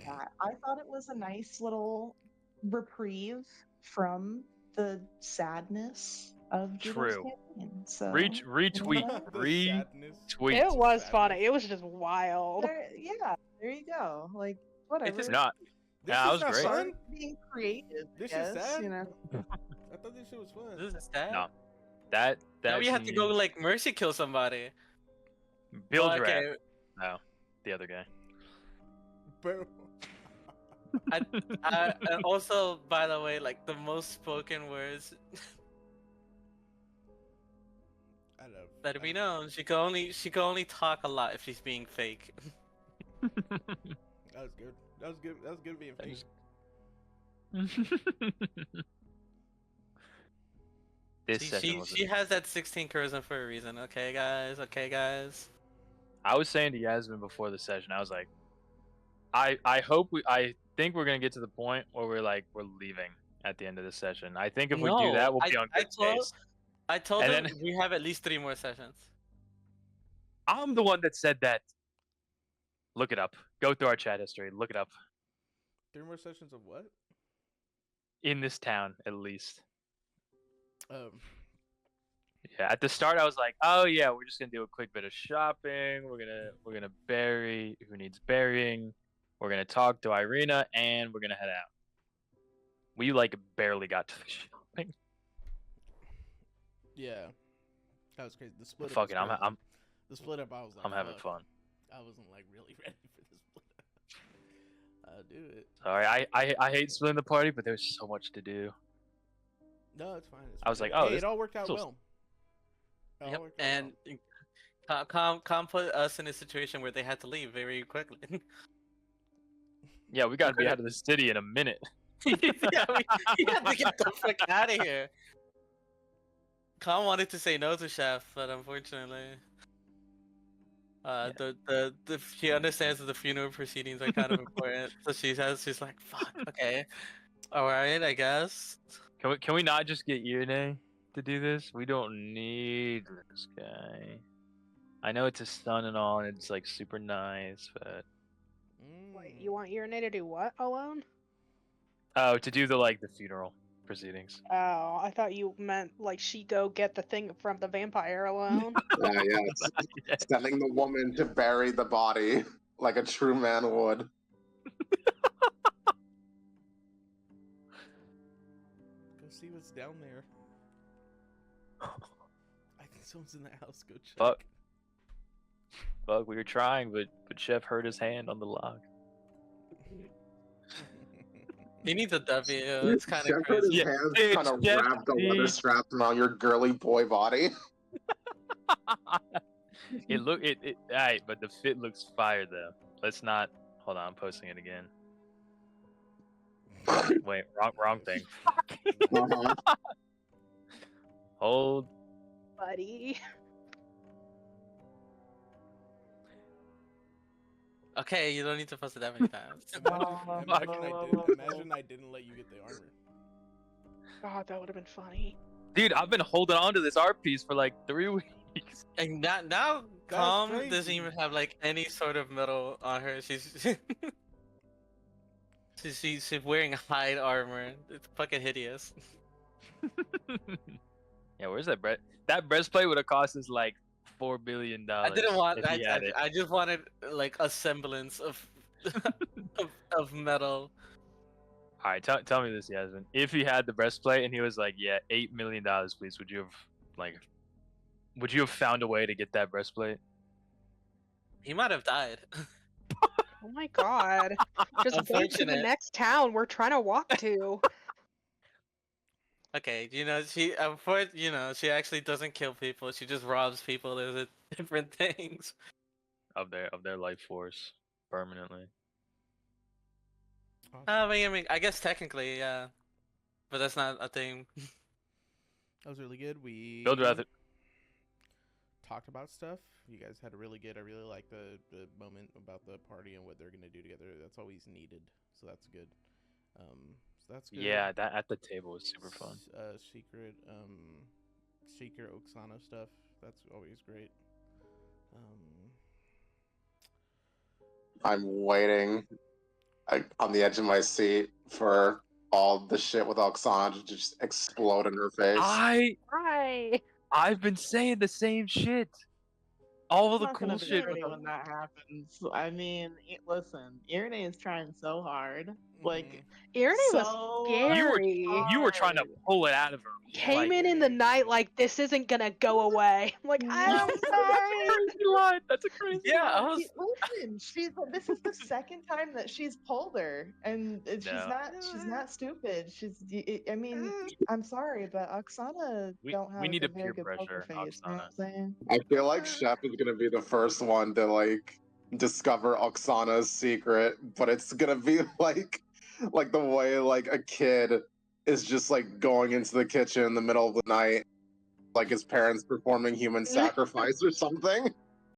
that. I thought it was a nice little reprieve from the sadness of Judo's True. campaign. So Retweet. The sadness. Retweet. It was Sadness. funny. It was just wild. there you go. Like whatever. It's not. This Yeah, that is was not great. fun. Being creative. This I is guess, sad? You know. I thought this shit was fun. This is sad. No. That Now we have to go scene- like mercy kill somebody. Bill Well, Drab. okay, No, the other guy. Bro. and also, by the way, like the most spoken words I love. that we know. She can only talk a lot if she's being fake. That was good. That was good. That was good being fake. This She, session she, was. she has that 16 charisma for a reason. Okay, guys. Okay, guys. I was saying to Yasmin before the session, I was like, I think we're gonna get to the point where we're leaving at the end of the session. I think if we do that, we'll be on good pace. I told And them then- we have at least 3 more sessions. I'm the one that said that. Look it up. Go through our chat history. Look it up. 3 more sessions of what? In this town, at least. Yeah, at the start I was like, oh yeah, we're just gonna do a quick bit of shopping. We're gonna bury who needs burying. We're gonna talk to Irina, and we're gonna head out. We like barely got to the shopping. Yeah, that was crazy. The split. Fuck it, I'm The split up. I was like, I'm having fuck. fun. I wasn't like really ready for the split up. I'll do it. Sorry, I hate splitting the party, but there's so much to do. No, it's fine. It's I was fine. like, oh, hey, this- it all worked out this was- well. It all Yep. worked out And Calm put us in a situation where they had to leave very quickly. Yeah, we gotta be out of the city in a minute. Yeah, we had to get the fuck out of here. Calm wanted to say no to Chef, but unfortunately, she understands that the funeral proceedings are kind of important, so she's like, fuck, okay, all right, I guess. Can we not just get Irene to do this? We don't need this guy. I know it's his son and all, and it's like super nice, but Wait, you want Irene to do what alone? oh, to do the funeral proceedings. Oh, I thought you meant like she go get the thing from the vampire alone. Yeah, sending the woman to bury the body like a true man would. Go see what's down there. I think someone's in the house. Go check. Fuck. Fuck, we were trying, but Chef hurt his hand on the log. He needs a W. It's kind of Shepard, his crazy. hands it's kind of just wrapped the leather the- straps around your girly boy body. Alright, but the fit looks fire though. Let's not. Hold on, I'm posting it again. Wait, wrong thing. Uh-huh. Hold. Buddy. Okay, you don't need to post it that many times. Imagine I didn't let you get the armor. God, that would have been funny. Dude, I've been holding on to this art piece for like 3 weeks. And now That's Calm crazy. doesn't even have like any sort of metal on her. She's she's wearing hide armor. It's fucking hideous. Yeah, where's that breast? That breastplate would have cost us like $4 billion. I didn't want if he had it. I just wanted like a semblance of of metal. All right, tell me this, Yasmin. If he had the breastplate and he was like, "Yeah, $8 million, please," would you have found a way to get that breastplate? He might have died. Oh my god. Just go to the Unfortunate. next town we're trying to walk to. Okay, she she actually doesn't kill people. She just robs people. There's different things. Of their life force permanently. Awesome. I mean, I guess technically, yeah, but that's not a thing. That was really good. We Build rather. talked about stuff. You guys had a really good. I really like the moment about the party and what they're gonna do together. That's always needed, so that's good. So that's good. Yeah, that at the table was super fun. Secret Oksana stuff. That's always great. I'm waiting on the edge of my seat for all the shit with Oksana to just explode in her face. I've been saying the same shit. All of It's the not cool gonna be shit. pretty when that happens. I mean, listen, Irene is trying so hard. Like, Irene was so scary. You were trying to pull it out of her. Came like, in the night like this isn't gonna go away. I'm like, I'm sorry. Crazy line. That's a crazy. Yeah, I line. was. Listen, this is the second time that she's pulled her, and she's not stupid. I mean, I'm sorry, but Oksana We don't have need a a very peer good poker pressure, face. You know what I'm saying? I feel like Chef is gonna be the first one to like discover Oksana's secret, but it's gonna be like the way like a kid is just like going into the kitchen in the middle of the night, like his parents performing human sacrifice or something.